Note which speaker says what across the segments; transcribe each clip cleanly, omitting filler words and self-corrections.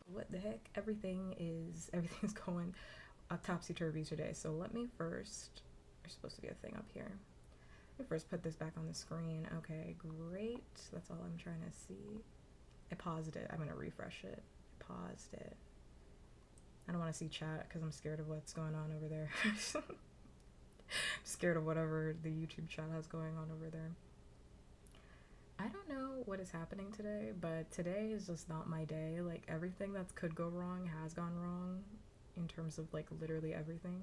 Speaker 1: What the heck? Everything's going topsy-turvy today. So let me first, there's supposed to be a thing up here. Let me first put this back on the screen. Okay, great. That's all I'm trying to see. I paused it. I'm gonna refresh it. I paused it. I don't want to see chat because I'm scared of what's going on over there. I'm scared of whatever the YouTube chat has going on over there. I don't know what is happening today, but today is just not my day. Like, everything that could go wrong has gone wrong in terms of, like, literally everything.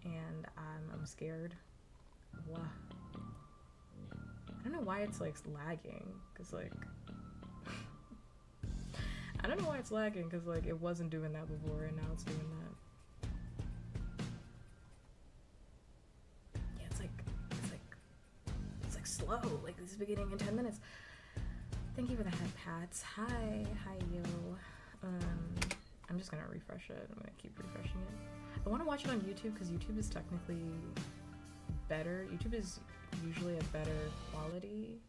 Speaker 1: And I'm scared. Wow. I don't know why it's, like, lagging, because, like... I don't know why it's lagging, because, like, it wasn't doing that before, and now it's doing that. Yeah, it's like slow. Like, this is beginning in 10 minutes. Thank you for the head pats. Hi yo. I'm just gonna refresh it. I'm gonna keep refreshing it. I want to watch it on YouTube because YouTube is technically better. YouTube is usually a better quality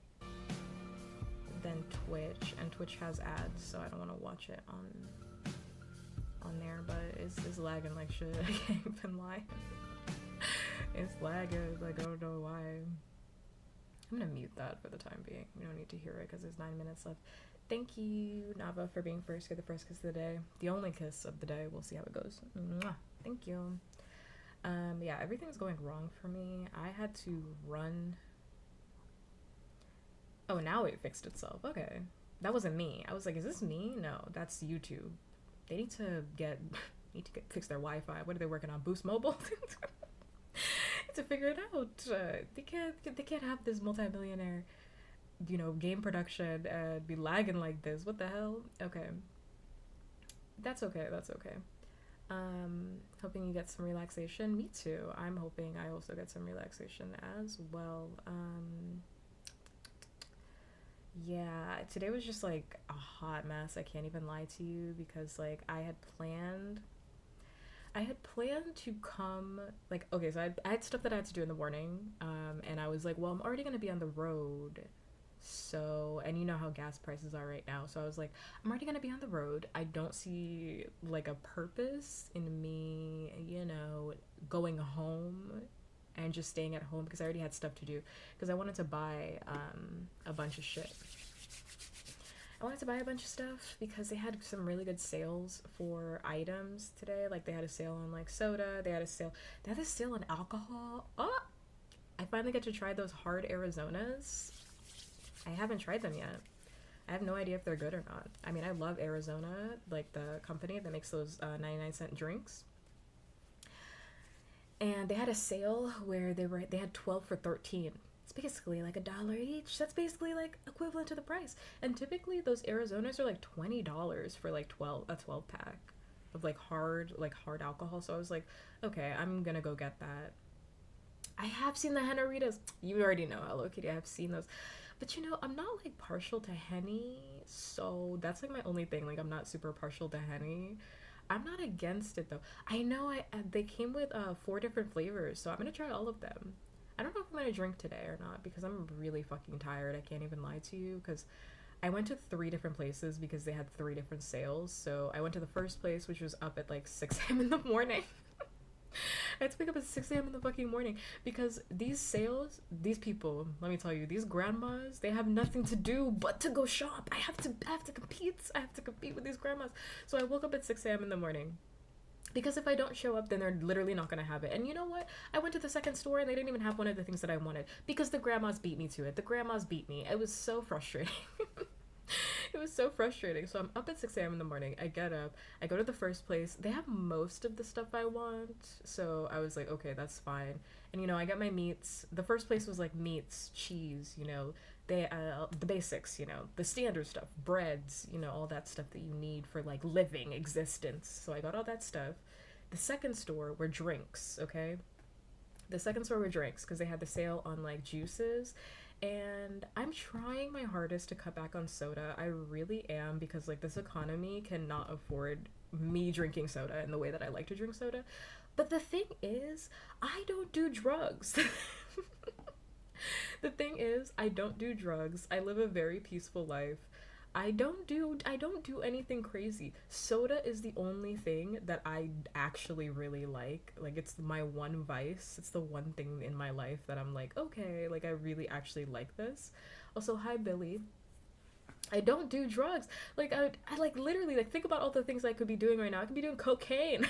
Speaker 1: than Twitch, and Twitch has ads, so I don't want to watch it on there. But it's lagging like shit. I can't even lie. It's lagging. Like, I don't know why. I'm gonna mute that for the time being. We don't need to hear it because there's 9 minutes left. Thank you, Nava, for being first. You're the first kiss of the day. The only kiss of the day. We'll see how it goes. Mwah. Thank you. Yeah, everything's going wrong for me. I had to run. Oh, now it fixed itself. Okay. That wasn't me. I was like, is this me? No, that's YouTube. They need to fix their Wi-Fi. What are they working on? Boost Mobile? To figure it out. They can't have this multi-millionaire, game production and be lagging like this. What the hell? Okay. That's okay. Hoping you get some relaxation. Me too. I'm hoping I also get some relaxation as well. Yeah, today was just like a hot mess. I can't even lie to you because like I had planned to come, like, okay, so I had stuff that I had to do in the morning, and I was like, well, I'm already gonna be on the road, so, and you know how gas prices are right now, so I was like, I'm already gonna be on the road. I don't see, like, a purpose in me, going home and just staying at home because I already had stuff to do. Because I wanted to buy a bunch of shit. I wanted to buy a bunch of stuff because they had some really good sales for items today. Like they had a sale on like soda. They had a sale on alcohol. Oh, I finally get to try those hard Arizonas. I haven't tried them yet. I have no idea if they're good or not. I mean, I love Arizona, like the company that makes those 99-cent drinks. And they had a sale where they had 12 for 13. It's basically like $1 each. That's basically like equivalent to the price. And typically those Arizonas are like $20 for like 12 pack of like hard alcohol. So I was like, okay, I'm gonna go get that. I have seen the Henneritas. You already know Hello Kitty. I have seen those. But you know, I'm not like partial to Henny, so that's like my only thing. Like I'm not super partial to Henny. I'm not against it though. I know they came with 4 different flavors, so I'm gonna try all of them. I don't know if I'm gonna drink today or not because I'm really fucking tired. I can't even lie to you because I went to 3 different places because they had 3 different sales. So I went to the first place, which was up at like 6 a.m. in the morning. I had to wake up at 6 a.m. in the fucking morning because these sales, these people, let me tell you, these grandmas, they have nothing to do but to go shop. I have to compete. I have to compete with these grandmas. So I woke up at 6 a.m. in the morning. Because if I don't show up, then they're literally not gonna have it. And you know what? I went to the second store and they didn't even have one of the things that I wanted because the grandmas beat me to it. The grandmas beat me. It was so frustrating. It was so frustrating. So I'm up at 6 a.m. in the morning. I get up. I go to the first place. They have most of the stuff I want. So I was like, okay, that's fine. And, you know, I got my meats. The first place was like meats, cheese, you know, the basics, you know, the standard stuff, breads, you know, all that stuff that you need for like living existence. So I got all that stuff. The second store were drinks, okay? The second store were drinks because they had the sale on like juices. And I'm trying my hardest to cut back on soda. I really am because like this economy cannot afford me drinking soda in the way that I like to drink soda. But the thing is, I don't do drugs. The thing is, I don't do drugs. I live a very peaceful life. I don't do anything crazy. Soda is the only thing that I actually really like. Like it's my one vice. It's the one thing in my life that I'm like, okay, like I really actually like this. Also, hi Billy. I don't do drugs. Like I like literally like think about all the things I could be doing right now. I could be doing cocaine.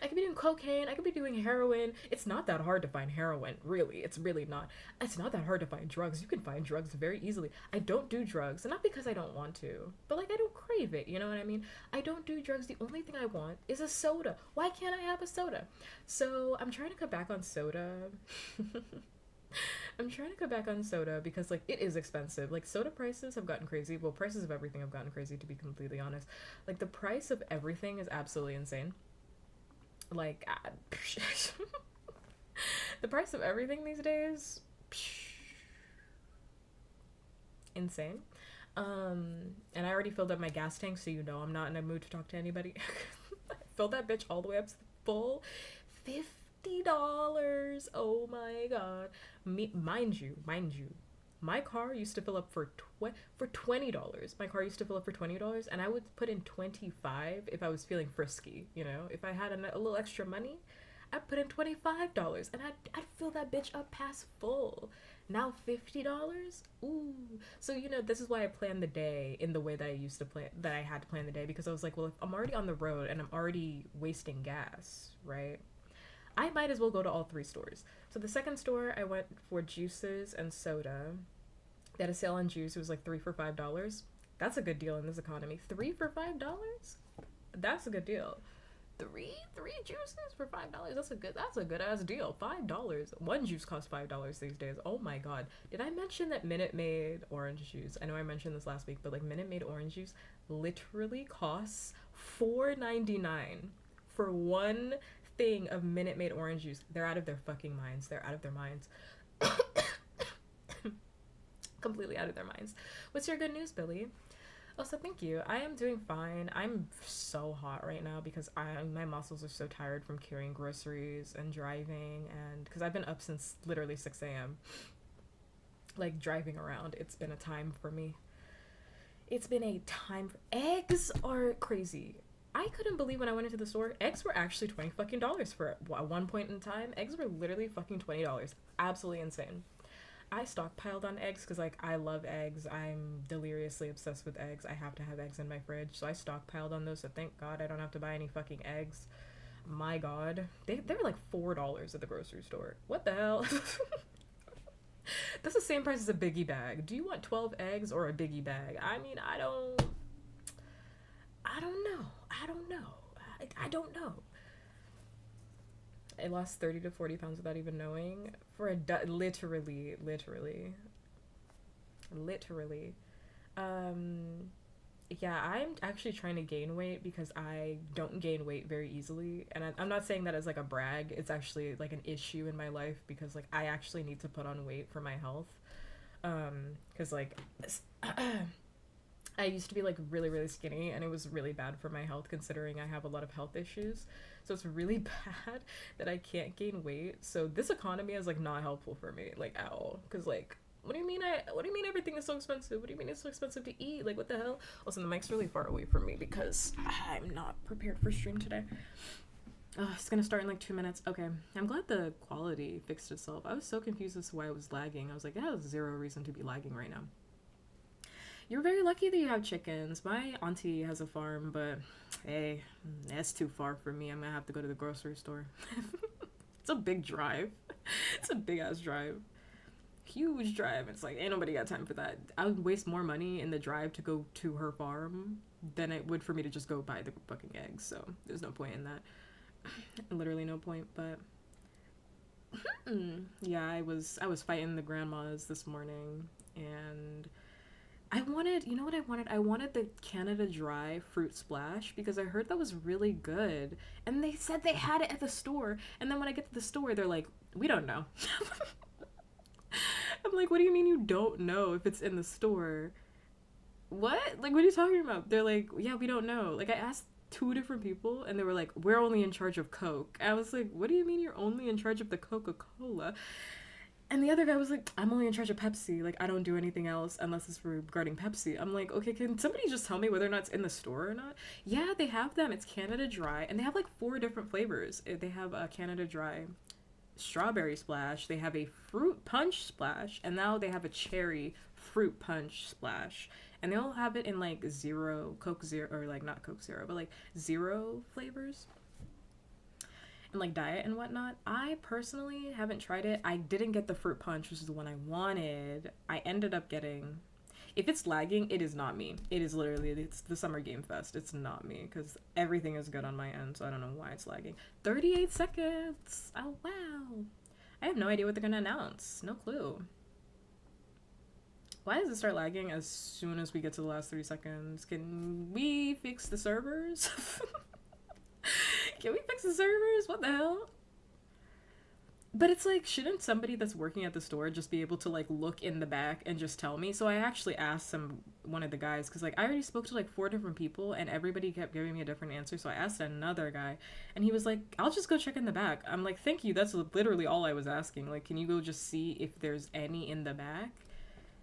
Speaker 1: I could be doing cocaine, I could be doing heroin. It's not that hard to find heroin, really. It's really not. It's not that hard to find drugs. You can find drugs very easily. I don't do drugs, and not because I don't want to, but like I don't crave it, you know what I mean? I don't do drugs. The only thing I want is a soda. Why can't I have a soda? So I'm trying to cut back on soda. I'm trying to cut back on soda because like it is expensive. Like soda prices have gotten crazy. Well, prices of everything have gotten crazy to be completely honest. Like the price of everything is absolutely insane. Like the price of everything these days, insane. And I already filled up my gas tank, so you know I'm not in a mood to talk to anybody. I filled that bitch all the way up to the full. $50. Oh my god. Mind you, my car used to fill up for $20. My car used to fill up for $20, and I would put in 25 if I was feeling frisky. You know, if I had a little extra money, I'd put in $25, and I'd fill that bitch up past full. Now $50. Ooh. So you know, this is why I planned the day in the way that I used to plan. That I had to plan the day because I was like, well, if I'm already on the road and I'm already wasting gas, right? I might as well go to all 3 stores. So the second store, I went for juices and soda. They had a sale on juice. It was like 3 for $5. That's a good deal in this economy. 3 for $5? That's a good deal. Three juices for $5. That's a good ass deal. $5. One juice costs $5 these days. Oh my god. Did I mention that Minute Maid orange juice? I know I mentioned this last week, but like Minute Maid orange juice literally costs $4.99 for one thing of Minute Maid orange juice. They're out of their fucking minds. They're out of their minds. Completely out of their minds. What's your good news, Billy? Also, thank you. I am doing fine. I'm so hot right now because my muscles are so tired from carrying groceries and driving, and because I've been up since literally 6 a.m. like driving around. It's been a time for me. It's been a time. Eggs are crazy. I couldn't believe when I went into the store, eggs were actually $20 fucking for at one point in time. Eggs were literally fucking $20. Absolutely insane. I stockpiled on eggs because, like, I love eggs. I'm deliriously obsessed with eggs. I have to have eggs in my fridge, so I stockpiled on those. So thank God I don't have to buy any fucking eggs. My God, they're like $4 at the grocery store. What the hell? That's the same price as a biggie bag. Do you want 12 eggs or a biggie bag? I mean, I don't know. I don't know. I lost 30 to 40 pounds without even knowing. For a literally. Yeah, I'm actually trying to gain weight because I don't gain weight very easily. And I'm not saying that as like a brag. It's actually like an issue in my life because like I actually need to put on weight for my health. Because like I used to be like really skinny and it was really bad for my health considering I have a lot of health issues. So it's really bad that I can't gain weight. So this economy is like not helpful for me like at all. Cause like, what do you mean everything is so expensive? What do you mean it's so expensive to eat? Like what the hell? Also the mic's really far away from me because I'm not prepared for stream today. It's gonna start in like 2 minutes. Okay, I'm glad the quality fixed itself. I was so confused as to why it was lagging. I was like, it has zero reason to be lagging right now. You're very lucky that you have chickens. My auntie has a farm, but hey, that's too far for me. I'm gonna have to go to the grocery store. It's a big drive. It's a big ass drive. Huge drive. It's like, ain't nobody got time for that. I would waste more money in the drive to go to her farm than it would for me to just go buy the fucking eggs. So there's no point in that. Literally no point, but yeah, I was fighting the grandmas this morning and I wanted, you know what I wanted? I wanted the Canada Dry Fruit Splash because I heard that was really good. And they said they had it at the store. And then when I get to the store, they're like, we don't know. I'm like, what do you mean you don't know if it's in the store? What? Like, what are you talking about? They're like, yeah, we don't know. Like, I asked 2 different people and they were like, we're only in charge of Coke. I was like, what do you mean you're only in charge of the Coca-Cola? And the other guy was like, I'm only in charge of Pepsi. Like, I don't do anything else unless it's regarding Pepsi. I'm like, okay, can somebody just tell me whether or not it's in the store or not? Yeah, they have them. It's Canada Dry. And they have like 4 different flavors. They have a Canada Dry strawberry splash. They have a fruit punch splash. And now they have a cherry fruit punch splash. And they all have it in like Coke Zero, or like not Coke Zero, but like zero flavors. And like diet and whatnot. I personally haven't tried it. I didn't get the fruit punch, which is the one I wanted. I ended up getting, if it's lagging, it is not me. It is literally, it's the Summer Game Fest. It's not me because everything is good on my end, so I don't know why it's lagging. 38 seconds. Oh wow. I have no idea what they're gonna announce. No clue. Why does it start lagging as soon as we get to the last 3 seconds? Can we fix the servers? Can we fix the servers? What the hell? But it's like, shouldn't somebody that's working at the store just be able to like look in the back and just tell me? So I actually asked one of the guys, because like I already spoke to like 4 different people and everybody kept giving me a different answer. So I asked another guy and he was like, I'll just go check in the back. I'm like, thank you. That's literally all I was asking. Like, can you go just see if there's any in the back?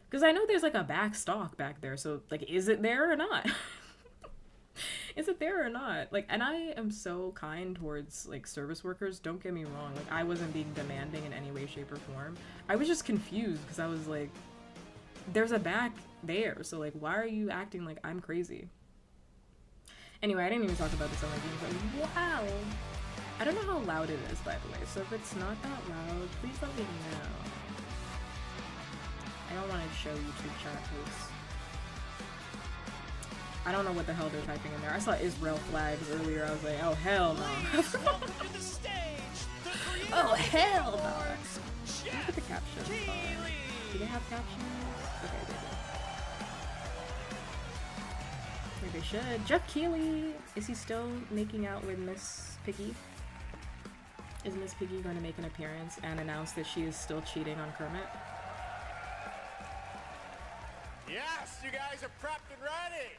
Speaker 1: Because I know there's like a back stock back there. So like, is it there or not? Is it there or not? Like, and I am so kind towards like service workers, don't get me wrong. Like, I wasn't being demanding in any way, shape, or form. I was just confused because I was like, there's a back there, so like, why are you acting like I'm crazy? Anyway, I didn't even talk about this on my game, but wow. I don't know how loud it is, by the way, so if it's not that loud, please let me know. I don't want to show YouTube chat, please. I don't know what the hell they're typing in there. I saw Israel flags earlier. I was like, oh hell no. Oh hell no. Look at the captions. Do they have captions? Okay, they do. Maybe they should. Jeff Keighley. Is he still making out with Miss Piggy? Is Miss Piggy going to make an appearance and announce that she is still cheating on Kermit?
Speaker 2: Yes, you guys are prepped and ready.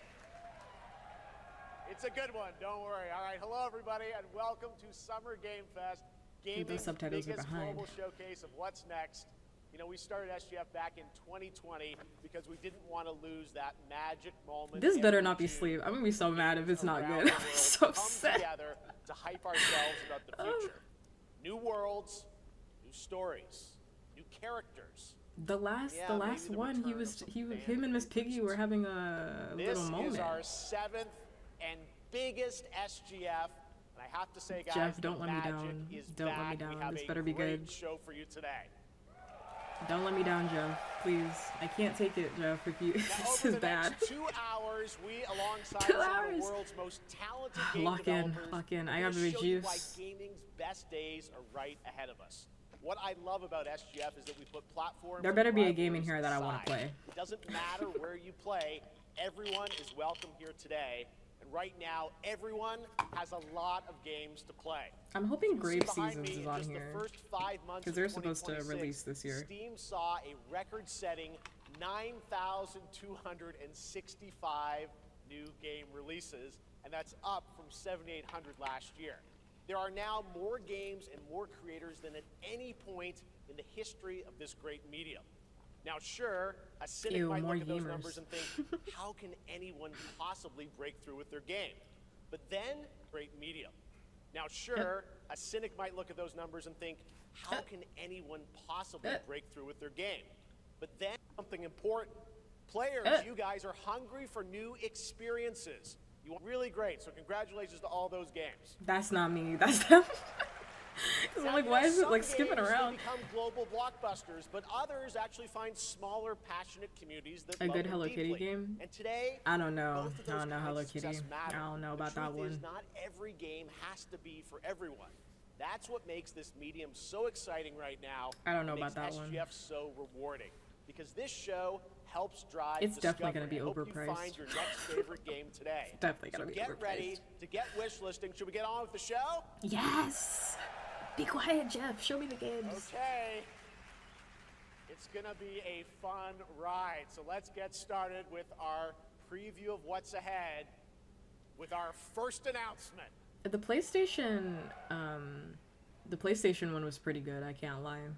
Speaker 2: It's a good one, don't worry. All right, hello everybody, and welcome to Summer Game Fest, gaming's
Speaker 1: subtitles are
Speaker 2: biggest
Speaker 1: behind.
Speaker 2: global showcase of what's next. You know, we started SGF back in 2020 because we didn't want to lose that magic moment.
Speaker 1: This better
Speaker 2: every
Speaker 1: not be
Speaker 2: June
Speaker 1: sleep. I'm gonna be so mad if it's not
Speaker 2: around
Speaker 1: good.
Speaker 2: the
Speaker 1: I'm
Speaker 2: world
Speaker 1: so
Speaker 2: come
Speaker 1: upset.
Speaker 2: together to hype ourselves about the future. New worlds, new stories, new characters.
Speaker 1: The last
Speaker 2: maybe the
Speaker 1: one,
Speaker 2: return of some
Speaker 1: him and Miss
Speaker 2: fan
Speaker 1: Piggy were having a little moment.
Speaker 2: This is our 7th and biggest SGF. And I have to say, guys,
Speaker 1: Jeff, don't
Speaker 2: the
Speaker 1: let me
Speaker 2: magic
Speaker 1: down.
Speaker 2: is
Speaker 1: Don't let me
Speaker 2: back. We
Speaker 1: down.
Speaker 2: have
Speaker 1: This
Speaker 2: a
Speaker 1: better be
Speaker 2: great
Speaker 1: good.
Speaker 2: show for you today.
Speaker 1: Don't let me down, Jeff. Please. I can't take it, Jeff, if you
Speaker 2: Now,
Speaker 1: this
Speaker 2: over
Speaker 1: is
Speaker 2: the
Speaker 1: bad.
Speaker 2: next 2 hours, we, alongside
Speaker 1: 2
Speaker 2: some of
Speaker 1: hours.
Speaker 2: the world's most talented game
Speaker 1: Lock in,
Speaker 2: developers,
Speaker 1: lock in.
Speaker 2: are
Speaker 1: I
Speaker 2: gonna
Speaker 1: got the
Speaker 2: show you why
Speaker 1: juice.
Speaker 2: gaming's best days are right ahead of us. What I love about SGF is that we put platforms.
Speaker 1: There better
Speaker 2: and
Speaker 1: be a game in
Speaker 2: rivalries
Speaker 1: here that I want
Speaker 2: aside.
Speaker 1: to play.
Speaker 2: It doesn't matter where you play. Everyone is welcome here today. And right now, everyone has a lot of games to play.
Speaker 1: I'm hoping
Speaker 2: You can see
Speaker 1: Grave
Speaker 2: behind
Speaker 1: Seasons
Speaker 2: me,
Speaker 1: is
Speaker 2: in
Speaker 1: on
Speaker 2: just
Speaker 1: here.
Speaker 2: the first 5 months
Speaker 1: 'Cause
Speaker 2: of
Speaker 1: they're supposed to
Speaker 2: 2026,
Speaker 1: release this year.
Speaker 2: Steam saw a record-setting 9,265 new game releases, and that's up from 7,800 last year. There are now more games and more creators than at any point in the history of this great medium. Now, sure, a cynic
Speaker 1: Ew,
Speaker 2: might
Speaker 1: more
Speaker 2: look at those
Speaker 1: gamers.
Speaker 2: numbers and think, how can anyone possibly break through with their game? But then, great medium. Now, sure, a cynic might look at those numbers and think, how can anyone possibly break through with their game? But then, something important. Players, you guys are hungry for new experiences. You want really great, so congratulations to all those games.
Speaker 1: That's not me. That's them. 'Cause
Speaker 2: Now,
Speaker 1: I'm like,
Speaker 2: you
Speaker 1: why
Speaker 2: know,
Speaker 1: is it
Speaker 2: some
Speaker 1: like skipping
Speaker 2: games,
Speaker 1: around?
Speaker 2: They become global blockbusters, but others actually find smaller, passionate communities that
Speaker 1: A
Speaker 2: love
Speaker 1: good
Speaker 2: them
Speaker 1: Hello
Speaker 2: deeply.
Speaker 1: Kitty game?
Speaker 2: And today,
Speaker 1: I don't know.
Speaker 2: both of
Speaker 1: I
Speaker 2: those
Speaker 1: don't know
Speaker 2: kinds
Speaker 1: Hello
Speaker 2: of success
Speaker 1: Kitty.
Speaker 2: matter.
Speaker 1: I don't know
Speaker 2: The
Speaker 1: about that
Speaker 2: truth is,
Speaker 1: one.
Speaker 2: not every game has to be for everyone. That's what makes this medium so exciting right now.
Speaker 1: I don't know
Speaker 2: and
Speaker 1: about
Speaker 2: makes
Speaker 1: that one.
Speaker 2: SGF so rewarding. Because this show helps drive
Speaker 1: It's definitely gonna
Speaker 2: discovery.
Speaker 1: be
Speaker 2: I hope you find
Speaker 1: overpriced.
Speaker 2: your next favorite game today.
Speaker 1: Definitely
Speaker 2: So
Speaker 1: gonna be
Speaker 2: get
Speaker 1: overpriced.
Speaker 2: ready to get wish listing. Should we get on with the show?
Speaker 1: Yes. Be quiet, Jeff. Show me the games.
Speaker 2: Okay. It's going to be a fun ride. So let's get started with our preview of what's ahead with our first announcement.
Speaker 1: The PlayStation one was pretty good. I can't lie.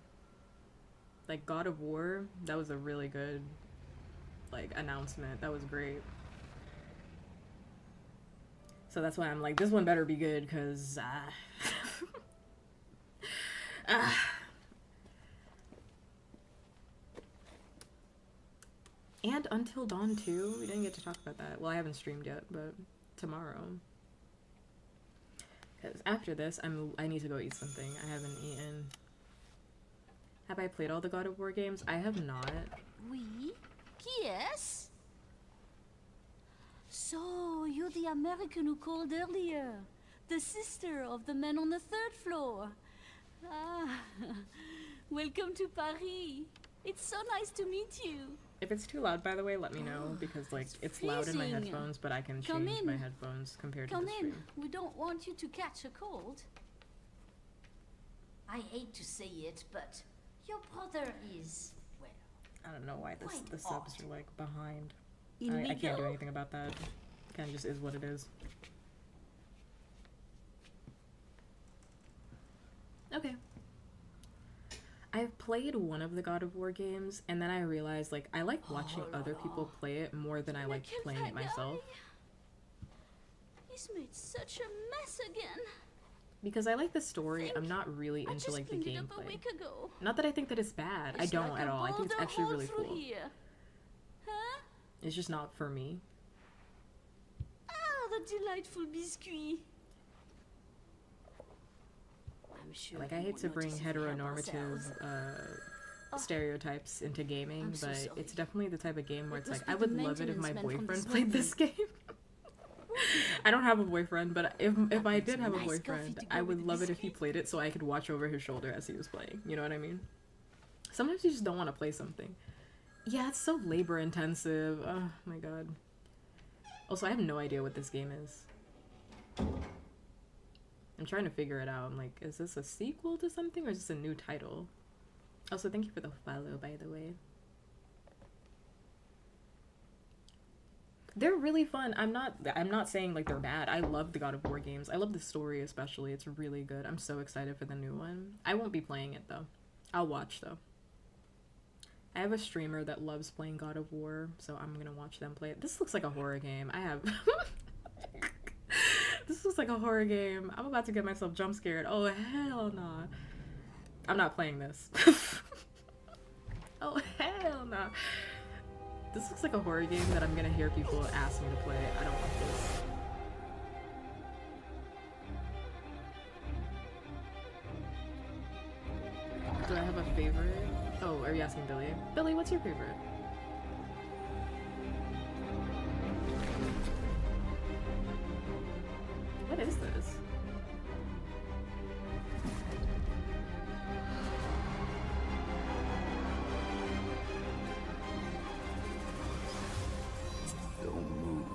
Speaker 1: Like God of War, that was a really good like announcement. That was great. So that's why I'm like, this one better be good, cause And Until Dawn 2, we didn't get to talk about that. Well, I haven't streamed yet, but tomorrow. Because after this, I need to go eat something. I haven't eaten. Have I played all the God of War games? I have not.
Speaker 3: Oui? Yes? So, you're the American who called earlier. The sister of the man on the 3rd floor. Ah, welcome to Paris. It's so nice to meet you.
Speaker 1: If it's too loud, by the way, let me know, because like it's loud in my
Speaker 3: freezing.
Speaker 1: headphones, but I can
Speaker 3: Come
Speaker 1: change
Speaker 3: in.
Speaker 1: my headphones compared to
Speaker 3: Come
Speaker 1: the
Speaker 3: in.
Speaker 1: stream.
Speaker 3: We don't want you to catch a cold. I hate to say it, but your brother is, well,
Speaker 1: I don't know why
Speaker 3: Quite
Speaker 1: the subs
Speaker 3: odd.
Speaker 1: are like behind.
Speaker 3: in
Speaker 1: I can't do
Speaker 3: legal.
Speaker 1: anything about that. Kind of just is what it is. Okay. I've played one of the God of War games, and then I realized like I like watching other people play it more than I like
Speaker 3: Look at
Speaker 1: playing
Speaker 3: that
Speaker 1: it myself.
Speaker 3: guy. He's made such a mess again.
Speaker 1: Because I like the story, I'm not really
Speaker 3: I
Speaker 1: into
Speaker 3: just
Speaker 1: like the
Speaker 3: cleaned it up a
Speaker 1: gameplay.
Speaker 3: week ago.
Speaker 1: Not that I think that it's bad. I
Speaker 3: It's
Speaker 1: don't
Speaker 3: like
Speaker 1: at
Speaker 3: a
Speaker 1: all. I think it's
Speaker 3: boulder
Speaker 1: actually
Speaker 3: hole
Speaker 1: really
Speaker 3: through
Speaker 1: cool.
Speaker 3: Here. Huh?
Speaker 1: It's just not for me.
Speaker 3: Ah, the delightful biscuit. I'm sure
Speaker 1: Like I
Speaker 3: you
Speaker 1: hate
Speaker 3: won't
Speaker 1: to bring
Speaker 3: notice if we help
Speaker 1: heteronormative
Speaker 3: ourselves.
Speaker 1: stereotypes into gaming,
Speaker 3: I'm so
Speaker 1: but
Speaker 3: sorry.
Speaker 1: it's definitely the type of game where
Speaker 3: It
Speaker 1: it's like
Speaker 3: must be
Speaker 1: I
Speaker 3: the
Speaker 1: would love it if my
Speaker 3: maintenance man from
Speaker 1: boyfriend
Speaker 3: this
Speaker 1: played this game. I don't have a boyfriend, but if I
Speaker 3: want
Speaker 1: did
Speaker 3: some
Speaker 1: have a
Speaker 3: nice coffee
Speaker 1: boyfriend,
Speaker 3: to
Speaker 1: I
Speaker 3: go
Speaker 1: would
Speaker 3: with
Speaker 1: love it if he
Speaker 3: biscuit.
Speaker 1: played it so I could watch over his shoulder as he was playing. You know what I mean? Sometimes you just don't want to play something. Yeah, it's so labor intensive. Oh my god. Also, I have no idea what this game is. I'm trying to figure it out. I'm like, is this a sequel to something or is this a new title? Also, thank you for the follow, by the way. They're really fun. I'm not saying like they're bad. I love the God of War games. I love the story especially. It's really good. I'm so excited for the new one. I won't be playing it though. I'll watch though. I have a streamer that loves playing God of War, so I'm gonna watch them play it. This looks like a horror game. I have... This looks like a horror game. I'm about to get myself jump scared. Oh, hell nah. I'm not playing this. Oh, hell nah. This looks like a horror game that I'm gonna hear people ask me to play. I don't want this. Do I have a favorite? Oh, are you asking Billy? Billy, what's your favorite? What is this?
Speaker 4: Don't move.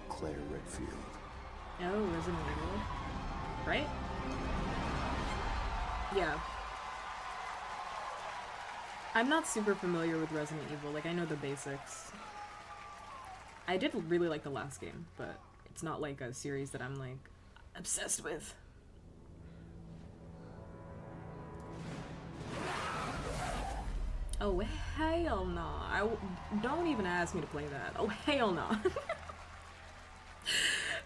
Speaker 4: Claire Redfield.
Speaker 1: Oh, Resident Evil. Right? Yeah. I'm not super familiar with Resident Evil, like I know the basics. I did really like the last game, but it's not like a series that I'm like obsessed with. Oh hell no! Don't even ask me to play that. Oh hell no!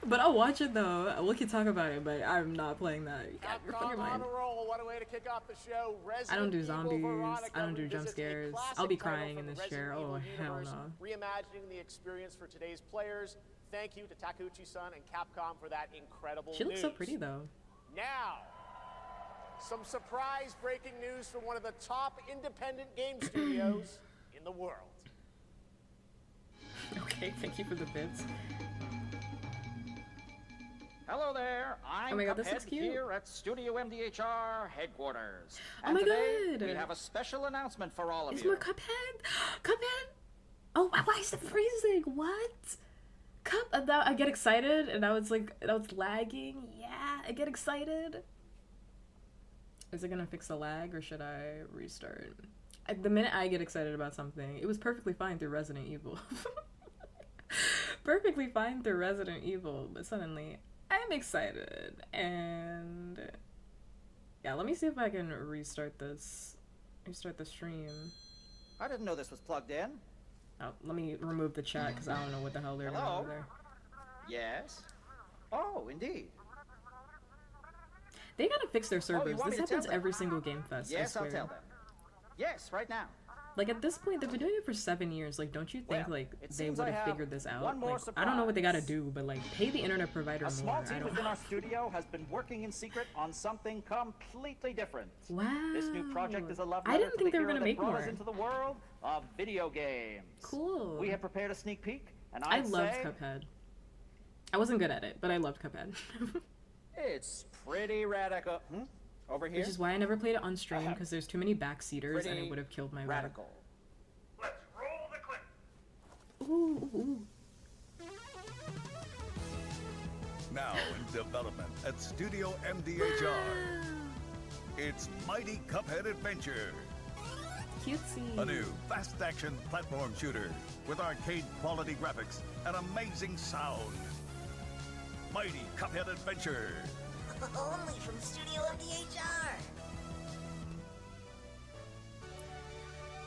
Speaker 1: But I'll watch it though. We can talk about it, but I'm not playing that. You got your fucking mind.
Speaker 2: On a roll. What a way to kick off the show.
Speaker 1: I don't do
Speaker 2: Resident Evil
Speaker 1: zombies.
Speaker 2: Veronica
Speaker 1: I don't do jump
Speaker 2: revisits a
Speaker 1: scares.
Speaker 2: classic
Speaker 1: I'll be
Speaker 2: title
Speaker 1: crying
Speaker 2: from
Speaker 1: in
Speaker 2: the
Speaker 1: this chair.
Speaker 2: Resident
Speaker 1: Oh
Speaker 2: Evil
Speaker 1: hell
Speaker 2: universe,
Speaker 1: no!
Speaker 2: Reimagining the experience for today's players. Thank you to Takeuchi-san and Capcom for that incredible
Speaker 1: She looks so
Speaker 2: news.
Speaker 1: pretty though.
Speaker 2: Now, some surprise breaking news from one of the top independent game studios in the world.
Speaker 1: Okay, thank you for the bits.
Speaker 5: Hello there, I'm
Speaker 1: Oh my god, this
Speaker 5: Cuphead
Speaker 1: looks cute.
Speaker 5: here at Studio MDHR headquarters.
Speaker 1: Oh
Speaker 5: And
Speaker 1: my
Speaker 5: today,
Speaker 1: god.
Speaker 5: we have a special announcement for all of
Speaker 1: Is
Speaker 5: you.
Speaker 1: more Cuphead? Cuphead? Oh, why is it freezing? What? I get excited, and I was like, that was lagging. Yeah, I get excited. Is it gonna fix the lag, or should I restart? The minute I get excited about something, it was perfectly fine through Resident Evil. Perfectly fine through Resident Evil, but suddenly I'm excited, and yeah, let me see if I can restart this. Restart the stream.
Speaker 5: I didn't know this was plugged in.
Speaker 1: Oh, let me remove the chat because I don't know what the hell they're doing
Speaker 5: Hello?
Speaker 1: over there.
Speaker 5: Yes? Oh, indeed.
Speaker 1: They gotta fix their servers.
Speaker 5: want
Speaker 1: This
Speaker 5: me to
Speaker 1: happens
Speaker 5: tell them?
Speaker 1: every single Game Fest.
Speaker 5: Yes,
Speaker 1: I
Speaker 5: I'll
Speaker 1: swear.
Speaker 5: tell them. Yes, right now.
Speaker 1: Like at this point, they've been doing it for 7 years. Like, don't you think
Speaker 5: Well,
Speaker 1: like
Speaker 5: it
Speaker 1: they
Speaker 5: seems
Speaker 1: would
Speaker 5: I
Speaker 1: have
Speaker 5: have
Speaker 1: figured this out?
Speaker 5: one more
Speaker 1: Like, I don't know what they gotta
Speaker 5: surprise.
Speaker 1: do, but like pay the internet provider
Speaker 6: A
Speaker 1: more.
Speaker 6: small
Speaker 1: I
Speaker 6: team
Speaker 1: don't.
Speaker 6: within our studio has been working in secret on something completely different.
Speaker 1: Wow.
Speaker 6: This new project is a love
Speaker 1: I
Speaker 6: letter
Speaker 1: didn't
Speaker 6: to
Speaker 1: think
Speaker 6: the
Speaker 1: they were
Speaker 6: era
Speaker 1: gonna
Speaker 6: that
Speaker 1: make
Speaker 6: brought
Speaker 1: more.
Speaker 6: us into the world of video games.
Speaker 1: Cool.
Speaker 6: We have prepared a sneak peek, and
Speaker 1: I
Speaker 6: I'd
Speaker 1: loved
Speaker 6: say
Speaker 1: Cuphead. I wasn't good at it, but I loved Cuphead.
Speaker 5: It's pretty radical. Over here?
Speaker 1: Which is why I never played it on stream because there's too many backseaters and it
Speaker 5: Pretty
Speaker 1: would have killed my vibe.
Speaker 5: radical.
Speaker 7: Let's roll the clip.
Speaker 1: Ooh, ooh.
Speaker 8: Now in development at Studio MDHR. It's Mighty Cuphead Adventure,
Speaker 1: Cutesy.
Speaker 8: a new fast-action platform shooter with arcade-quality graphics and amazing sound. Mighty Cuphead Adventure.
Speaker 9: Only from Studio MDHR.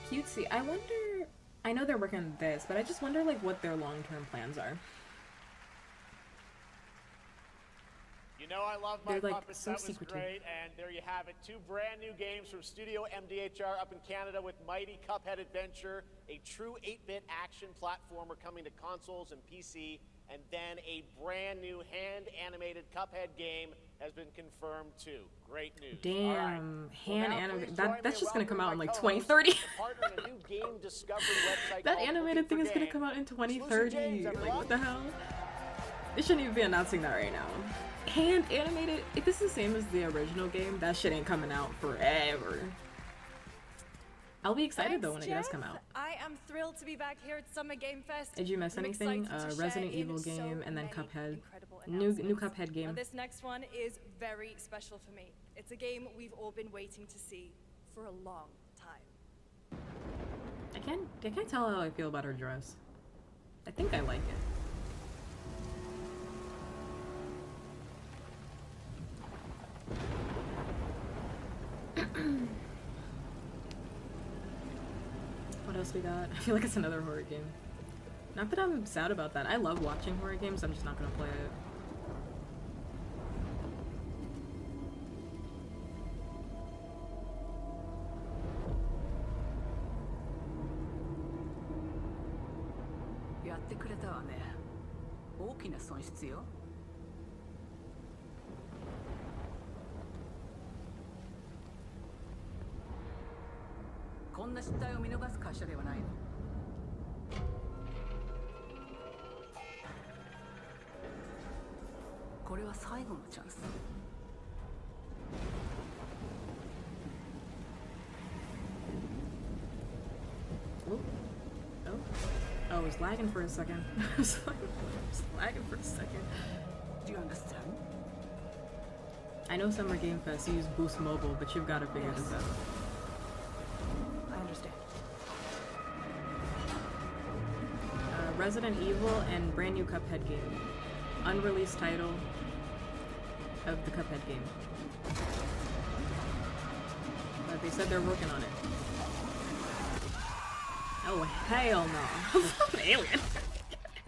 Speaker 1: Cutesy. I wonder. I know they're working on this, but I just wonder like what their long-term plans are.
Speaker 2: You know I love my
Speaker 1: They're, like,
Speaker 2: puppets.
Speaker 1: so
Speaker 2: That was
Speaker 1: secretive.
Speaker 2: great. And there you have it. 2 brand new games from Studio MDHR up in Canada with Mighty Cuphead Adventure, a true 8-bit action platformer coming to consoles and PC. And then a brand new hand-animated Cuphead game has been confirmed too. Great news.
Speaker 1: Damn,
Speaker 2: All right.
Speaker 1: hand
Speaker 2: Well, now
Speaker 1: animated.
Speaker 2: please join me
Speaker 1: That's
Speaker 2: in
Speaker 1: just gonna come out in
Speaker 2: welcoming
Speaker 1: like
Speaker 2: my co-host,
Speaker 1: 2030.
Speaker 2: a partner in a new game discovery website
Speaker 1: That
Speaker 2: called
Speaker 1: animated thing
Speaker 2: Looking
Speaker 1: is
Speaker 2: for
Speaker 1: gonna
Speaker 2: Game.
Speaker 1: come out in
Speaker 2: Exclusive
Speaker 1: 2030.
Speaker 2: James,
Speaker 1: Like
Speaker 2: everyone.
Speaker 1: what the hell? They shouldn't even be announcing that right now. Hand animated. If it's the same as the original game, that shit ain't coming out forever. I'll be excited though when it does come out.
Speaker 10: I am thrilled to be back here at Summer Game Fest.
Speaker 1: Did you miss
Speaker 10: I'm
Speaker 1: anything?
Speaker 10: excited to
Speaker 1: Resident
Speaker 10: share
Speaker 1: Evil
Speaker 10: in so
Speaker 1: game and then
Speaker 10: many
Speaker 1: Cuphead.
Speaker 10: incredible
Speaker 1: New
Speaker 10: announcements.
Speaker 1: Cuphead
Speaker 10: Now,
Speaker 1: game.
Speaker 10: this next one is very special for me. It's a game we've all been waiting to see for a long time.
Speaker 1: I can't tell how I feel about her dress. I think I like it. else we got? I feel like it's another horror game. Not that I'm sad about that. I love watching horror games, I'm just not gonna play it. Oh. Oh. Oh, it was lagging for a second. I was lagging for a second.
Speaker 11: Do you understand?
Speaker 1: I know Summer Game Fest use Boost Mobile, but you've got to figure this out.
Speaker 11: I understand.
Speaker 1: Resident Evil and brand new Cuphead game. Unreleased title of the Cuphead game. But they said they're working on it. Oh, hell no. Alien.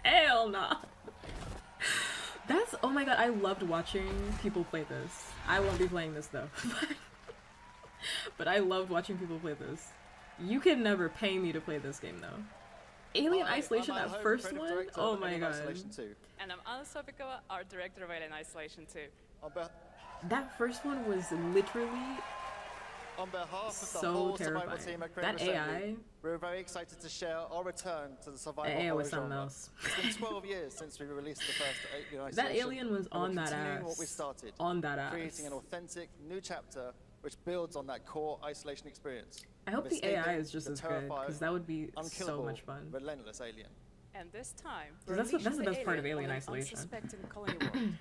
Speaker 1: Hell no. That's, oh my god, I loved watching people play this. I won't be playing this though. But I loved watching people play this. You can never pay me to play this game though. Alien Isolation, that first one? Oh my god.
Speaker 12: And I'm Anna Sobikova, art director of Alien Isolation 2.
Speaker 1: That first one was literally
Speaker 13: on behalf of the
Speaker 1: so
Speaker 13: whole
Speaker 1: terrifying.
Speaker 13: survival team at
Speaker 1: That
Speaker 13: Creative
Speaker 1: AI,
Speaker 13: Assembly, we're very excited to share our return to the survival
Speaker 1: AI
Speaker 13: horror
Speaker 1: was something
Speaker 13: genre.
Speaker 1: else.
Speaker 13: It's been 12 years since we released the first Alien Isolation.
Speaker 1: That alien was
Speaker 13: and we're
Speaker 1: on that
Speaker 13: continuing
Speaker 1: ass.
Speaker 13: what we started,
Speaker 1: On that ass.
Speaker 13: creating an authentic new chapter which builds on that core isolation experience.
Speaker 1: I hope
Speaker 13: of
Speaker 1: the AI
Speaker 13: escaping
Speaker 1: is just
Speaker 13: the
Speaker 1: as good,
Speaker 13: terrifying,
Speaker 1: because that would be so
Speaker 13: unkillable,
Speaker 1: much fun.
Speaker 13: relentless alien.
Speaker 12: And this time,
Speaker 1: Because that's the best part of Alien Isolation.
Speaker 12: Unsuspecting colony world.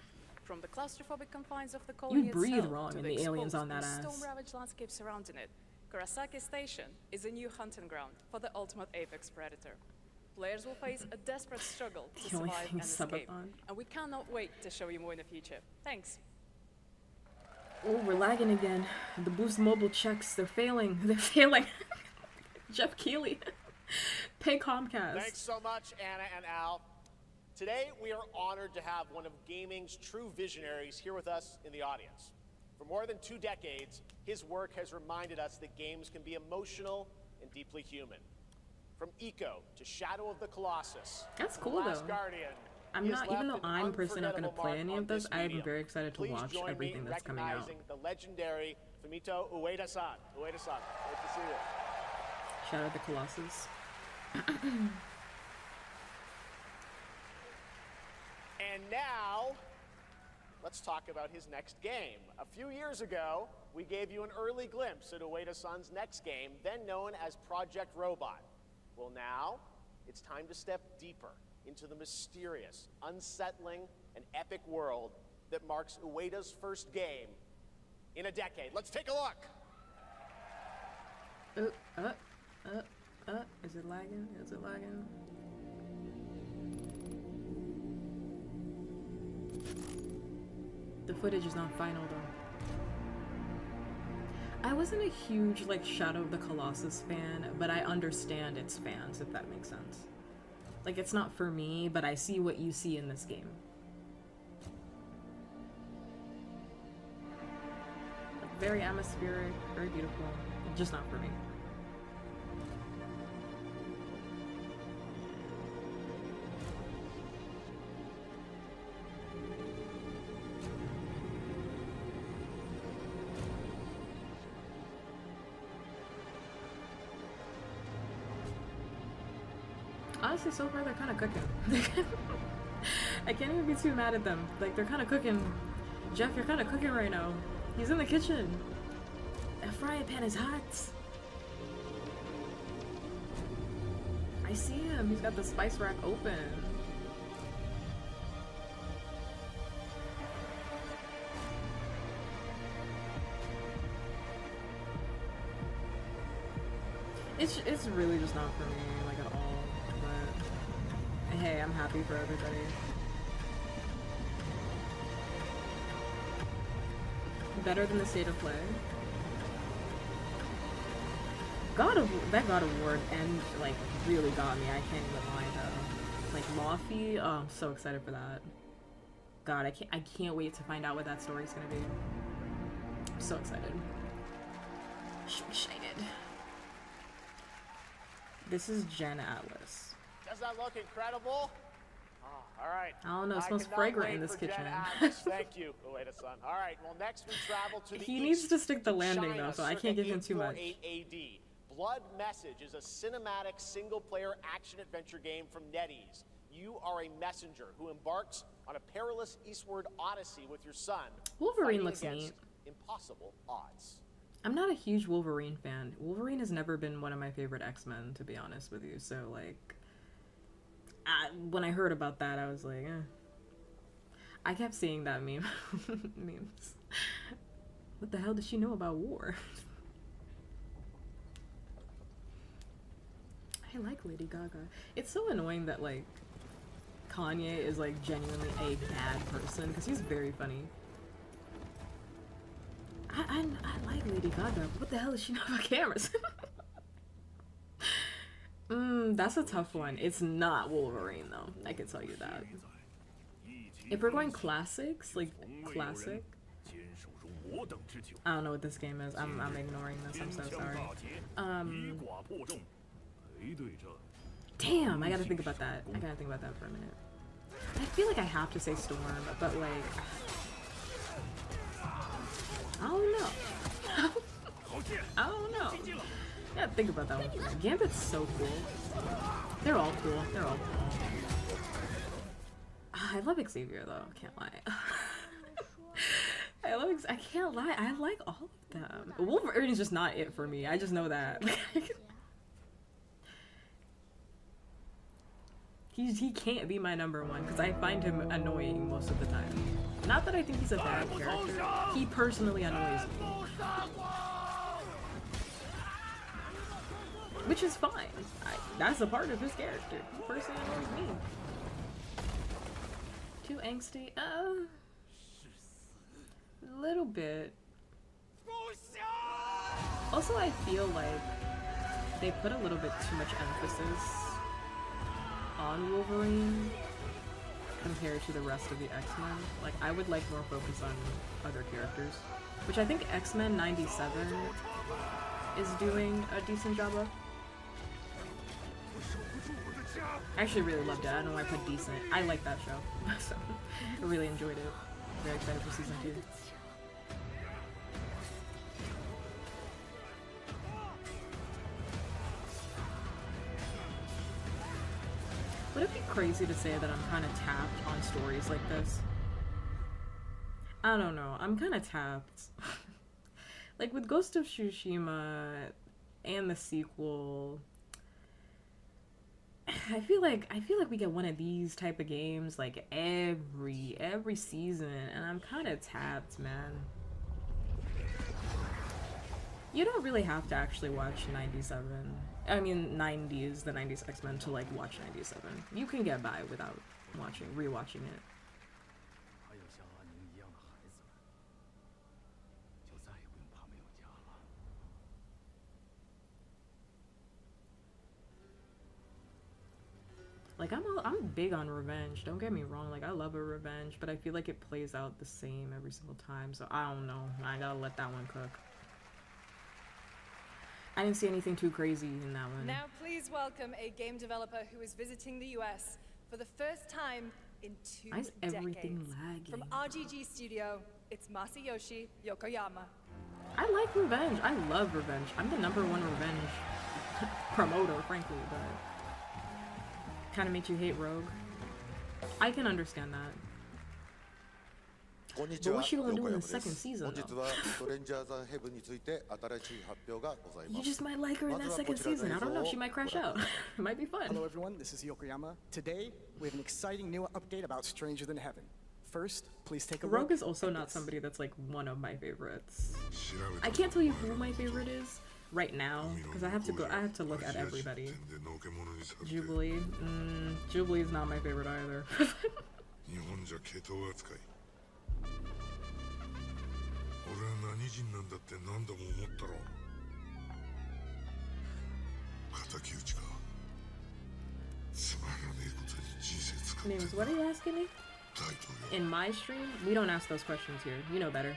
Speaker 12: From the claustrophobic confines of the colony
Speaker 1: You breathe
Speaker 12: itself
Speaker 1: wrong
Speaker 12: to
Speaker 1: and
Speaker 12: the
Speaker 1: the aliens
Speaker 12: exposed
Speaker 1: on that
Speaker 12: and
Speaker 1: ass.
Speaker 12: storm-ravaged landscape surrounding it, Kurosaki Station is a new hunting ground for the ultimate apex predator. Players will face a desperate struggle to
Speaker 1: The only
Speaker 12: survive
Speaker 1: thing
Speaker 12: and
Speaker 1: is
Speaker 12: escape,
Speaker 1: Subathon.
Speaker 12: and we cannot wait to show you more in the future. Thanks.
Speaker 1: Oh, we're lagging again. The Boost Mobile checks, they're failing. They're failing. Jeff Keighley. Pay Comcast.
Speaker 2: Thanks so much, Anna and Al. Today, we are honored to have one of gaming's true visionaries here with us in the audience. For more than 2 decades, his work has reminded us that games can be emotional and deeply human. From Eco to Shadow of the Colossus.
Speaker 1: That's
Speaker 2: to
Speaker 1: cool,
Speaker 2: The Last
Speaker 1: though.
Speaker 2: Guardian,
Speaker 1: I'm
Speaker 2: he has
Speaker 1: not, even though
Speaker 2: left an
Speaker 1: I'm personally not going to
Speaker 2: unforgettable
Speaker 1: play
Speaker 2: mark
Speaker 1: any
Speaker 2: on
Speaker 1: of this, I am
Speaker 2: medium.
Speaker 1: very excited to
Speaker 2: Please
Speaker 1: watch
Speaker 2: join
Speaker 1: everything
Speaker 2: me
Speaker 1: that's coming out.
Speaker 2: recognizing the legendary Fumito Ueda-san. Ueda-san, great to see you.
Speaker 1: Shadow of the Colossus.
Speaker 2: And now, let's talk about his next game. A few years ago, we gave you an early glimpse at Ueda-san's next game, then known as Project Robot. Well, now, it's time to step deeper into the mysterious, unsettling, and epic world that marks Ueda's first game in a decade. Let's take a look.
Speaker 1: Is it lagging? Is it lagging? The footage is not final though. I wasn't a huge like Shadow of the Colossus fan, but I understand its fans, if that makes sense. Like, it's not for me, but I see what you see in this game. Like, very atmospheric, very beautiful, just not for me. Honestly, so far they're kind of cooking. I can't even be too mad at them. Like, they're kind of cooking. Jeff, you're kind of cooking right now. He's in the kitchen. That frying pan is hot. I see him. He's got the spice rack open. It's really just not for me, like, at all. But hey, I'm happy for everybody. Better than the state of play. that God of War end like really got me. I can't even lie though. Like Laufey, oh, I'm so excited for that. God, I can't wait to find out what that story's gonna be. I'm so excited. So excited. This is Jen Atlas.
Speaker 2: Does that look incredible? Oh, all right.
Speaker 1: I don't know, it smells
Speaker 2: cannot
Speaker 1: fragrant
Speaker 2: wait
Speaker 1: in this
Speaker 2: for
Speaker 1: kitchen.
Speaker 2: Jen Atlas. Thank you, Ueda son. All right, well, next we travel to the
Speaker 1: He
Speaker 2: east,
Speaker 1: needs to stick the landing
Speaker 2: China,
Speaker 1: though, so I
Speaker 2: circa
Speaker 1: can't give him too much.
Speaker 2: 848 AD. Blood Message is a cinematic single-player action-adventure game from NetEase. You are a messenger who embarks on a perilous eastward odyssey with your son.
Speaker 1: Wolverine
Speaker 2: fighting
Speaker 1: looks
Speaker 2: against
Speaker 1: neat.
Speaker 2: impossible odds.
Speaker 1: I'm not a huge Wolverine fan. Wolverine has never been one of my favorite X-Men, to be honest with you. So, like, when I heard about that, I was like, eh. I kept seeing that meme. Memes. What the hell does she know about war? I like Lady Gaga. It's so annoying that, like, Kanye is, like, genuinely a bad person, because he's very funny. I like Lady Gaga, but what the hell does she know about cameras? That's a tough one. It's not Wolverine, though. I can tell you that. If we're going classics, like classic, I don't know what this game is. I'm ignoring this. I'm so sorry. Damn, I gotta think about that. I gotta think about that for a minute. I feel like I have to say Storm, but like, I don't know. I don't know. Yeah, think about that one for a minute. Gambit's so cool. They're all cool. They're all cool. I love Xavier though. Can't lie. I can't lie. I like all of them. Wolverine is just not it for me. I just know that. He can't be my number one because I find him annoying most of the time. Not that I think he's a bad character. He personally annoys me. Which is fine. That's a part of his character. He personally annoys me. Too angsty? A little bit. Also, I feel like they put a little bit too much emphasis on Wolverine compared to the rest of the X-Men. Like, I would like more focus on other characters, which I think X-Men 97 is doing a decent job of. I actually really loved it. I don't know why I put decent. I like that show. So, I really enjoyed it. Very excited for season 2. Would it be crazy to say that I'm kind of tapped on stories like this? I don't know. I'm kind of tapped. Like with Ghost of Tsushima and the sequel, I feel like we get one of these type of games like every season, and I'm kind of tapped, man. You don't really have to actually watch 97. I mean 90s, the 90s X-Men to like watch 97. You can get by without rewatching it. Like I'm big on revenge. Don't get me wrong. Like I love a revenge, but I feel like it plays out the same every single time. So I don't know. I gotta let that one cook. I didn't see anything too crazy in that one.
Speaker 10: Now please welcome a game developer who is visiting the US for the first time in 2
Speaker 1: Why is everything
Speaker 10: decades.
Speaker 1: lagging?
Speaker 10: From RGG Studio, it's Masayoshi Yokoyama.
Speaker 1: I like revenge. I love revenge. I'm the #1 revenge promoter, frankly, but kind of makes you hate Rogue. I can understand that. But what you gonna do in the second season, though? You just might like her in that second season. I don't know. She might crash out. It might be fun.
Speaker 14: Hello, everyone. This is Yokoyama. Today, we have an exciting new update about Stranger Than Heaven. First, please take a look.
Speaker 1: Rogue is also not somebody that's like one of my favorites. I can't tell you who my favorite is right now because I have to look at everybody. Jubilee. Jubilee is not my favorite either. Names, what are you asking me? In my stream? We don't ask those questions here. You know better.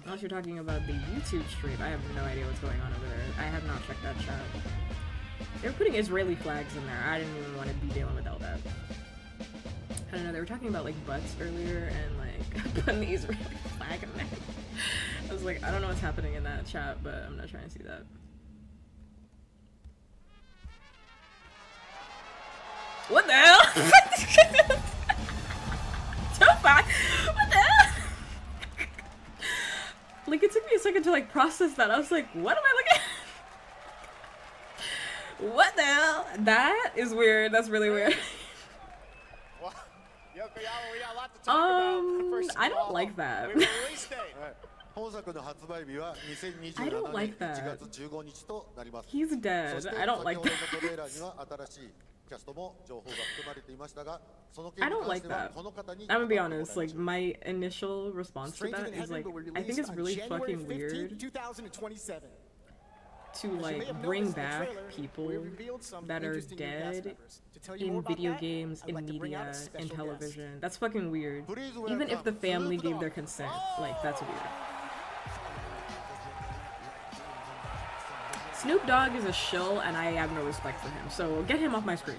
Speaker 1: Unless you're talking about the YouTube stream, I have no idea what's going on over there. I have not checked that chat. They were putting Israeli flags in there. I didn't even want to be dealing with all that. I don't know, they were talking about like butts earlier and like putting the Israeli flag in there. I was like, I don't know what's happening in that chat, but I'm not trying to see that. What the hell? Tupac! What the hell? Like, it took me a second to like process that. I was like, what am I looking at? What the hell? That is weird. That's really weird. I don't like that. I don't like that. He's dead. I don't like that. I don't like that. I'm gonna be honest, like, my initial response to that is like, I think it's really fucking weird to like bring back people that are dead in video games, in media, in television. That's fucking weird. Even if the family gave their consent, like, that's weird. Snoop Dogg is a shill and I have no respect for him, so get him off my screen.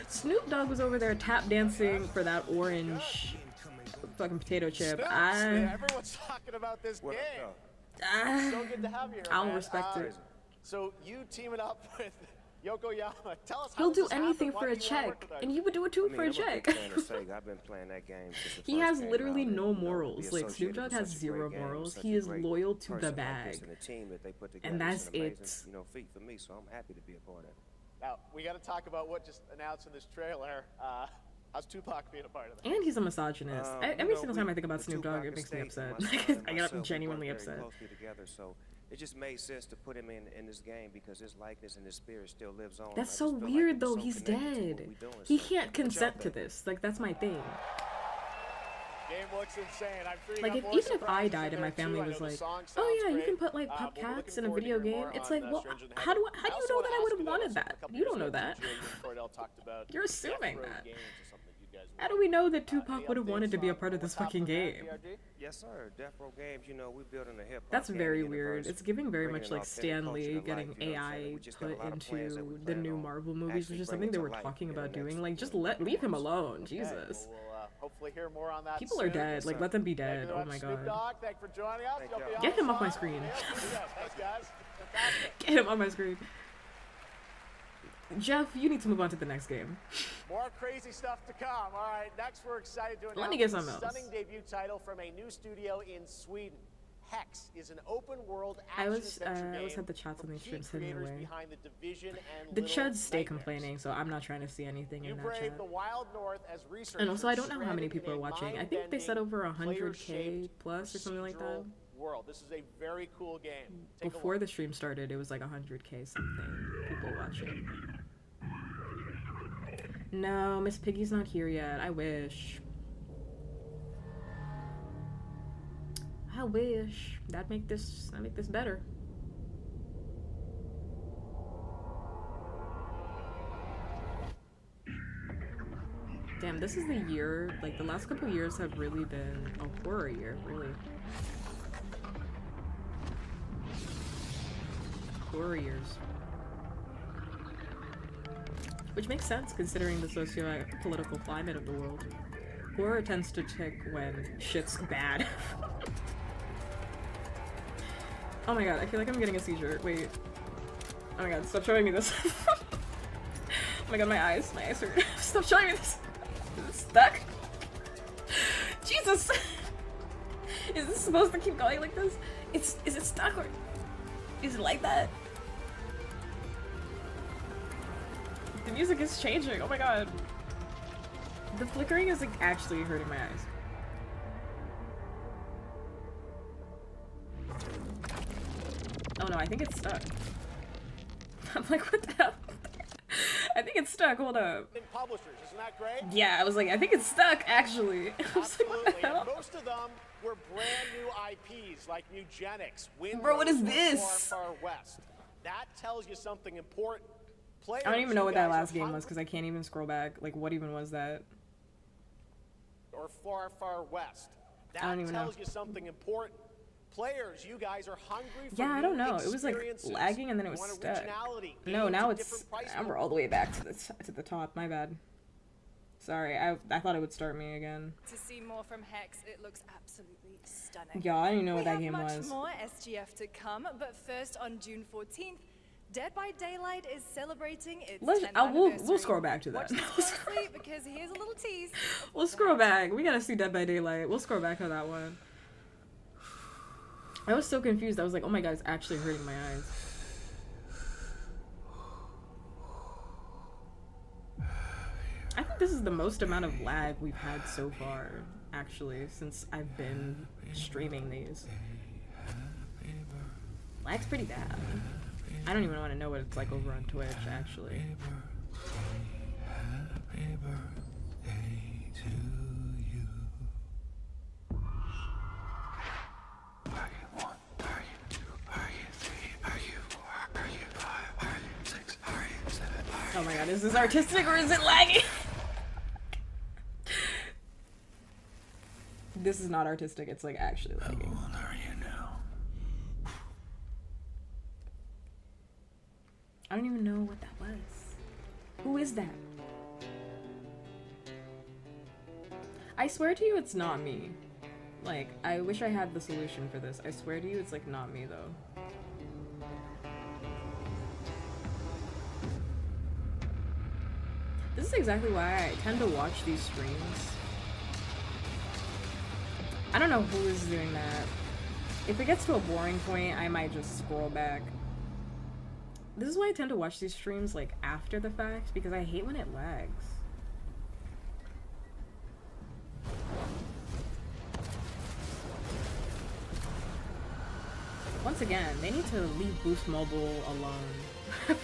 Speaker 1: Snoop Dogg was over there tap dancing for that orange fucking potato chip.
Speaker 2: Everyone's talking about this game. So good to have you here,
Speaker 1: I'll
Speaker 2: man.
Speaker 1: respect it.
Speaker 2: So you teaming up with Yokoyama, tell us how
Speaker 1: He'll do
Speaker 2: this
Speaker 1: anything
Speaker 2: happened.
Speaker 1: for a check, and you would do it too for a check. He has literally no morals. Like, Snoop Dogg has zero morals. He is loyal to the bag, and that's it.
Speaker 2: Now we got to talk about what just announced in this trailer. How's Tupac being a part of that?
Speaker 1: And he's a misogynist. Every single time I think about Snoop Dogg, it makes me upset. I get up genuinely upset.
Speaker 15: It just made sense to put him in this game because his likeness and his spirit still lives on.
Speaker 1: That's so weird, though. He's dead. He can't consent to this. Like, that's my thing.
Speaker 2: Game looks insane. I'm sure
Speaker 1: like, even if I died and my family was like, oh yeah, you can put like puppkats in a video game, it's like, well, how do you know that I would have wanted that? You don't know that. You're assuming that. How do we know that Tupac would have wanted to be a part of this fucking game?
Speaker 15: Yes, sir. Death Row Games, you know, we're building a hip-hop.
Speaker 1: That's very weird. It's giving very much like Stan Lee getting AI put into the new Marvel movies, which is something they were talking about doing. Like, just leave him alone. Jesus.
Speaker 2: Hopefully hear more on that.
Speaker 1: People are dead. Like, let them be dead. Oh my god. Get him off my screen. Get him on my screen. Jeff, you need to move on to the next game.
Speaker 2: More crazy stuff to come. All right, next we're excited to announce
Speaker 1: Let me get
Speaker 2: a
Speaker 1: something else.
Speaker 2: stunning debut title from a new studio in Sweden. Hex is an open-world
Speaker 1: I
Speaker 2: action
Speaker 1: was
Speaker 2: adventure
Speaker 1: had the
Speaker 2: game
Speaker 1: chats on
Speaker 2: from
Speaker 1: the stream
Speaker 2: key
Speaker 1: sitting
Speaker 2: creators
Speaker 1: away.
Speaker 2: behind the Division and
Speaker 1: The
Speaker 2: Little
Speaker 1: chuds stay
Speaker 2: Nightmares.
Speaker 1: complaining, so I'm not trying to see anything in
Speaker 2: You
Speaker 1: that
Speaker 2: brave
Speaker 1: chat.
Speaker 2: the wild north as researchers
Speaker 1: And also, I don't know how many
Speaker 2: stranded
Speaker 1: people
Speaker 2: in
Speaker 1: are
Speaker 2: a
Speaker 1: watching. I think they said over 100K
Speaker 2: player-shaped
Speaker 1: plus or something like that.
Speaker 2: procedural world. This is a very cool game. Take a
Speaker 1: Before
Speaker 2: look.
Speaker 1: the stream started, it was like 100K something people watching. No, Miss Piggy's not here yet. I wish. I wish. That'd make this better. Damn, this is the year, like, the last couple years have really been a horror year, really. Horror years. Which makes sense considering the socio-political climate of the world. Horror tends to tick when shit's bad. Oh my god, I feel like I'm getting a seizure. Wait. Oh my god, stop showing me this. Oh my god, my eyes hurt. Stop showing me this. Is it stuck? Jesus! Is this supposed to keep going like this? Is it stuck or is it like that? The music is changing. Oh my god. The flickering is like actually hurting my eyes. Oh no, I think it's stuck. I'm like, what the hell? I think it's stuck. Hold up.
Speaker 2: Publishers, isn't that great?
Speaker 1: Yeah, I was like, I think it's stuck, actually. I was like, what the
Speaker 2: Absolutely. And
Speaker 1: hell?
Speaker 2: most of them were brand new IPs like Nugenics, Wind
Speaker 1: Bro, what is
Speaker 2: Rose, or
Speaker 1: this?
Speaker 2: Far Far West. That tells you something important. Players,
Speaker 1: I don't even know
Speaker 2: you
Speaker 1: what that
Speaker 2: guys are
Speaker 1: last game was
Speaker 2: hungry
Speaker 1: because I can't even scroll back. Like, what even was that?
Speaker 2: or Far Far West. That
Speaker 1: I don't even know.
Speaker 2: tells you something important. Players, you guys are hungry for
Speaker 1: Yeah, I don't
Speaker 2: new
Speaker 1: know. It was like
Speaker 2: experiences.
Speaker 1: lagging and then it
Speaker 2: You
Speaker 1: was
Speaker 2: want
Speaker 1: stuck.
Speaker 2: originality,
Speaker 1: No,
Speaker 2: games
Speaker 1: now
Speaker 2: at
Speaker 1: it's.
Speaker 2: different price
Speaker 1: We're all the way back to the top. My bad. Sorry, I thought it would start me again.
Speaker 10: To see more from Hex, it looks absolutely stunning.
Speaker 1: Yeah, I didn't even know what that
Speaker 10: we
Speaker 1: game
Speaker 10: have much
Speaker 1: was.
Speaker 10: more SGF to come, but first on June 14th, Dead by Daylight is celebrating its 10th
Speaker 1: We'll
Speaker 10: anniversary.
Speaker 1: scroll back to that.
Speaker 10: Watch this closely because here's a little tease.
Speaker 1: We'll scroll back. We gotta see Dead by Daylight. We'll scroll back to that one. I was so confused. I was like, oh my god, it's actually hurting my eyes. I think this is the most amount of lag we've had so far, actually, since I've been streaming these. Lag's pretty bad. I don't even want to know what it's like over on Twitch, actually. Oh my god, is this artistic or is it lagging? This is not artistic, it's like actually lagging.
Speaker 4: Who are you now?
Speaker 1: I don't even know what that was. Who is that? I swear to you it's not me. Like, I wish I had the solution for this. I swear to you it's like not me though. This is exactly why I tend to watch these streams. I don't know who is doing that. If it gets to a boring point, I might just scroll back. This is why I tend to watch these streams like after the fact, because I hate when it lags. Once again, they need to leave Boost Mobile alone.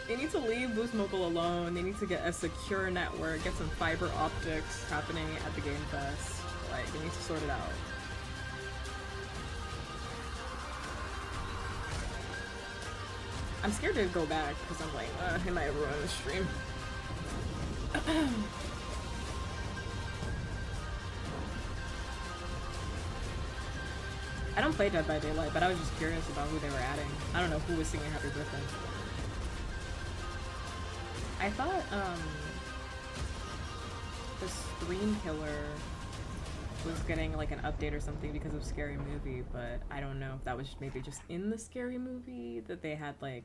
Speaker 1: They need to leave Boost Mobile alone. They need to get a secure network, get some fiber optics happening at the Game Fest. Like, they need to sort it out. I'm scared to go back because I'm like, I might ruin the stream. I don't play Dead by Daylight, but I was just curious about who they were adding. I don't know who was singing Happy Birthday. I thought, the Screen Killer was getting like an update or something because of Scary Movie, but I don't know if that was maybe just in the Scary Movie that they had like...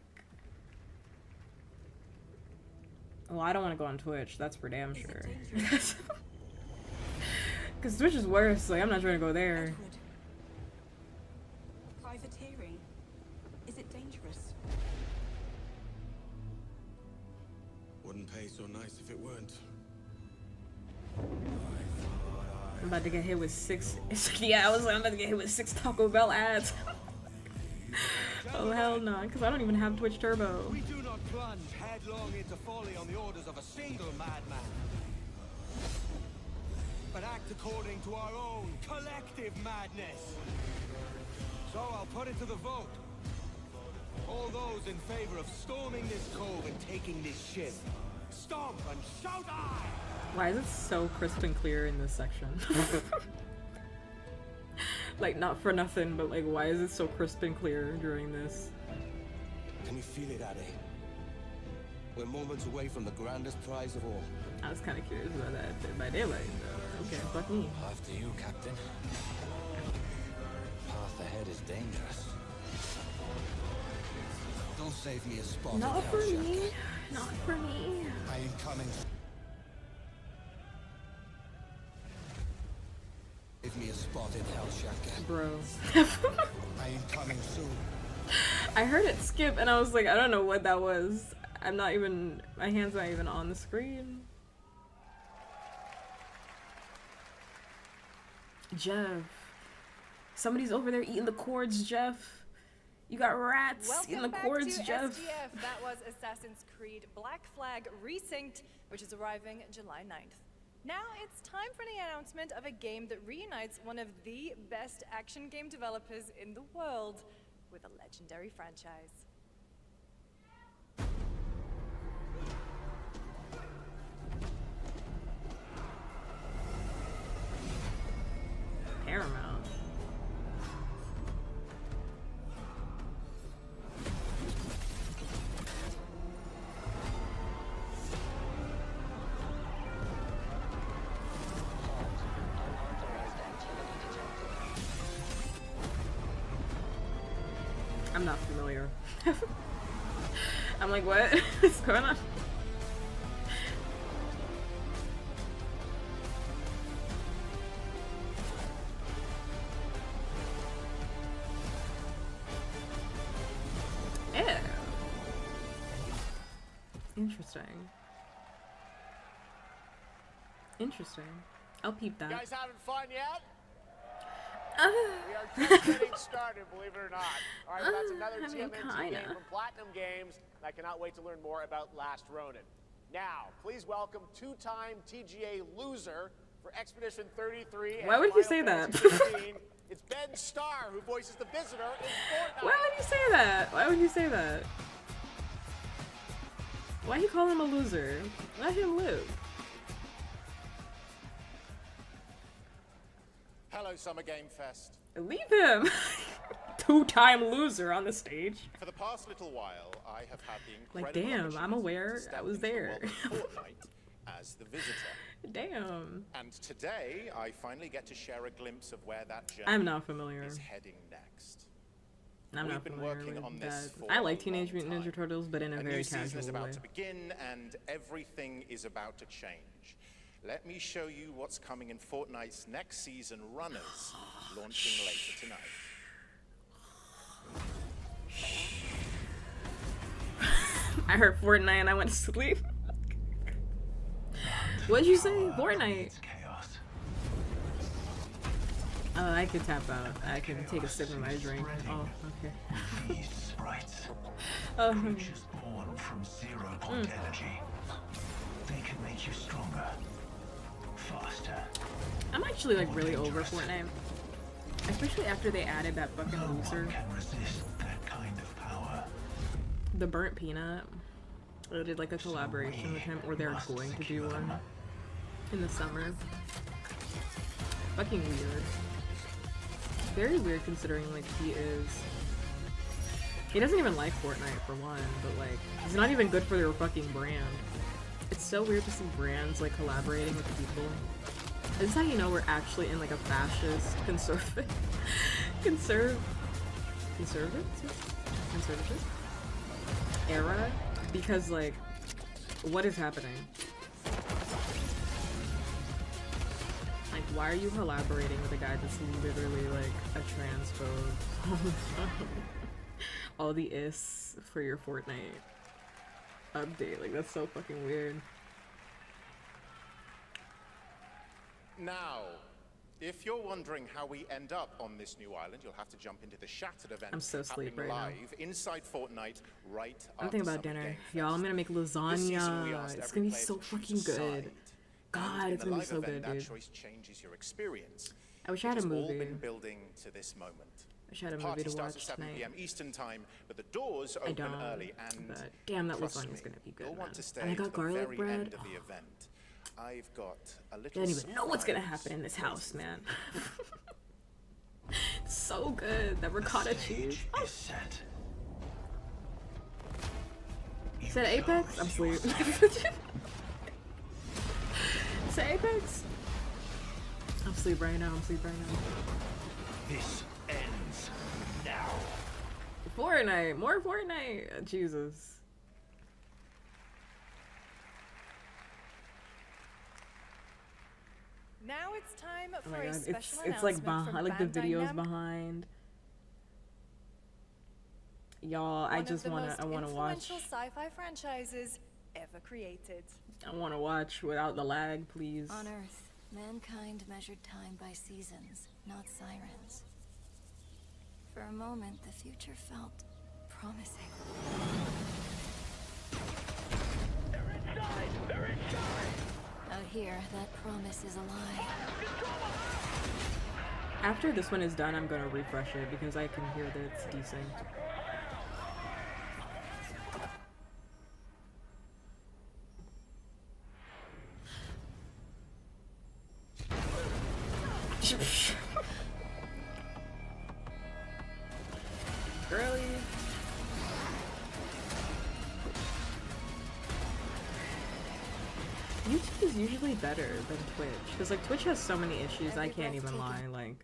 Speaker 1: Well, I don't want to go on Twitch, that's for damn sure. Because Twitch is worse, like I'm not trying to go there.
Speaker 11: Privateering. Is it dangerous?
Speaker 16: Wouldn't pay so nice if it weren't.
Speaker 1: I'm about to get hit with 6... Yeah, I was like, I'm about to get hit with 6 Taco Bell ads. Oh hell no, because I don't even have Twitch Turbo.
Speaker 16: We do not plunge headlong into folly on the orders of a single madman, but act according to our own collective madness. So I'll put it to the vote. All those in favor of storming this cove and taking this ship, stomp and shout aye!
Speaker 1: Why is it so crisp and clear in this section? Like, not for nothing, but like, why is it so crisp and clear during this?
Speaker 16: Can you feel it, Addy? We're moments away from the grandest prize of all.
Speaker 1: I was kind of curious about that Dead by Daylight. Okay, fuck me.
Speaker 4: After you, Captain. Path ahead is dangerous.
Speaker 16: Don't save me a spot.
Speaker 1: Not for me. Not for me.
Speaker 16: I am coming. Give me a spot in Hell Shack.
Speaker 1: Bro.
Speaker 16: I am coming soon.
Speaker 1: I heard it skip and I was like, I don't know what that was. I'm not even, my hand's not even on the screen. Jeff. Somebody's over there eating the cords, Jeff. You got rats
Speaker 10: Welcome
Speaker 1: in the
Speaker 10: back
Speaker 1: cords,
Speaker 10: to
Speaker 1: Jeff.
Speaker 10: SGF. That was Assassin's Creed Black Flag Resynced, which is arriving July 9th. Now it's time for the announcement of a game that reunites one of the best action game developers in the world with a legendary franchise.
Speaker 1: Paramount. I'm not familiar. I'm like, what? What's going on? Yeah. Interesting. Interesting. I'll peep that.
Speaker 2: You guys having fun yet? We are just getting started, believe it or not. All right, well, that's another TMNT game from Platinum Games, and I cannot wait to learn more about Last Ronin. Now, please welcome two-time TGA loser for Expedition 33.
Speaker 1: Why would you say that?
Speaker 2: It's Ben Starr, who voices the Visitor in Fortnite.
Speaker 1: Why would you say that? Why would you say that? Why you call him a loser? Let him live.
Speaker 17: Hello, Summer Game Fest.
Speaker 1: Leave him! Two-time loser on the stage.
Speaker 17: For the past little while, I have had the
Speaker 1: Like,
Speaker 17: incredible
Speaker 1: damn, I'm aware. I was there.
Speaker 17: Fortnite as the Visitor.
Speaker 1: Damn.
Speaker 17: And today, I finally get to share a glimpse of where that journey
Speaker 1: I'm not familiar.
Speaker 17: is heading next.
Speaker 1: I'm
Speaker 17: We've
Speaker 1: not
Speaker 17: been
Speaker 1: familiar
Speaker 17: working
Speaker 1: with
Speaker 17: on
Speaker 1: that.
Speaker 17: this for
Speaker 1: I like
Speaker 17: a
Speaker 1: Teenage
Speaker 17: long
Speaker 1: Mutant Ninja Turtles, but in a very
Speaker 17: new season
Speaker 1: casual
Speaker 17: is about
Speaker 1: way.
Speaker 17: to begin, and everything is about to change. Let me show you what's coming in Fortnite's next season, Runners, launching later tonight.
Speaker 1: I heard Fortnite and I went to sleep. What'd you say? Fortnite. I can tap out. I can take a sip of my drink. Oh, okay.
Speaker 18: Creatures born from 0-point energy. They can make you stronger, faster.
Speaker 1: I'm actually like really over Fortnite. Especially after they added that fucking loser.
Speaker 18: Can resist that kind of power.
Speaker 1: The Burnt Peanut. They did like a collaboration with him, or they're going to do one in the summer. Fucking weird. Very weird considering like he doesn't even like Fortnite for one, but like he's not even good for their fucking brand. It's so weird to see brands like collaborating with people. This is how you know we're actually in like a fascist conservative era, because like what is happening? Like, why are you collaborating with a guy that's literally like a transphobe? All the is for your Fortnite update, like that's so fucking weird.
Speaker 17: Now, if you're wondering how we end up on this new island, you'll have to jump into the Shattered event.
Speaker 1: I'm so
Speaker 17: happening
Speaker 1: asleep right now.
Speaker 17: live inside Fortnite right
Speaker 1: I'm
Speaker 17: after
Speaker 1: thinking about
Speaker 17: Summer
Speaker 1: dinner.
Speaker 17: Game
Speaker 1: Y'all, I'm gonna make
Speaker 17: This season, we
Speaker 1: lasagna.
Speaker 17: asked
Speaker 1: It's
Speaker 17: every
Speaker 1: gonna be
Speaker 17: player
Speaker 1: so
Speaker 17: to choose
Speaker 1: fucking
Speaker 17: a side.
Speaker 1: good. God,
Speaker 17: And
Speaker 1: it's
Speaker 17: in
Speaker 1: gonna
Speaker 17: the
Speaker 1: be so
Speaker 17: live
Speaker 1: good,
Speaker 17: event, that
Speaker 1: dude.
Speaker 17: choice changes your experience.
Speaker 1: I wish I had
Speaker 17: It
Speaker 1: a
Speaker 17: has all
Speaker 1: movie.
Speaker 17: been building to this moment.
Speaker 1: I wish I had a
Speaker 17: The
Speaker 1: movie
Speaker 17: party
Speaker 1: to
Speaker 17: starts
Speaker 1: watch
Speaker 17: at 7
Speaker 1: tonight.
Speaker 17: p.m. Eastern time, but the doors
Speaker 1: I
Speaker 17: open
Speaker 1: don't,
Speaker 17: early, and
Speaker 1: but damn, that
Speaker 17: trust
Speaker 1: lasagna's
Speaker 17: me,
Speaker 1: gonna be good,
Speaker 17: you'll
Speaker 1: man.
Speaker 17: want to stay
Speaker 1: And I got
Speaker 17: to the
Speaker 1: garlic
Speaker 17: very
Speaker 1: bread.
Speaker 17: end of the event. I've got a little
Speaker 1: I don't even know what's gonna
Speaker 17: surprise
Speaker 1: happen in this house,
Speaker 17: waiting
Speaker 1: man. So good. That ricotta cheese. Oh. Is that Apex? I'm asleep. Is that Apex? I'm asleep right now. I'm asleep right now.
Speaker 18: This ends now.
Speaker 1: Fortnite. More Fortnite. Jesus.
Speaker 10: Now it's time
Speaker 1: Oh
Speaker 10: for
Speaker 1: my
Speaker 10: a
Speaker 1: god.
Speaker 10: special
Speaker 1: It's like
Speaker 10: announcement from
Speaker 1: behind, like the
Speaker 10: Bandai
Speaker 1: videos
Speaker 10: Namco.
Speaker 1: behind. Y'all, I just wanna watch.
Speaker 10: Influential sci-fi franchises ever created.
Speaker 1: I wanna watch without the lag, please.
Speaker 19: On Earth, mankind measured time by seasons, not sirens.
Speaker 3: For a moment, the future felt promising.
Speaker 18: They're inside! They're inside!
Speaker 3: Out here, that promise is a lie.
Speaker 1: After this one is done, I'm gonna refresh it because I can hear that it's decent. Girly. YouTube is usually better than Twitch because like Twitch has so many issues. I can't even lie. Like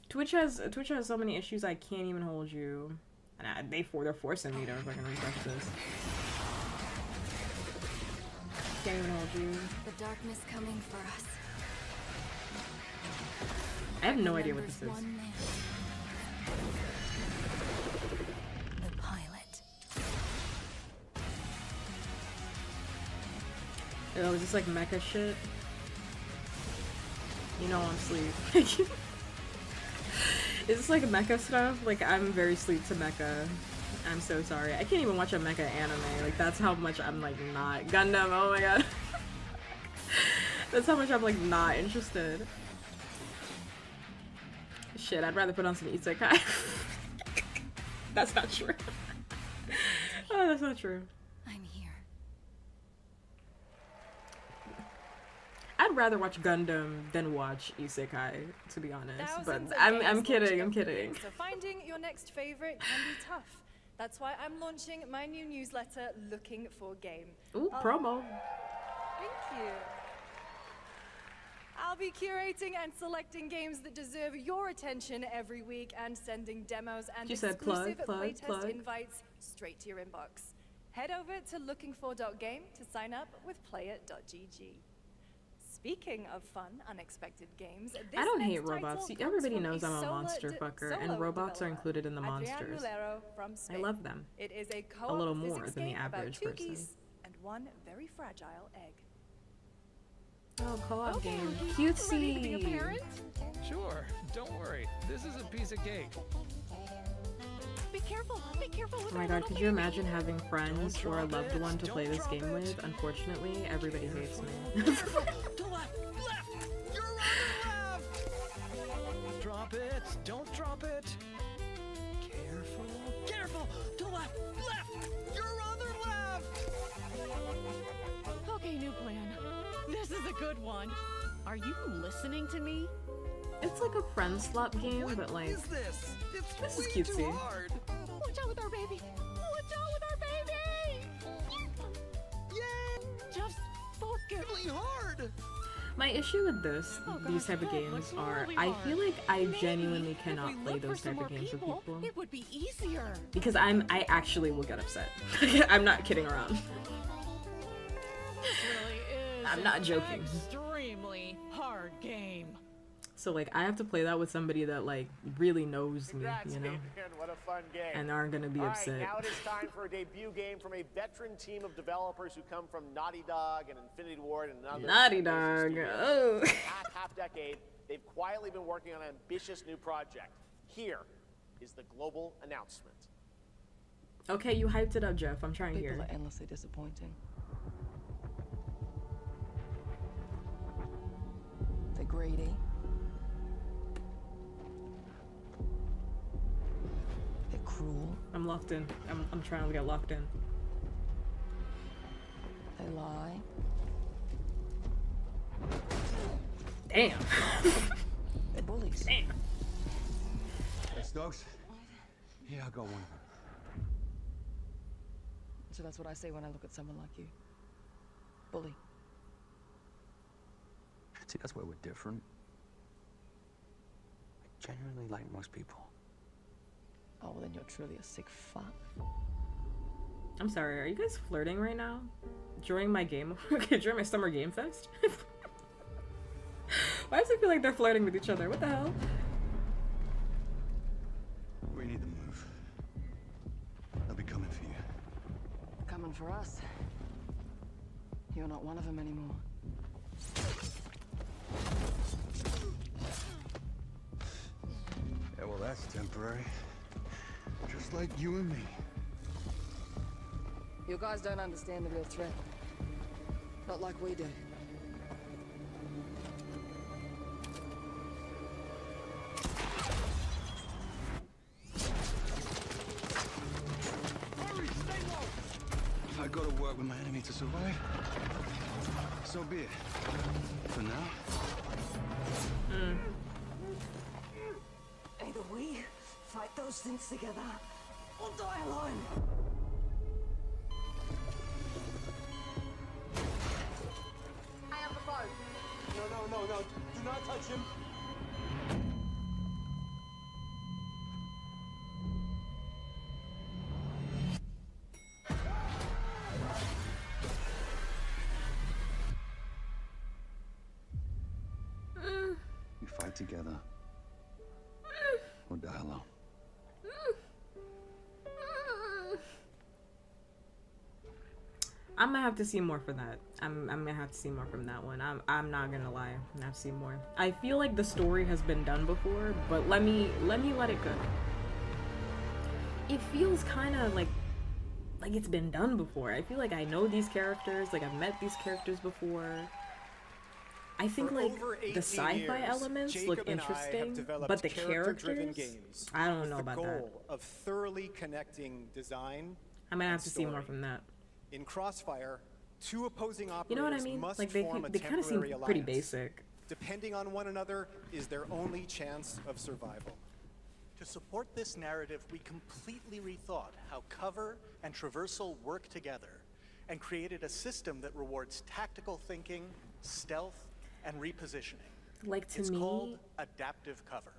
Speaker 1: Twitch has so many issues. I can't even hold you. And they're forcing me to fucking refresh this. Can't even hold you.
Speaker 3: The darkness coming for us.
Speaker 1: I have no idea what this is.
Speaker 3: The pilot.
Speaker 1: Oh, is this like mecha shit? You know I'm sleep. Is this like mecha stuff? Like I'm very sleep to mecha. I'm so sorry. I can't even watch a mecha anime. Like that's how much I'm like not Gundam. Oh my god. That's how much I'm like not interested. Shit, I'd rather put on some isekai. That's not true. Oh, that's not true.
Speaker 3: I'm here.
Speaker 1: I'd rather watch Gundam than watch isekai, to be honest.
Speaker 10: Thousands
Speaker 1: But
Speaker 10: of
Speaker 1: I'm
Speaker 10: games
Speaker 1: kidding.
Speaker 10: launch
Speaker 1: I'm
Speaker 10: every
Speaker 1: kidding.
Speaker 10: week, so finding your next favorite can be tough. That's why I'm launching my new newsletter, Looking for Game.
Speaker 1: Ooh, promo.
Speaker 10: Thank you. I'll be curating and selecting games that deserve your attention every week and sending demos and
Speaker 1: She said plug,
Speaker 10: exclusive
Speaker 1: plug,
Speaker 10: playtest
Speaker 1: plug.
Speaker 10: invites straight to your inbox. Head over to lookingfor.game to sign up with player.gg. Speaking of fun, unexpected games, this
Speaker 1: I don't
Speaker 10: next
Speaker 1: hate robots.
Speaker 10: title
Speaker 1: Everybody
Speaker 10: comes from
Speaker 1: knows I'm a
Speaker 10: solo
Speaker 1: monster fucker, and
Speaker 10: solo
Speaker 1: robots are
Speaker 10: developer,
Speaker 1: included in the
Speaker 10: Adrian
Speaker 1: monsters.
Speaker 10: Mulero from
Speaker 1: I
Speaker 10: Spain.
Speaker 1: love them.
Speaker 10: It is a
Speaker 1: A
Speaker 10: co-op
Speaker 1: little more
Speaker 10: physics
Speaker 1: than the
Speaker 10: game about
Speaker 1: average
Speaker 10: two
Speaker 1: person.
Speaker 10: geese and one very fragile egg.
Speaker 1: Oh, co-op
Speaker 19: Okay,
Speaker 1: game.
Speaker 19: Ricky, ready to be a
Speaker 1: Cutesy.
Speaker 19: parent? Sure, don't worry. This is a piece of cake.
Speaker 11: Be careful with
Speaker 1: Oh my god, could you imagine having friends or a loved one to play this game with? Unfortunately, everybody hates me.
Speaker 19: To left! You're on the left! Drop it! Don't drop it! Careful! Careful! To left! You're on the left!
Speaker 11: Okay, new plan. This is a good one. Are you listening to me?
Speaker 1: It's like a friend slap game, but like
Speaker 19: Is this? It's
Speaker 1: this is
Speaker 19: way too
Speaker 1: cutesy.
Speaker 19: hard.
Speaker 11: Watch out with our baby! Watch out with our baby!
Speaker 19: Yay!
Speaker 11: Just focus.
Speaker 19: Really hard.
Speaker 1: My issue with these type of games are, I feel like I genuinely cannot play those type of games with people
Speaker 11: It would be easier.
Speaker 1: because I actually will get upset. I'm not kidding around.
Speaker 11: This really is
Speaker 1: I'm not joking.
Speaker 11: extremely hard game.
Speaker 1: So like I have to play that with somebody that like really knows me,
Speaker 2: Congrats,
Speaker 1: you know,
Speaker 2: Adrian. What a fun game.
Speaker 1: and aren't gonna be
Speaker 2: All
Speaker 1: upset.
Speaker 2: right, now it is time for a debut game from a veteran team of developers who come from Naughty Dog and Infinity Ward and other
Speaker 1: Naughty
Speaker 2: amazing
Speaker 1: Dog.
Speaker 2: studios.
Speaker 1: Oh.
Speaker 2: For the past half decade, they've quietly been working on an ambitious new project. Here is the global announcement.
Speaker 1: Okay, you hyped it up, Jeff. I'm trying to
Speaker 20: People
Speaker 1: hear.
Speaker 20: are endlessly disappointing. They're greedy. They're cruel.
Speaker 1: I'm locked in. I'm trying to get locked in.
Speaker 20: They lie.
Speaker 1: Damn.
Speaker 20: They're bullies.
Speaker 1: Damn.
Speaker 21: Hey, Stokes? Yeah, I got one.
Speaker 20: So that's what I say when I look at someone like you. Bully.
Speaker 21: See, that's where we're different. I genuinely like most people.
Speaker 20: Oh, well then you're truly a sick fuck.
Speaker 1: I'm sorry. Are you guys flirting right now? During my game? During my summer game fest? Why does it feel like they're flirting with each other? What the hell?
Speaker 21: We need to move. They'll be coming for you.
Speaker 20: Coming for us. You're not one of them anymore.
Speaker 21: Yeah, well, temporary. Just like you and me.
Speaker 20: You guys don't understand the real threat. Not like we do.
Speaker 21: If I go to work with my enemy to survive, so be it. For now.
Speaker 9: Either we fight those things together, or die alone.
Speaker 16: I have the boat. No. Do not touch him.
Speaker 21: We fight together, or die alone.
Speaker 1: I'm gonna have to see more for that. I'm gonna have to see more from that one. I'm not gonna lie. I'm gonna have to see more. I feel like the story has been done before, but let me let it go. It feels kind of like it's been done before. I feel like I know these characters, like I've met these characters before. I think
Speaker 6: For
Speaker 1: like
Speaker 6: over
Speaker 1: the
Speaker 6: 18
Speaker 1: sci-fi
Speaker 6: years,
Speaker 1: elements
Speaker 6: Jacob
Speaker 1: look
Speaker 6: and I have
Speaker 1: interesting,
Speaker 6: developed
Speaker 1: but the
Speaker 6: character-driven
Speaker 1: characters,
Speaker 6: games
Speaker 1: I don't
Speaker 6: with
Speaker 1: know
Speaker 6: the
Speaker 1: about
Speaker 6: goal
Speaker 1: that.
Speaker 6: of thoroughly connecting design.
Speaker 1: I'm gonna
Speaker 6: and
Speaker 1: have to see more
Speaker 6: story.
Speaker 1: from that.
Speaker 6: In Crossfire, two opposing operators
Speaker 1: You know what I mean?
Speaker 6: must
Speaker 1: Like they
Speaker 6: form a
Speaker 1: kind of seem
Speaker 6: temporary
Speaker 1: pretty
Speaker 6: alliance.
Speaker 1: basic.
Speaker 6: Depending on one another is their only chance of survival.
Speaker 22: To support this narrative, we completely rethought how cover and traversal work together and created a system that rewards tactical thinking, stealth, and repositioning.
Speaker 1: Like to
Speaker 22: It's
Speaker 1: me,
Speaker 22: called adaptive cover.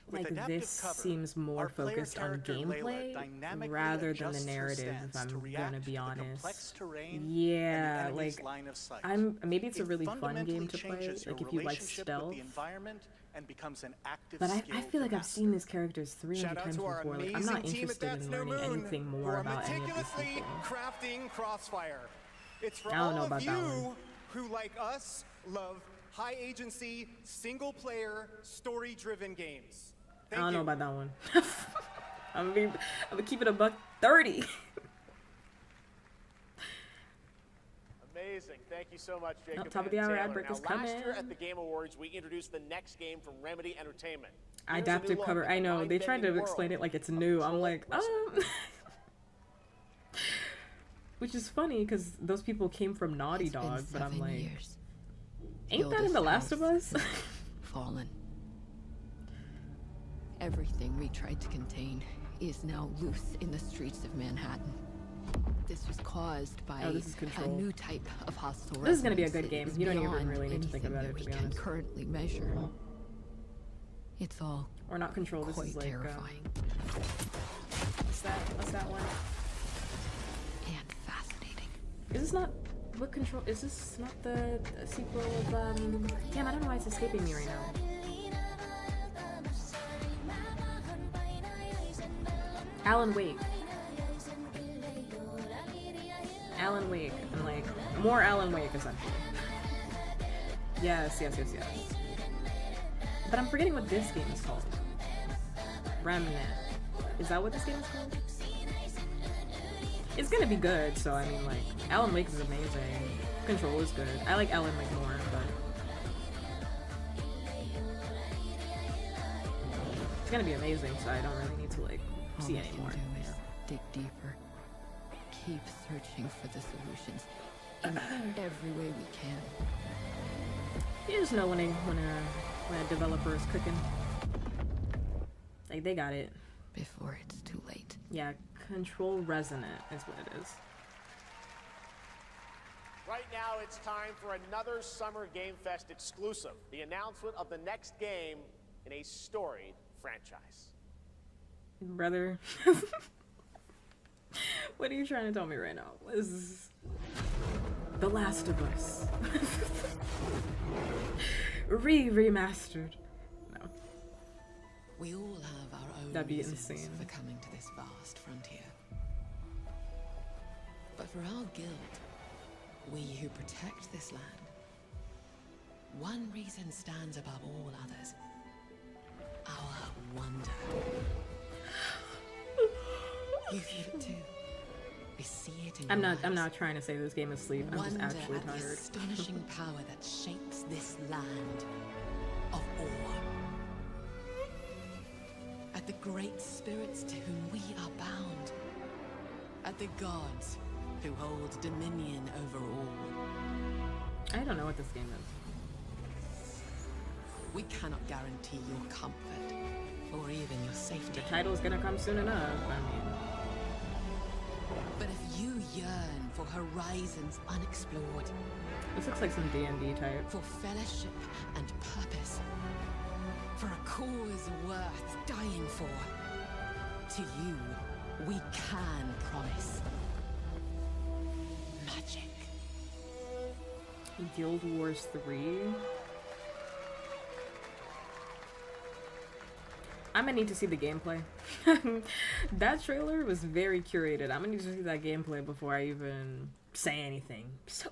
Speaker 22: With
Speaker 1: like
Speaker 22: adaptive
Speaker 1: this
Speaker 22: cover,
Speaker 1: seems more
Speaker 22: our player
Speaker 1: focused on
Speaker 22: character Layla
Speaker 1: gameplay
Speaker 22: dynamically
Speaker 1: rather than the
Speaker 22: adjusts her
Speaker 1: narrative, if
Speaker 22: stance to
Speaker 1: I'm
Speaker 22: react
Speaker 1: gonna be
Speaker 22: to the
Speaker 1: honest.
Speaker 22: complex terrain and the
Speaker 1: Yeah,
Speaker 22: enemy's
Speaker 1: like
Speaker 22: line of sight.
Speaker 1: maybe it's a
Speaker 22: It
Speaker 1: really fun
Speaker 22: fundamentally
Speaker 1: game to play,
Speaker 22: changes your
Speaker 1: like if you like
Speaker 22: relationship
Speaker 1: stealth.
Speaker 22: with the environment and becomes an active
Speaker 1: But I
Speaker 22: skill
Speaker 1: feel like
Speaker 22: to
Speaker 1: I've seen these characters 300
Speaker 6: Shout out
Speaker 1: times
Speaker 6: to our
Speaker 1: before. Like I'm
Speaker 6: amazing
Speaker 1: not
Speaker 6: team at
Speaker 1: interested
Speaker 6: That's
Speaker 1: in
Speaker 6: No
Speaker 1: learning
Speaker 6: Moon,
Speaker 1: anything
Speaker 6: who
Speaker 1: more
Speaker 6: are
Speaker 1: about any of these
Speaker 6: meticulously
Speaker 1: people.
Speaker 6: crafting Crossfire. It's for
Speaker 1: I don't know
Speaker 6: all
Speaker 1: about
Speaker 6: of
Speaker 1: that
Speaker 6: you
Speaker 1: one.
Speaker 6: who, like us, love high agency, single player, story driven games.
Speaker 1: I don't know about that one. I'm gonna keep it a $130.
Speaker 2: Amazing. Thank you so much, Jacob.
Speaker 1: top of
Speaker 2: and
Speaker 1: the hour,
Speaker 2: Taylor.
Speaker 1: ad break is
Speaker 2: Now, last year
Speaker 1: coming.
Speaker 2: at the Game Awards, we introduced the next game from Remedy Entertainment. Here's a new
Speaker 1: Adaptive
Speaker 2: look
Speaker 1: cover.
Speaker 2: at
Speaker 1: I
Speaker 2: the
Speaker 1: know they tried to
Speaker 2: mind-bending
Speaker 1: explain
Speaker 2: world
Speaker 1: it like it's
Speaker 2: of
Speaker 1: new. I'm
Speaker 2: Control
Speaker 1: like,
Speaker 2: Resonance.
Speaker 1: which is funny because those people came from Naughty
Speaker 23: It's been
Speaker 1: Dog, but I'm
Speaker 23: 7
Speaker 1: like,
Speaker 23: years.
Speaker 1: ain't that in The Last of Us?
Speaker 23: Fallen. Everything we tried to contain is now loose in the streets of Manhattan. This was caused by
Speaker 1: Oh, this is
Speaker 23: a
Speaker 1: Control.
Speaker 23: new type of hostile
Speaker 1: This is gonna be a
Speaker 23: resonance
Speaker 1: good
Speaker 23: that
Speaker 1: game.
Speaker 23: is
Speaker 1: You don't even
Speaker 23: beyond
Speaker 1: really need to think
Speaker 23: anything
Speaker 1: about
Speaker 23: that
Speaker 1: it, to
Speaker 23: we
Speaker 1: be
Speaker 23: can
Speaker 1: honest.
Speaker 23: currently measure. It's all
Speaker 1: Or not Control. This
Speaker 23: quite
Speaker 1: is like
Speaker 23: terrifying
Speaker 1: what's that one?
Speaker 23: and fascinating.
Speaker 1: Is this not what Control? Is this not the sequel of Damn, I don't know why it's escaping me right now. Alan Wake. Alan Wake, and like more Alan Wake essentially. Yes. But I'm forgetting what this game is called. Remnant. Is that what this game is called? It's gonna be good, so I mean like Alan Wake is amazing. Control is good. I like Alan Wake more, but it's gonna be amazing, so I don't really need to like see
Speaker 23: All we
Speaker 1: anymore.
Speaker 23: can do is dig deeper. Keep searching for the solutions in every way we can.
Speaker 1: You just know when a developer is cooking. Like they got it.
Speaker 23: Before it's too late.
Speaker 1: Yeah, Control Resonant is what it is.
Speaker 2: Right now, it's time for another Summer Game Fest exclusive, the announcement of the next game in a storied franchise.
Speaker 1: Brother. What are you trying to tell me right now? This is The Last of Us. Remastered. No.
Speaker 23: We all have our own
Speaker 1: That'd be
Speaker 23: reasons
Speaker 1: insane.
Speaker 23: for coming to this vast frontier. But for our guild, we who protect this land, one reason stands above all others. Our wonder. You feel it too. I see it in
Speaker 1: I'm
Speaker 23: your
Speaker 1: not trying to say this game is sleep. I'm just
Speaker 23: Wonder
Speaker 1: actually
Speaker 23: at the
Speaker 1: tired.
Speaker 23: astonishing power that shapes this land of awe. At the great spirits to whom we are bound. At the gods who hold dominion over all.
Speaker 1: I don't know what this game is.
Speaker 23: We cannot guarantee your comfort or even your safety.
Speaker 1: The title's gonna come soon enough. I mean,
Speaker 23: but if you yearn for horizons unexplored,
Speaker 1: this looks like some D&D type.
Speaker 23: for fellowship and purpose, for a cause worth dying for, to you, we can promise magic.
Speaker 1: Guild Wars 3. I'm gonna need to see the gameplay. That trailer was very curated. I'm gonna need to see that gameplay before I even say anything. So,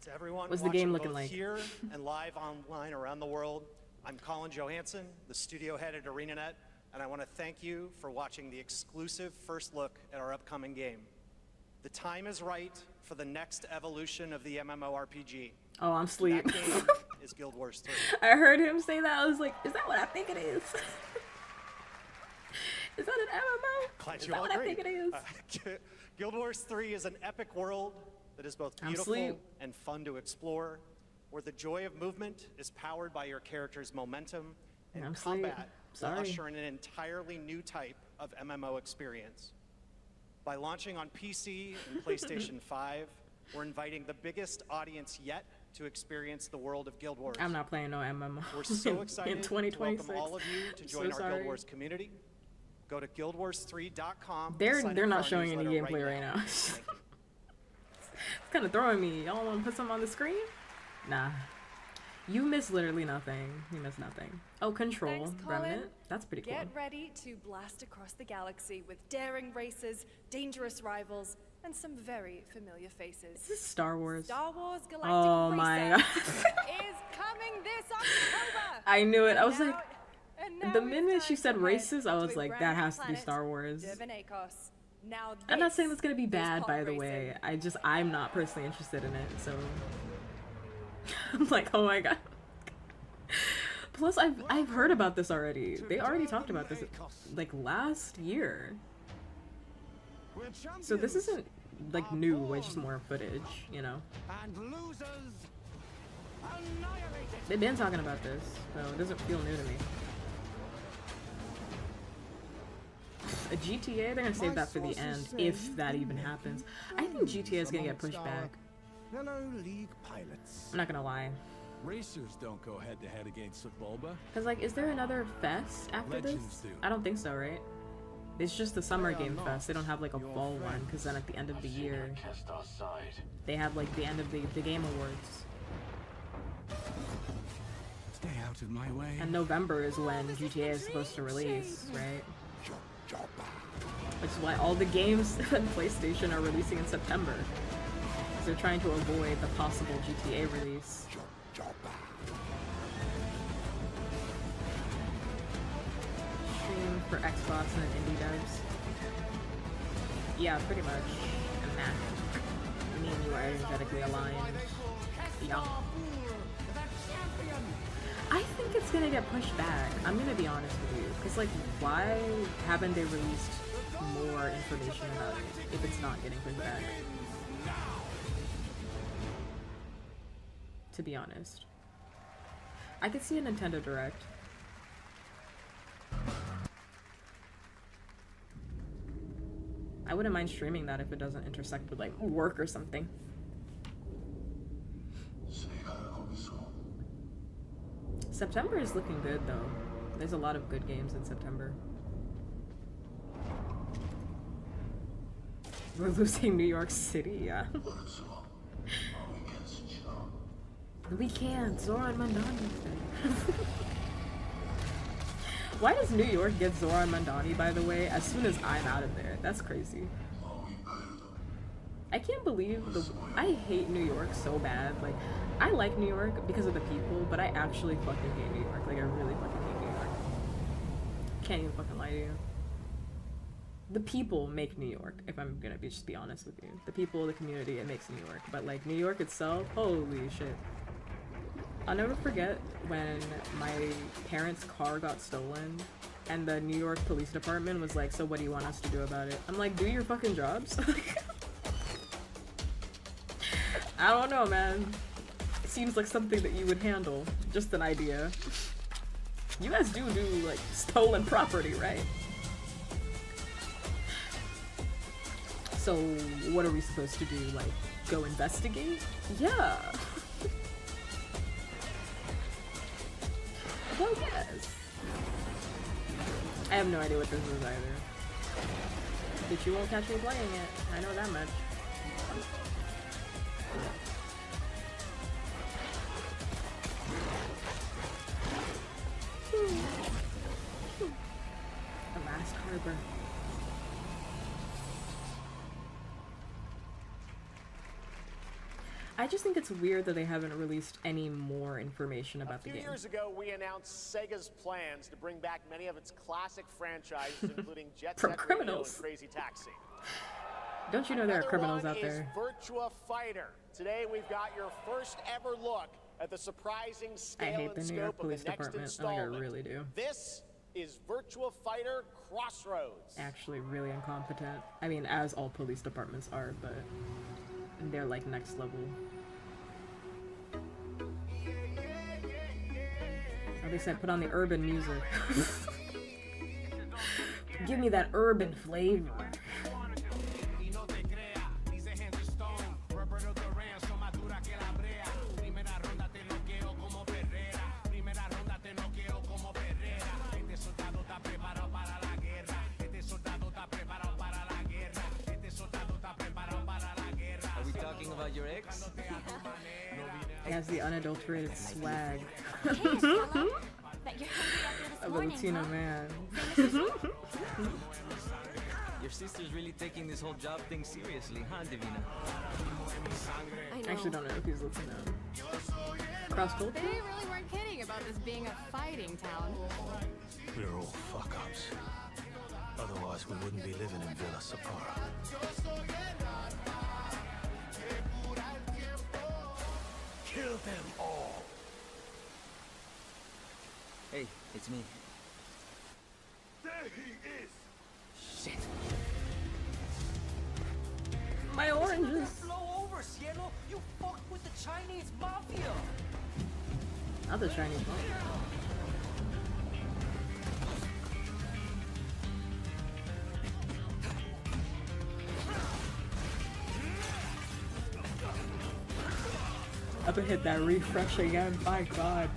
Speaker 22: To everyone
Speaker 1: what's the
Speaker 22: watching
Speaker 1: game looking
Speaker 22: both
Speaker 1: like?
Speaker 22: here and live online around the world, I'm Colin Johansson, the studio head at ArenaNet, and I want to thank you for watching the exclusive first look at our upcoming game. The time is right for the next evolution of the MMORPG.
Speaker 1: Oh, I'm asleep.
Speaker 22: That game is Guild Wars 3.
Speaker 1: I heard him say that. I was like, is that what I think it is? Is that an MMO?
Speaker 22: Glad
Speaker 1: Is
Speaker 22: you
Speaker 1: that
Speaker 22: all
Speaker 1: what
Speaker 22: agree.
Speaker 1: I think it is?
Speaker 22: Guild Wars 3 is an epic world that is both
Speaker 1: I'm
Speaker 22: beautiful
Speaker 1: asleep.
Speaker 22: and fun to explore, where the joy of movement is powered by your character's momentum, and
Speaker 1: I'm asleep.
Speaker 22: combat will
Speaker 1: Sorry.
Speaker 22: usher in an entirely new type of MMO experience. By launching on PC and PlayStation 5, we're inviting the biggest audience yet to experience the world of Guild Wars.
Speaker 1: I'm not playing no MMO.
Speaker 22: We're so
Speaker 1: in
Speaker 22: excited to
Speaker 1: 2026.
Speaker 22: welcome all of you to
Speaker 1: I'm
Speaker 22: join
Speaker 1: so
Speaker 22: our Guild
Speaker 1: sorry.
Speaker 22: Wars community. Go to guildwars3.com.
Speaker 1: They're not showing any gameplay right now. It's kind of throwing me. Y'all want to put something on the screen? Nah. You miss literally nothing. You miss nothing. Oh, Control.
Speaker 10: Thanks, Colin.
Speaker 1: Remnant. That's pretty cool.
Speaker 10: Get ready to blast across the galaxy with daring races, dangerous rivals, and some very familiar faces.
Speaker 1: This is Star Wars.
Speaker 10: Star Wars Galactic
Speaker 1: Oh my
Speaker 10: Reset
Speaker 1: god.
Speaker 10: is coming this October.
Speaker 1: I knew it. I was
Speaker 10: And
Speaker 1: like,
Speaker 10: now
Speaker 1: the
Speaker 10: it's
Speaker 1: minute she
Speaker 10: time
Speaker 1: said
Speaker 10: to
Speaker 1: races, I
Speaker 10: head
Speaker 1: was
Speaker 10: to a
Speaker 1: like,
Speaker 10: brand
Speaker 1: that
Speaker 10: new
Speaker 1: has to be
Speaker 10: planet,
Speaker 1: Star Wars.
Speaker 10: Divinacos. Now
Speaker 1: I'm not
Speaker 10: this
Speaker 1: saying that's gonna be
Speaker 10: is
Speaker 1: bad,
Speaker 10: pod
Speaker 1: by the
Speaker 10: racing.
Speaker 1: way. I'm not personally interested in it, so I'm like, oh my god. Plus, I've heard about this already. They already talked about this like last year. So this isn't like new, it's just more footage, you know.
Speaker 16: And losers
Speaker 1: They've been talking about this, so it doesn't feel new to me. A GTA, they're gonna save that for the end, if that even happens. I think GTA is gonna get pushed back.
Speaker 21: Fellow League pilots.
Speaker 1: I'm not gonna lie.
Speaker 5: Racers don't go head to head against Bulba.
Speaker 1: Cause like, is there another fest after
Speaker 5: Legends
Speaker 1: this?
Speaker 5: do.
Speaker 1: I don't think so, right? It's just the summer game fest. They don't have like a fall one, cause then at the end of the year, they have like the end of the Game Awards.
Speaker 5: Stay out of my way.
Speaker 1: And November is when GTA is supposed to release, right? Which is why all the games on PlayStation are releasing in September. Because they're trying to avoid the possible GTA release. Stream for Xbox and indie devs. Yeah, pretty much. Imagine. Me and you are energetically aligned. Yeah. I think it's gonna get pushed back. I'm gonna be honest with you. Because, like, why haven't they released more information about it if it's not getting pushed back? To be honest. I could see a Nintendo Direct. I wouldn't mind streaming that if it doesn't intersect with, like, work or something. September is looking good, though. There's a lot of good games in September. We're losing New York City, yeah. We can't. Zoran Mandani. Why does New York get Zoran Mandani, by the way, as soon as I'm out of there? That's crazy. I can't believe I hate New York so bad. Like, I like New York because of the people, but I actually fucking hate New York. Like, I really fucking hate New York. Can't even fucking lie to you. the people make New York, if I'm gonna just be honest with you. The people, the community, it makes New York. But like New York itself, holy shit. I'll never forget when my parents' car got stolen and the New York Police Department was like, so what do you want us to do about it? I'm like, do your fucking jobs. I don't know, man. It seems like something that you would handle. Just an idea. You guys do like stolen property, right? So what are we supposed to do? Like, go investigate? Yeah. Well, yes. I have no idea what this is either. But you won't catch me playing it. I know that much. The last harbor. I just think it's weird that they haven't released any more information about the game.
Speaker 2: A few years ago, we announced Sega's plans to bring back many of its classic franchises, including Jet Set Radio and Crazy Taxi.
Speaker 1: Don't you know there are criminals out there?
Speaker 2: Virtua Fighter. Today, we've got your first ever look at the surprising scale and scope of the next installment.
Speaker 1: I really do.
Speaker 2: This is Virtua Fighter Crossroads.
Speaker 1: Actually, really incompetent. I mean, as all police departments are, but they're like next level. Oh, they said put on the urban music. Give me that urban flavor.
Speaker 7: About your ex?
Speaker 1: He has the unadulterated swag of a Latino man.
Speaker 7: Your sister's really taking this whole job thing seriously, huh, Divina?
Speaker 1: I actually don't know if he's Latino. Cross culture?
Speaker 11: They really weren't kidding about this being a fighting town.
Speaker 18: We're all fuck-ups. Otherwise, we wouldn't be living in Villa Sapara. Kill them all!
Speaker 7: Hey, it's me.
Speaker 18: There he is!
Speaker 7: Shit.
Speaker 1: My oranges.
Speaker 7: Blow over, Cielo! You fucked with the Chinese mafia!
Speaker 1: Not the Chinese mafia. I'm gonna hit that refresh again, my god.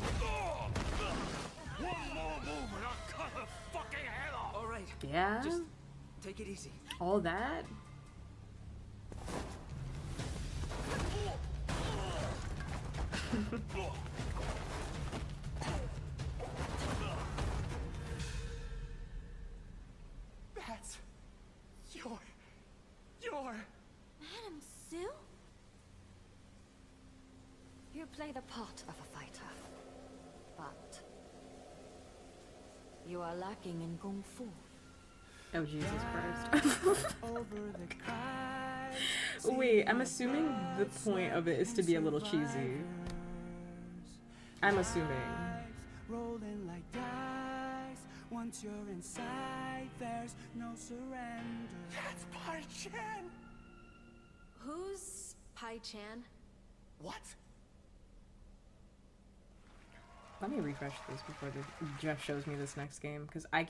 Speaker 7: One more move and I'll cut her fucking head off! Alright.
Speaker 1: Yeah?
Speaker 7: Just take it easy.
Speaker 1: All that?
Speaker 6: That's your
Speaker 3: Madam Sue? You play the part of a fighter, but you are lacking in kung fu.
Speaker 1: Oh, Jesus Christ. Wait, I'm assuming the point of it is to be a little cheesy. I'm assuming.
Speaker 8: Rolling like dice. Once you're inside, there's no surrender.
Speaker 6: That's Pai Chan!
Speaker 3: Who's Pai Chan?
Speaker 6: What?
Speaker 1: Let me refresh this before Jeff shows me this next game, because I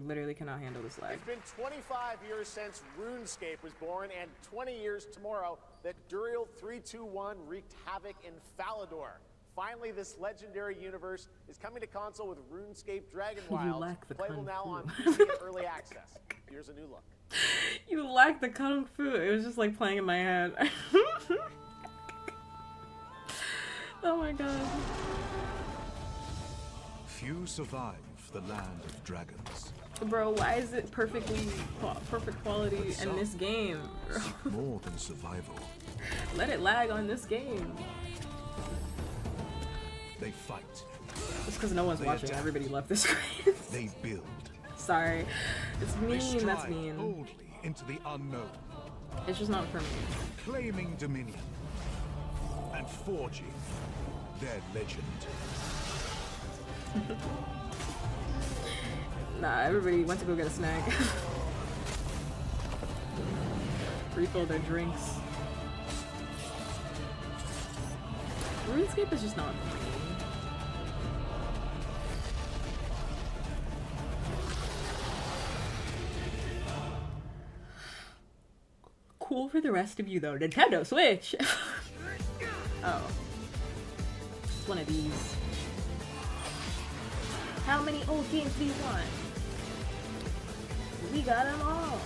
Speaker 1: literally cannot handle this lag.
Speaker 2: It's been 25 years since RuneScape was born, and 20 years tomorrow that Duriel 321 wreaked havoc in Falador. Finally, this legendary universe is coming to console with RuneScape Dragon Wilds, playable now on PC and early access. Here's a new look.
Speaker 1: You lack the kung fu. It was just like playing in my head. Oh my god.
Speaker 5: Few survive the land of dragons.
Speaker 1: Bro, why is it perfect quality in this game?
Speaker 5: More than survival.
Speaker 1: Let it lag on this game.
Speaker 5: They fight.
Speaker 1: It's because no one's watching.
Speaker 5: Adapt.
Speaker 1: Everybody left the screen.
Speaker 5: They build.
Speaker 1: Sorry. It's
Speaker 5: They
Speaker 1: mean, that's
Speaker 5: stride
Speaker 1: mean.
Speaker 5: boldly into the unknown,
Speaker 1: It's just not for me.
Speaker 5: claiming dominion and forging their legend.
Speaker 1: Nah, everybody went to go get a snack. Refill their drinks. RuneScape is just not for me. Cool for the rest of you though. Nintendo Switch! Oh. One of these. How many old games do you want? We got them all.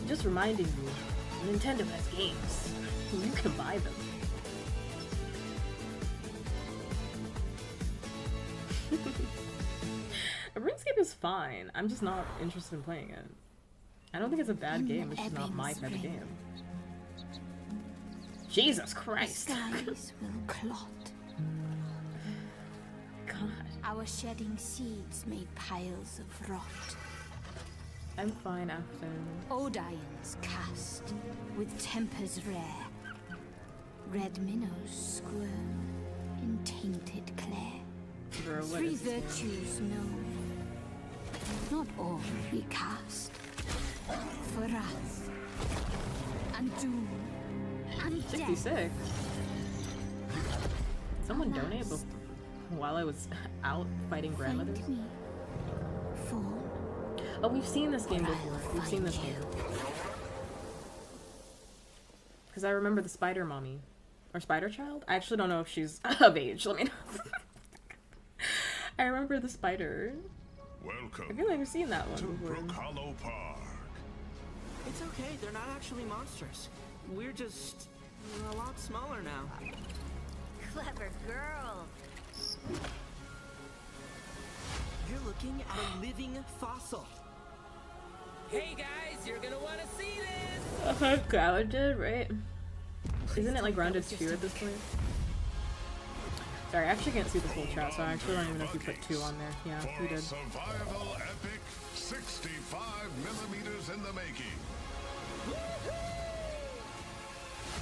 Speaker 1: Just reminding you, Nintendo has games. You can buy them. RuneScape is fine. I'm just not interested in playing it. I don't think it's a bad game. It's just not my type of game. Jesus Christ.
Speaker 3: The skies will clot.
Speaker 1: God.
Speaker 3: Our shedding seeds made piles of rot.
Speaker 1: I'm fine after.
Speaker 3: Odions cast with tempers rare. Red minnows squirm in tainted clay.
Speaker 1: Bro, what
Speaker 3: Three
Speaker 1: is this?
Speaker 3: virtues known. Not all we cast. For wrath and doom and
Speaker 1: 66.
Speaker 3: death.
Speaker 1: Someone donate while I was out fighting grandmothers?
Speaker 3: Find me. Fall.
Speaker 1: Oh, we've seen this game before. We've seen this game. Because I remember the spider mommy. Or spider child? I actually don't know if she's of age. Let me know. I remember the spider.
Speaker 7: Welcome.
Speaker 1: I feel like we've seen that one
Speaker 7: to
Speaker 1: before.
Speaker 7: Brook Hollow Park.
Speaker 19: It's okay, they're not actually monsters. We're just a lot smaller now.
Speaker 3: Clever girl.
Speaker 19: You're looking at a living fossil.
Speaker 12: Hey guys, you're gonna want to see this.
Speaker 1: Grounded, right? Isn't it like Grounded 2 at this point? Sorry, I actually can't see this whole chat, so I actually don't even know if you put 2 on there. Yeah, you did.
Speaker 7: Survival epic, 65 millimeters in the making.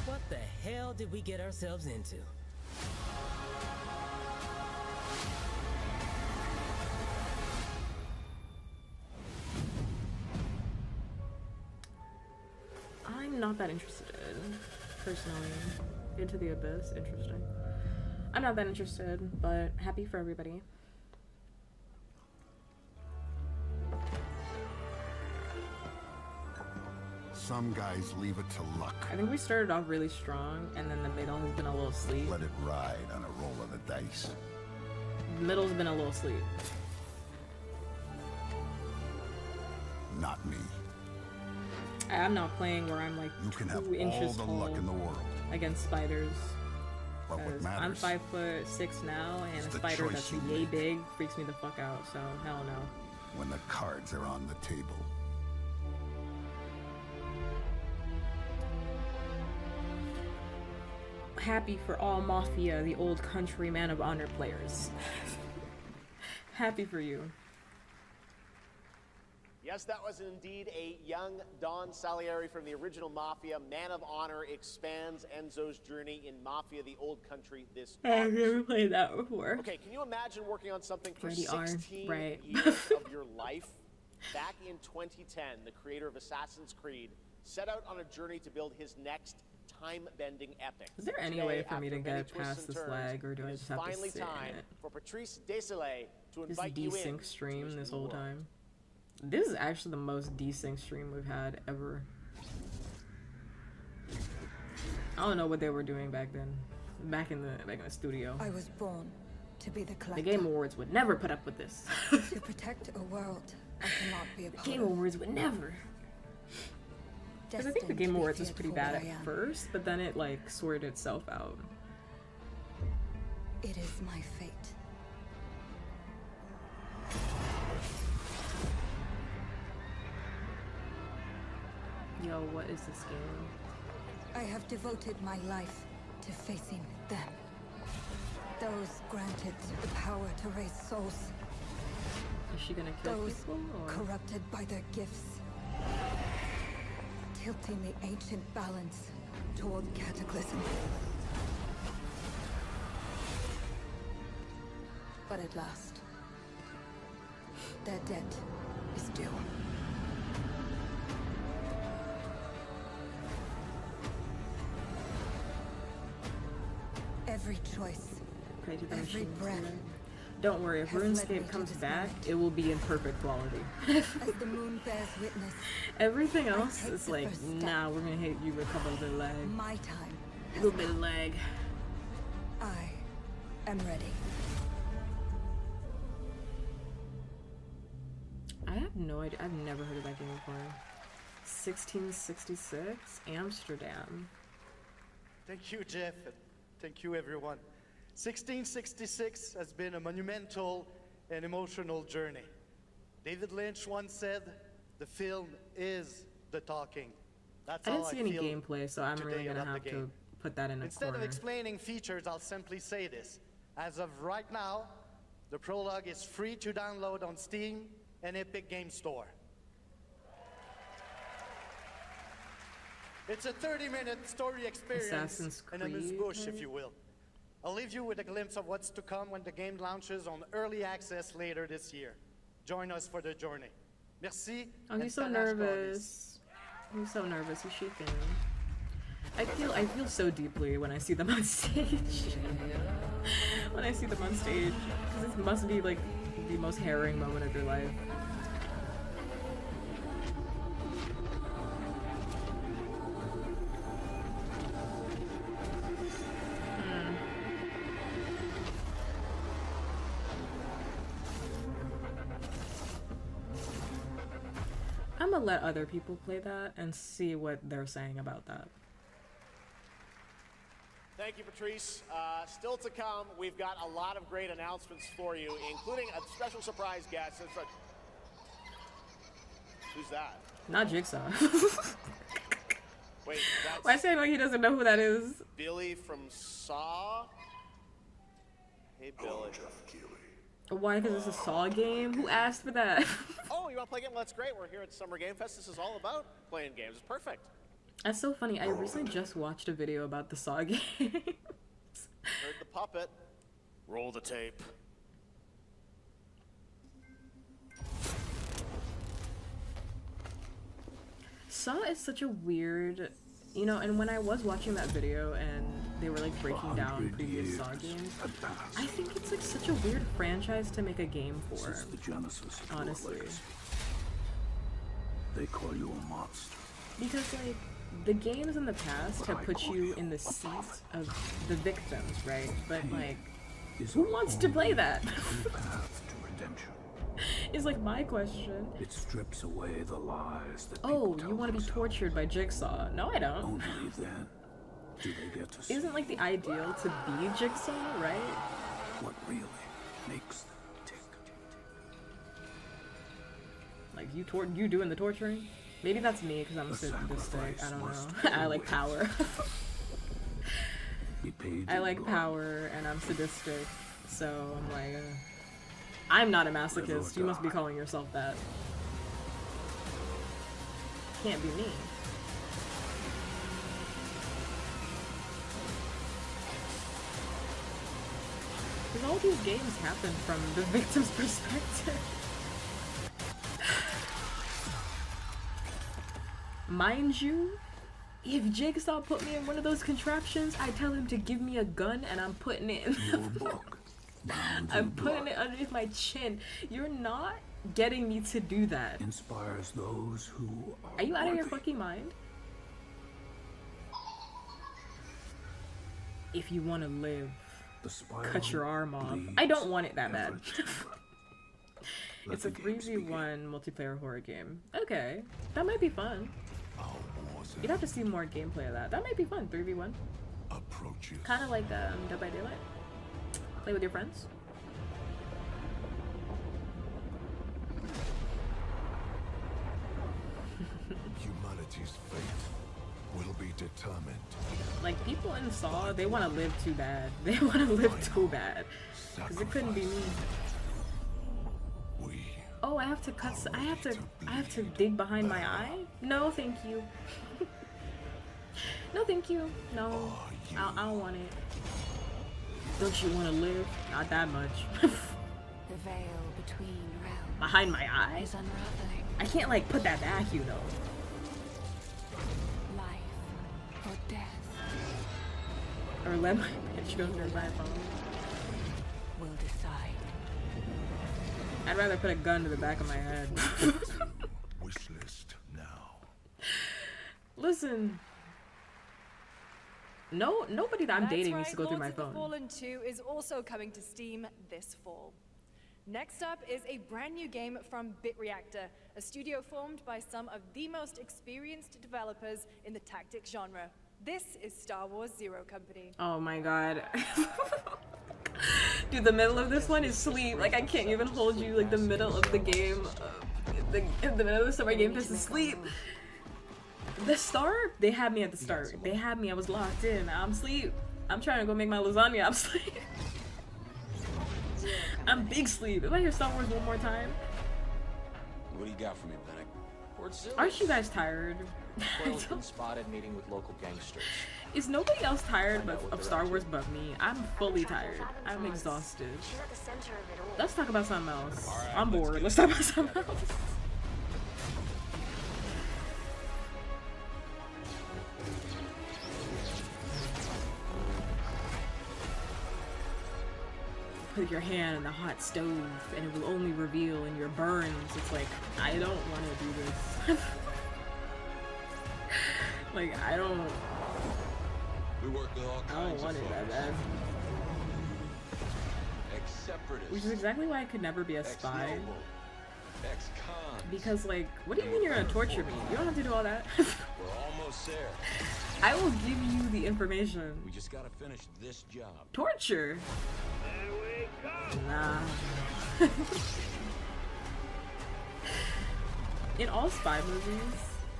Speaker 12: What the hell did we get ourselves into?
Speaker 1: I'm not that interested, personally. Into the Abyss, interesting. I'm not that interested, but happy for everybody.
Speaker 13: Some guys leave it to luck.
Speaker 1: I think we started off really strong, and then the middle has been a little sleep.
Speaker 13: Let it ride on a roll of the dice.
Speaker 1: The middle's been a little sleep.
Speaker 13: Not me.
Speaker 1: I'm not playing where I'm like
Speaker 13: You can have
Speaker 1: 2
Speaker 13: all
Speaker 1: inches
Speaker 13: the
Speaker 1: tall
Speaker 13: luck in the world.
Speaker 1: against spiders.
Speaker 13: But what
Speaker 1: 'Cause
Speaker 13: matters
Speaker 1: I'm 5'6" now, and
Speaker 13: is
Speaker 1: a
Speaker 13: the
Speaker 1: spider
Speaker 13: choice
Speaker 1: that's
Speaker 13: you
Speaker 1: yay
Speaker 13: make.
Speaker 1: big freaks me the fuck out, so hell no.
Speaker 13: when the cards are on the table.
Speaker 1: Happy for all Mafia, the old country man of honor players. Happy for you.
Speaker 2: Yes, that was indeed a young Don Salieri from the original Mafia. Man of Honor expands Enzo's journey in Mafia, the old country, this
Speaker 1: I've never played that before.
Speaker 2: Okay, can you imagine working on something for
Speaker 1: Already are,
Speaker 2: 16
Speaker 1: right.
Speaker 2: years of your life? Back in 2010, the creator of Assassin's Creed set out on a journey to build his next time-bending epic.
Speaker 1: Is there any
Speaker 2: Today,
Speaker 1: way for me
Speaker 2: after
Speaker 1: to
Speaker 2: many
Speaker 1: get
Speaker 2: twists
Speaker 1: past
Speaker 2: and
Speaker 1: this
Speaker 2: turns,
Speaker 1: lag, or do I
Speaker 2: it
Speaker 1: just
Speaker 2: is
Speaker 1: have to
Speaker 2: finally
Speaker 1: sit in
Speaker 2: time
Speaker 1: it?
Speaker 2: for Patrice Desilets to
Speaker 1: This
Speaker 2: invite you in.
Speaker 1: desync stream this whole time. This is actually the most desync stream we've had ever. I don't know what they were doing back then. Back in the studio.
Speaker 9: I was born to be the
Speaker 1: The
Speaker 9: collector.
Speaker 1: Game Awards would never put up with this.
Speaker 9: To protect a world I cannot be a part
Speaker 1: The Game
Speaker 9: of.
Speaker 1: Awards would never. Because I think the
Speaker 9: Destined
Speaker 1: Game
Speaker 9: to be
Speaker 1: Awards was
Speaker 9: feared
Speaker 1: pretty
Speaker 9: for
Speaker 1: bad
Speaker 9: what
Speaker 1: at
Speaker 9: I am.
Speaker 1: first, but then it like sorted itself out.
Speaker 9: It is my fate.
Speaker 1: Yo, what is this game?
Speaker 9: I have devoted my life to facing them.
Speaker 4: Those granted the power to raise souls.
Speaker 1: Is she gonna kill
Speaker 4: Those
Speaker 1: people or?
Speaker 4: corrupted by their gifts. Tilting the ancient balance toward cataclysm. But at last, their debt is due. Every choice,
Speaker 1: Pray to the
Speaker 4: every
Speaker 1: machines
Speaker 4: breath.
Speaker 1: today. Don't worry, if
Speaker 4: has led me
Speaker 1: RuneScape
Speaker 4: to
Speaker 1: comes
Speaker 4: this
Speaker 1: back,
Speaker 4: moment.
Speaker 1: it will be in perfect quality.
Speaker 4: As the moon bears witness,
Speaker 1: Everything else
Speaker 4: take
Speaker 1: is
Speaker 4: the
Speaker 1: like,
Speaker 4: first step.
Speaker 1: nah, we're gonna hit you with a couple of bit of lag.
Speaker 4: my time.
Speaker 1: A little bit of lag.
Speaker 4: I am ready.
Speaker 1: I have no idea. I've never heard of that game before. 1666, Amsterdam.
Speaker 22: Thank you, Jeff. And thank you, everyone. 1666 has been a monumental and emotional journey. David Lynch once said, "The film is the talking." That's
Speaker 1: I
Speaker 22: how
Speaker 1: didn't see any
Speaker 22: feel
Speaker 1: gameplay, so I'm really
Speaker 22: today
Speaker 1: gonna
Speaker 22: about
Speaker 1: have
Speaker 22: the
Speaker 1: to
Speaker 22: game.
Speaker 1: put that in a
Speaker 22: Instead
Speaker 1: corner.
Speaker 22: of explaining features, I'll simply say this. As of right now, the prologue is free to download on Steam and Epic Game Store. It's a 30-minute story experience
Speaker 1: Assassin's
Speaker 22: and a
Speaker 1: Creed,
Speaker 22: amuse-bouche, if
Speaker 1: maybe?
Speaker 22: you will. I'll leave you with a glimpse of what's to come when the game launches on early access later this year. Join us for the journey. Merci.
Speaker 1: Oh,
Speaker 22: and
Speaker 1: he's so
Speaker 22: Panache
Speaker 1: nervous. He's so nervous. He's shaking. I feel so deeply when I see them on stage. When I see them on stage, because this must be like the most harrowing moment of your life. I'm gonna let other people play that and see what they're saying about that.
Speaker 2: Thank you, Patrice. Still to come, we've got a lot of great announcements for you, including a special surprise guest. Who's that?
Speaker 1: Not Jigsaw.
Speaker 2: Wait, that's
Speaker 1: Why say like he doesn't know who that is?
Speaker 2: Billy from Saw? Hey, Billy.
Speaker 1: Why? Because it's a Saw game? Who asked for that?
Speaker 2: Oh, you want to play a game? Well, that's great. We're here at Summer Game Fest. This is all about playing games. It's perfect.
Speaker 1: That's so funny. I recently just watched a video about the Saw game.
Speaker 2: Heard the puppet. Roll the tape.
Speaker 1: Saw is such a weird, you know, and when I was watching that video and they were like breaking down previous Saw games, I think it's like such a weird franchise to make a game for.
Speaker 18: This is the genesis of
Speaker 1: honestly.
Speaker 18: your legacy. They call you a monster.
Speaker 1: Because like the games in the past have put you in the seat of the victims, right? But like, who wants to play that?
Speaker 18: Path to redemption.
Speaker 1: Is like my question.
Speaker 18: It strips away the lies that
Speaker 1: Oh, you want to be tortured by Jigsaw? No, I don't.
Speaker 18: only then do they get to see
Speaker 1: Isn't like the ideal to be Jigsaw, right?
Speaker 18: what really makes them tick.
Speaker 1: Like you doing the torturing? Maybe that's me because I'm sadistic. I don't know. I like power. I like power and I'm sadistic, so I'm like, I'm not a masochist. You must be calling yourself that. Can't be me. Because all these games happen from the victim's perspective. Mind you, if Jigsaw put me in one of those contraptions, I tell him to give me a gun and I'm putting it in
Speaker 18: Your book, bound
Speaker 1: I'm
Speaker 18: in
Speaker 1: putting
Speaker 18: blood,
Speaker 1: it underneath my chin. You're not getting me to do that.
Speaker 18: inspires those who
Speaker 1: Are you out of your
Speaker 18: worthy.
Speaker 1: fucking mind? If you want to live,
Speaker 18: The spiral
Speaker 1: cut your arm off.
Speaker 18: bleeds
Speaker 1: I don't want it that bad.
Speaker 18: ever deeper. Let
Speaker 1: It's a
Speaker 18: the games
Speaker 1: 3v1 multiplayer horror game. Okay, that might be fun. You'd have to see more gameplay of that. That might be fun, 3v1.
Speaker 18: Approaches.
Speaker 1: Kind of like Dead by Daylight. Play with your friends.
Speaker 5: Humanity's fate will be determined.
Speaker 1: Like, people in Saw, they want to live too bad. They want to live too bad. Because it couldn't be me. Oh, I have to cut. I have to dig behind my eye? No, thank you. No, thank you. No, I don't want it. Don't you want to live? Not that much.
Speaker 3: The veil between realms
Speaker 1: Behind my eye?
Speaker 3: is unraveling.
Speaker 1: I can't, like, put that back, you know.
Speaker 3: Life or death
Speaker 1: Or let my bitch go to my phone.
Speaker 3: will decide.
Speaker 1: I'd rather put a gun to the back of my head.
Speaker 5: Wish list now.
Speaker 1: Listen. No, nobody that I'm dating
Speaker 10: That's
Speaker 1: needs to go through my
Speaker 10: Lords of
Speaker 1: phone.
Speaker 10: the Fallen 2 is also coming to Steam this fall. Next up is a brand new game from BitReactor, a studio formed by some of the most experienced developers in the tactics genre. This is Star Wars Zero Company.
Speaker 1: Oh my god. Dude, the middle of this one is sleep. Like, I can't even hold you. Like, the middle of the game, in the middle of the summer game, this is sleep. The start, they had me at the start. They had me, I was locked in. I'm sleep. I'm trying to go make my lasagna. I'm sleep. I'm big sleep. If I hear Star Wars one more time.
Speaker 14: What do you got for me, Bennick? Word silly.
Speaker 1: Aren't you guys tired?
Speaker 15: Quayle's been spotted meeting with local gangsters.
Speaker 1: Is nobody else tired of Star Wars but me? I'm fully tired. I'm exhausted. Let's talk about something else. I'm bored. Let's talk about something else. Put your hand in the hot stove and it will only reveal in your burns. It's like, I don't want to do this. Like, I don't
Speaker 14: We work with all kinds
Speaker 1: I don't want
Speaker 14: of
Speaker 1: it that
Speaker 14: folks.
Speaker 1: bad.
Speaker 14: Ex-separatists.
Speaker 1: Which is exactly why I could never be a spy.
Speaker 14: Ex-noble. Ex-con.
Speaker 1: Because, like, what do you mean you're gonna torture me? You don't have to do all that.
Speaker 14: We're almost there.
Speaker 1: I will give you the information.
Speaker 14: We just gotta finish this job.
Speaker 1: Torture? Nah. In all spy movies,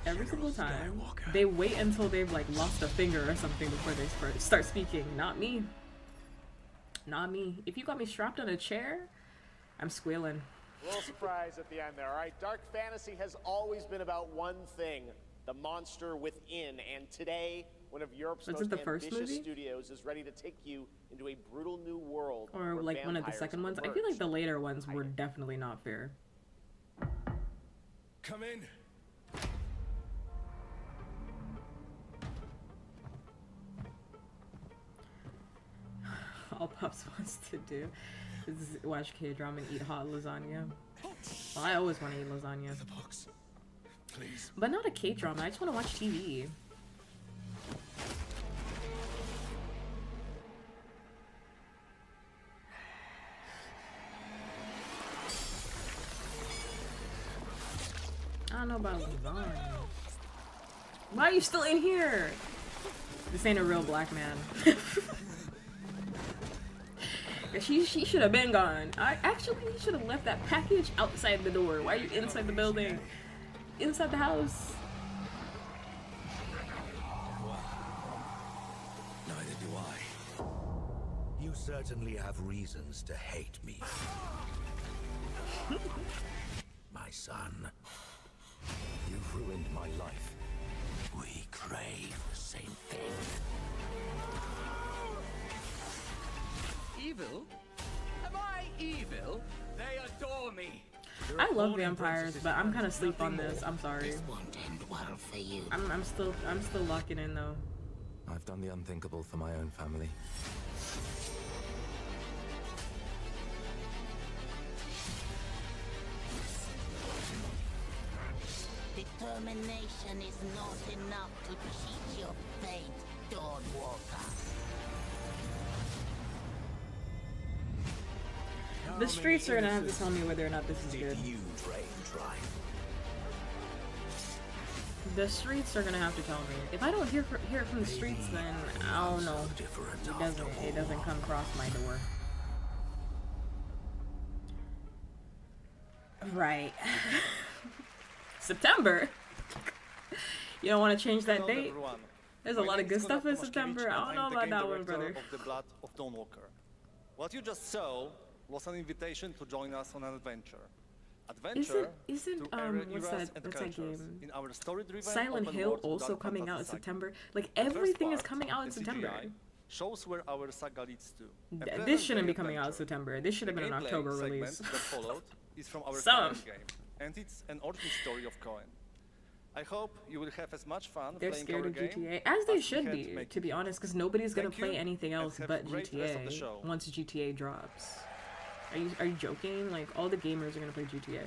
Speaker 1: every single time, they wait until they've, like, lost a finger or something before they start speaking. Not me. Not me. If you got me strapped on a chair, I'm squealing.
Speaker 2: A little surprise at the end there. All right, dark fantasy has always been about one thing, the monster within. And today, one of Europe's
Speaker 1: Was
Speaker 2: most
Speaker 1: it the first
Speaker 2: ambitious
Speaker 1: movie?
Speaker 2: studios is ready to take you into a brutal new world.
Speaker 1: Or,
Speaker 2: where
Speaker 1: like, one of the
Speaker 2: vampires
Speaker 1: second ones. I
Speaker 2: emerge.
Speaker 1: feel like the later ones were definitely not fair.
Speaker 16: Come in.
Speaker 1: All Pops wants to do is watch K-drama and eat hot lasagna. Well, I always want to eat lasagna.
Speaker 16: Please.
Speaker 1: But not a K-drama, I just want to watch TV. I don't know about lasagna. Why are you still in here? This ain't a real black man. She should have been gone. Actually, he should have left that package outside the door. Why are you inside the building? Inside the house?
Speaker 5: Neither do I. You certainly have reasons to hate me. My son, you've ruined my life. We crave the same thing.
Speaker 12: Evil? Am I evil? They adore me.
Speaker 1: I love vampires, but I'm kind of sleep on this. I'm sorry. I'm still locking in though.
Speaker 15: I've done the unthinkable for my own family.
Speaker 17: Determination is not enough to cheat your fate, Dawnwalker.
Speaker 1: The streets are gonna have to tell me whether or not this is good. The streets are gonna have to tell me. If I don't hear it from the streets, then I don't know. It doesn't come across my door. Right. September. You don't want to change that
Speaker 6: Hello,
Speaker 1: date?
Speaker 6: everyone.
Speaker 1: There's a lot of good stuff in September. I don't know about that one, brother.
Speaker 20: Of the Blood of Dawnwalker. What you just saw was an invitation to join us on an adventure. Adventure
Speaker 1: Isn't what's that game?
Speaker 20: In our story-driven
Speaker 1: Silent
Speaker 20: open
Speaker 1: Hill
Speaker 20: world
Speaker 1: also
Speaker 20: Dark
Speaker 1: coming out in
Speaker 20: Fantasy saga.
Speaker 1: September. Like
Speaker 20: The first
Speaker 1: everything is
Speaker 20: part,
Speaker 1: coming out in
Speaker 20: the
Speaker 1: September.
Speaker 20: CGI, shows where our saga leads to. A
Speaker 1: This
Speaker 20: present
Speaker 1: shouldn't
Speaker 20: day
Speaker 1: be coming out in
Speaker 20: adventure.
Speaker 1: September. This should have
Speaker 20: The
Speaker 1: been an
Speaker 20: gameplay
Speaker 1: October
Speaker 20: segment
Speaker 1: release.
Speaker 20: that followed is from our
Speaker 1: Some.
Speaker 20: current game, and it's an origin story of Cohen. I hope you will have as much fun
Speaker 1: They're
Speaker 20: playing
Speaker 1: scared
Speaker 20: our
Speaker 1: of
Speaker 20: game
Speaker 1: GTA, as they
Speaker 20: we
Speaker 1: should
Speaker 20: had
Speaker 1: be,
Speaker 20: making
Speaker 1: to be
Speaker 20: it.
Speaker 1: honest, because nobody's gonna
Speaker 20: Thank
Speaker 1: play
Speaker 20: you,
Speaker 1: anything
Speaker 20: and
Speaker 1: else
Speaker 20: have
Speaker 1: but
Speaker 20: a great rest of the
Speaker 1: GTA
Speaker 20: show.
Speaker 1: once GTA drops. Are you joking? Like all the gamers are gonna play GTA.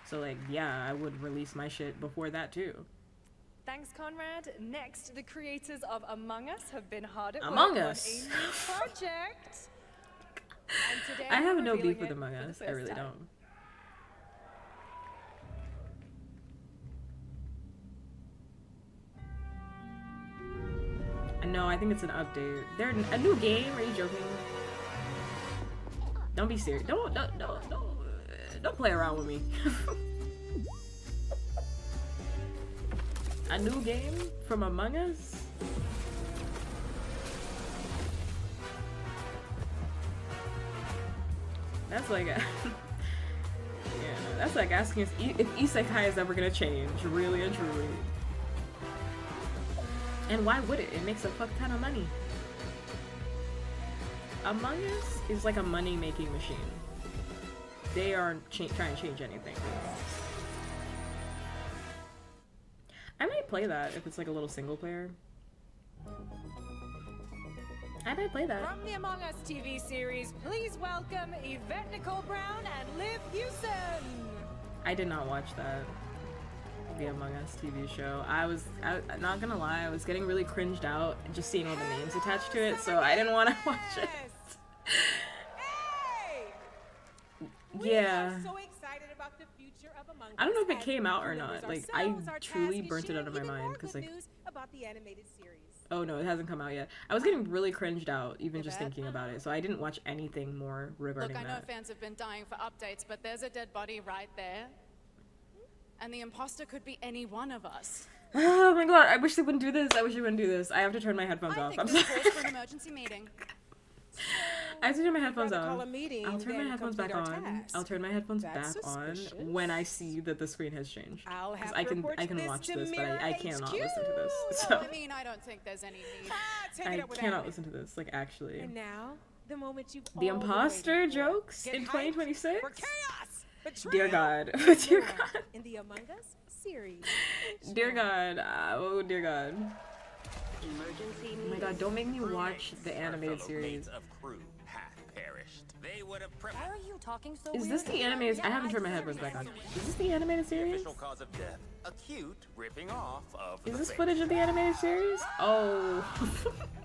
Speaker 1: So like, yeah, I would release my shit before that too.
Speaker 10: Thanks, Conrad. Next, the creators of Among Us have been hard at
Speaker 1: Among
Speaker 10: work
Speaker 1: Us.
Speaker 10: on a new project. And today
Speaker 1: I have
Speaker 10: we're
Speaker 1: no beef
Speaker 10: revealing
Speaker 1: with
Speaker 10: it
Speaker 1: Among
Speaker 10: for the
Speaker 1: Us. I
Speaker 10: first
Speaker 1: really
Speaker 10: time.
Speaker 1: don't. No, I think it's an update. They're a new game. Are you joking? Don't be serious. Don't play around with me. A new game from Among Us? That's like yeah, that's like asking us if isekai is ever gonna change, really and truly. And why would it? It makes a fuck ton of money. Among Us is like a money-making machine. They aren't trying to change anything. I might play that if it's like a little single player. I might play that.
Speaker 10: From the Among Us TV series, please welcome Yvette Nicole Brown and Liv Hewson.
Speaker 1: I did not watch that. The Among Us TV show. I'm not gonna lie, I was getting really cringed out just seeing all the names attached to it, so I didn't want to watch it. Yeah.
Speaker 21: So excited about the future of Among Us.
Speaker 1: I don't know if it
Speaker 21: as
Speaker 1: came out or
Speaker 21: members
Speaker 1: not. Like, I
Speaker 21: ourselves, our
Speaker 1: truly
Speaker 21: task is
Speaker 1: burnt it out of my
Speaker 21: sharing even
Speaker 1: mind
Speaker 21: more
Speaker 1: because
Speaker 21: good
Speaker 1: like,
Speaker 21: news about the animated series.
Speaker 1: oh no, it hasn't come out yet. I was getting really cringed out even just thinking about it, so I didn't watch anything more regarding
Speaker 11: Look, I know
Speaker 1: that.
Speaker 11: fans have been dying for updates, but there's a dead body right there. And the imposter could be any one of us.
Speaker 1: Oh my god, I wish they wouldn't do this. I wish they wouldn't do this. I have to turn my headphones off. I'm
Speaker 11: This
Speaker 1: sorry.
Speaker 11: calls for an emergency meeting.
Speaker 1: I have to turn my headphones
Speaker 21: rather call
Speaker 1: on.
Speaker 21: a meeting
Speaker 1: I'll turn my
Speaker 21: than
Speaker 1: headphones back
Speaker 21: complete our
Speaker 1: on.
Speaker 21: task.
Speaker 1: I'll turn my headphones
Speaker 21: That's
Speaker 1: back on
Speaker 21: suspicious.
Speaker 1: when I see that the screen has changed.
Speaker 21: I'll have
Speaker 1: I
Speaker 21: to
Speaker 1: can
Speaker 21: report
Speaker 1: I can
Speaker 21: this
Speaker 1: watch
Speaker 21: to
Speaker 1: this, but
Speaker 21: Mirror
Speaker 1: I cannot
Speaker 21: HQ.
Speaker 1: listen to this.
Speaker 11: Well,
Speaker 1: So
Speaker 11: I mean, I don't think there's any need.
Speaker 21: Take
Speaker 1: I
Speaker 21: it up with
Speaker 1: cannot
Speaker 21: Abby.
Speaker 1: listen to this. Like actually.
Speaker 21: And now, the moment you've
Speaker 1: The
Speaker 21: all been
Speaker 1: imposter
Speaker 21: waiting for.
Speaker 1: jokes
Speaker 21: Get
Speaker 1: in
Speaker 21: hyped
Speaker 1: 2026?
Speaker 21: for chaos,
Speaker 1: Dear
Speaker 21: betrayal,
Speaker 1: God.
Speaker 21: and
Speaker 1: Dear
Speaker 21: more
Speaker 1: God.
Speaker 21: in the Among Us series.
Speaker 1: Dear God. Oh dear God. Oh my God, don't make me watch the animated series.
Speaker 23: Of crew hath perished. They would have
Speaker 24: Why are you talking so
Speaker 1: Is this the animated? I haven't turned my headphones back on. Is this the animated series?
Speaker 23: official cause of death. Acute ripping off of
Speaker 1: Is
Speaker 23: the
Speaker 1: this
Speaker 23: face.
Speaker 1: footage of the animated series? Oh.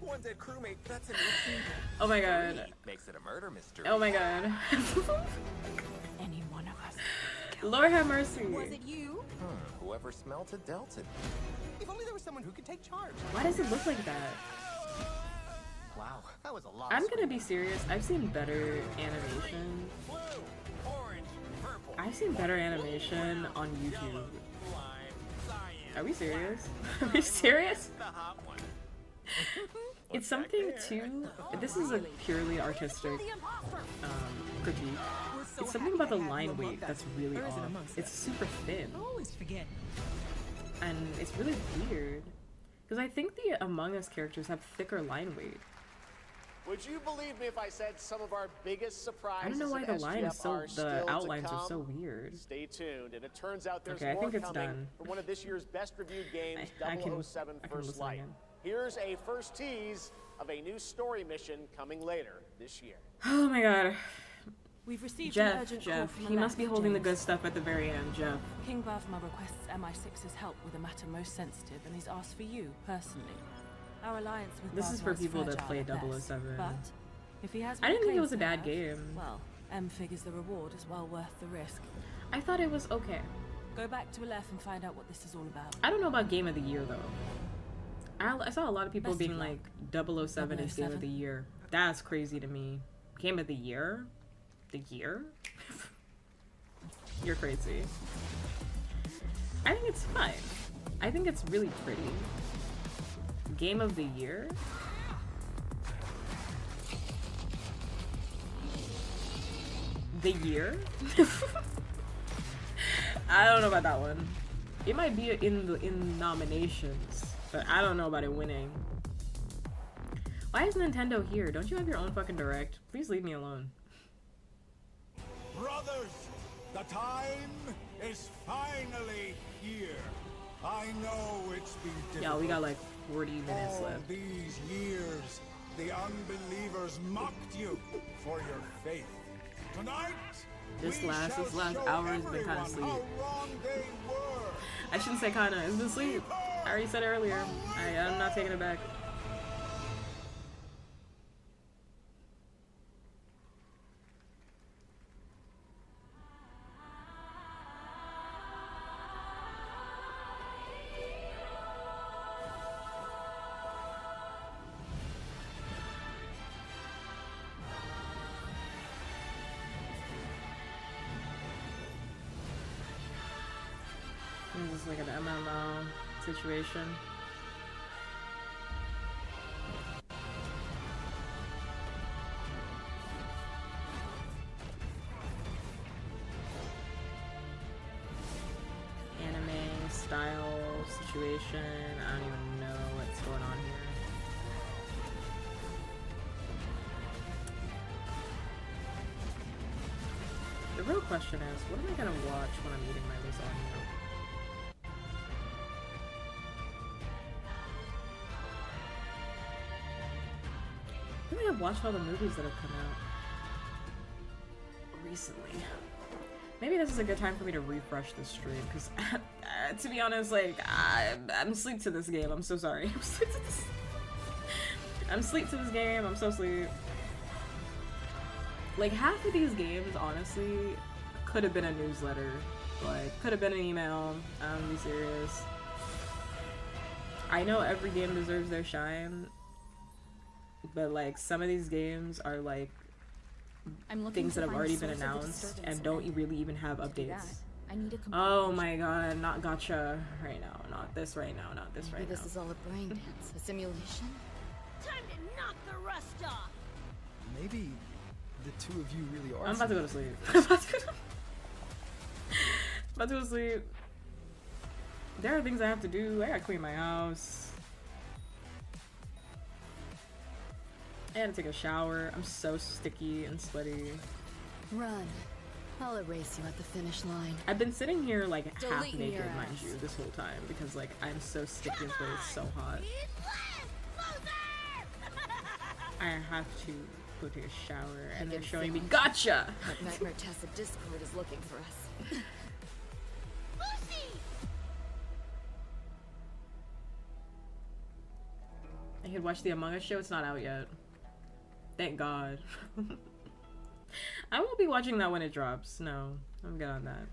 Speaker 23: One dead crewmate, that's an achievement.
Speaker 1: Oh my God.
Speaker 23: 3 makes it a murder mystery.
Speaker 1: Oh my God.
Speaker 11: Any one of us.
Speaker 1: Lord have mercy.
Speaker 21: Was it you?
Speaker 23: Whoever smelt it dealt it.
Speaker 21: If only there was someone who could take charge.
Speaker 1: Why does it look like that?
Speaker 23: Wow, that was a lot.
Speaker 1: I'm gonna be serious. I've seen better animation.
Speaker 23: Blue, orange, purple.
Speaker 1: I've seen better animation on YouTube. Are we serious? Are we serious?
Speaker 23: The hot one.
Speaker 1: It's something too. This is a purely artistic critique. It's something about the line weight that's really off. It's super thin.
Speaker 21: I always forget.
Speaker 1: And it's really weird. Because I think the Among Us characters have thicker line weight.
Speaker 2: Would you believe me if I said some of our biggest surprises
Speaker 1: I don't know why the line is
Speaker 2: SGF
Speaker 1: so.
Speaker 2: are
Speaker 1: The
Speaker 2: still
Speaker 1: outlines
Speaker 2: to
Speaker 1: are
Speaker 2: come?
Speaker 1: so weird.
Speaker 2: Stay tuned, and it turns out there's
Speaker 1: Okay, I
Speaker 2: more
Speaker 1: think it's
Speaker 2: coming
Speaker 1: done.
Speaker 2: for one of this year's best reviewed games,
Speaker 1: I can
Speaker 2: 007
Speaker 1: listen
Speaker 2: First Light.
Speaker 1: again.
Speaker 2: Here's a first tease of a new story mission coming later this year.
Speaker 1: Oh my God.
Speaker 25: We've received an
Speaker 1: Jeff,
Speaker 25: urgent call
Speaker 1: Jeff.
Speaker 25: from
Speaker 1: He must be
Speaker 25: Alak,
Speaker 1: holding the
Speaker 25: James.
Speaker 1: good stuff at the very end, Jeff.
Speaker 25: King Bavma requests MI6's help with a matter most sensitive, and he's asked for you, personally. Our alliance with
Speaker 1: This is for
Speaker 25: Bavma
Speaker 1: people that
Speaker 25: fragile
Speaker 1: play
Speaker 25: at best,
Speaker 1: 007.
Speaker 25: But if he has
Speaker 1: I
Speaker 25: what he
Speaker 1: didn't think it
Speaker 25: claims
Speaker 1: was a
Speaker 25: to
Speaker 1: bad
Speaker 25: have,
Speaker 1: game.
Speaker 25: Well, M figures the reward is well worth the risk.
Speaker 1: I thought it was okay.
Speaker 25: Go back to Aleph and find out what this is all about.
Speaker 1: I don't know about Game of the Year though. I saw a lot of people
Speaker 25: Best of
Speaker 1: being
Speaker 25: luck.
Speaker 1: like 007 is Game of
Speaker 25: 007?
Speaker 1: the Year. That's crazy to me. Game of the Year? The year? You're crazy. I think it's fine. I think it's really pretty. Game of the year? The year? I don't know about that one. It might be in nominations, but I don't know about it winning. Why is Nintendo here? Don't you have your own fucking direct? Please leave me alone.
Speaker 16: Brothers, the time is finally here. I know it's been difficult.
Speaker 1: Yeah, we got like 40 minutes
Speaker 16: All
Speaker 1: left.
Speaker 16: these years, the unbelievers mocked you for your faith. Tonight,
Speaker 1: This last hour has been kind of sleep. I shouldn't say kinda. It's been sleep. I already said it earlier. I'm not taking it back. This is like an MMO situation. Anime style situation. I don't even know what's going on here. The real question is, what am I gonna watch when I'm eating my lasagna? I think I've watched all the movies that have come out recently. Maybe this is a good time for me to refresh the stream, because to be honest, like, I'm asleep to this game. I'm so sorry. I'm asleep to this. I'm asleep to this game. I'm so asleep. Like, half of these games, honestly, could have been a newsletter. Like, could have been an email. I'm be serious. I know every game deserves their shine, but like some of these games are like things that have already been announced and don't really even have updates.
Speaker 4: I need a
Speaker 1: Oh my god, not gotcha right now. Not this right now, not this right now.
Speaker 4: This is all a brain dance, a simulation.
Speaker 3: Time to knock the rust off.
Speaker 7: Maybe the two of you really are.
Speaker 1: I'm about to go to sleep. I'm about to go to sleep. There are things I have to do. I gotta clean my house. I had to take a shower. I'm so sticky and sweaty.
Speaker 4: Run. I'll erase you at the finish line.
Speaker 1: I've been sitting here like half
Speaker 4: Deleting
Speaker 1: naked,
Speaker 4: your
Speaker 1: mind
Speaker 4: ass.
Speaker 1: you, this whole time because like I'm so sticky and sweaty. It's so hot. I have to go take a shower and they're showing me gotcha!
Speaker 4: That Nightmare Tessa Discord is looking for us.
Speaker 1: I could watch the Among Us show. It's not out yet. Thank God. I won't be watching that when it drops. No, I'm good on that.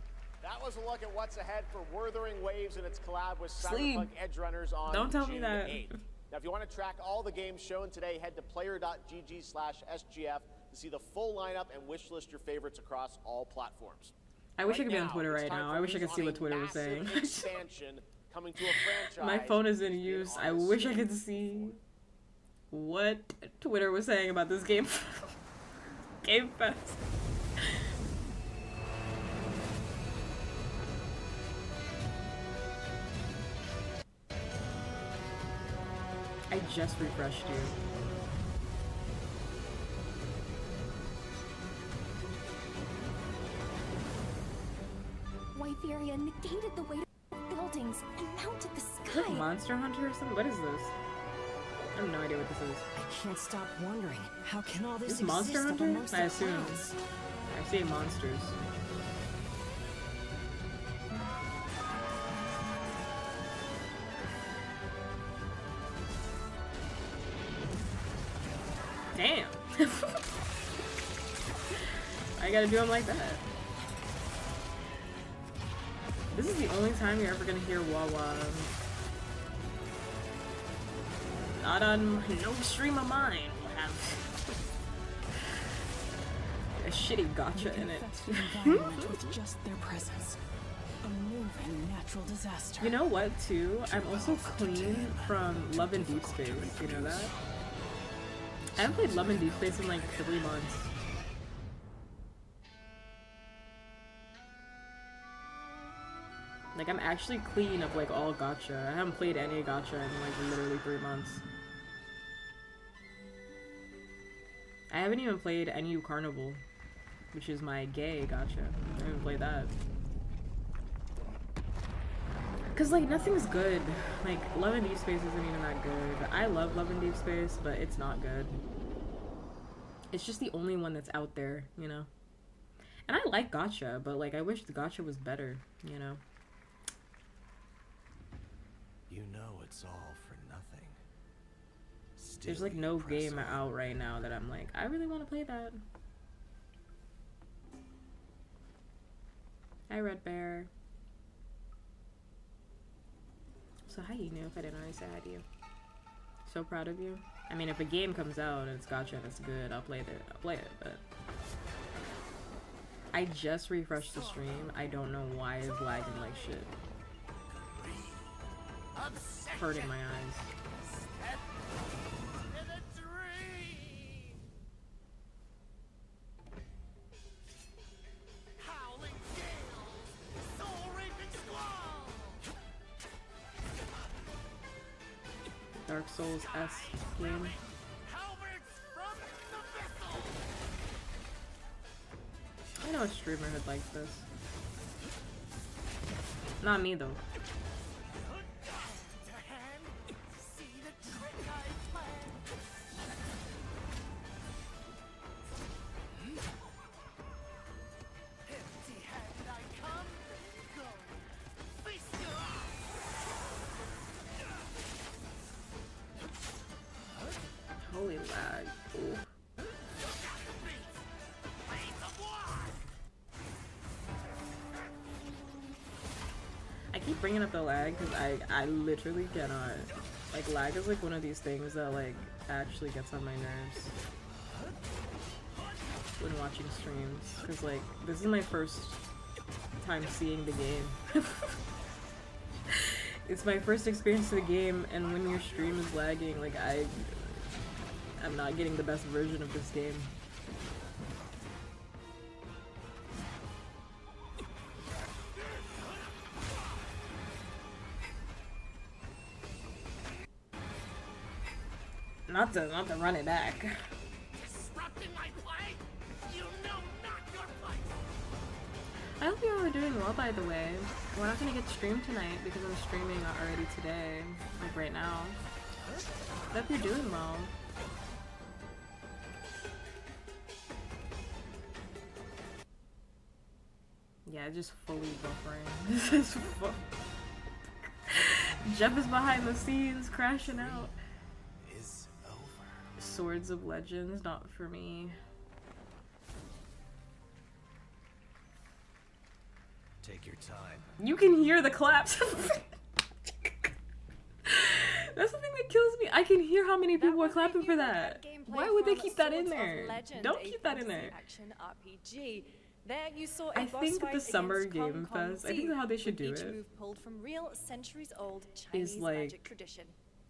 Speaker 2: That was a look at what's ahead for Wuthering Waves and its collab with
Speaker 1: Sleep.
Speaker 2: Cyberpunk Edge Runners on
Speaker 1: Don't tell me
Speaker 2: June
Speaker 1: that.
Speaker 2: 8th. Now, if you want to track all the games shown today, head to player.gg/SGF to see the full lineup and wish list your favorites across all platforms.
Speaker 1: I wish I could be on
Speaker 2: now,
Speaker 1: Twitter
Speaker 2: it's
Speaker 1: right
Speaker 2: time
Speaker 1: now.
Speaker 2: for
Speaker 1: I wish I
Speaker 2: news
Speaker 1: could see
Speaker 2: on
Speaker 1: what
Speaker 2: a
Speaker 1: Twitter was saying.
Speaker 2: massive expansion coming to a franchise.
Speaker 1: My phone is in use. I wish I could see what Twitter was saying about this game. Game Fest. I just refreshed you.
Speaker 3: White Furia negated the weight of buildings and mounted the
Speaker 1: Is
Speaker 3: sky.
Speaker 1: it Monster Hunter or something? What is this? I have no idea what this is.
Speaker 9: I can't stop wondering, how can all this
Speaker 1: Is Monster
Speaker 9: exist up
Speaker 1: Hunter?
Speaker 9: amongst
Speaker 1: I
Speaker 9: the
Speaker 1: assume.
Speaker 9: clouds?
Speaker 1: I see monsters. Damn. I gotta do them like that. This is the only time you're ever gonna hear Wawa. Not on no stream of mine will have a shitty gotcha in it.
Speaker 21: Environment with just their presence. A
Speaker 25: A moving natural disaster.
Speaker 1: You know what, too? I'm also clean from Love and Deep Space. You know that? I haven't played Love and Deep Space in like 3 months. Like, I'm actually clean of like all gacha. I haven't played any gacha in like literally 3 months. I haven't even played NU Carnival, which is my gay gacha. I haven't played that. Cause like nothing's good. Like Love and Deep Space isn't even that good. I love Love and Deep Space, but it's not good. It's just the only one that's out there, you know? And I like gacha, but like I wish the gacha was better, you know?
Speaker 23: You know it's all for nothing.
Speaker 1: There's like no game out right now that I'm like, I really want to play that. Hi, Red Bear. So hi, you knew if I didn't already say hi to you. So proud of you. I mean, if a game comes out and it's gacha and it's good, I'll play it. But I just refreshed the stream. I don't know why it's lagging like shit. Hurting my eyes. Dark Souls-esque game. I know a streamer would like this. Not me though. Holy lag. Ooh. I keep bringing up the lag because I literally cannot. Like, lag is like one of these things that like actually gets on my nerves when watching streams. Because like, this is my first time seeing the game. It's my first experience of the game, and when your stream is lagging, like I'm not getting the best version of this game. Not to run it back.
Speaker 23: Disrupting my play? You know not your place.
Speaker 1: I hope you all are doing well, by the way. We're not gonna get streamed tonight because I'm streaming already today, like right now. I hope you're doing well. Yeah, just fully buffering. This is Jeff is behind the scenes, crashing out. Swords of Legends, not for me.
Speaker 23: Take your time.
Speaker 1: You can hear the claps. That's the thing that kills me. I can hear how many people are clapping for that. Why would they keep that in there? Don't keep that in there.
Speaker 10: Action RPG. There you saw
Speaker 1: I think the Summer Game Fest, I think how they should do it
Speaker 10: pulled from real centuries-old Chinese
Speaker 1: is like
Speaker 10: magic tradition.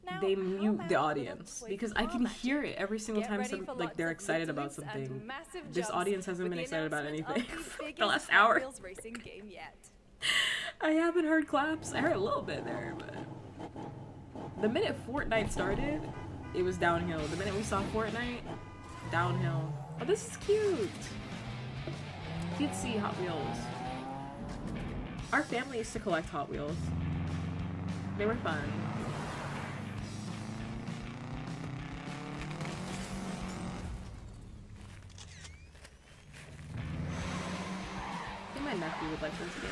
Speaker 10: Now,
Speaker 1: they mute the audience because I can hear it every single time like they're excited about something. This audience hasn't been excited about anything for the last hour.
Speaker 10: Racing game yet.
Speaker 1: I haven't heard claps. I heard a little bit there, but the minute Fortnite started, it was downhill. The minute we saw Fortnite, downhill. Oh, this is cute. Cutesy Hot Wheels. Our family used to collect Hot Wheels. They were fun. I think my nephew would like this game.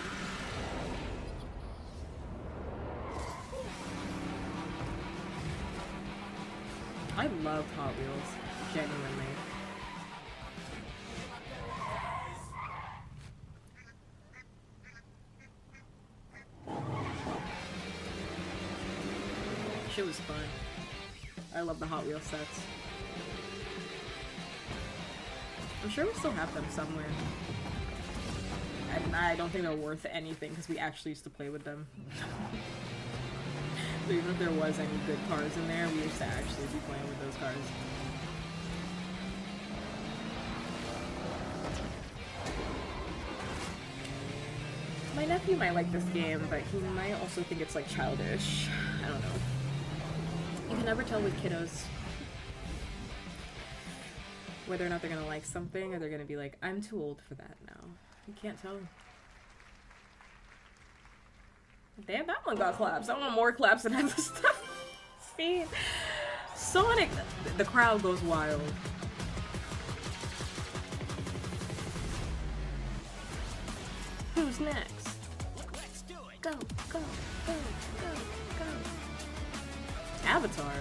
Speaker 1: I love Hot Wheels, genuinely. Shit was fun. I love the Hot Wheels sets. I'm sure we still have them somewhere. I don't think they're worth anything because we actually used to play with them. So even if there was any good cars in there, we used to actually be playing with those cars. My nephew might like this game, but he might also think it's like childish. I don't know. You can never tell with kiddos whether or not they're gonna like something or they're gonna be like, I'm too old for that now. You can't tell. Damn, that one got claps. I want more claps than other stuff. See? Sonic, the crowd goes wild. Who's next? Go, go, go, go, go. Avatar.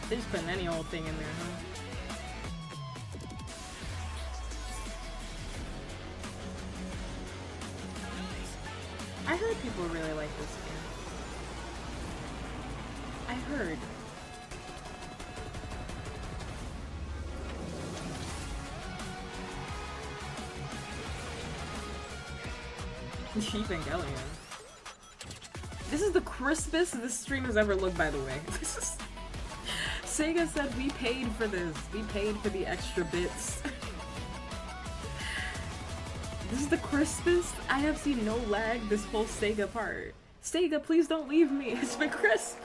Speaker 1: They're just putting any old thing in there, huh? I heard people really like this game. I heard. Evangelion. This is the crispest this stream has ever looked, by the way. This is... Sega said we paid for this. We paid for the extra bits. This is the crispest. I have seen no lag this whole Sega part. Sega, please don't leave me. It's been crisp.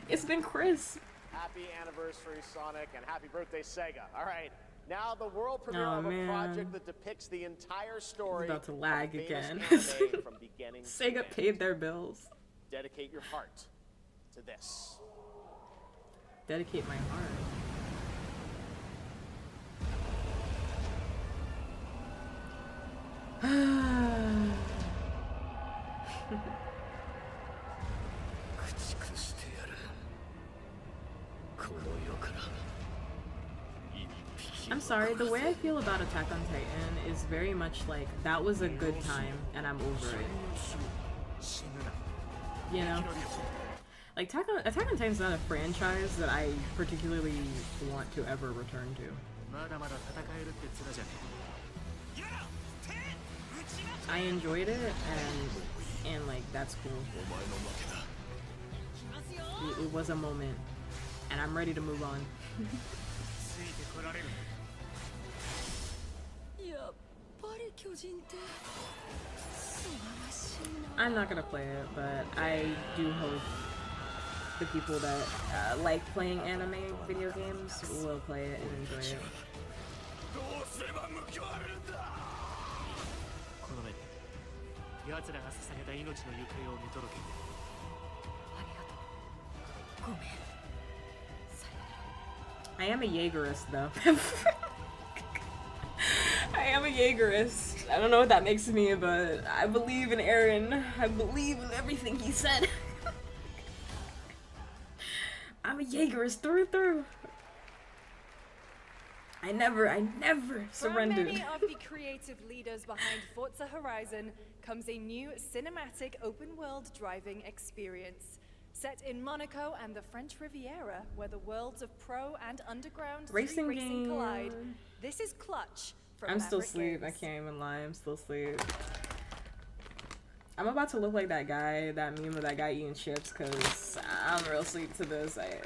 Speaker 1: It's been crisp.
Speaker 2: Happy anniversary, Sonic, and happy birthday, Sega. All right, now the world premiere of a project that depicts the entire story.
Speaker 1: It's about to lag again.
Speaker 2: From beginning
Speaker 1: Sega paid their bills.
Speaker 2: Dedicate your heart to this.
Speaker 1: Dedicate my heart. I'm sorry, the way I feel about Attack on Titan is very much like, that was a good time and I'm over it. You know? Like, Attack on Titan's not a franchise that I particularly want to ever return to. I enjoyed it, and like, that's cool. It was a moment, and I'm ready to move on. I'm not gonna play it, but I do hope the people that like playing anime video games will play it and enjoy it. I am a Jaegerist, though. I am a Jaegerist. I don't know what that makes me, but I believe in Aaron. I believe in everything he said. I'm a Jaegerist through and through. I never surrendered.
Speaker 10: From many of the creative leaders behind Forza Horizon comes a new cinematic open-world driving experience. Set in Monaco and the French Riviera, where the worlds of pro and underground
Speaker 1: racing
Speaker 10: collide. This is Clutch from
Speaker 1: I'm still
Speaker 10: Maverick
Speaker 1: asleep.
Speaker 10: Games.
Speaker 1: I can't even lie. I'm still asleep. I'm about to look like that guy, that meme of that guy eating chips, because I'm real asleep to this. I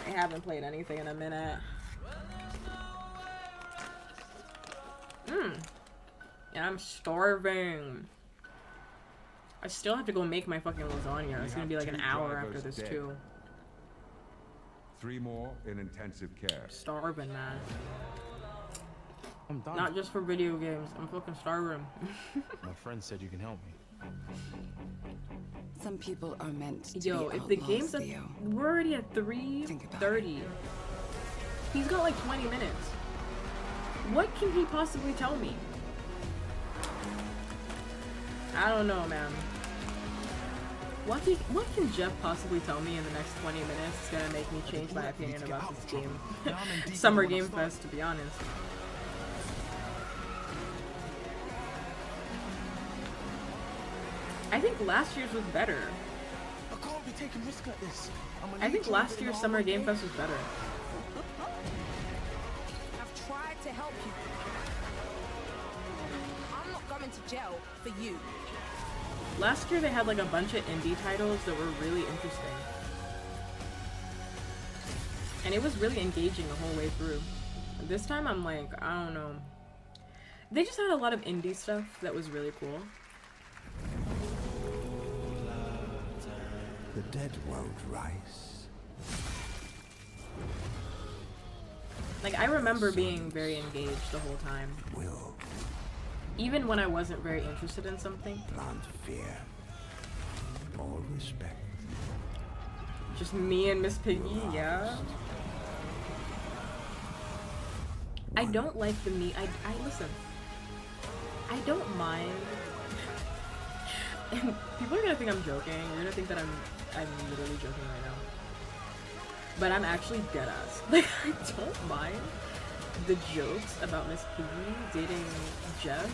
Speaker 1: haven't played anything in a minute. And I'm starving. I still have to go make my fucking lasagna. It's gonna be like an hour after this too.
Speaker 8: 3 more in intensive care.
Speaker 1: Starving, man.
Speaker 15: I'm done.
Speaker 1: Not just for video games. I'm fucking starving.
Speaker 15: My friend said you can help me.
Speaker 4: Some people are meant to
Speaker 1: Yo,
Speaker 4: be
Speaker 1: if the
Speaker 4: outlaws,
Speaker 1: game's at,
Speaker 4: Theo.
Speaker 1: we're already at 3:30. He's got like 20 minutes. What can he possibly tell me? I don't know, man. What can Jeff possibly tell me in the next 20 minutes that's gonna make me change my opinion about this game? Summer Game Fest, to be honest. I think last year's was better.
Speaker 15: I can't be taking risk like this.
Speaker 1: I think last year's Summer Game Fest was better.
Speaker 21: I've tried to help you. into gel for you.
Speaker 1: Last year they had like a bunch of indie titles that were really interesting. And it was really engaging the whole way through. This time I'm like, I don't know. They just had a lot of indie stuff that was really cool.
Speaker 5: The dead won't rise.
Speaker 1: Like, I remember being very engaged the whole time. Even when I wasn't very interested in something.
Speaker 5: Plant fear. All respect.
Speaker 1: Just me and Miss Piggy, yeah. I don't like the me. I listen. I don't mind. And people are gonna think I'm joking. They're gonna think that I'm literally joking right now. But I'm actually dead ass. Like, I don't mind the jokes about Miss Piggy dating Jeff.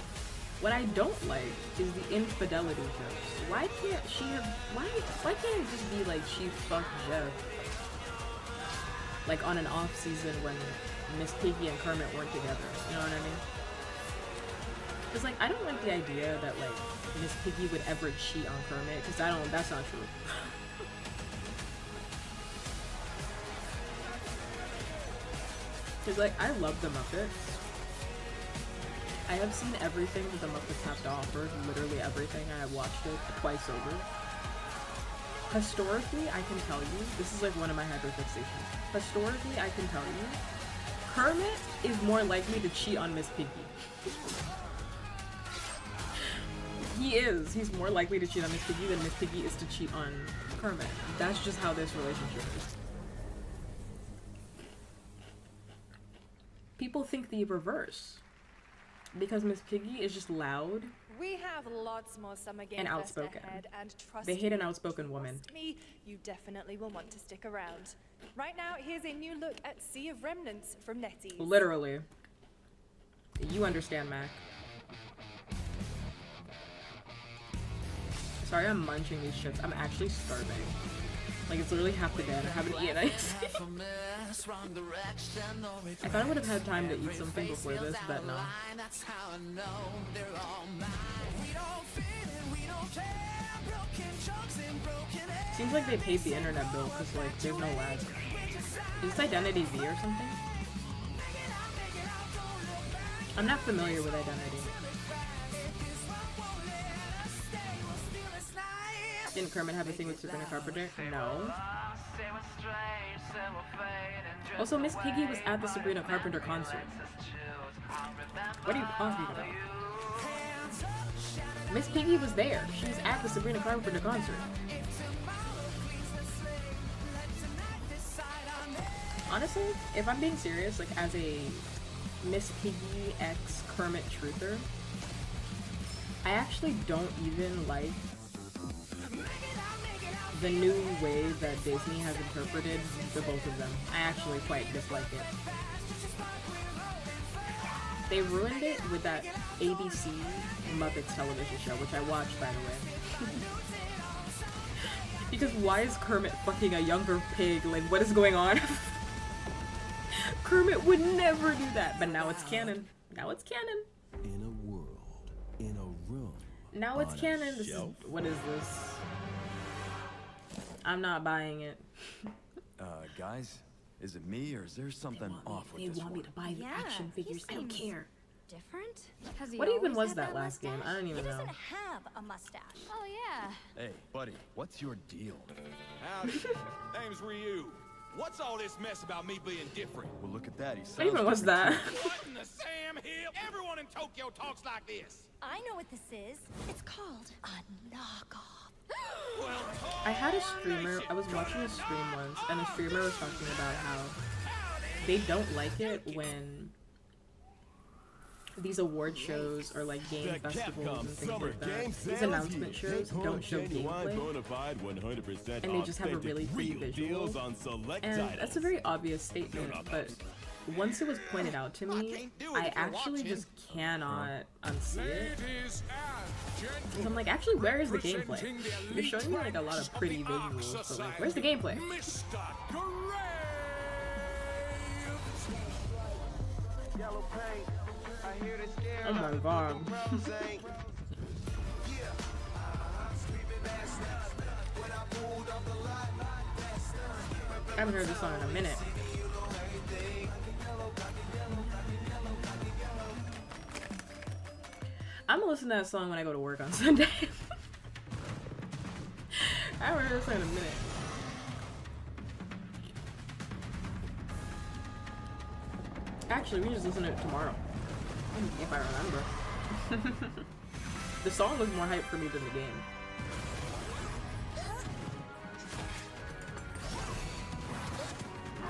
Speaker 1: What I don't like is the infidelity jokes. Why can't she have? Why can't it just be like she fucked Jeff? Like on an off season when Miss Piggy and Kermit weren't together. You know what I mean? Cause like I don't like the idea that like Miss Piggy would ever cheat on Kermit. Cause that's not true. Cause like I love the Muppets. I have seen everything that the Muppets have to offer, literally everything. I have watched it twice over. Historically, I can tell you, this is like one of my hyperfixations. Historically, I can tell you, Kermit is more likely to cheat on Miss Piggy. He is. He's more likely to cheat on Miss Piggy than Miss Piggy is to cheat on Kermit. That's just how this relationship is. People think the reverse. Because Miss Piggy is just loud.
Speaker 10: We have lots more summer games
Speaker 1: and outspoken.
Speaker 10: ahead, and trust
Speaker 1: they hate
Speaker 10: me,
Speaker 1: an outspoken woman.
Speaker 10: Trust me, you definitely will want to stick around. Right now, here's a new look at Sea of Remnants from NetEase.
Speaker 1: Literally. You understand, Mac. Sorry, I'm munching these shits. I'm actually starving. Like, it's literally half the day and I haven't eaten anything. I thought I would have had time to eat something before this, but no. Seems like they paid the internet bill because, like, there's no lag. Is this Identity V or something? I'm not familiar with Identity. Didn't Kermit have a thing with Sabrina Carpenter? No. Also, Miss Piggy was at the Sabrina Carpenter concert. What are you talking about? Miss Piggy was there. She was at the Sabrina Carpenter concert. Honestly, if I'm being serious, like as a Miss Piggy x Kermit truther, I actually don't even like the new way that Disney has interpreted the both of them. I actually quite dislike it. They ruined it with that ABC Muppets television show, which I watched, by the way. Because why is Kermit fucking a younger pig? Like, what is going on? Kermit would never do that, but now it's canon. Now it's canon.
Speaker 5: In a world, in a room.
Speaker 1: Now it's canon. This is, what is this? I'm not buying it.
Speaker 13: Guys, is it me or is there something off with this
Speaker 1: They want me to buy the action figures. I don't care.
Speaker 3: Different? Has he
Speaker 1: What even
Speaker 3: always
Speaker 1: was
Speaker 3: had
Speaker 1: that last game? I don't even
Speaker 3: he
Speaker 1: know.
Speaker 3: doesn't have a mustache. Oh yeah.
Speaker 13: Hey, buddy, what's your deal?
Speaker 16: Howdy. Name's Ryu. What's all this mess about me being different?
Speaker 13: Well, look at that. He sounds
Speaker 1: What even was that?
Speaker 16: What in the Sam Hill? Everyone in Tokyo talks like this.
Speaker 3: I know what this is. It's called a knockoff.
Speaker 1: I had a streamer, I was watching a stream once, and a streamer was talking about how they don't like it when these award shows or like game festivals and things like that, these announcement shows don't show gameplay, and they just have a really pretty visual, and that's a very obvious statement, but once it was pointed out to me, I actually just cannot unsee it. Because I'm like, actually, where is the gameplay? You're showing me like a lot of pretty visuals, but like, where's the gameplay?
Speaker 16: Yellow paint,
Speaker 1: Oh my god. I haven't heard this song in a minute. I'm gonna listen to that song when I go to work on Sunday. I haven't heard this song in a minute. Actually, we just listen to it tomorrow. If I remember. The song was more hype for me than the game.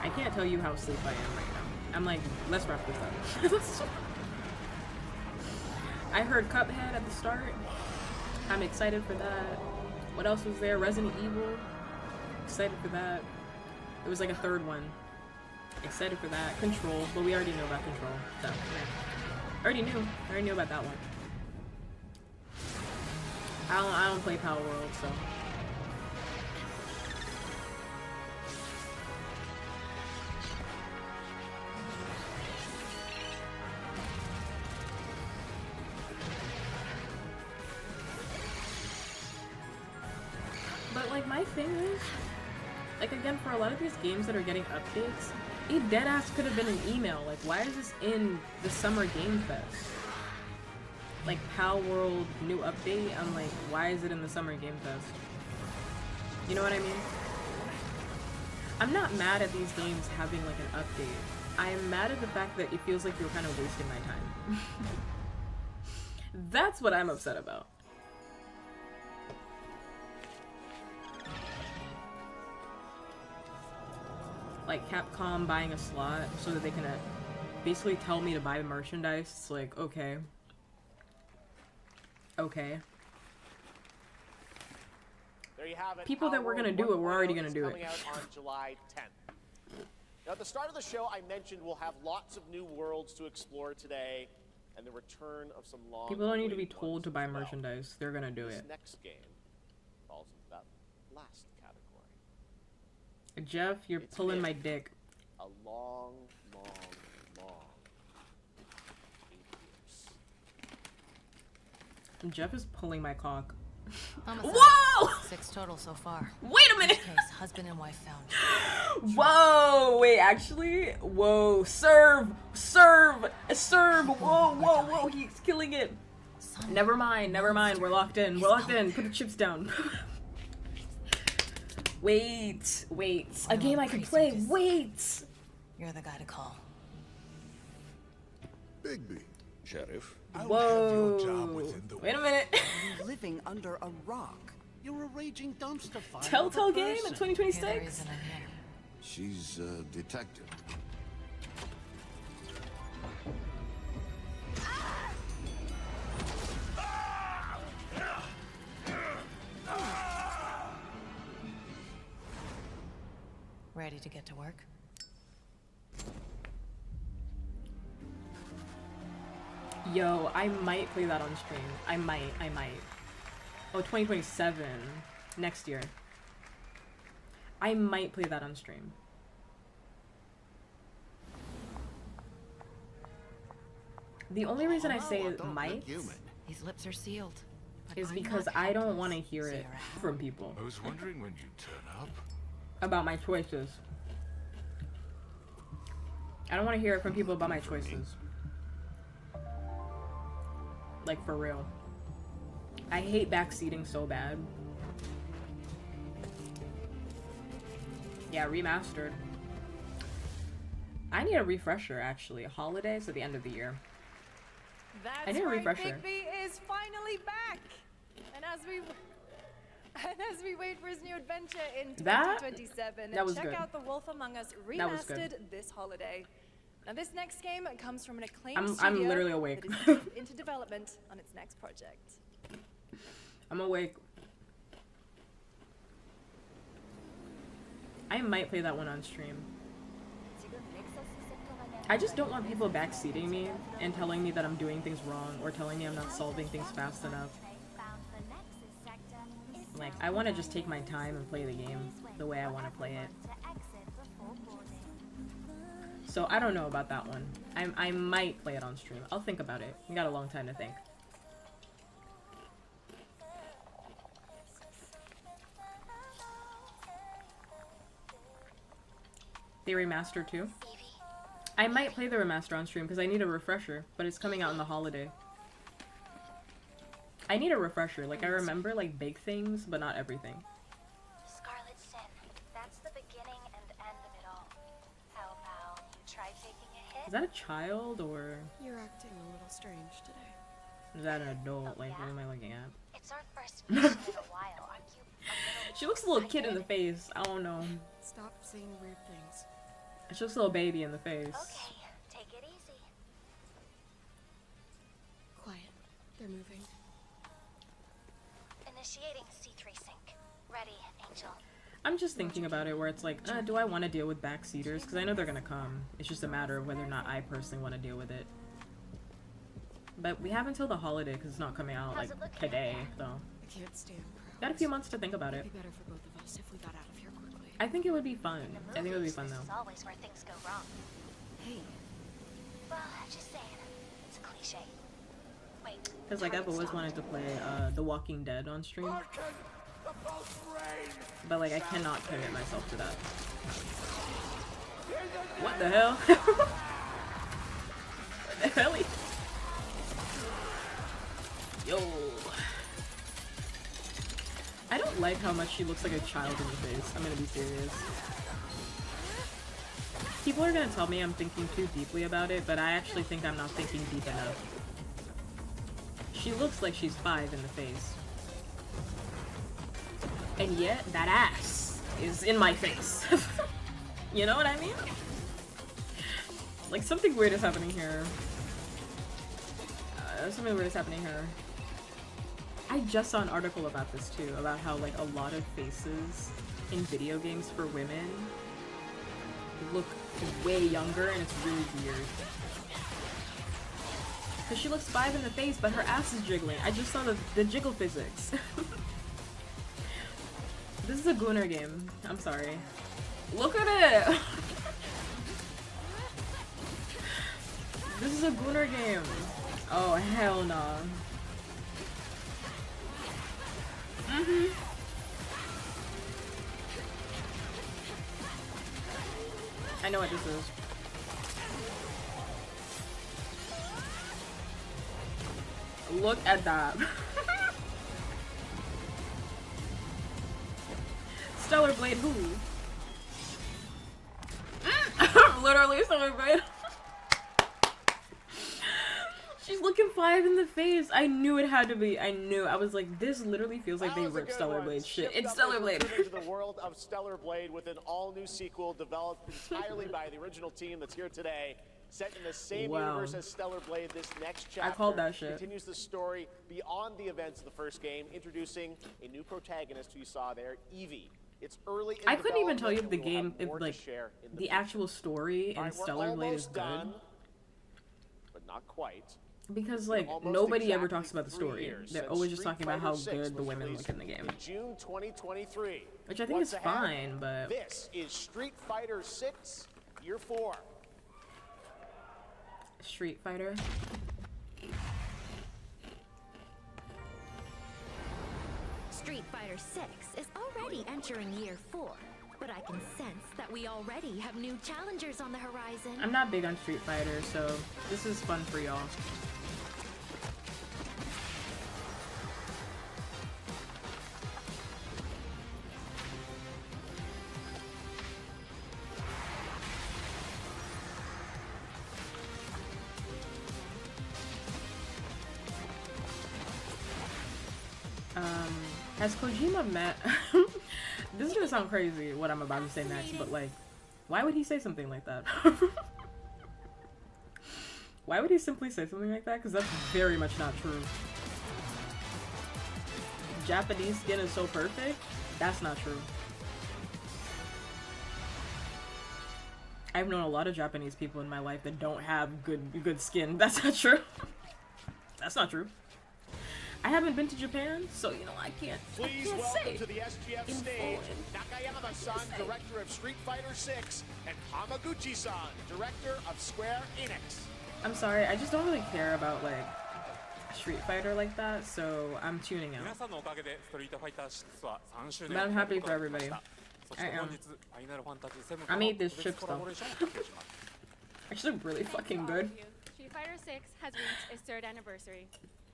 Speaker 1: I can't tell you how asleep I am right now. I'm like, let's wrap this up. I heard Cuphead at the start. I'm excited for that. What else was there? Resident Evil. Excited for that. It was like a third one. Excited for that. Control, but we already know about Control. So, yeah. I already knew about that one. I don't play Power World, so. But like my thing is, like again, for a lot of these games that are getting updates, a deadass could have been an email. Like, why is this in the Summer Game Fest? Like, Pal World new update, I'm like, why is it in the Summer Game Fest? You know what I mean? I'm not mad at these games having like an update. I'm mad at the fact that it feels like you're kind of wasting my time. That's what I'm upset about. Like Capcom buying a slot so that they can basically tell me to buy merchandise. It's like, okay. Okay.
Speaker 2: There you have it.
Speaker 1: People that were gonna do it were already gonna do it.
Speaker 2: Coming out on July 10th. Now, at the start of the show, I mentioned we'll have lots of new worlds to explore today, and the return of some long.
Speaker 1: People don't need to be told to buy merchandise. They're gonna do it.
Speaker 2: This next game falls into that last category.
Speaker 1: Jeff, you're pulling my dick.
Speaker 2: A long, long, long 8 years.
Speaker 1: Jeff is pulling my cock.
Speaker 14: Homicide.
Speaker 1: Whoa!
Speaker 14: 6 total so far.
Speaker 1: Wait a minute!
Speaker 14: Case, husband and wife found.
Speaker 1: Whoa! Wait, actually? Whoa. Serve! Serve! Serve! Whoa, whoa, whoa. He's killing it. Never mind, never mind. We're locked in. We're locked in. Put the chips down. Wait, wait. A game I could play. Wait!
Speaker 14: You're the guy to call.
Speaker 5: Bigby. Sheriff.
Speaker 1: Whoa. Wait a minute.
Speaker 18: You're living under a rock. You're a raging dumpster fire.
Speaker 1: Telltale game in 2026?
Speaker 5: She's a detective.
Speaker 14: Ready to get to work?
Speaker 1: Yo, I might play that on stream. I might. Oh, 2027. Next year. I might play that on stream. The only reason I say it might
Speaker 14: His lips are sealed.
Speaker 1: is because I don't want to hear it from people.
Speaker 5: I was wondering when you'd turn up.
Speaker 1: About my choices. I don't want to hear it from people about my choices. Like, for real. I hate backseating so bad. Yeah, remastered. I need a refresher, actually. Holidays at the end of the year.
Speaker 10: That's
Speaker 1: I need a refresher.
Speaker 10: Bigby is finally back. And as we wait for his new adventure in 2027,
Speaker 1: that was
Speaker 10: check
Speaker 1: good.
Speaker 10: out The Wolf Among Us
Speaker 1: That was good.
Speaker 10: remastered this holiday. Now, this next game comes from an acclaimed
Speaker 1: I'm
Speaker 10: studio
Speaker 1: literally awake.
Speaker 10: that is deep into development on its next project.
Speaker 1: I'm awake. I might play that one on stream. I just don't want people backseating me and telling me that I'm doing things wrong or telling me I'm not solving things fast enough. Like, I want to just take my time and play the game the way I want to play it. So I don't know about that one. I might play it on stream. I'll think about it. We got a long time to think. They remastered too? I might play the remaster on stream because I need a refresher, but it's coming out in the holiday. I need a refresher. Like, I remember, like, big things, but not everything.
Speaker 12: Scarlet Sin. That's the beginning and end of it all. How about you try taking a hit?
Speaker 1: Is that a child, or
Speaker 21: You're acting a little strange today.
Speaker 1: is that an adult? Like, what am I looking at?
Speaker 12: It's our first mission in a while. Aren't you a little
Speaker 1: She looks a little kid in the face. I don't know.
Speaker 21: Stop saying weird things.
Speaker 1: She looks a little baby in the face.
Speaker 12: Okay, take it easy.
Speaker 21: Quiet. They're moving.
Speaker 12: Initiating C3 sync. Ready, Angel.
Speaker 1: I'm just thinking about it where it's like, do I want to deal with backseaters? Because I know they're going to come. It's just a matter of whether or not I personally want to deal with it. But we have until the holiday because it's not coming out, like, today, so.
Speaker 21: I can't stand crowds.
Speaker 1: Got a few months to think about it.
Speaker 21: It'd be better for both of us if we got out of here quickly.
Speaker 1: I think it would be fun. I think it would be fun,
Speaker 12: This is
Speaker 1: though.
Speaker 12: always where things go wrong.
Speaker 21: Hey.
Speaker 12: Well, just saying. It's a cliche. Wait.
Speaker 1: Because, like, I've always wanted to play The Walking Dead on stream. But, like, I cannot commit myself to that. What the hell? What the hell? Yo. I don't like how much she looks like a child in the face. I'm gonna be serious. People are gonna tell me I'm thinking too deeply about it, but I actually think I'm not thinking deep enough. She looks like she's 5 in the face. And yet, that ass is in my face. You know what I mean? Like, something weird is happening here. Something weird is happening here. I just saw an article about this too, about how, like, a lot of faces in video games for women look way younger, and it's really weird. Because she looks 5 in the face, but her ass is jiggling. I just saw the jiggle physics. This is a Gunner game. I'm sorry. Look at it! This is a Gunner game. Oh, hell no. I know what this is. Look at that. Stellar Blade who? Literally Stellar Blade. She's looking 5 in the face. I knew it had to be. I knew. I was like, this literally feels like they ripped Stellar Blade shit. It's Stellar Blade.
Speaker 2: Into the world of Stellar Blade with an all-new sequel developed entirely by the original team that's here today. Set in the same universe as Stellar Blade, this next chapter
Speaker 1: I called that shit.
Speaker 2: continues the story beyond the events of the first game, introducing a new protagonist who you saw there, Evie. It's early in
Speaker 1: I couldn't even tell you if the
Speaker 2: development,
Speaker 1: game,
Speaker 2: and
Speaker 1: if
Speaker 2: we'll have
Speaker 1: like
Speaker 2: more to share in
Speaker 1: the actual story in Stellar Blade is good.
Speaker 2: done, but not quite.
Speaker 1: Because like
Speaker 2: Almost
Speaker 1: nobody ever
Speaker 2: exactly
Speaker 1: talks about the
Speaker 2: 3
Speaker 1: story.
Speaker 2: years
Speaker 1: They're
Speaker 2: since
Speaker 1: always just
Speaker 2: Street
Speaker 1: talking about how
Speaker 2: Fighter VI
Speaker 1: good the
Speaker 2: was
Speaker 1: women
Speaker 2: released
Speaker 1: look in the game.
Speaker 2: in June 2023.
Speaker 1: Which I think
Speaker 2: What's
Speaker 1: is
Speaker 2: ahead?
Speaker 1: fine, but
Speaker 2: This is Street Fighter 6 Year 4.
Speaker 1: Street Fighter.
Speaker 17: Street Fighter 6 is already entering year 4, but I can sense that we already have new challengers on the horizon.
Speaker 1: I'm not big on Street Fighter, so this is fun for y'all. Has Kojima met... This is gonna sound crazy, what I'm about to say next, but like, why would he say something like that? Why would he simply say something like that? Because that's very much not true. Japanese skin is so perfect? That's not true. I've known a lot of Japanese people in my life that don't have good skin. That's not true. That's not true. I haven't been to Japan, so you know I can't
Speaker 2: Please
Speaker 1: say.
Speaker 2: welcome to the SGF stage Nakayama-san, director of Street Fighter 6, and Hamaguchi-san, director of Square Enix.
Speaker 1: I'm sorry, I just don't really care about like Street Fighter like that, so I'm tuning out. But I'm happy for everybody. I am. I made this chips though. Actually, really fucking good.
Speaker 6: Street Fighter 6 has reached its 3rd anniversary,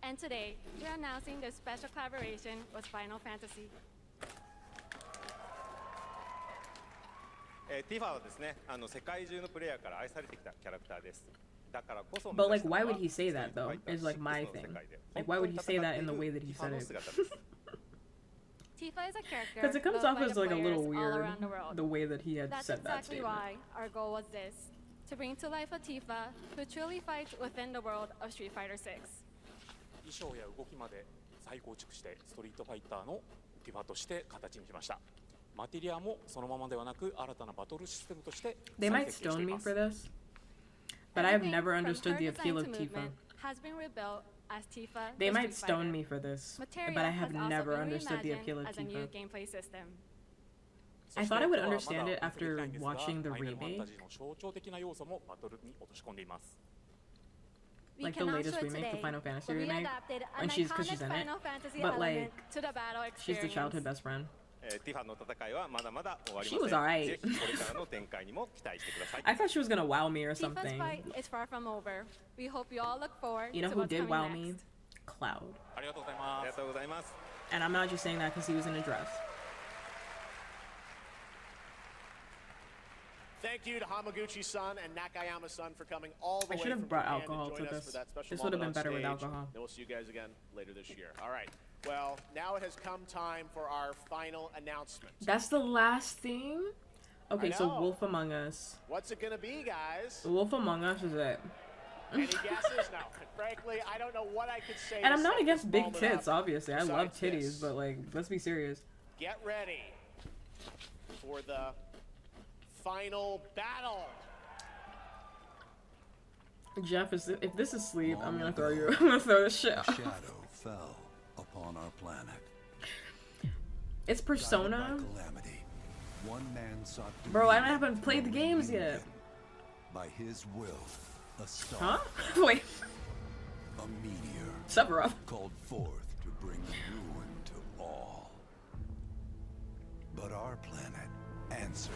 Speaker 6: and today we're announcing their special collaboration with Final Fantasy.
Speaker 19: Tifa はですね、世界中のプレイヤーから愛されてきたキャラクターです。
Speaker 1: But like, why would he say that though? Is like my thing. Like, why would he say that in the way that he said it?
Speaker 6: Tifa is a character
Speaker 1: Because it comes off
Speaker 6: loved by
Speaker 1: as
Speaker 6: the
Speaker 1: like a little
Speaker 6: players all
Speaker 1: weird,
Speaker 6: around the world.
Speaker 1: the way that he had
Speaker 6: That's
Speaker 1: said that
Speaker 6: exactly
Speaker 1: statement.
Speaker 6: why our goal was this: to bring to life a Tifa who truly fights within the world of Street Fighter 6.
Speaker 20: 衣装や動きまで再構築してストリートファイターのティファとして形にしました。マテリアもそのままではなく新たなバトルシステムとして
Speaker 1: They might stone me for this, but I have never understood the appeal of Tifa.
Speaker 6: Has been rebuilt as Tifa.
Speaker 1: They
Speaker 6: the
Speaker 1: might
Speaker 6: Street
Speaker 1: stone
Speaker 6: Fighter.
Speaker 1: me for this,
Speaker 6: Materia
Speaker 1: but I have
Speaker 6: has also
Speaker 1: never
Speaker 6: been
Speaker 1: understood the
Speaker 6: reimagined
Speaker 1: appeal of
Speaker 6: as a new
Speaker 1: Tifa.
Speaker 6: gameplay system.
Speaker 1: I thought I would understand it after watching the remake.
Speaker 20: 象徴的な要素もバトルに落とし込んでいます。
Speaker 1: Like the latest remake, the Final Fantasy remake, and she's because she's in it, but like she's the childhood best friend.
Speaker 19: ティファの戦いはまだまだ終わり
Speaker 1: She
Speaker 19: ま
Speaker 1: was
Speaker 19: せん。
Speaker 1: alright.
Speaker 19: ぜひこれからの展開にも期待してください。
Speaker 1: I thought she was gonna wow me or
Speaker 6: Tifa's
Speaker 1: something.
Speaker 6: fight is far from over. We hope you all look forward
Speaker 1: You know
Speaker 6: to
Speaker 1: who
Speaker 6: what's
Speaker 1: did
Speaker 6: coming
Speaker 1: wow
Speaker 6: next.
Speaker 1: me? Cloud.
Speaker 20: ありがとうございます。
Speaker 19: ありがとうございます。
Speaker 1: And I'm not just saying that because he was in a dress.
Speaker 2: Thank you to Hamaguchi-san and Nakayama-san for coming all the
Speaker 1: I
Speaker 2: way
Speaker 1: should have
Speaker 2: from
Speaker 1: brought
Speaker 2: Japan
Speaker 1: alcohol
Speaker 2: to join
Speaker 1: to
Speaker 2: us
Speaker 1: this.
Speaker 2: for that special
Speaker 1: This would have been
Speaker 2: moment on
Speaker 1: better with
Speaker 2: stage.
Speaker 1: alcohol.
Speaker 2: And we'll see you guys again later this year. All right. Well, now it has come time for our final announcement.
Speaker 1: That's the last thing? Okay, so
Speaker 2: know.
Speaker 1: Wolf Among Us.
Speaker 2: What's it gonna be, guys?
Speaker 1: Wolf Among Us is it.
Speaker 2: Any guesses? No. Frankly, I don't know what I could say.
Speaker 1: And
Speaker 2: to
Speaker 1: I'm not
Speaker 2: set
Speaker 1: against
Speaker 2: this
Speaker 1: big
Speaker 2: moment
Speaker 1: tits,
Speaker 2: up
Speaker 1: obviously. I love
Speaker 2: besides
Speaker 1: titties,
Speaker 2: this.
Speaker 1: but like, let's be serious.
Speaker 2: Get ready for the final battle.
Speaker 1: Jeff, if this is sleep, I'm gonna throw you. I'm gonna throw this shit
Speaker 5: A
Speaker 1: off.
Speaker 5: shadow fell upon our planet.
Speaker 1: It's Persona.
Speaker 5: Guided by calamity, one man sought to
Speaker 1: Bro, I
Speaker 5: lead
Speaker 1: haven't played the games
Speaker 5: human.
Speaker 1: yet.
Speaker 5: By his will, a star,
Speaker 1: Huh? Wait.
Speaker 5: a meteor,
Speaker 1: Sephiroth.
Speaker 5: called forth to bring ruin to all. But our planet answered,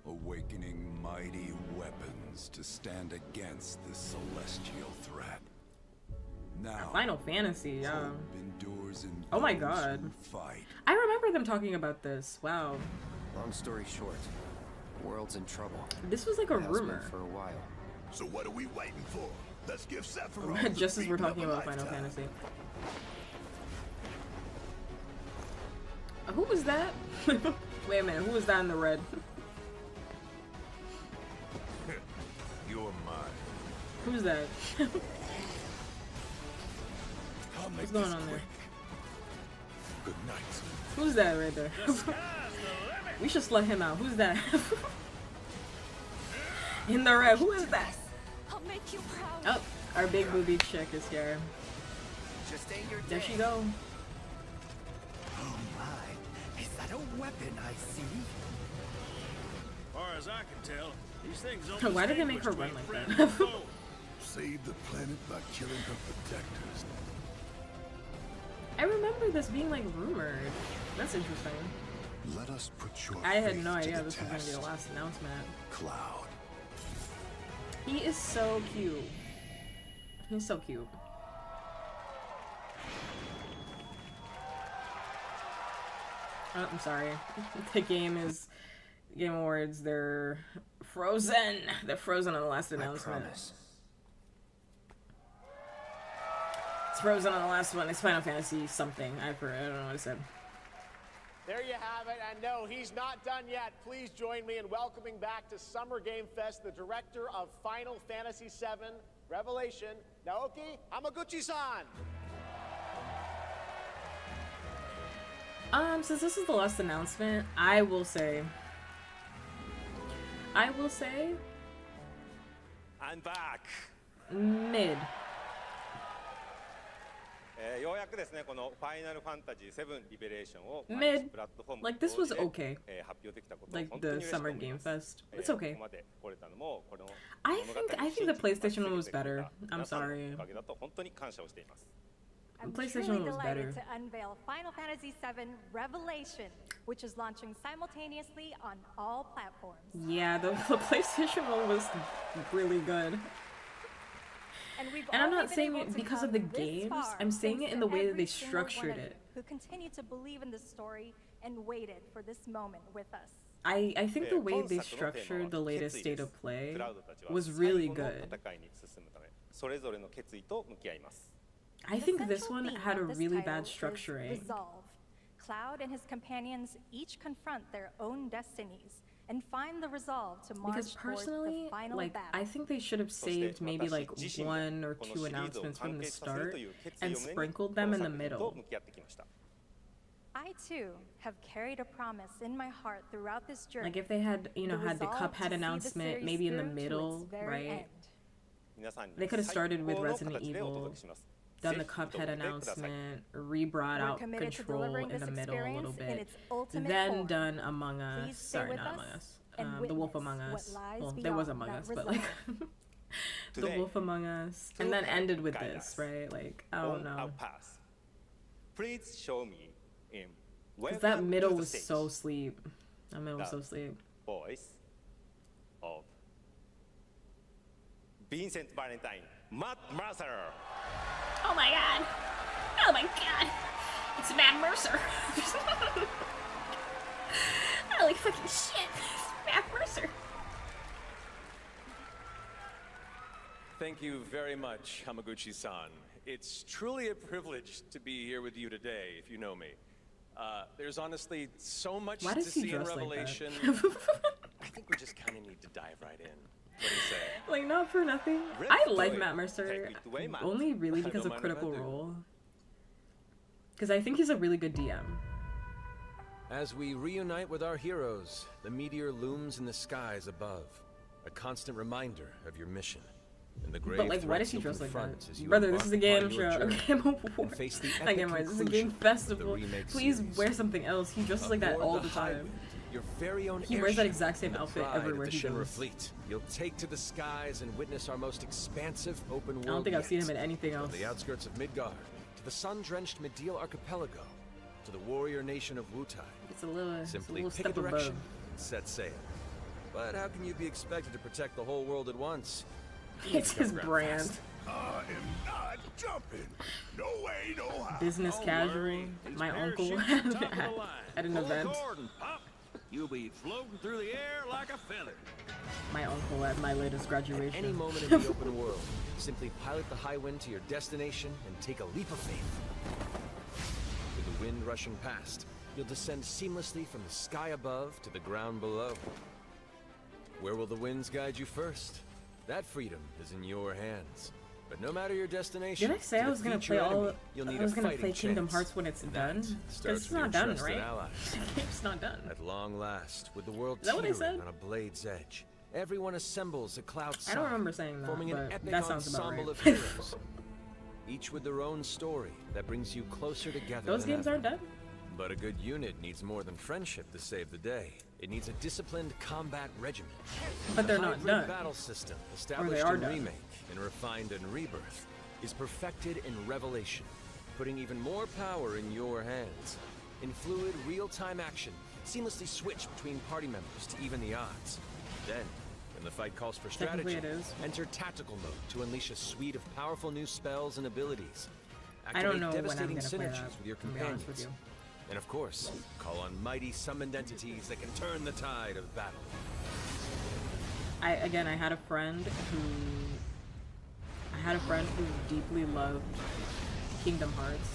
Speaker 5: awakening mighty weapons to stand against this celestial threat. Now,
Speaker 1: Final Fantasy, yeah.
Speaker 5: hope endures in
Speaker 1: Oh my
Speaker 5: those
Speaker 1: god.
Speaker 5: who fight.
Speaker 1: I remember them talking about this. Wow.
Speaker 22: Long story short, the world's in trouble.
Speaker 1: This was like a
Speaker 22: It has been
Speaker 1: rumor.
Speaker 22: for a while.
Speaker 5: So what are we waiting for? Let's give Sephiroth
Speaker 1: Just as we're talking about Final Fantasy. Who was that? Wait a minute, who was that in the red?
Speaker 5: You're mine.
Speaker 1: Who's that?
Speaker 5: I'll make
Speaker 1: What's going
Speaker 5: this
Speaker 1: on there?
Speaker 5: quick. Good night.
Speaker 1: Who's that right there? We should slut him out. Who's that? In the red. Who is that?
Speaker 6: I'll make you proud.
Speaker 1: Oh, our big booby chick is here.
Speaker 22: Just ain't your
Speaker 1: There
Speaker 22: day.
Speaker 1: she go.
Speaker 22: Oh my, is that a weapon I see?
Speaker 24: Far as I can tell, these things
Speaker 1: Why did they make her run like that?
Speaker 5: Save the planet by killing her protectors.
Speaker 1: I remember this being like rumored. That's interesting.
Speaker 5: Let us put your
Speaker 1: I had
Speaker 5: faith
Speaker 1: no
Speaker 5: to
Speaker 1: idea
Speaker 5: the
Speaker 1: this was gonna be the
Speaker 5: test.
Speaker 1: last announcement.
Speaker 5: Cloud.
Speaker 1: He is so cute. He's so cute. Oh, I'm sorry. The Game Awards, they're frozen. They're frozen on the last announcement. It's frozen on the last one. It's Final Fantasy something. I don't know what it said.
Speaker 2: There you have it, and no, he's not done yet. Please join me in welcoming back to Summer Game Fest the director of Final Fantasy VII Revelation, Naoki Hamaguchi-san.
Speaker 1: Since this is the last announcement, I will say,
Speaker 19: I'm back.
Speaker 1: mid.
Speaker 19: ようやくですねこのファイナルファンタジー7リベレーションを
Speaker 1: Mid.
Speaker 19: プラットフォーム
Speaker 1: Like, this was okay.
Speaker 19: 発表できたこと
Speaker 1: Like
Speaker 19: 本当に
Speaker 1: the
Speaker 19: 嬉しく
Speaker 1: Summer
Speaker 19: 思い
Speaker 1: Game
Speaker 19: ます
Speaker 1: Fest. It's
Speaker 19: こ
Speaker 1: okay.
Speaker 19: こまで来れたのもこの
Speaker 1: I think the PlayStation one was better. I'm
Speaker 19: 皆さんの
Speaker 1: sorry.
Speaker 19: おかげだと本当に感謝をしています
Speaker 10: I'm
Speaker 1: PlayStation
Speaker 10: truly
Speaker 1: was better.
Speaker 10: delighted to unveil Final Fantasy VII Revelation, which is launching simultaneously on all platforms.
Speaker 1: Yeah, the PlayStation one was really good. And I'm not saying it because of the games. I'm saying it in the way that they structured it.
Speaker 10: Who continued to believe in this story and waited for this moment with us.
Speaker 1: I think the way they structured the latest state of play was really good.
Speaker 19: 戦いに進むためそれぞれの決意と向き合います
Speaker 1: I think this one had a really bad structuring.
Speaker 10: Resolve. Cloud and his companions each confront their own destinies and find the resolve to march
Speaker 1: Because
Speaker 10: towards
Speaker 1: personally,
Speaker 10: the final
Speaker 1: like,
Speaker 10: battle.
Speaker 1: I think they should have saved maybe like 1 or 2 announcements from the start and sprinkled them in the middle.
Speaker 10: I too have carried a promise in my heart throughout this journey.
Speaker 1: Like if they had, you know,
Speaker 10: the
Speaker 1: had the
Speaker 10: resolve to
Speaker 1: Cuphead
Speaker 10: see
Speaker 1: announcement
Speaker 10: the
Speaker 1: maybe in the
Speaker 10: series through to
Speaker 1: middle,
Speaker 10: its very
Speaker 1: right?
Speaker 10: end.
Speaker 1: They could have started with Resident Evil, done the Cuphead announcement, re-brought out Control in the middle a little bit, then done Among Us, sorry, not Among Us, The Wolf Among Us. Well, there was Among Us, but like The Wolf Among Us, and then ended with this, right? Like, I don't know.
Speaker 19: Please show me in
Speaker 1: Because that middle was so sleep. That middle was so sleep.
Speaker 19: Voice of Vincent Valentine, Matt Mercer.
Speaker 1: Oh my god! Oh my god! It's Matt Mercer! Holy fucking shit! It's Matt Mercer!
Speaker 7: Thank you very much, Hamaguchi-san. It's truly a privilege to be here with you today, if you know me. There's honestly so much to see in Revelation. I think we just kind of need to dive right in. What do you say?
Speaker 1: Like, not for nothing. I like Matt Mercer, only really because of Critical Role. Because I think he's a really good DM.
Speaker 9: As we reunite with our heroes, the meteor looms in the skies above, a constant reminder of your mission. And the grave
Speaker 1: But like, why does he
Speaker 9: threats
Speaker 1: dress
Speaker 9: you'll
Speaker 1: like
Speaker 9: confront as
Speaker 1: that?
Speaker 9: you
Speaker 1: Brother, this is a
Speaker 9: embark
Speaker 1: game
Speaker 9: upon your
Speaker 1: show, a
Speaker 9: journey
Speaker 1: game award.
Speaker 9: and face the
Speaker 1: Not
Speaker 9: epic
Speaker 1: game award, this is a
Speaker 9: conclusion
Speaker 1: game
Speaker 9: of
Speaker 1: festival.
Speaker 9: the remake
Speaker 1: Please
Speaker 9: series.
Speaker 1: wear something else. He dresses like that
Speaker 9: Aboard
Speaker 1: all
Speaker 9: the
Speaker 1: the time.
Speaker 9: Highwind, your very own
Speaker 1: He wears that
Speaker 9: airship
Speaker 1: exact same
Speaker 9: and the
Speaker 1: outfit
Speaker 9: pride
Speaker 1: everywhere
Speaker 9: of the
Speaker 1: he
Speaker 9: Shinra
Speaker 1: goes.
Speaker 9: fleet. You'll take to the skies and witness our most expansive open world
Speaker 1: I don't think I've seen him in
Speaker 9: yet.
Speaker 1: anything else.
Speaker 9: From the outskirts of Midgard, to the sun-drenched Medeal Archipelago, to the warrior nation of Wutai.
Speaker 1: It's a little
Speaker 9: Simply pick
Speaker 1: step
Speaker 9: a direction
Speaker 1: above.
Speaker 9: and set sail. But how can you be expected to protect the whole world at once?
Speaker 1: It's his brand.
Speaker 16: I am not jumping. No way, no how.
Speaker 1: Business
Speaker 16: Don't
Speaker 1: casual.
Speaker 16: worry.
Speaker 1: My
Speaker 16: His
Speaker 1: uncle
Speaker 16: parachute's top of the
Speaker 1: at,
Speaker 16: line.
Speaker 1: at an
Speaker 16: Pull the
Speaker 1: event.
Speaker 16: cord and pop. You'll be floating through the air like a feather.
Speaker 1: My uncle at my latest graduation.
Speaker 9: Any moment in the open world, simply pilot the Highwind to your destination and take a leap of faith. With the wind rushing past, you'll descend seamlessly from the sky above to the ground below. Where will the winds guide you first? That freedom is in your hands. But no matter your destination,
Speaker 1: Did I say I was gonna play all? I was gonna play Kingdom
Speaker 9: chance.
Speaker 1: Hearts when it's done? Because
Speaker 9: Starts
Speaker 1: it's
Speaker 9: with
Speaker 1: not
Speaker 9: your
Speaker 1: done,
Speaker 9: trusted
Speaker 1: right?
Speaker 9: allies.
Speaker 1: It's not done.
Speaker 9: At long last, with the world
Speaker 1: Is that what I
Speaker 9: teetering
Speaker 1: said?
Speaker 9: on a blade's edge, everyone assembles at Cloud
Speaker 1: I don't remember saying that,
Speaker 9: forming an
Speaker 1: but
Speaker 9: epic
Speaker 1: that sounds about
Speaker 9: ensemble
Speaker 1: right.
Speaker 9: of heroes, each with their own story that brings you closer together.
Speaker 1: Those
Speaker 9: than
Speaker 1: games
Speaker 9: ever.
Speaker 1: aren't done.
Speaker 9: But a good unit needs more than friendship to save the day. It needs a disciplined combat regimen.
Speaker 1: But they're
Speaker 9: the
Speaker 1: not
Speaker 9: hybrid
Speaker 1: done.
Speaker 9: battle system,
Speaker 1: Or
Speaker 9: established
Speaker 1: they are
Speaker 9: in
Speaker 1: done.
Speaker 9: Remake and refined in Rebirth, is perfected in Revelation, putting even more power in your hands. In fluid, real-time action, seamlessly switch between party members to even the odds. Then, when the fight calls for
Speaker 1: Technically
Speaker 9: strategy,
Speaker 1: it is.
Speaker 9: enter tactical mode to unleash a suite of powerful new spells and abilities.
Speaker 1: I don't
Speaker 9: Activate
Speaker 1: know when I'm
Speaker 9: devastating
Speaker 1: gonna play
Speaker 9: synergies
Speaker 1: that,
Speaker 9: with your
Speaker 1: to be honest with
Speaker 9: companions.
Speaker 1: you.
Speaker 9: And of course, call on mighty summoned entities that can turn the tide of battle.
Speaker 1: I had a friend who deeply loved Kingdom Hearts,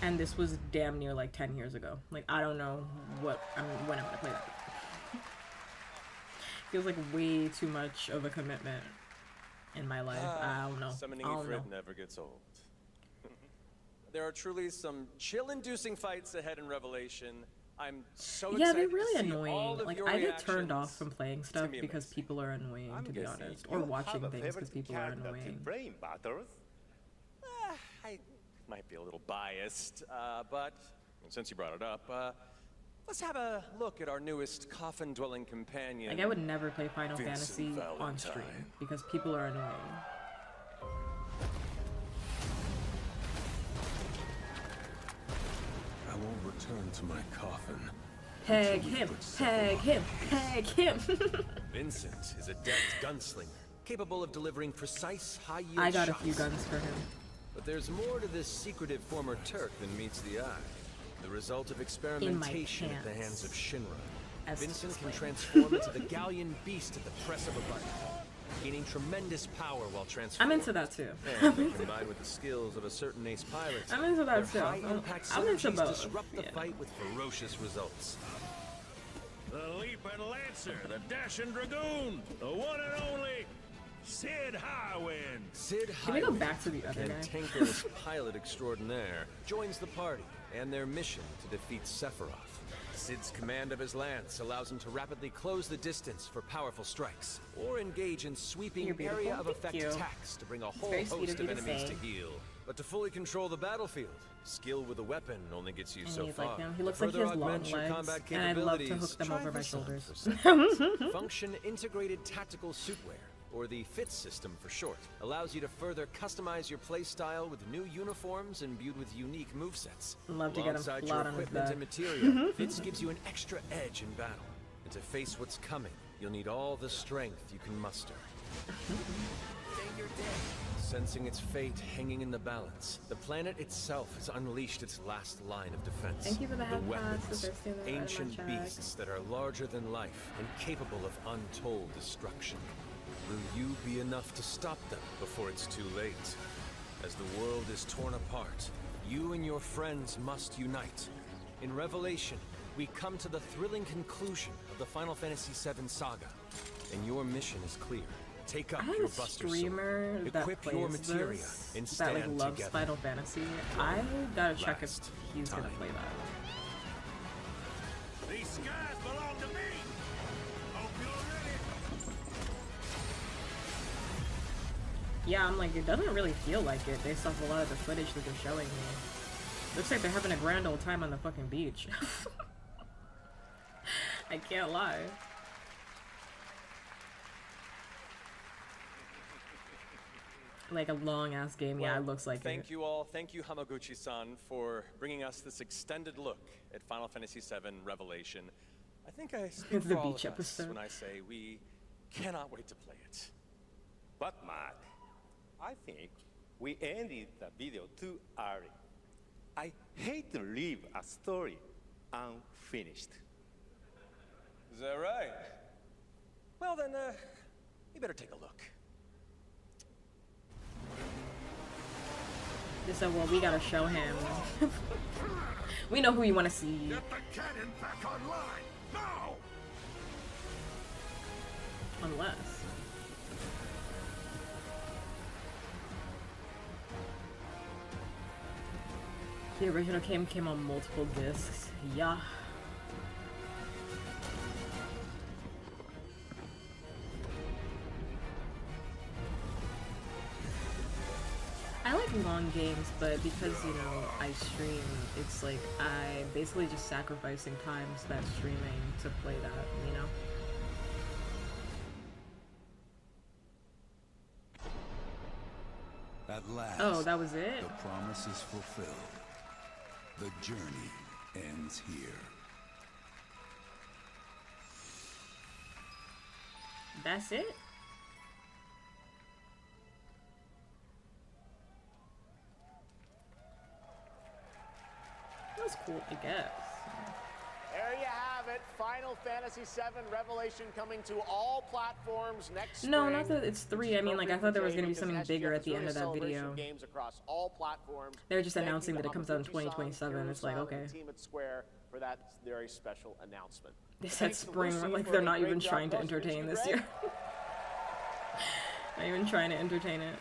Speaker 1: and this was damn near like 10 years ago. Like, I don't know when I'm gonna play that. Feels like way too much of a commitment in my life. I don't know.
Speaker 7: Summoning
Speaker 1: I don't know.
Speaker 7: Ifrit never gets old. There are truly some chill-inducing fights ahead in Revelation. I'm so
Speaker 1: Yeah,
Speaker 7: excited
Speaker 1: they're
Speaker 7: to
Speaker 1: really
Speaker 7: see all
Speaker 1: annoying.
Speaker 7: of
Speaker 1: Like,
Speaker 7: your
Speaker 1: I get turned
Speaker 7: reactions.
Speaker 1: off from playing
Speaker 7: It's
Speaker 1: stuff
Speaker 7: gonna be
Speaker 1: because
Speaker 7: amazing.
Speaker 1: people are annoying, to be
Speaker 19: guessing
Speaker 1: honest.
Speaker 19: you
Speaker 1: Or
Speaker 19: have
Speaker 1: watching
Speaker 19: a
Speaker 1: things because
Speaker 19: favorite
Speaker 1: people are
Speaker 19: character to
Speaker 1: annoying.
Speaker 19: frame battles.
Speaker 7: I might be a little biased, but since you brought it up, let's have a look at our newest coffin-dwelling companion.
Speaker 1: Like, I would never play Final
Speaker 7: Vincent
Speaker 1: Fantasy on
Speaker 7: Valentine.
Speaker 1: stream because people are annoying.
Speaker 5: I won't return to my coffin.
Speaker 1: Peg him, peg him, peg him.
Speaker 9: Vincent is a deft gunslinger, capable of delivering precise, high-yield
Speaker 1: I got
Speaker 9: shots.
Speaker 1: a few guns for him.
Speaker 9: But there's more to this secretive former Turk than meets the eye. The result of experimentation at the hands of Shinra. Vincent can transform into the galleon beast at the press of a button, gaining tremendous power while transforming.
Speaker 1: I'm into that too.
Speaker 9: And combined with the skills of a certain ace pilot,
Speaker 1: I'm into that
Speaker 9: their
Speaker 1: too.
Speaker 9: high-impact
Speaker 1: I'm into
Speaker 9: synergies
Speaker 1: both.
Speaker 9: disrupt the fight with ferocious results.
Speaker 24: The Leaping Lancer, the Dashing Dragoon, the one and only Sid Highwind.
Speaker 9: Sid
Speaker 1: Can we go back to the other
Speaker 9: and
Speaker 1: guy?
Speaker 9: tankerless pilot extraordinaire joins the party and their mission to defeat Sephiroth. Sid's command of his lance allows him to rapidly close the distance for powerful strikes, or engage in sweeping
Speaker 1: You're beautiful.
Speaker 9: area of
Speaker 1: Thank
Speaker 9: effect
Speaker 1: you.
Speaker 9: attacks to bring a whole
Speaker 1: very sweet
Speaker 9: host
Speaker 1: of
Speaker 9: of
Speaker 1: you to
Speaker 9: enemies
Speaker 1: say.
Speaker 9: to heal. But to fully control the battlefield, skill with a weapon only gets you
Speaker 1: And
Speaker 9: so
Speaker 1: he's
Speaker 9: far.
Speaker 1: like him. He looks
Speaker 9: To
Speaker 1: like he
Speaker 9: further
Speaker 1: has long
Speaker 9: augment your
Speaker 1: legs,
Speaker 9: combat
Speaker 1: and I'd love to hook
Speaker 9: capabilities,
Speaker 1: them
Speaker 9: try
Speaker 1: over my
Speaker 9: this on
Speaker 1: shoulders.
Speaker 9: for size. Function Integrated Tactical Suitwear, or the FIT system for short, allows you to further customize your playstyle with new uniforms imbued with unique movesets.
Speaker 1: Love to get him
Speaker 9: Alongside
Speaker 1: flat
Speaker 9: your
Speaker 1: on his
Speaker 9: equipment
Speaker 1: back.
Speaker 9: and material, FITS gives you an extra edge in battle. And to face what's coming, you'll need all the strength you can muster. Sensing its fate hanging in the balance, the planet itself has unleashed its last line of defense.
Speaker 1: Thank you for the head
Speaker 9: weapons,
Speaker 1: pass, the thirsty that
Speaker 9: ancient
Speaker 1: I checked.
Speaker 9: beasts that are larger than life and capable of untold destruction. Will you be enough to stop them before it's too late? As the world is torn apart, you and your friends must unite. In Revelation, we come to the thrilling conclusion of the Final Fantasy VII saga, and your mission is clear. Take up
Speaker 1: I have
Speaker 9: your
Speaker 1: a
Speaker 9: Buster
Speaker 1: streamer
Speaker 9: Sword,
Speaker 1: that
Speaker 9: equip your
Speaker 1: plays
Speaker 9: materia,
Speaker 1: this,
Speaker 9: and
Speaker 1: that
Speaker 9: stand
Speaker 1: like loves
Speaker 9: together.
Speaker 1: Final Fantasy. I gotta check if
Speaker 9: Last
Speaker 1: he's gonna
Speaker 9: time.
Speaker 1: play that.
Speaker 24: These skies belong to me. Hope you're ready.
Speaker 1: Yeah, I'm like, it doesn't really feel like it based off a lot of the footage that they're showing me. Looks like they're having a grand old time on the fucking beach. I can't lie. Like a long ass game, yeah, it looks like
Speaker 7: Thank
Speaker 1: it.
Speaker 7: you all. Thank you, Hamaguchi-san, for bringing us this extended look at Final Fantasy VII Revelation. I think I speak
Speaker 1: The
Speaker 7: for all
Speaker 1: beach
Speaker 7: of us
Speaker 1: episode.
Speaker 7: when I say we cannot wait to play it.
Speaker 19: But Mark, I think we ended the video too early. I hate to leave a story unfinished.
Speaker 7: Is that right? Well then, you better take a look.
Speaker 1: They said, well, we gotta show him. We know who you want to see.
Speaker 5: Get the cannon back online now!
Speaker 1: Unless. The original game came on multiple discs. Yeah. I like long games, but because, you know, I stream, it's like I basically just sacrificing time spent streaming to play that, you know?
Speaker 13: At last,
Speaker 1: Oh, that was it?
Speaker 13: the promise is fulfilled. The journey ends here.
Speaker 1: That's it? That was cool, I guess.
Speaker 2: There you have it. Final Fantasy VII Revelation coming to all platforms next
Speaker 1: No,
Speaker 2: spring.
Speaker 1: not that it's 3. I mean, like, I thought there was gonna be something bigger at the end of that video.
Speaker 2: Games across all platforms.
Speaker 1: They're just
Speaker 2: Thank you
Speaker 1: announcing
Speaker 2: to
Speaker 1: that it comes out in
Speaker 2: Hamaguchi-san,
Speaker 1: 2027. It's like,
Speaker 2: Hiro-san,
Speaker 1: okay.
Speaker 2: and the team at Square for that very special announcement.
Speaker 1: They said
Speaker 2: Thanks to
Speaker 1: spring,
Speaker 2: Lucy
Speaker 1: like
Speaker 2: for
Speaker 1: they're
Speaker 2: a
Speaker 1: not
Speaker 2: great
Speaker 1: even
Speaker 2: job
Speaker 1: trying to
Speaker 2: hosting
Speaker 1: entertain
Speaker 2: Greg.
Speaker 1: this year. Not even trying to entertain it.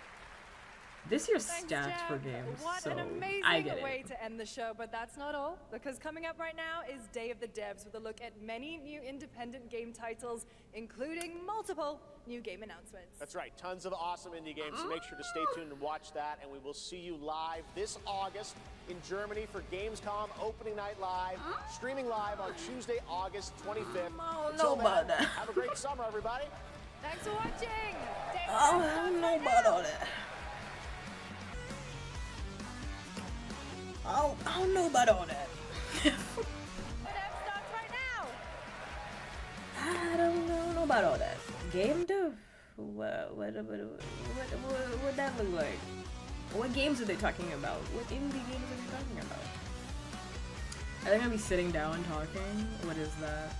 Speaker 1: This year's
Speaker 10: Thanks,
Speaker 1: stats
Speaker 10: Jack.
Speaker 1: for games,
Speaker 10: What
Speaker 1: so
Speaker 10: an amazing
Speaker 1: I get
Speaker 10: way
Speaker 1: it.
Speaker 10: to end the show, but that's not all. Because coming up right now is Day of the Devs with a look at many new independent game titles, including multiple new game announcements.
Speaker 2: That's right, tons of awesome indie games, so make sure to stay tuned and watch that, and we will see you live this August in Germany for Gamescom Opening Night Live, streaming live on Tuesday, August 25th. Until then, have a great summer, everybody.
Speaker 10: Thanks for watching!
Speaker 1: I don't know about all that. I don't know about all that. I don't know about all that. Game dev? What that look like? What games are they talking about? What indie games are they talking about? Are they gonna be sitting down and talking? What is that?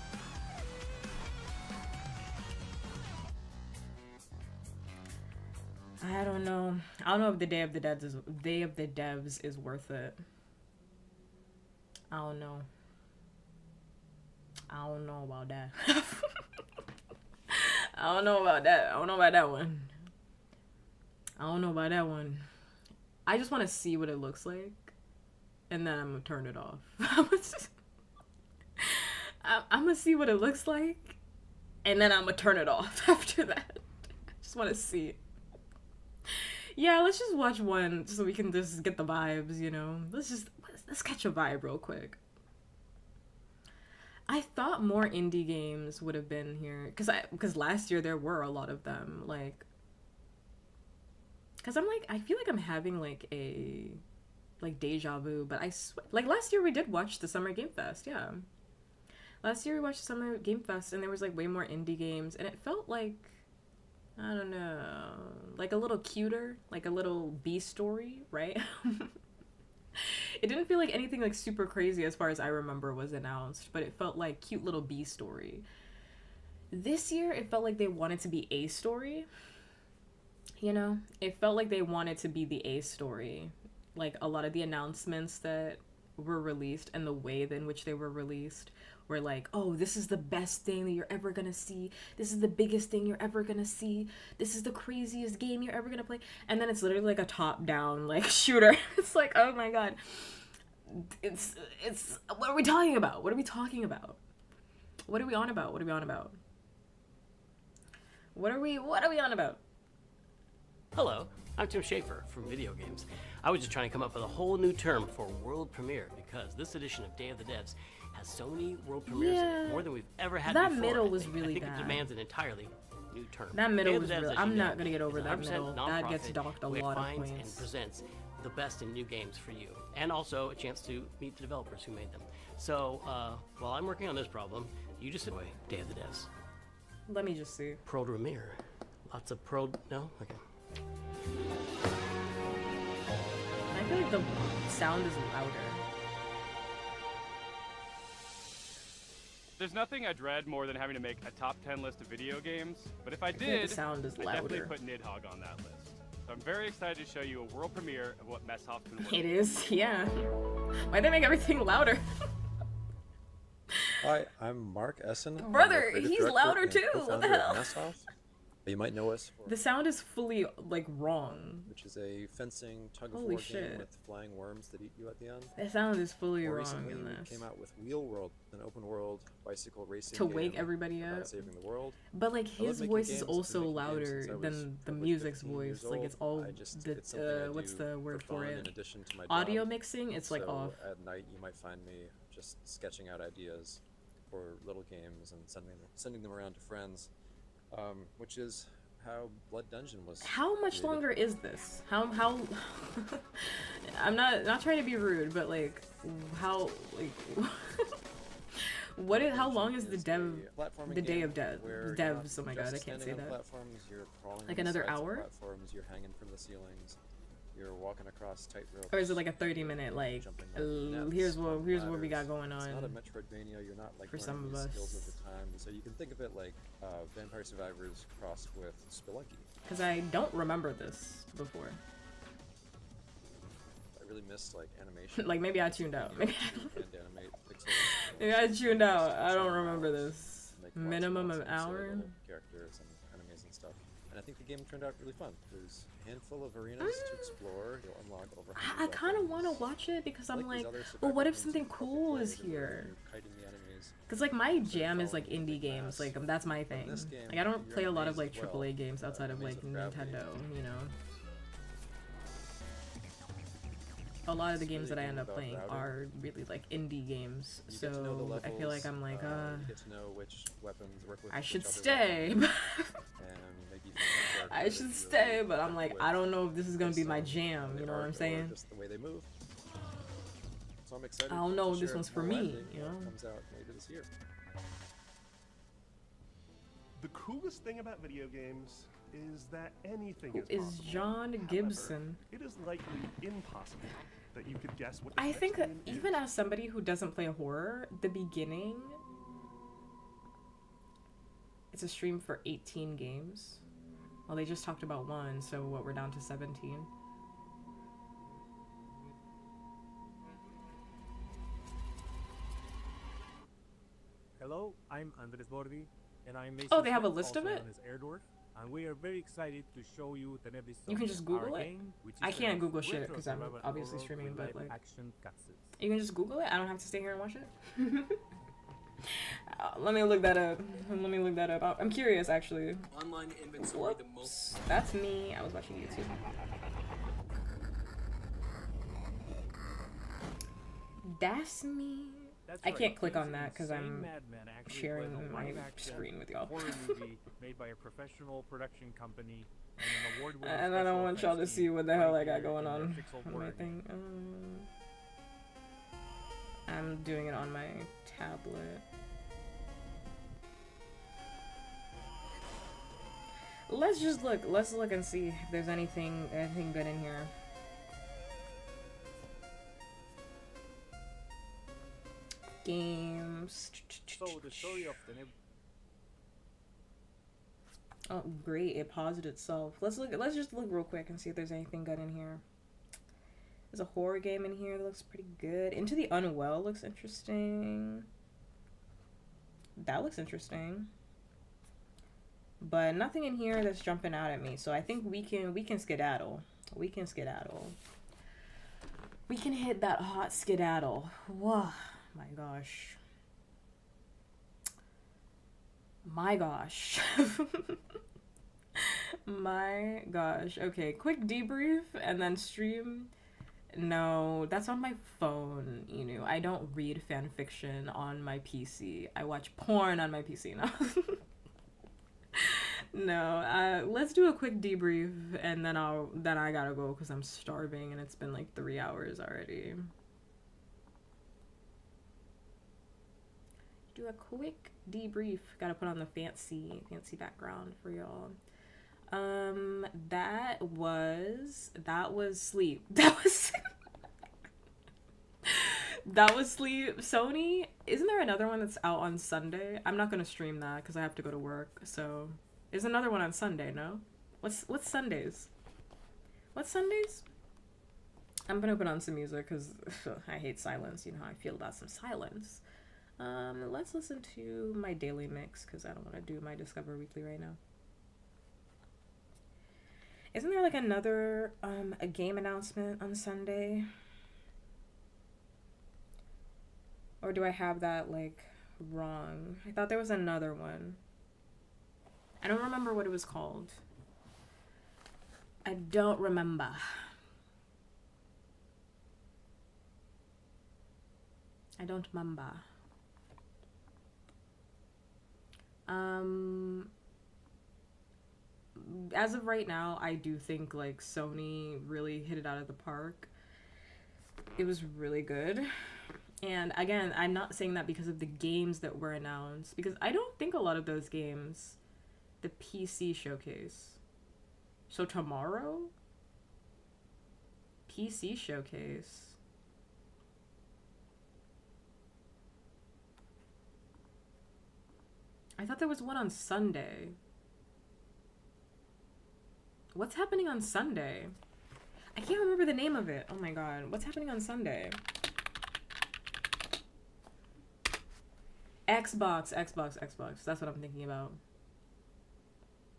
Speaker 1: I don't know. I don't know if the Day of the Devs is worth it. I don't know. I don't know about that. I don't know about that. I don't know about that one. I don't know about that one. I just want to see what it looks like, and then I'm gonna turn it off. I'm gonna see what it looks like, and then I'm gonna turn it off after that. I just want to see it. Yeah, let's just watch one so we can just get the vibes, you know? Let's catch a vibe real quick. I thought more indie games would have been here, because last year there were a lot of them, like, because I feel like I'm having like a deja vu, but like last year we did watch the Summer Game Fest, yeah. Last year we watched the Summer Game Fest and there was like way more indie games, and it felt like, I don't know, like a little cuter, like a little B story, right? It didn't feel like anything like super crazy as far as I remember was announced, but it felt like cute little B story. This year, it felt like they wanted to be A story. You know? It felt like they wanted to be the A story. Like a lot of the announcements that were released and the way in which they were released were like, oh, this is the best thing that you're ever gonna see. This is the biggest thing you're ever gonna see. This is the craziest game you're ever gonna play. And then it's literally like a top-down like shooter. It's like, oh my god. It's what are we talking about? What are we talking about? What are we on about? What are we on about? What are we on about?
Speaker 4: Hello, I'm Tim Schafer from Video Games. I was just trying to come up with a whole new term for world premiere because this edition of Day of the Devs has so many world premieres in it, more than we've ever had before.
Speaker 1: That middle was really
Speaker 4: I think
Speaker 1: bad.
Speaker 4: it demands an entirely new term.
Speaker 1: That middle
Speaker 4: Day of
Speaker 1: was
Speaker 4: the Devs,
Speaker 1: real.
Speaker 4: as you
Speaker 1: I'm
Speaker 4: know,
Speaker 1: not gonna get over
Speaker 4: is
Speaker 1: that
Speaker 4: 100%
Speaker 1: middle. That gets
Speaker 4: nonprofit
Speaker 1: docked a
Speaker 4: where it
Speaker 1: lot of
Speaker 4: finds
Speaker 1: points.
Speaker 4: and presents the best in new games for you, and also a chance to meet the developers who made them. So while I'm working on this problem, you just away Day of the Devs.
Speaker 1: Let me just see.
Speaker 4: Pro premiere. Lots of pro. No? Okay.
Speaker 1: I feel like the sound is louder.
Speaker 8: There's nothing I dread more than having to make a top 10 list of video games, but if I
Speaker 1: feel like
Speaker 8: did,
Speaker 1: the sound is
Speaker 8: I'd definitely
Speaker 1: louder.
Speaker 8: put Nidhogg on that list. So I'm very excited to show you a world premiere of what Messhoff can work
Speaker 1: It
Speaker 8: with.
Speaker 1: is, yeah. Why'd they make everything louder?
Speaker 11: Hi, I'm Mark Essen. I'm
Speaker 1: Brother,
Speaker 11: the creative
Speaker 1: he's
Speaker 11: director
Speaker 1: louder
Speaker 11: and
Speaker 1: too. What the
Speaker 11: co-founder of
Speaker 1: hell?
Speaker 11: Messhoff. You might know us for
Speaker 1: The sound is fully, like, wrong.
Speaker 11: which is a fencing tug-of-war
Speaker 1: Holy
Speaker 11: game
Speaker 1: shit.
Speaker 11: with flying worms that eat you at the end.
Speaker 1: The sound is fully
Speaker 11: More
Speaker 1: wrong
Speaker 11: recently,
Speaker 1: in
Speaker 11: we
Speaker 1: this.
Speaker 11: came out with Wheel World, an open-world bicycle racing
Speaker 1: To
Speaker 11: game
Speaker 1: wake everybody
Speaker 11: about
Speaker 1: up.
Speaker 11: saving the world.
Speaker 1: But like
Speaker 11: I love
Speaker 1: his
Speaker 11: making
Speaker 1: voice
Speaker 11: games.
Speaker 1: is
Speaker 11: I've been
Speaker 1: also
Speaker 11: making games
Speaker 1: louder
Speaker 11: since I was
Speaker 1: than the
Speaker 11: probably
Speaker 1: music's
Speaker 11: 15 years
Speaker 1: voice. Like it's all
Speaker 11: old. It's something I
Speaker 1: what's
Speaker 11: do
Speaker 1: the word for
Speaker 11: fun
Speaker 1: it?
Speaker 11: in addition to my
Speaker 1: Audio
Speaker 11: job.
Speaker 1: mixing. It's like
Speaker 11: So
Speaker 1: off.
Speaker 11: At night, you might find me just sketching out ideas for little games and sending them around to friends, which is how Blood Dungeon was.
Speaker 1: How much
Speaker 11: created.
Speaker 1: longer is this? How I'm not trying to be rude, but like how like how long is the Day of Devs? Devs, oh my god, I can't say that.
Speaker 11: Platforms, you're crawling
Speaker 1: Like
Speaker 11: on the
Speaker 1: another
Speaker 11: sides of
Speaker 1: hour?
Speaker 11: Platforms, you're hanging from the ceilings, you're walking across tight ropes.
Speaker 1: Or is it like a 30-minute like here's what we got going on?
Speaker 11: It's not a Metroidvania. You're not like
Speaker 1: for some
Speaker 11: learning
Speaker 1: of
Speaker 11: these skills
Speaker 1: us.
Speaker 11: at the time. So you can think of it like Vampire Survivors crossed with Spelunky.
Speaker 1: Because I don't remember this before.
Speaker 11: I really missed like animation.
Speaker 1: Like maybe I tuned out. Maybe
Speaker 11: and animate pixels.
Speaker 1: I tuned out. I don't remember this.
Speaker 11: Make
Speaker 1: Minimum
Speaker 11: lots
Speaker 1: of
Speaker 11: and silly
Speaker 1: hour.
Speaker 11: little characters and amazing stuff. And and I think the game turned out really fun. There's a handful of arenas to explore. You'll unlock over.
Speaker 1: I kind of want to watch it because I'm like, well, what if something cool is here? Because like my jam is like indie games, like that's my thing. Like I don't play a lot of like AAA games outside of like Nintendo, you know. A lot of the games that I end up playing are really like indie games, so I feel like I'm like, I should stay. I should stay, but I'm like, I don't know if this is gonna be my jam. You know what I'm saying?
Speaker 11: Just the way they move. So I'm excited.
Speaker 1: I don't know if this one's for me. You know.
Speaker 11: Comes out later this year.
Speaker 3: The coolest thing about video games is that anything
Speaker 1: Who
Speaker 3: is
Speaker 1: is
Speaker 3: possible.
Speaker 1: John Gibson?
Speaker 3: However, it is likely impossible that you could guess what the
Speaker 1: I
Speaker 3: next
Speaker 1: think that
Speaker 3: game
Speaker 1: even
Speaker 3: is.
Speaker 1: as somebody who doesn't play horror, the beginning, it's a stream for 18 games. Well, they just talked about one, so what, we're down to 17.
Speaker 15: Hello, I'm Andres Bordi, and I'm Mason
Speaker 1: Oh, they have a
Speaker 15: Smith,
Speaker 1: list of
Speaker 15: also
Speaker 1: it?
Speaker 15: known as Airdorf, and we are very excited to show you the episode
Speaker 1: You can just
Speaker 15: of our
Speaker 1: Google it?
Speaker 15: game, which
Speaker 1: I
Speaker 15: is
Speaker 1: can't
Speaker 15: a
Speaker 1: Google shit
Speaker 15: retro
Speaker 1: because I'm
Speaker 15: survival
Speaker 1: obviously
Speaker 15: horror
Speaker 1: streaming,
Speaker 15: with
Speaker 1: but
Speaker 15: live
Speaker 1: like,
Speaker 15: action cutscenes.
Speaker 1: you can just Google it? I don't have to stay here and watch it? Let me look that up. Let me look that up. I'm curious, actually.
Speaker 18: Online inventory, the most.
Speaker 1: That's me. I was watching YouTube. That's me.
Speaker 15: That's
Speaker 1: I
Speaker 15: right,
Speaker 1: can't click
Speaker 15: it's
Speaker 1: on
Speaker 15: an
Speaker 1: that because
Speaker 15: insane
Speaker 1: I'm
Speaker 15: madman actually
Speaker 1: sharing
Speaker 15: played a
Speaker 1: my
Speaker 15: live-action
Speaker 1: screen with y'all.
Speaker 15: horror movie made by a professional production company and an award-winning
Speaker 1: And I don't
Speaker 15: special
Speaker 1: want y'all to
Speaker 15: effects
Speaker 1: see
Speaker 15: team
Speaker 1: what the hell I
Speaker 15: right
Speaker 1: got
Speaker 15: here
Speaker 1: going
Speaker 15: in
Speaker 1: on
Speaker 15: their pixel
Speaker 1: on
Speaker 15: horror
Speaker 1: my
Speaker 15: game.
Speaker 1: thing. I'm doing it on my tablet. Let's just look. Let's look and see if there's anything good in here. Games.
Speaker 15: So the story of the
Speaker 1: Oh, great! It paused itself. Let's look. Let's just look real quick and see if there's anything good in here. There's a horror game in here that looks pretty good. Into the Unwell looks interesting. That looks interesting. But nothing in here that's jumping out at me. So I think we can skedaddle. We can skedaddle. We can hit that hot skedaddle. Whoa, my gosh. My gosh. My gosh. Okay, quick debrief and then stream. No, that's on my phone, you know. I don't read fan fiction on my PC. I watch porn on my PC now. No, let's do a quick debrief and then I gotta go because I'm starving and it's been like 3 hours already. Do a quick debrief. Gotta put on the fancy background for y'all. That was sleep. That was sleep. Sony, isn't there another one that's out on Sunday? I'm not gonna stream that because I have to go to work. So there's another one on Sunday. No, what's Sundays? What's Sundays? I'm gonna put on some music because I hate silence. You know how I feel about some silence. Let's listen to my daily mix because I don't want to do my Discover Weekly right now. Isn't there like another a game announcement on Sunday? Or do I have that like wrong? I thought there was another one. I don't remember what it was called. I don't remember. I don't remember. As of right now, I do think like Sony really hit it out of the park. It was really good. And again, I'm not saying that because of the games that were announced, because I don't think a lot of those games, the PC showcase. So tomorrow, PC showcase. I thought there was one on Sunday. What's happening on Sunday? I can't remember the name of it. Oh my god. What's happening on Sunday? Xbox. That's what I'm thinking about.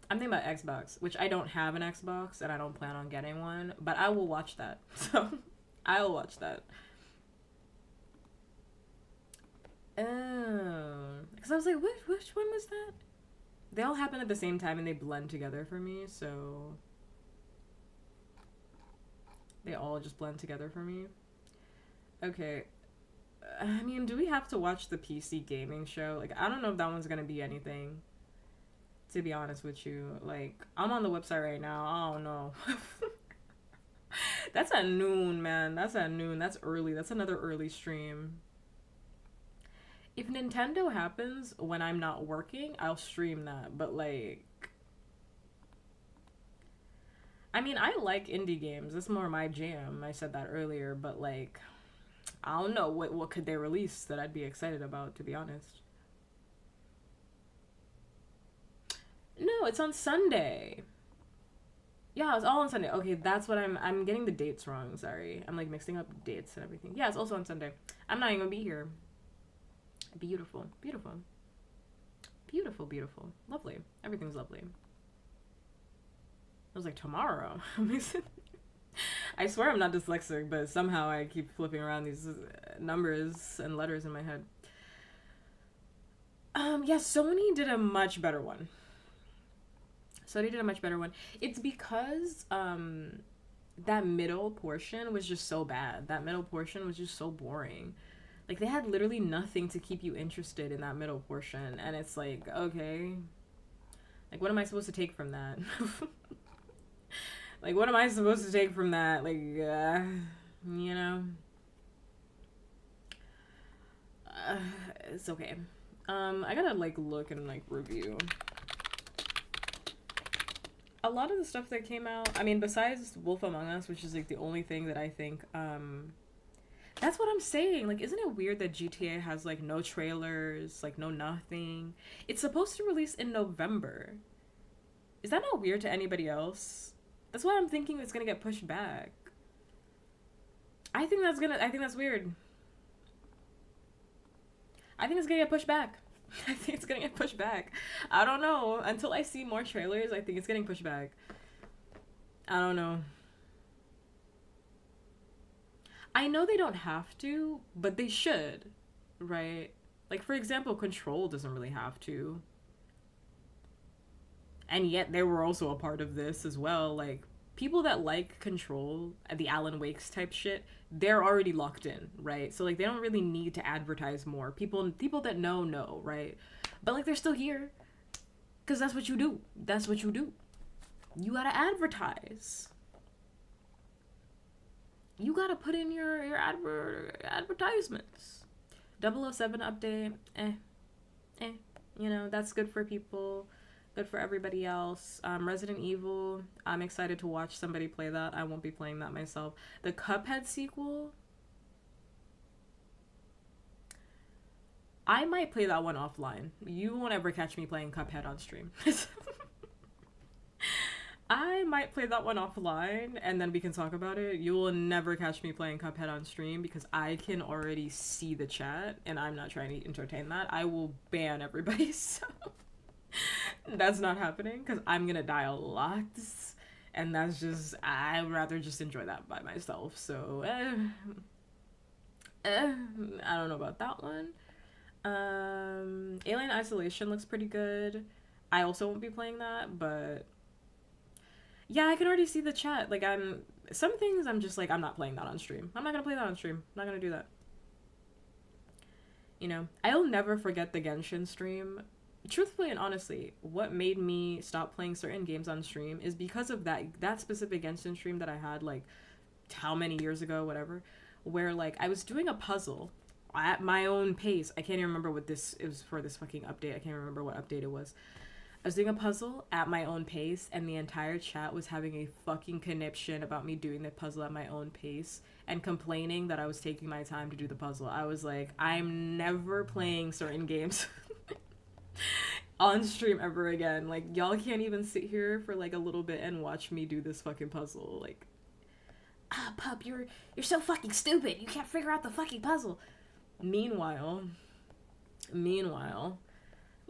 Speaker 1: I'm thinking about Xbox, which I don't have an Xbox and I don't plan on getting one, but I will watch that. So I'll watch that. Oh, because I was like, which one was that? They all happen at the same time and they blend together for me, so they all just blend together for me. Okay. I mean, do we have to watch the PC gaming show? Like, I don't know if that one's gonna be anything, to be honest with you. Like, I'm on the website right now. I don't know. That's at noon, man. That's at noon. That's early. That's another early stream. If Nintendo happens when I'm not working, I'll stream that. But, like, I mean, I like indie games. That's more my jam. I said that earlier. But, like, I don't know. What could they release that I'd be excited about, to be honest? No, it's on Sunday. Yeah, it's all on Sunday. Okay, that's what I'm getting the dates wrong. Sorry. I'm, like, mixing up dates and everything. Yeah, it's also on Sunday. I'm not even gonna be here. Beautiful. Beautiful. Beautiful, beautiful. Lovely. Everything's lovely. I was like, tomorrow? I swear I'm not dyslexic, but somehow I keep flipping around these numbers and letters in my head. Yeah, Sony did a much better one. Sony did a much better one. It's because that middle portion was just so bad. That middle portion was just so boring. Like, they had literally nothing to keep you interested in that middle portion. And it's like, okay. Like, what am I supposed to take from that? Like, what am I supposed to take from that? Like, you know? It's okay. I gotta, like, look and, like, review. A lot of the stuff that came out, I mean, besides Wolf Among Us, which is, like, the only thing that I think, that's what I'm saying. Like, isn't it weird that GTA has, like, no trailers, like, no nothing? It's supposed to release in November. Is that not weird to anybody else? That's why I'm thinking it's gonna get pushed back. I think that's weird. I think it's gonna get pushed back. I think it's gonna get pushed back. I don't know. Until I see more trailers, I think it's getting pushed back. I don't know. I know they don't have to, but they should, right? Like, for example, Control doesn't really have to. And yet they were also a part of this as well. Like, people that like Control, the Alan Wakes type shit, they're already locked in, right? So, like, they don't really need to advertise more. People that know, right? But, like, they're still here. Because that's what you do. That's what you do. You gotta advertise. You gotta put in your advertisements. 007 update, you know, that's good for people, good for everybody else. Resident Evil, I'm excited to watch somebody play that. I won't be playing that myself. The Cuphead sequel, I might play that one offline. You won't ever catch me playing Cuphead on stream. I might play that one offline and then we can talk about it. You will never catch me playing Cuphead on stream because I can already see the chat and I'm not trying to entertain that. I will ban everybody, so that's not happening because I'm gonna die a lot and that's just, I'd rather just enjoy that by myself. So, I don't know about that one. Alien Isolation looks pretty good. I also won't be playing that, but yeah, I can already see the chat. Like, some things I'm just like, I'm not playing that on stream. I'm not gonna play that on stream. I'm not gonna do that. You know, I'll never forget the Genshin stream. Truthfully and honestly, what made me stop playing certain games on stream is because of that specific Genshin stream that I had, like, how many years ago, whatever, where, like, I was doing a puzzle at my own pace. I can't even remember what it was for this fucking update. I can't remember what update it was. I was doing a puzzle at my own pace, and the entire chat was having a fucking conniption about me doing the puzzle at my own pace and complaining that I was taking my time to do the puzzle. I was like, I'm never playing certain games on stream ever again. Like, y'all can't even sit here for, like, a little bit and watch me do this fucking puzzle. Like, pup, you're so fucking stupid. You can't figure out the fucking puzzle. Meanwhile,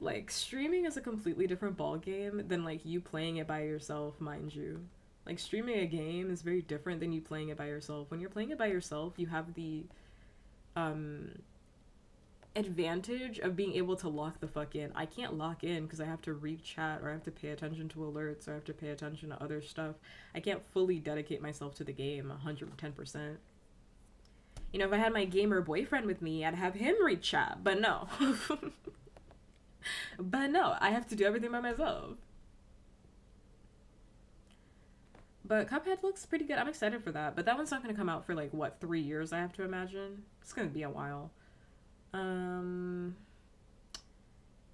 Speaker 1: Like, streaming is a completely different ball game than like you playing it by yourself, mind you. Like, streaming a game is very different than you playing it by yourself. When you're playing it by yourself, you have the advantage of being able to lock the fuck in. I can't lock in because I have to read chat, or I have to pay attention to alerts, or I have to pay attention to other stuff. I can't fully dedicate myself to the game 110%. You know, if I had my gamer boyfriend with me, I'd have him read chat, but no. But no, I have to do everything by myself. But Cuphead looks pretty good. I'm excited for that. But that one's not going to come out for like, what, 3 years, I have to imagine? It's going to be a while.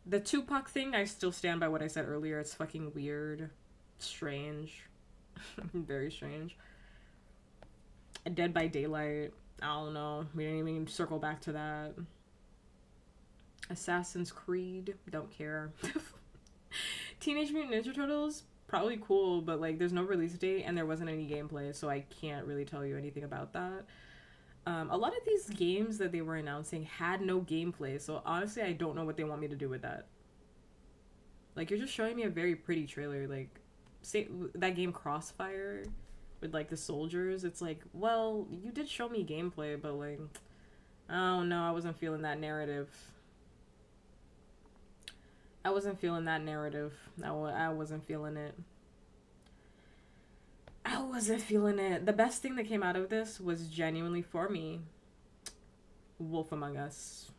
Speaker 1: The Tupac thing, I still stand by what I said earlier. It's fucking weird. Strange. Very strange. Dead by Daylight. I don't know. We didn't even circle back to that. Assassin's Creed. Don't care. Teenage Mutant Ninja Turtles. Probably cool, but like there's no release date and there wasn't any gameplay, so I can't really tell you anything about that. A lot of these games that they were announcing had no gameplay, so honestly I don't know what they want me to do with that. Like, you're just showing me a very pretty trailer. Like, say that game Crossfire with like the soldiers, it's like, well, you did show me gameplay, but like, oh no, I wasn't feeling that narrative. I wasn't feeling that narrative. I wasn't feeling it. I wasn't feeling it. The best thing that came out of this was genuinely, for me, Wolf Among Us.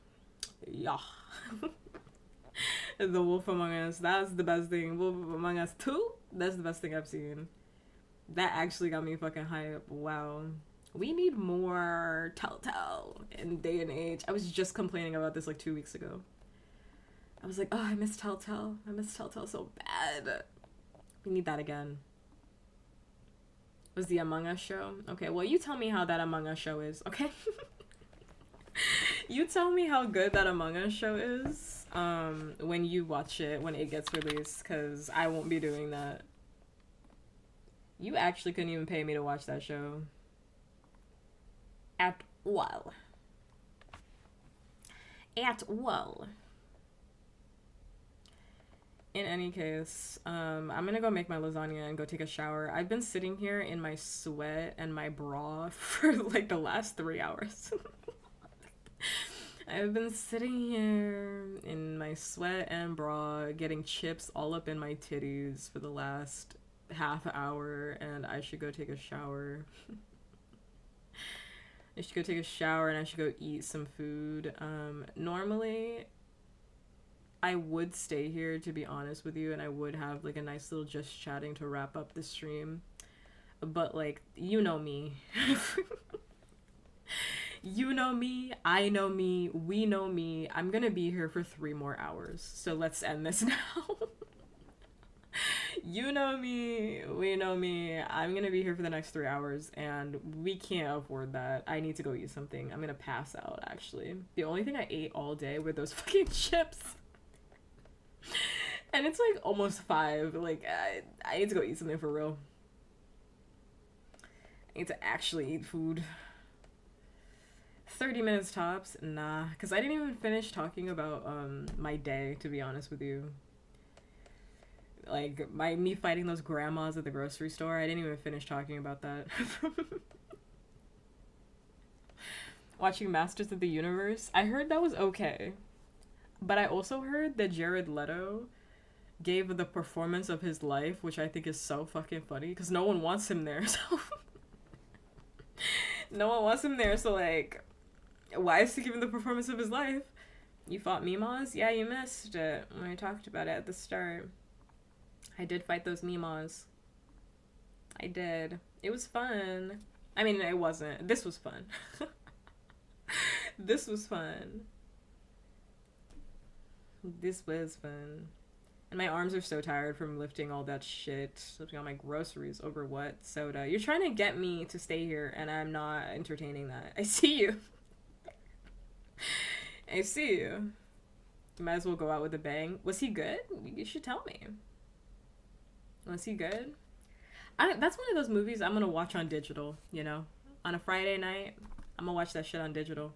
Speaker 1: Yeah. The Wolf Among Us. That's the best thing. Wolf Among Us 2? That's the best thing I've seen. That actually got me fucking hype. Wow. We need more Telltale in day and age. I was just complaining about this like 2 weeks ago. I was like, oh, I miss Telltale. I miss Telltale so bad. We need that again. Was the Among Us show? Okay, well, you tell me how that Among Us show is, okay? You tell me how good that Among Us show is when you watch it, when it gets released, because I won't be doing that. You actually couldn't even pay me to watch that show. At all. At all. In any case, I'm gonna go make my lasagna and go take a shower. I've been sitting here in my sweat and my bra for like the last 3 hours. I've been sitting here in my sweat and bra getting chips all up in my titties for the last half hour, and I should go take a shower. I should go take a shower and I should go eat some food. Normally I would stay here, to be honest with you, and I would have like a nice little just chatting to wrap up the stream, but like, you know me. You know me, I know me, we know me. I'm gonna be here for 3 more hours, so let's end this now. You know me, we know me. I'm gonna be here for the next 3 hours, and we can't afford that. I need to go eat something. I'm gonna pass out, actually. The only thing I ate all day were those fucking chips. And it's like almost 5. Like, I need to go eat something for real. I need to actually eat food. 30 minutes tops? Nah, because I didn't even finish talking about my day, to be honest with you. Like, me fighting those grandmas at the grocery store, I didn't even finish talking about that. Watching Masters of the Universe, I heard that was okay. But I also heard that Jared Leto gave the performance of his life, which I think is so fucking funny, because no one wants him there, so... No one wants him there, so like, why is he giving the performance of his life? You fought Mimas? Yeah, you missed it when I talked about it at the start. I did fight those Mimas. I did. It was fun. I mean, it wasn't. This was fun. This was fun. This was fun. And my arms are so tired from lifting all that shit. Lifting all my groceries over what? Soda. You're trying to get me to stay here, and I'm not entertaining that. I see you. I see you. You might as well go out with a bang. Was he good? You should tell me. Was he good? That's one of those movies I'm gonna watch on digital, you know? On a Friday night, I'm gonna watch that shit on digital.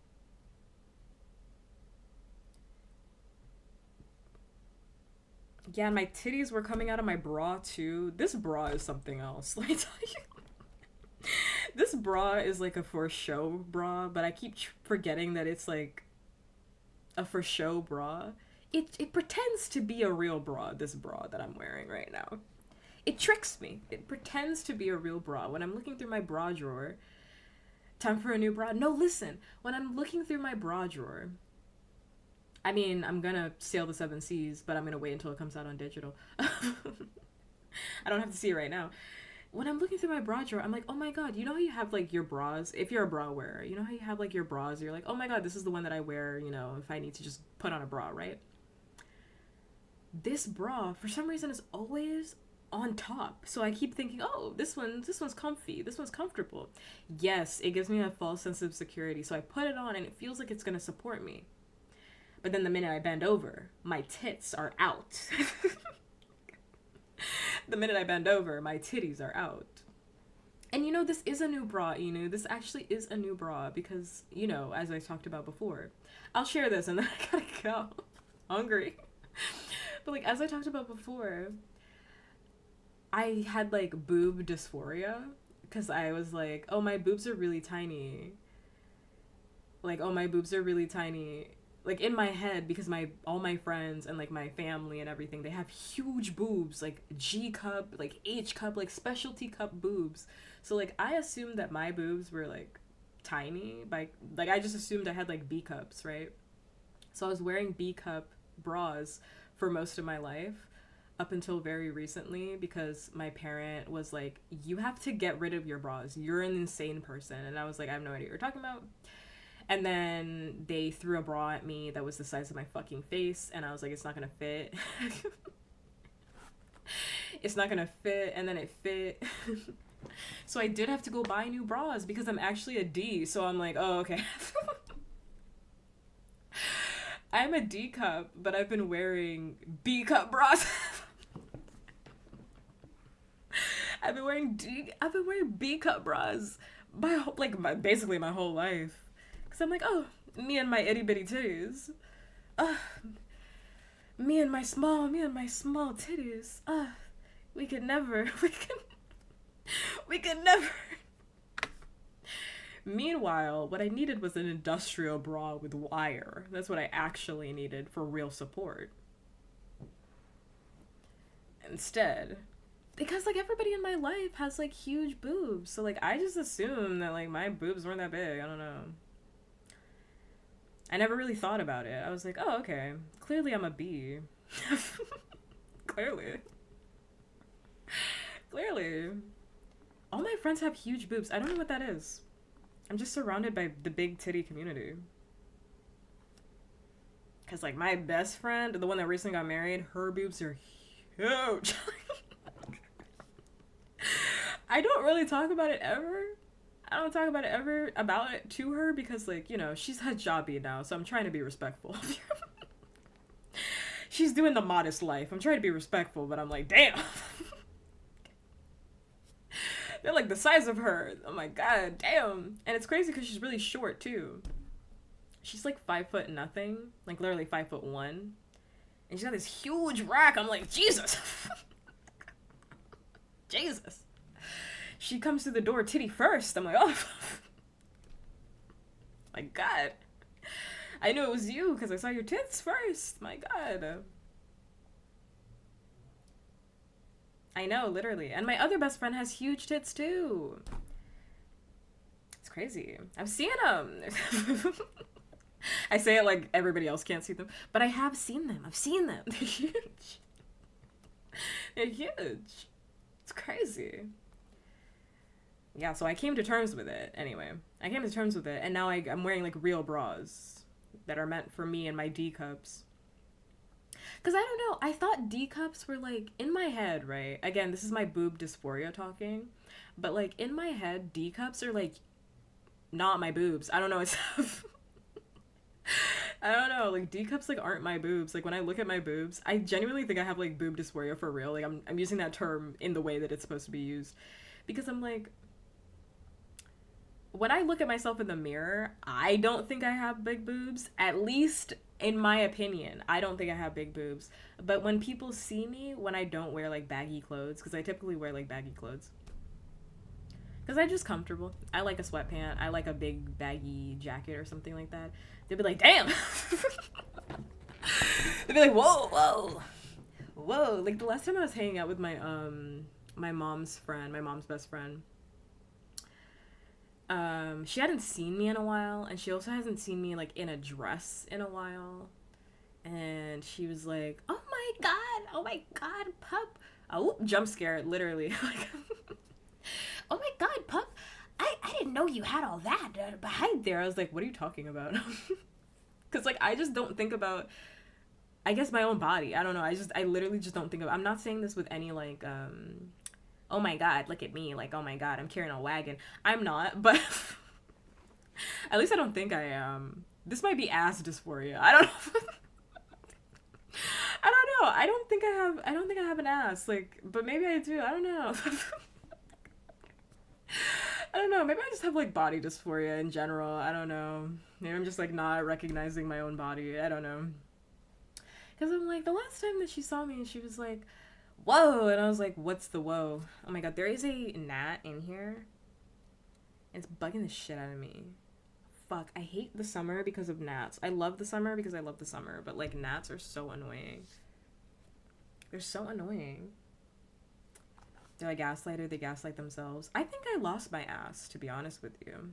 Speaker 1: Yeah, and my titties were coming out of my bra too. This bra is something else. Let me tell you. This bra is like a for show bra, but I keep forgetting that it's like a for show bra. It pretends to be a real bra, this bra that I'm wearing right now. It tricks me. It pretends to be a real bra. When I'm looking through my bra drawer, time for a new bra. No, listen. When I'm looking through my bra drawer, I mean, I'm gonna sail the 7 seas, but I'm gonna wait until it comes out on digital. I don't have to see it right now. When I'm looking through my bra drawer, I'm like, oh my god, you know how you have like your bras, if you're a bra wearer, you know how you have like your bras, you're like, oh my god, this is the one that I wear, you know, if I need to just put on a bra, right? This bra, for some reason, is always on top. So I keep thinking, oh, this one's comfy, this one's comfortable. Yes, it gives me a false sense of security. So I put it on and it feels like it's gonna support me. But then the minute I bend over, my tits are out. The minute I bend over, my titties are out. And you know, this is a new bra, Inu. This actually is a new bra because, you know, as I talked about before, I'll share this and then I gotta go. Hungry. But like, as I talked about before, I had like boob dysphoria because I was like, oh, my boobs are really tiny. Like, oh, my boobs are really tiny. Like in my head, because all my friends and like my family and everything, they have huge boobs, like G cup, like H cup, like specialty cup boobs. So like I assumed that my boobs were like tiny, like I just assumed I had like B cups, right? So I was wearing B cup bras for most of my life up until very recently because my parent was like, you have to get rid of your bras. You're an insane person. And I was like, I have no idea what you're talking about. And then they threw a bra at me that was the size of my fucking face. And I was like, it's not gonna fit. It's not gonna fit. And then it fit. So I did have to go buy new bras because I'm actually a D. So I'm like, oh, okay. I'm a D cup, but I've been wearing B cup bras. I've been wearing B cup bras basically my whole life. Cause I'm like, oh, me and my itty bitty titties. Me and my small titties. We could never. Meanwhile, what I needed was an industrial bra with wire. That's what I actually needed for real support. Instead, because like everybody in my life has like huge boobs, so like I just assumed that like my boobs weren't that big. I don't know. I never really thought about it. I was like, oh, okay. Clearly I'm a B. Clearly. All my friends have huge boobs. I don't know what that is. I'm just surrounded by the big titty community. Cause like my best friend, the one that recently got married, her boobs are huge. I don't really talk about it ever. I don't talk about it to her because like, you know, she's hijabi now, so I'm trying to be respectful. She's doing the modest life. I'm trying to be respectful, but I'm like, damn. They're like the size of her. Oh my god, damn. And it's crazy because she's really short too. She's like 5 foot nothing, like literally 5'1", and she's got this huge rack. I'm like, Jesus. Jesus. She comes through the door titty first. I'm like, oh. My god. I knew it was you because I saw your tits first. My god. I know, literally. And my other best friend has huge tits too. It's crazy. I've seen them. I say it like everybody else can't see them, but I have seen them. I've seen them. They're huge. They're huge. It's crazy. Yeah, so I came to terms with it. Anyway, I came to terms with it, and now I'm wearing like real bras that are meant for me and my D cups. Because I don't know, I thought D cups were like, in my head, right? Again, this is my boob dysphoria talking, but like in my head, D cups are like not my boobs. I don't know, it's I don't know, like D cups like aren't my boobs. Like when I look at my boobs, I genuinely think I have like boob dysphoria for real. Like I'm using that term in the way that it's supposed to be used, because I'm like, when I look at myself in the mirror, I don't think I have big boobs. At least in my opinion, I don't think I have big boobs. But when people see me when I don't wear like baggy clothes, because I typically wear like baggy clothes, because I'm just comfortable. I like a sweatpant. I like a big baggy jacket or something like that. They'd be like, damn. They'd be like, whoa, whoa, whoa. Like the last time I was hanging out with my my mom's best friend. She hadn't seen me in a while, and she also hasn't seen me like in a dress in a while. And she was like, oh my god, pup. Oh, jump scare, literally. Like, oh my god, pup. I didn't know you had all that behind there. I was like, what are you talking about? Because like I just don't think about, I guess, my own body. I don't know. I literally just don't think of. I'm not saying this with any like oh my god, look at me, like, oh my god, I'm carrying a wagon. I'm not, but at least I don't think I am. This might be ass dysphoria. I don't know. I don't know. I don't think I have an ass, like, but maybe I do. I don't know. I don't know. Maybe I just have like body dysphoria in general. I don't know. Maybe I'm just like not recognizing my own body. I don't know. Because I'm like, the last time that she saw me, she was like, whoa, and I was like, what's the whoa? Oh my god, there is a gnat in here. It's bugging the shit out of me. Fuck, I hate the summer because of gnats. I love the summer because I love the summer, but like gnats are so annoying. They're so annoying. They're a gaslighter, they gaslight themselves. I think I lost my ass, to be honest with you.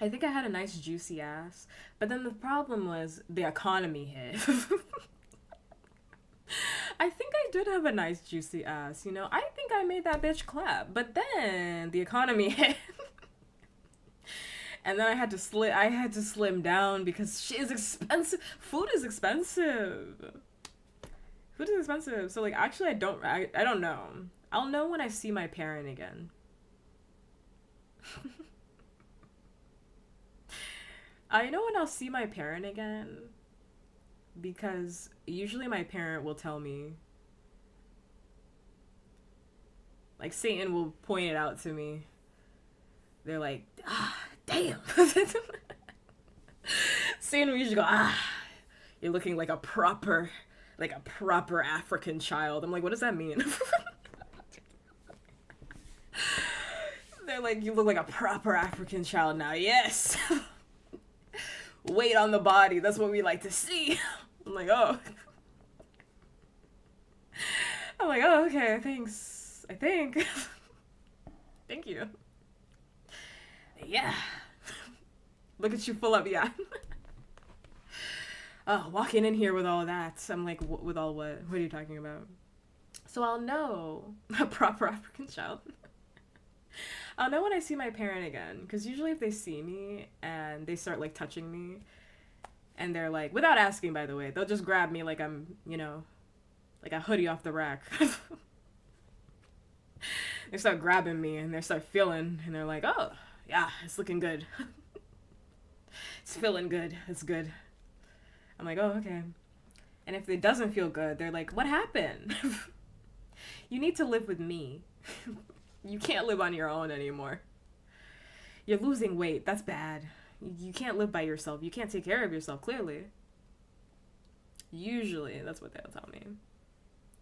Speaker 1: I think I had a nice juicy ass, but then the problem was the economy hit. I think I did have a nice juicy ass, you know? I think I made that bitch clap, but then the economy hit. And then I had to slim down because shit is expensive. Food is expensive. Food is expensive. So like actually I don't know. I'll know when I see my parent again. I know when I'll see my parent again because usually my parent will tell me, like Satan will point it out to me. They're like, ah, damn. Satan will usually go, ah, you're looking like a proper African child. I'm like, what does that mean? They're like, you look like a proper African child now. Yes. Weight on the body. That's what we like to see. I'm like, oh. I'm like, oh, okay, thanks. I think. Thank you. Yeah. Look at you full up, yeah. Walking in here with all that. I'm like, with all what? What are you talking about? So I'll know a proper African child. I'll know when I see my parent again. Because usually if they see me and they start like touching me and they're like, without asking by the way, they'll just grab me like I'm, you know, like a hoodie off the rack. They start grabbing me and they start feeling and they're like, oh, yeah, it's looking good. It's feeling good. It's good. I'm like, oh, okay. And if it doesn't feel good, they're like, what happened? You need to live with me. You can't live on your own anymore. You're losing weight. That's bad. You can't live by yourself. You can't take care of yourself, clearly. Usually, that's what they'll tell me.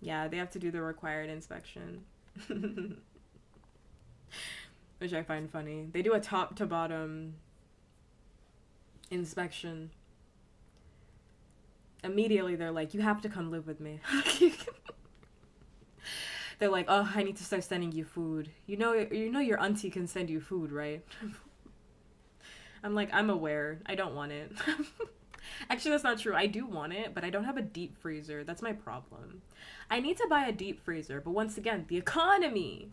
Speaker 1: Yeah, they have to do the required inspection. Which I find funny. They do a top to bottom inspection. Immediately, they're like, you have to come live with me. They're like, oh, I need to start sending you food. You know your auntie can send you food, right? I'm like, I'm aware. I don't want it. Actually, that's not true. I do want it, but I don't have a deep freezer. That's my problem. I need to buy a deep freezer, but once again, the economy.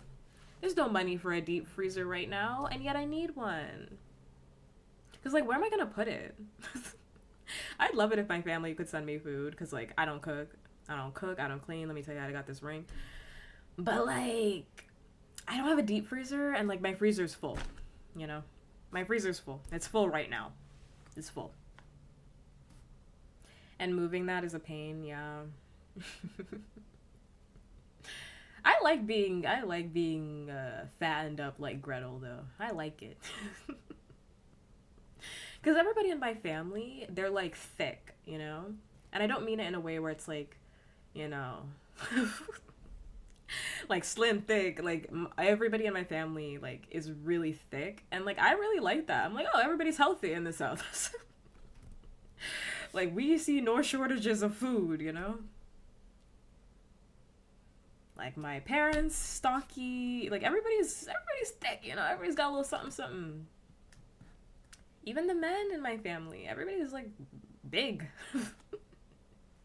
Speaker 1: There's no money for a deep freezer right now, and yet I need one. Because, like, where am I going to put it? I'd love it if my family could send me food, because, like, I don't cook, I don't clean. Let me tell you, I got this ring. But, like, I don't have a deep freezer, and, like, my freezer's full, you know? My freezer's full. It's full right now. It's full. And moving that is a pain, yeah. I like being fattened up like Gretel though. I like it. Because everybody in my family, they're like thick, you know? And I don't mean it in a way where it's like, you know, like slim, thick. Like everybody in my family like is really thick. And like I really like that. I'm like, oh, everybody's healthy in the South. Like we see no shortages of food, you know? Like my parents, stocky, like everybody's thick, you know? Everybody's got a little something, something. Even the men in my family, everybody's like big.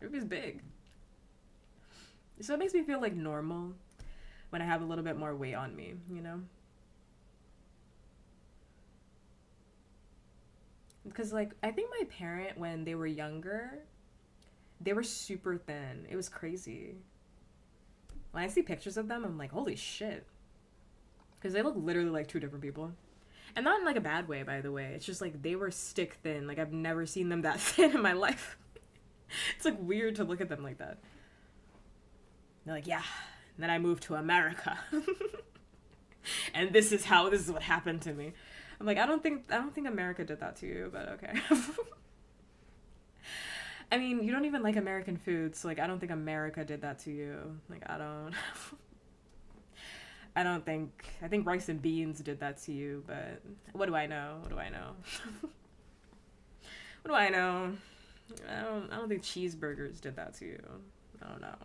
Speaker 1: Everybody's big. So it makes me feel like normal when I have a little bit more weight on me, you know? Because like, I think my parent, when they were younger, they were super thin. It was crazy. When I see pictures of them, I'm like, holy shit. Because they look literally like two different people. And not in like a bad way, by the way. It's just like they were stick thin. Like I've never seen them that thin in my life. It's like weird to look at them like that. They're like, yeah. And then I moved to America. And this is what happened to me. I'm like, I don't think America did that to you, but okay. I mean, you don't even like American food, so like I don't think America did that to you. Like I think rice and beans did that to you, but what do I know? What do I know? What do I know? I don't think cheeseburgers did that to you. I don't know.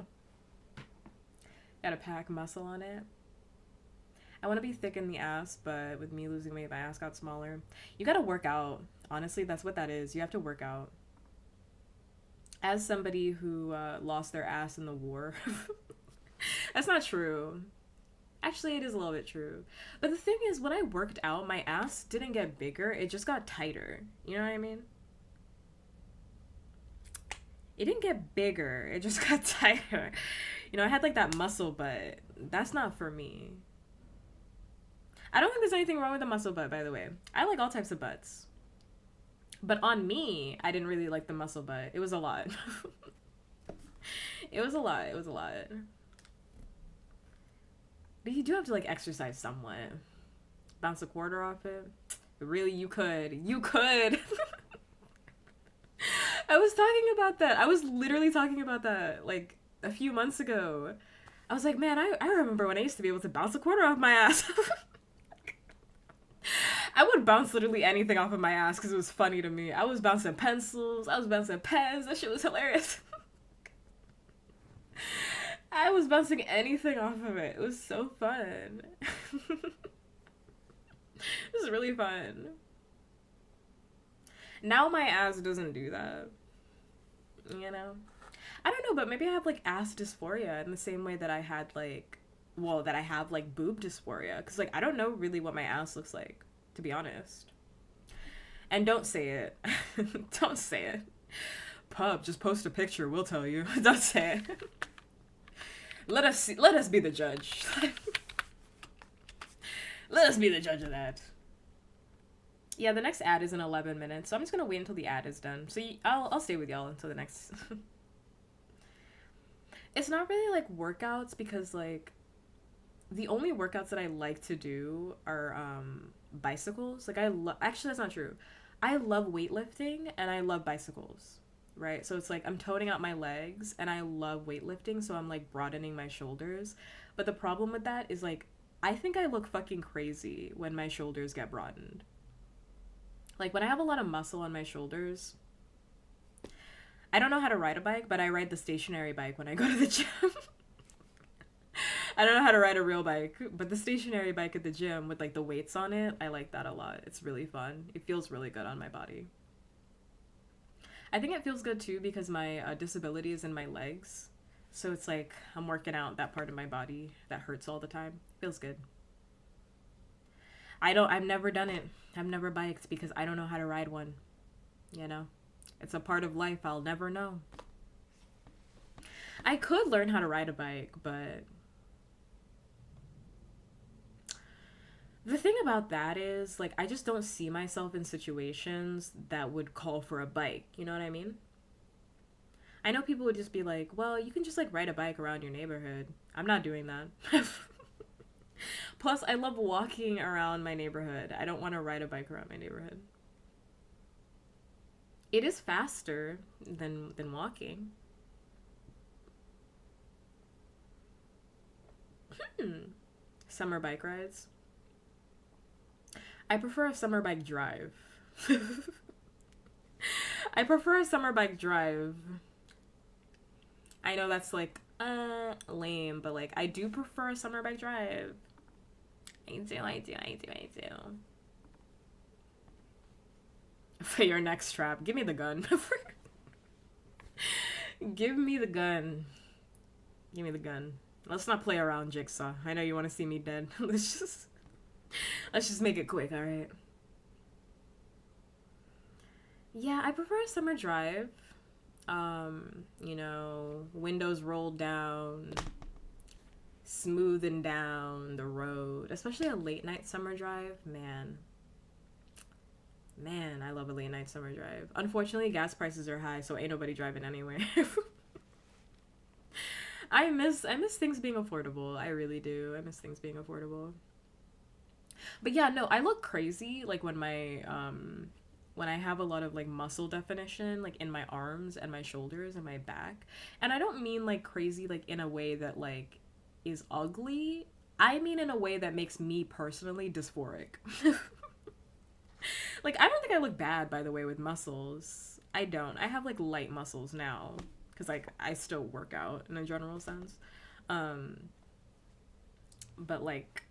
Speaker 1: Gotta pack muscle on it. I want to be thick in the ass, but with me losing weight, my ass got smaller. You gotta work out. Honestly, that's what that is. You have to work out. As somebody who lost their ass in the war, that's not true. Actually, it is a little bit true. But the thing is, when I worked out, my ass didn't get bigger. It just got tighter. You know what I mean? It didn't get bigger. It just got tighter. You know, I had like that muscle butt. That's not for me. I don't think there's anything wrong with a muscle butt, by the way. I like all types of butts. But on me, I didn't really like the muscle butt. It was a lot. It was a lot. It was a lot. But you do have to like exercise somewhat. Bounce a quarter off it. Really, you could. You could. I was talking about that. I was literally talking about that like a few months ago. I was like, man, I remember when I used to be able to bounce a quarter off my ass. I would bounce literally anything off of my ass because it was funny to me. I was bouncing pencils. I was bouncing pens. That shit was hilarious. I was bouncing anything off of it. It was so fun. It was really fun. Now my ass doesn't do that. You know? I don't know, but maybe I have like ass dysphoria in the same way that I had like, well, that I have like boob dysphoria. Because like I don't know really what my ass looks like, to be honest. And don't say it. Don't say it. Pub, just post a picture, we'll tell you. Don't say it. Let us be the judge. Let us be the judge of that. Yeah, the next ad is in 11 minutes, so I'm just gonna wait until the ad is done. So I'll stay with y'all until the next. It's not really like workouts because like the only workouts that I like to do are bicycles. Like actually that's not true. I love weightlifting and I love bicycles. Right? So it's like I'm toning out my legs and I love weightlifting, so I'm like broadening my shoulders. But the problem with that is like I think I look fucking crazy when my shoulders get broadened. Like when I have a lot of muscle on my shoulders, I don't know how to ride a bike, but I ride the stationary bike when I go to the gym. I don't know how to ride a real bike, but the stationary bike at the gym with like the weights on it, I like that a lot. It's really fun. It feels really good on my body. I think it feels good too because my disability is in my legs. So it's like I'm working out that part of my body that hurts all the time. Feels good. I've never done it. I've never biked because I don't know how to ride one. You know? It's a part of life I'll never know. I could learn how to ride a bike, but the thing about that is, like, I just don't see myself in situations that would call for a bike. You know what I mean? I know people would just be like, well, you can just like ride a bike around your neighborhood. I'm not doing that. Plus, I love walking around my neighborhood. I don't want to ride a bike around my neighborhood. It is faster than walking. Summer bike rides. I prefer a summer bike drive. I prefer a summer bike drive. I know that's like lame, but like I do prefer a summer bike drive. I do. For your next trap, give me the gun. Give me the gun. Give me the gun. Let's not play around, Jigsaw. I know you want to see me dead. Let's just make it quick, all right? Yeah, I prefer a summer drive. You know, windows rolled down, smoothing down the road, especially a late night summer drive. Man, I love a late night summer drive. Unfortunately, gas prices are high, so ain't nobody driving anywhere. I miss things being affordable. I really do. I miss things being affordable. But yeah, no, I look crazy like when my when I have a lot of like muscle definition like in my arms and my shoulders and my back. And I don't mean like crazy like in a way that like is ugly. I mean in a way that makes me personally dysphoric. Like I don't think I look bad, by the way, with muscles. I don't. I have like light muscles now because like I still work out in a general sense. But like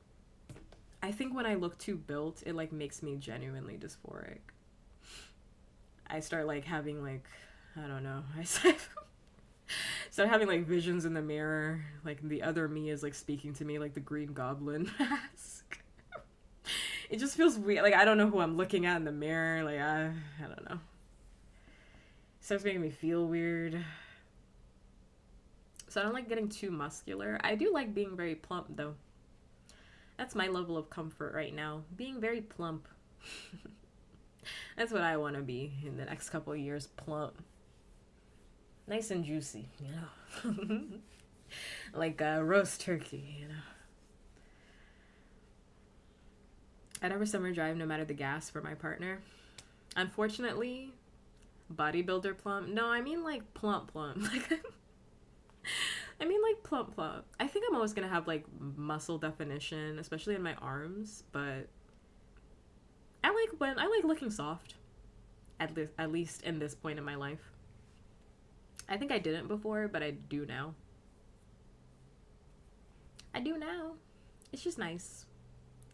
Speaker 1: I think when I look too built, it like makes me genuinely dysphoric. I start like having like, I don't know, I start having like visions in the mirror, like the other me is like speaking to me like the Green Goblin mask. It just feels weird, like I don't know who I'm looking at in the mirror, like I don't know. It starts making me feel weird. So I don't like getting too muscular. I do like being very plump though. That's my level of comfort right now, being very plump. That's what I want to be in the next couple of years, plump. Nice and juicy, you know. Like a roast turkey, you know. I never summer drive no matter the gas for my partner. Unfortunately, bodybuilder plump. No, I mean like plump. Like I mean like plump. I think I'm always gonna have like muscle definition, especially in my arms, but I like looking soft. At least in this point in my life. I think I didn't before, but I do now. It's just nice.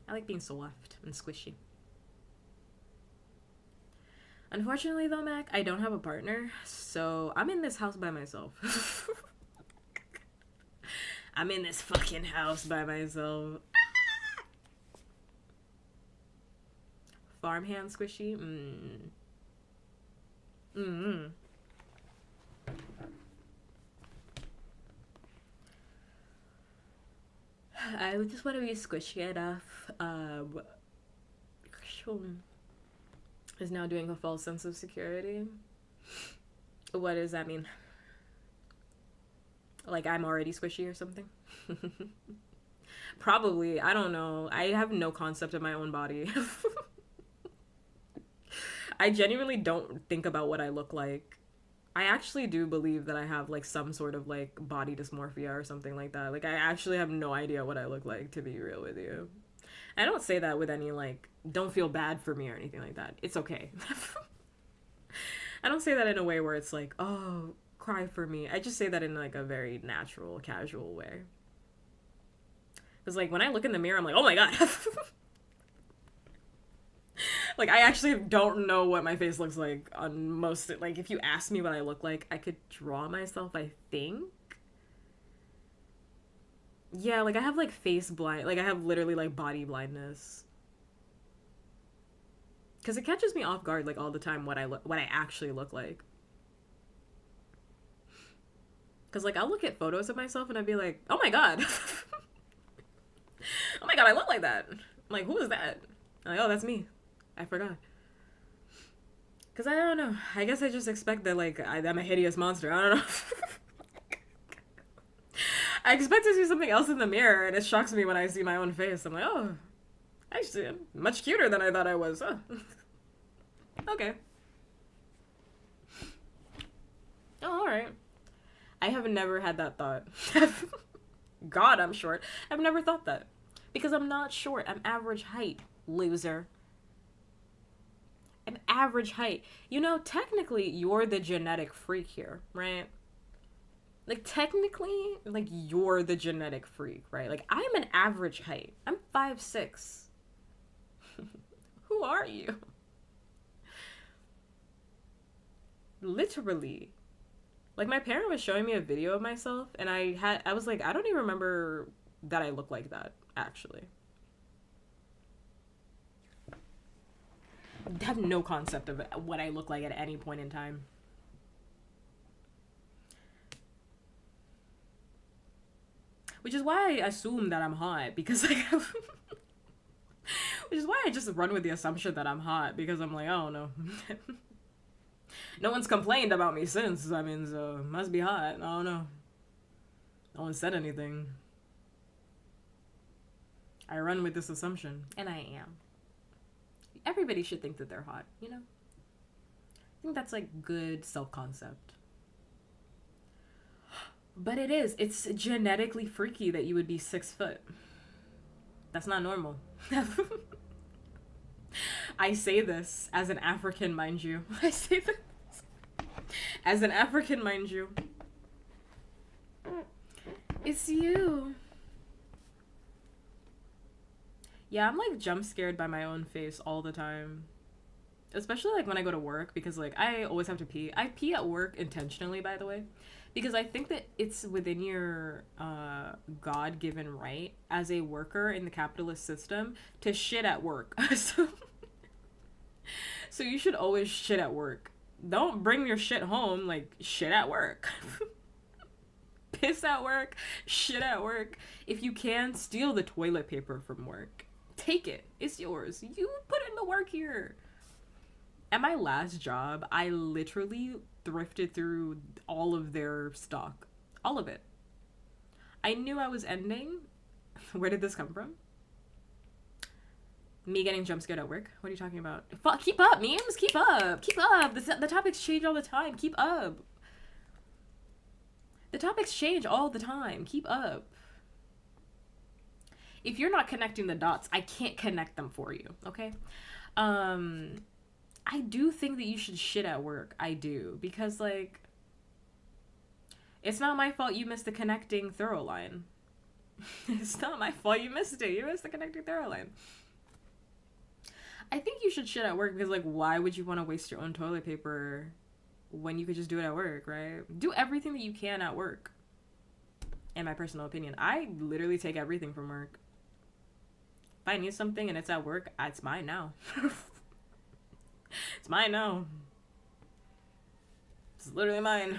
Speaker 1: I like being soft and squishy. Unfortunately though, Mac, I don't have a partner, so I'm in this house by myself. I'm in this fucking house by myself. Farmhand squishy? I just want to be squishy enough. Is now doing a false sense of security. What does that mean? Like I'm already squishy or something? Probably. I don't know. I have no concept of my own body. I genuinely don't think about what I look like. I actually do believe that I have like some sort of like body dysmorphia or something like that. Like I actually have no idea what I look like, to be real with you. I don't say that with any like, don't feel bad for me or anything like that. It's okay. I don't say that in a way where it's like, oh, cry for me. I just say that in like a very natural, casual way. Because like when I look in the mirror, I'm like, oh my god. Like I actually don't know what my face looks like on most, like if you ask me what I look like, I could draw myself, I think. Yeah, like I have like face blind, like I have literally like body blindness. Cause it catches me off guard like all the time what I actually look like. Cause like I'll look at photos of myself and I'd be like, oh my god. Oh my god, I look like that. I'm like, who is that? I'm like, oh, that's me. I forgot. Cause I don't know. I guess I just expect that like I'm a hideous monster. I don't know. I expect to see something else in the mirror, and it shocks me when I see my own face. I'm like, oh, actually, I'm much cuter than I thought I was. Huh. Okay. Oh, all right. I have never had that thought. God, I'm short. I've never thought that. Because I'm not short. I'm average height, loser. I'm average height. You know, technically, you're the genetic freak here, right? Like, technically, like, you're the genetic freak, right? Like, I'm an average height. I'm 5'6". Who are you? Literally. Like, my parent was showing me a video of myself, and I was like, I don't even remember that I look like that, actually. I have no concept of what I look like at any point in time. Which is why I assume that I'm hot, because like, which is why I just run with the assumption that I'm hot, because I'm like, I don't know. No one's complained about me since, I mean, so must be hot. I don't know. No one said anything. I run with this assumption, and I am. Everybody should think that they're hot, you know? I think that's like good self-concept. But it is. It's genetically freaky that you would be 6 foot. That's not normal. I say this as an African, mind you. I say this as an African, mind you. It's you. Yeah, I'm like jump scared by my own face all the time. Especially like when I go to work, because like I always have to pee. I pee at work intentionally, by the way, because I think that it's within your God-given right as a worker in the capitalist system to shit at work. So you should always shit at work. Don't bring your shit home, like shit at work. Piss at work, shit at work. If you can, steal the toilet paper from work. Take it. It's yours. You put in the work here. At my last job, I literally thrifted through all of their stock. All of it. I knew I was ending. Where did this come from? Me getting jump scared at work? What are you talking about? Fuck, keep up, memes! Keep up! Keep up! The topics change all the time. Keep up. The topics change all the time. Keep up. If you're not connecting the dots, I can't connect them for you, okay? I do think that you should shit at work. I do. Because, like, it's not my fault you missed the connecting thorough line. It's not my fault you missed it. You missed the connecting thorough line. I think you should shit at work because, like, why would you want to waste your own toilet paper when you could just do it at work, right? Do everything that you can at work. In my personal opinion. I literally take everything from work. If I need something and it's at work, it's mine now. It's mine now. It's literally mine.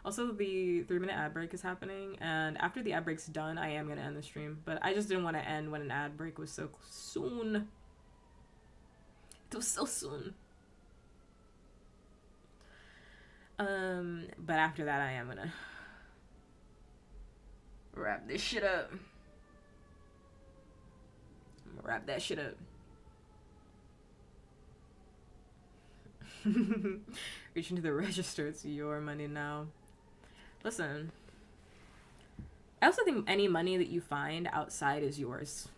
Speaker 1: Also, the 3-minute ad break is happening, and after the ad break's done, I am gonna end the stream. But I just didn't want to end when an ad break was so soon. It was so soon. But after that, I am gonna wrap this shit up. I'm gonna wrap that shit up. Reach into the register. It's your money now. Listen, I also think any money that you find outside is yours.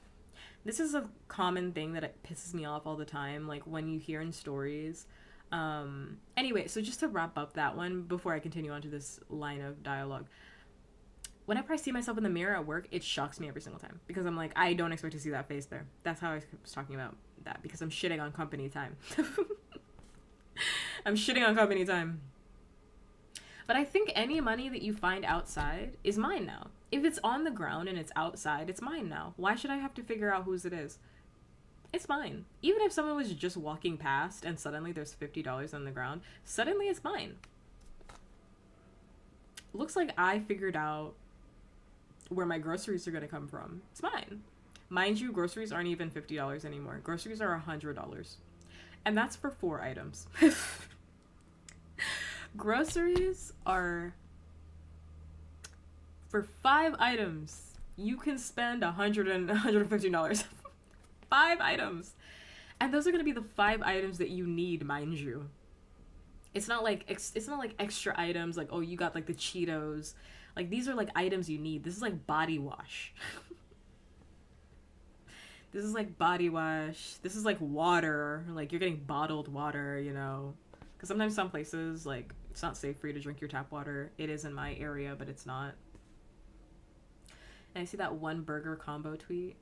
Speaker 1: This is a common thing that it pisses me off all the time, like when you hear in stories. Anyway, so just to wrap up that one before I continue on to this line of dialogue. Whenever I see myself in the mirror at work, it shocks me every single time because I'm like, I don't expect to see that face there. That's how I was talking about that, because I'm shitting on company time. I'm shitting on company time. But I think any money that you find outside is mine now. If it's on the ground and it's outside, it's mine now. Why should I have to figure out whose it is? It's mine. Even if someone was just walking past and suddenly there's $50 on the ground, suddenly it's mine. Looks like I figured out where my groceries are going to come from. It's mine. Mind you, groceries aren't even $50 anymore. Groceries are $100. And that's for 4 items. Groceries are for 5 items. You can spend $150. 5 items. And those are going to be the 5 items that you need, mind you. It's not like extra items like, oh, you got like the Cheetos. Like, these are like items you need. This is like body wash. This is like body wash. This is like water. Like, you're getting bottled water, you know. Because sometimes some places, like, it's not safe for you to drink your tap water. It is in my area, but it's not. And I see that one burger combo tweet.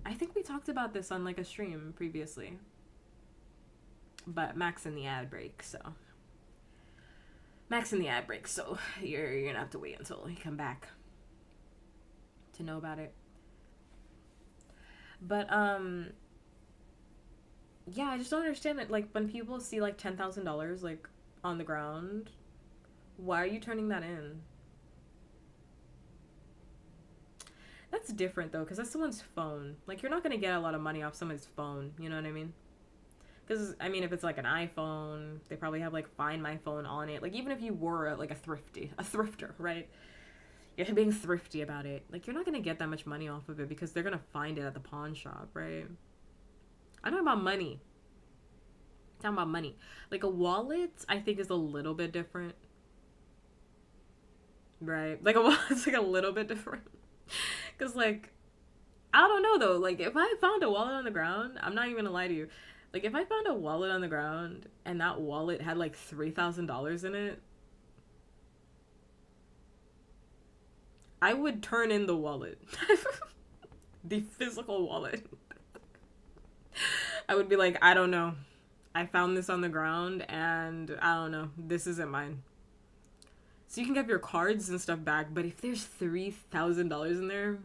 Speaker 1: I think we talked about this on like a stream previously. But Mac's in the ad break, so. Mac's in the ad break, so you're gonna have to wait until he come back to know about it. But yeah, I just don't understand it. Like, when people see like $10,000 like on the ground, why are you turning that in? That's different though, because that's someone's phone. Like, you're not gonna get a lot of money off someone's phone, you know what I mean? Because, I mean, if it's like an iPhone, they probably have like Find My Phone on it. Like, even if you were like a thrifter, right? You're being thrifty about it. Like, you're not gonna get that much money off of it because they're gonna find it at the pawn shop, right? I'm talking about money. I'm talking about money. Like, a wallet, I think, is a little bit different. Right? Like, a wallet's like a little bit different. Because, like, I don't know, though. Like, if I found a wallet on the ground, I'm not even gonna lie to you. Like, if I found a wallet on the ground and that wallet had, like, $3,000 in it, I would turn in the wallet. The physical wallet. I would be like, I don't know. I found this on the ground and I don't know. This isn't mine. So you can get your cards and stuff back, but if there's $3,000 in there,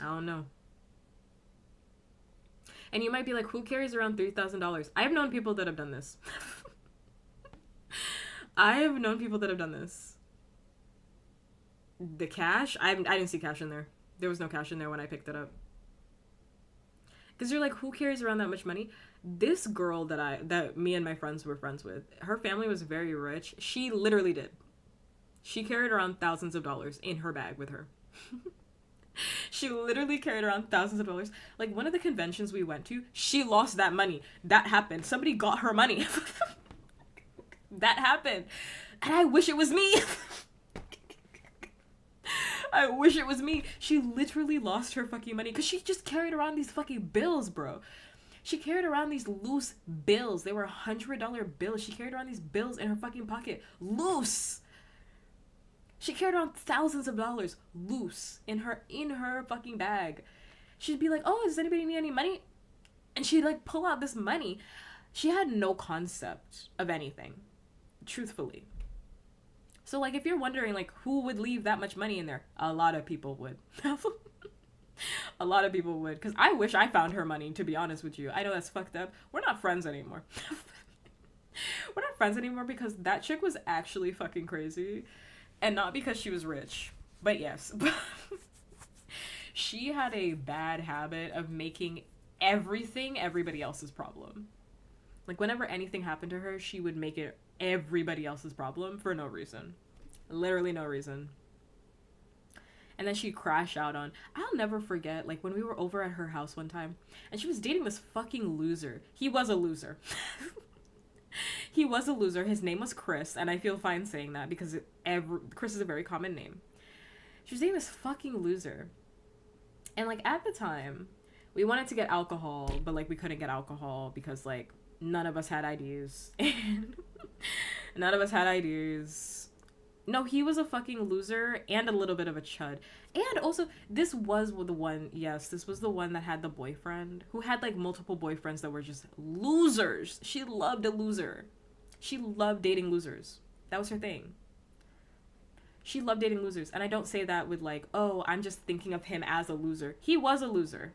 Speaker 1: I don't know. And you might be like, who carries around $3,000? I've known people that have done this. I have known people that have done this. The cash? I didn't see cash in there. There was no cash in there when I picked it up. Because you're like, who carries around that much money? This girl that me and my friends were friends with, her family was very rich. She literally did. She carried around thousands of dollars in her bag with her. She literally carried around thousands of dollars. Like, one of the conventions we went to, she lost that money. That happened. Somebody got her money. That happened. And I wish it was me. I wish it was me. She literally lost her fucking money because she just carried around these fucking bills, bro. She carried around these loose bills. They were $100 bills. She carried around these bills in her fucking pocket. Loose. She carried around thousands of dollars loose in her fucking bag. She'd be like, oh, does anybody need any money? And she'd like pull out this money. She had no concept of anything, truthfully. So, like, if you're wondering, like, who would leave that much money in there? A lot of people would. A lot of people would. Because I wish I found her money, to be honest with you. I know that's fucked up. We're not friends anymore. We're not friends anymore because that chick was actually fucking crazy. And not because she was rich. But yes. She had a bad habit of making everything everybody else's problem. Like, whenever anything happened to her, she would make it everybody else's problem for no reason. Literally no reason. And then she'd crash out on... I'll never forget, like, when we were over at her house one time, and she was dating this fucking loser. He was a loser. He was a loser. His name was Chris, and I feel fine saying that because Chris is a very common name. She was dating this fucking loser. And, like, at the time, we wanted to get alcohol, but, like, we couldn't get alcohol because, like, none of us had IDs. And none of us had IDs. No, he was a fucking loser and a little bit of a chud. And also, this was the one, yes, this was the one that had the boyfriend who had, like, multiple boyfriends that were just losers. She loved a loser. She loved dating losers. That was her thing. She loved dating losers. And I don't say that with, like, oh, I'm just thinking of him as a loser. He was a loser.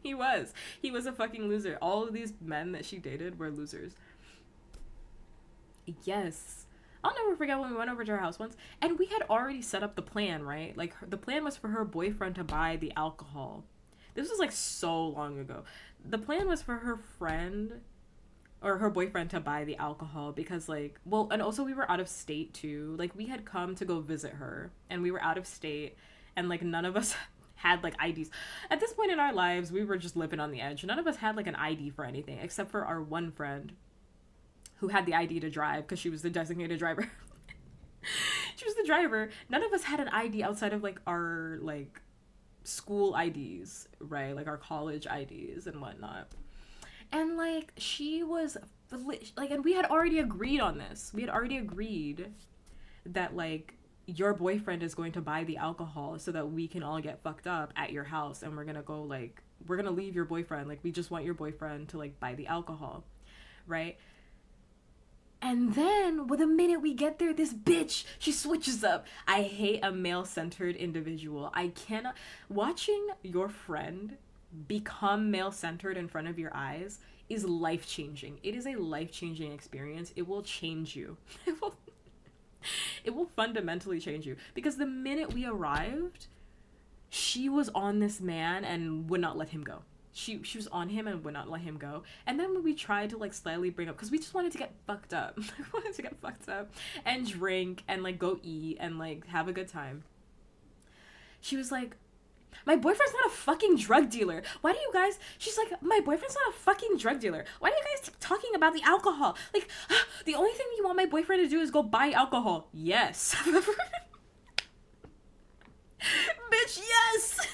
Speaker 1: He was. He was a fucking loser. All of these men that she dated were losers. Yes. I'll never forget when we went over to her house once, and we had already set up the plan, right? Like, the plan was for her boyfriend to buy the alcohol. This was like so long ago. The plan was for her friend or her boyfriend to buy the alcohol because like, well, and also we were out of state too. Like we had come to go visit her and we were out of state and like none of us had like IDs. At this point in our lives, we were just living on the edge. None of us had like an ID for anything except for our one friend who had the ID to drive because she was the designated driver. She was the driver. None of us had an ID outside of like our like school IDs, right? Like our college IDs and whatnot. And like she was like, and we had already agreed on this. We had already agreed that like your boyfriend is going to buy the alcohol so that we can all get fucked up at your house and we're gonna go like, we're gonna leave your boyfriend. Like we just want your boyfriend to like buy the alcohol, right? And then, the minute we get there, this bitch, she switches up. I hate a male-centered individual. I cannot... Watching your friend become male-centered in front of your eyes is life-changing. It is a life-changing experience. It will change you. It will fundamentally change you. Because the minute we arrived, she was on this man and would not let him go. She was on him and would not let him go. And then when we tried to like slightly bring up, because we just wanted to get fucked up. We wanted to get fucked up and drink and like go eat and like have a good time. She was like, my boyfriend's not a fucking drug dealer. Why do you guys, she's like, my boyfriend's not a fucking drug dealer. Why do you guys keep talking about the alcohol? Like, the only thing you want my boyfriend to do is go buy alcohol. Yes. Bitch, yes.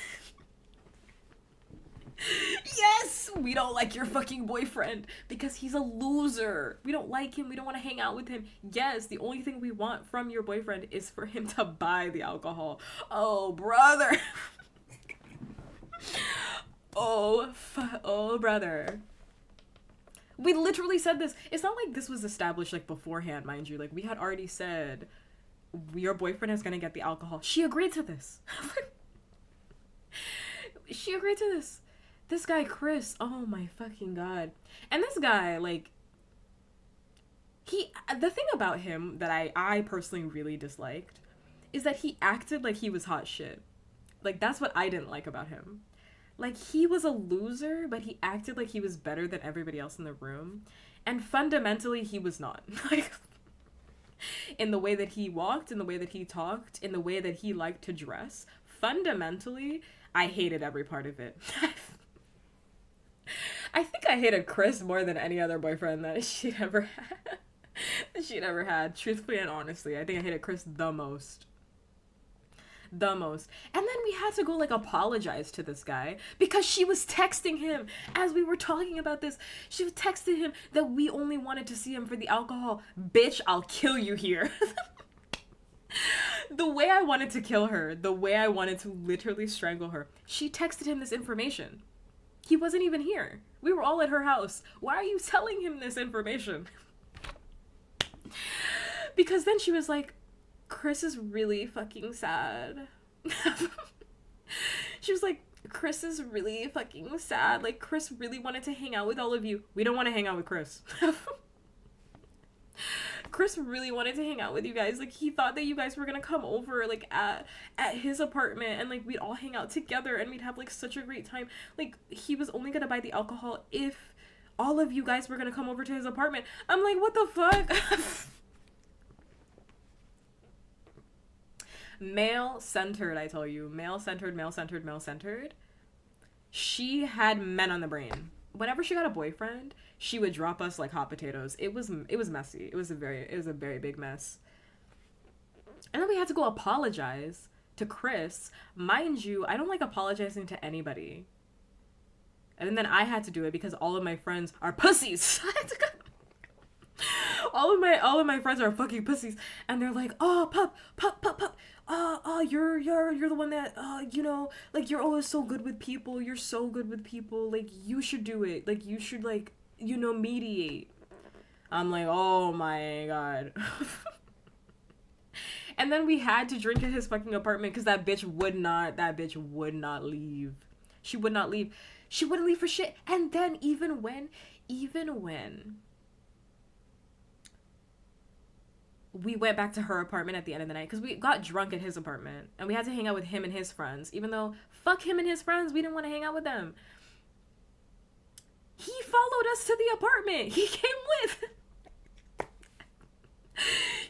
Speaker 1: Yes, we don't like your fucking boyfriend because he's a loser. We don't like him. We don't want to hang out with him. Yes, the only thing we want from your boyfriend is for him to buy the alcohol. Oh, brother. Oh, brother. We literally said this. It's not like this was established like beforehand, mind you. Like we had already said your boyfriend is gonna get the alcohol. She agreed to this. She agreed to this. This guy, Chris, oh my fucking god. And this guy, like, the thing about him that I personally really disliked is that he acted like he was hot shit. Like, that's what I didn't like about him. Like, he was a loser, but he acted like he was better than everybody else in the room. And fundamentally, he was not. Like, in the way that he walked, in the way that he talked, in the way that he liked to dress, fundamentally, I hated every part of it. I think I hated Chris more than any other boyfriend that she'd ever had. Truthfully and honestly, I think I hated Chris the most. And then we had to go like apologize to this guy because she was texting him as we were talking about this. She was texting him that we only wanted to see him for the alcohol. Bitch, I'll kill you here. The way I wanted to kill her, the way I wanted to literally strangle her, she texted him this information. He wasn't even here. We were all at her house. Why are you telling him this information? Because then she was like, Chris is really fucking sad. She was like, Chris is really fucking sad. Like, Chris really wanted to hang out with all of you. We don't want to hang out with Chris. Chris really wanted to hang out with you guys. Like, he thought that you guys were gonna come over, like, at his apartment, and, like, we'd all hang out together, and we'd have, like, such a great time. Like, he was only gonna buy the alcohol if all of you guys were gonna come over to his apartment. I'm like, what the fuck? Male-centered, I tell you. Male-centered, male-centered, male-centered. She had men on the brain. Whenever she got a boyfriend, she would drop us like hot potatoes. It was messy. It was a very big mess. And then we had to go apologize to Chris. Mind you, I don't like apologizing to anybody. And then I had to do it because all of my friends are pussies. all of my friends are fucking pussies, and they're like, oh, pup. You're the one that, you know, like, you're always so good with people. You're so good with people. Like, you should do it. Like, you should, like, you know, mediate. I'm like, oh my god. And then we had to drink at his fucking apartment because that bitch would not leave. She would not leave. She wouldn't leave for shit. And then even when we went back to her apartment at the end of the night because we got drunk at his apartment and we had to hang out with him and his friends, even though fuck him and his friends, we didn't want to hang out with them. He followed us to the apartment. He came with.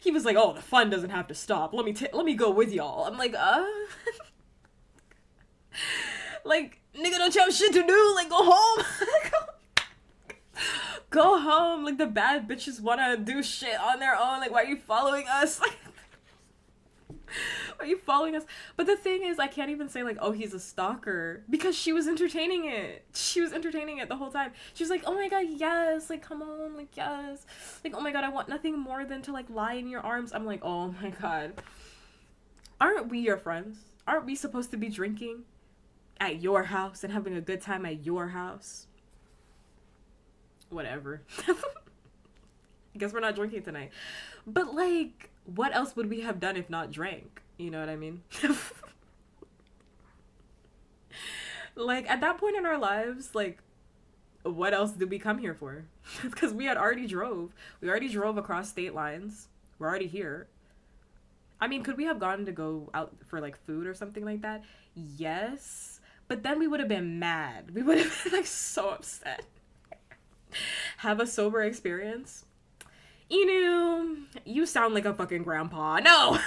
Speaker 1: He was like, "Oh, the fun doesn't have to stop. Let me go with y'all." I'm like, like, nigga, don't you have shit to do? Like, go home. Go home. Like, the bad bitches wanna do shit on their own. Like, why are you following us? Like, why are you following us? But the thing is, I can't even say, like, oh, he's a stalker, because she was entertaining it. She was entertaining it the whole time. She was like, oh my god, yes, like, come on, like, yes. Like, oh my god, I want nothing more than to, like, lie in your arms. I'm like, oh my god. Aren't we your friends? Aren't we supposed to be drinking at your house and having a good time at your house? Whatever. I guess we're not drinking tonight. But, like, what else would we have done if not drank? You know what I mean? Like, at that point in our lives, like, what else did we come here for? Because we had already drove. We already drove across state lines. We're already here. I mean, could we have gone to go out for, like, food or something like that? Yes. But then we would have been mad. We would have been, like, so upset. Have a sober experience? Inu, you sound like a fucking grandpa. No!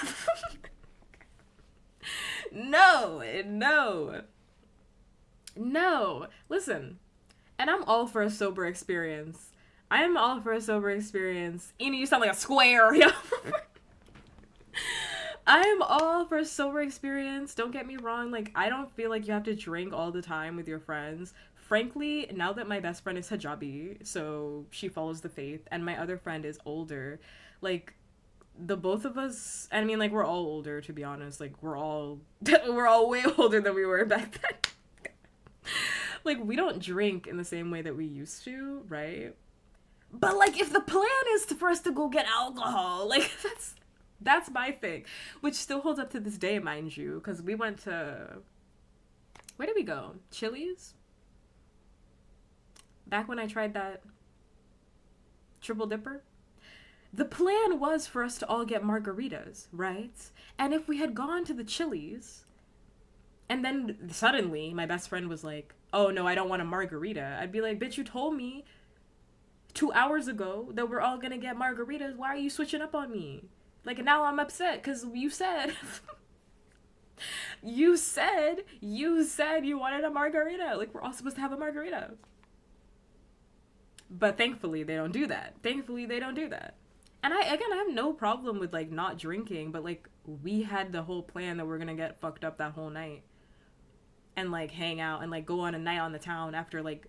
Speaker 1: No. Listen, and I'm all for a sober experience. I am all for a sober experience. Inu, you sound like a square. I am all for a sober experience. Don't get me wrong. Like, I don't feel like you have to drink all the time with your friends. Frankly, now that my best friend is hijabi, so she follows the faith, and my other friend is older, like, the both of us, I mean, like, we're all older, to be honest. Like, we're all way older than we were back then. Like, we don't drink in the same way that we used to, right? But, like, if the plan is for us to go get alcohol, like, that's my thing. Which still holds up to this day, mind you, because we went to... Where did we go? Chili's? Back when I tried that triple dipper? The plan was for us to all get margaritas, right? And if we had gone to the Chili's, and then suddenly my best friend was like, oh no, I don't want a margarita. I'd be like, bitch, you told me 2 hours ago that we're all gonna get margaritas. Why are you switching up on me? Like, now I'm upset because you said... you said you wanted a margarita. Like, we're all supposed to have a margarita. But thankfully, they don't do that. And I have no problem with, like, not drinking, but, like, we had the whole plan that we're gonna get fucked up that whole night. And, like, hang out and, like, go on a night on the town after, like,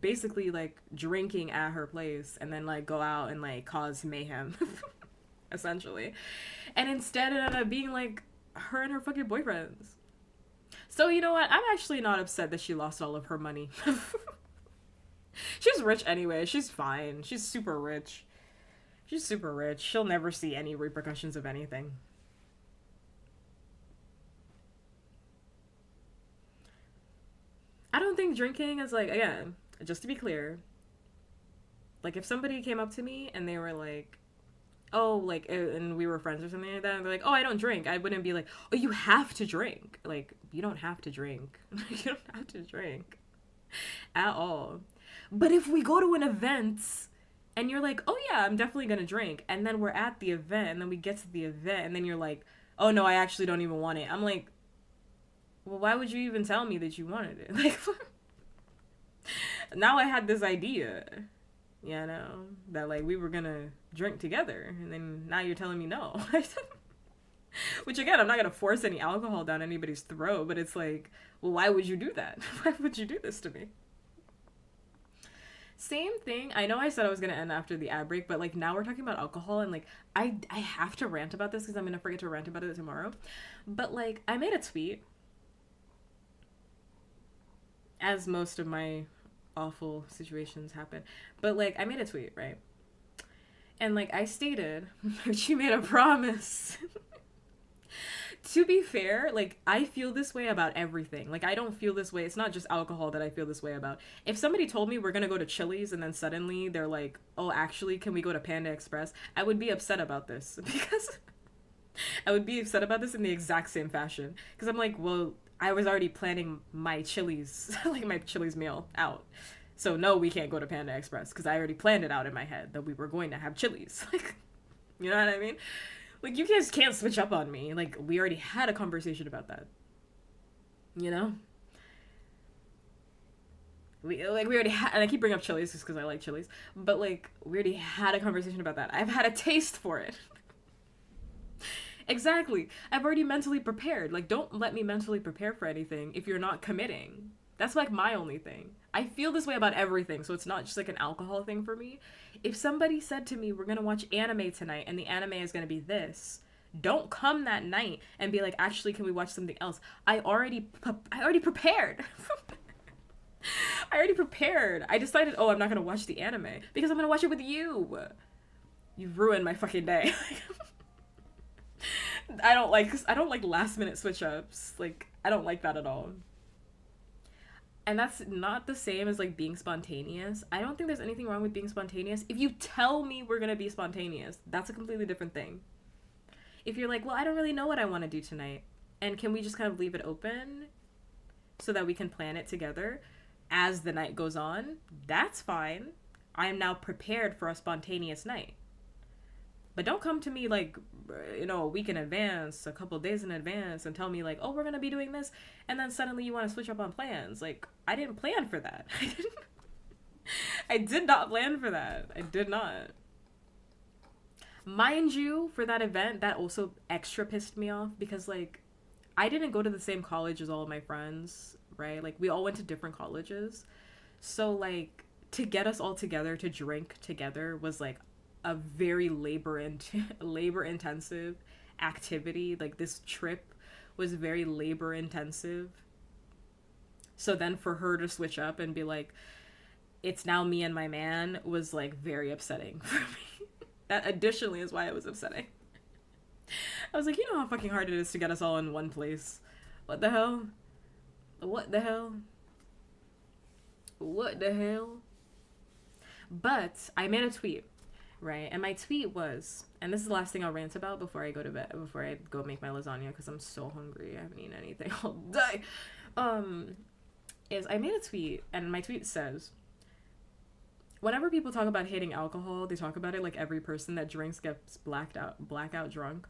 Speaker 1: basically, like, drinking at her place. And then, like, go out and, like, cause mayhem. Essentially. And instead it ended up being, like, her and her fucking boyfriends. So, you know what? I'm actually not upset that she lost all of her money. She's rich anyway. She's fine. She's super rich. She'll never see any repercussions of anything. I don't think drinking is, like, again, just to be clear, like, if somebody came up to me and they were like, oh, like, and we were friends or something like that, and they're like, oh, I don't drink, I wouldn't be like, oh, you have to drink. Like, you don't have to drink. You don't have to drink. At all. But if we go to an event and you're like, oh yeah, I'm definitely gonna drink, and then we're at the event and then we get to the event and then you're like, oh no, I actually don't even want it. I'm like, well, why would you even tell me that you wanted it? Like, now I had this idea, you know, that, like, we were gonna drink together, and then now you're telling me no. Which, again, I'm not gonna force any alcohol down anybody's throat, but it's like, well, why would you do that? Why would you do this to me? Same thing. I know I said I was gonna end after the ad break, but, like, now we're talking about alcohol, and, like, I have to rant about this because I'm gonna forget to rant about it tomorrow. But, like, I made a tweet, as most of my awful situations happen, but, like, I made a tweet, right? And, like, I stated, she made a promise to be fair, like, I feel this way about everything. Like, I don't feel this way. It's not just alcohol that I feel this way about. If somebody told me we're gonna go to Chili's and then suddenly they're like, oh, actually, can we go to Panda Express? I would be upset about this because I would be upset about this in the exact same fashion. Because I'm like, well, I was already planning my Chili's, like my Chili's meal out. So no, we can't go to Panda Express because I already planned it out in my head that we were going to have Chili's. Like, you know what I mean? Like, you guys can't switch up on me. Like, we already had a conversation about that. You know? We already had, and I keep bringing up Chili's just because I like Chili's, but, like, we already had a conversation about that. I've had a taste for it. Exactly. I've already mentally prepared. Like, don't let me mentally prepare for anything if you're not committing. That's, like, my only thing. I feel this way about everything, so it's not just, like, an alcohol thing for me. If somebody said to me, we're gonna watch anime tonight, and the anime is gonna be this, don't come that night and be like, actually, can we watch something else? I already prepared. I already prepared. I decided, oh, I'm not gonna watch the anime because I'm gonna watch it with you. You've ruined my fucking day. I don't like last minute switch ups. Like, I don't like that at all. And that's not the same as, like, being spontaneous. I don't think there's anything wrong with being spontaneous. If you tell me we're gonna be spontaneous, that's a completely different thing. If you're like, well, I don't really know what I want to do tonight, and can we just kind of leave it open so that we can plan it together as the night goes on, that's fine. I am now prepared for a spontaneous night. But don't come to me, like, you know, a week in advance, a couple days in advance, and tell me, like, oh, we're gonna be doing this, and then suddenly you want to switch up on plans. Like, I didn't plan for that. I did not plan for that. I did not. Mind you, for that event, that also extra pissed me off, because, like, I didn't go to the same college as all of my friends, right? Like, we all went to different colleges. So, like, to get us all together to drink together was, like, a very labor intensive activity. Like, this trip was very labor intensive. So then for her to switch up and be like, it's now me and my man, was, like, very upsetting for me. That additionally is why it was upsetting. I was like, you know how fucking hard it is to get us all in one place. What the hell? What the hell? What the hell? But I made a tweet. Right, and my tweet was, and this is the last thing I'll rant about before I go to bed, before I go make my lasagna, because I'm so hungry. I haven't eaten anything all day. Is I made a tweet, and my tweet says, whenever people talk about hating alcohol, they talk about it like every person that drinks gets blackout drunk,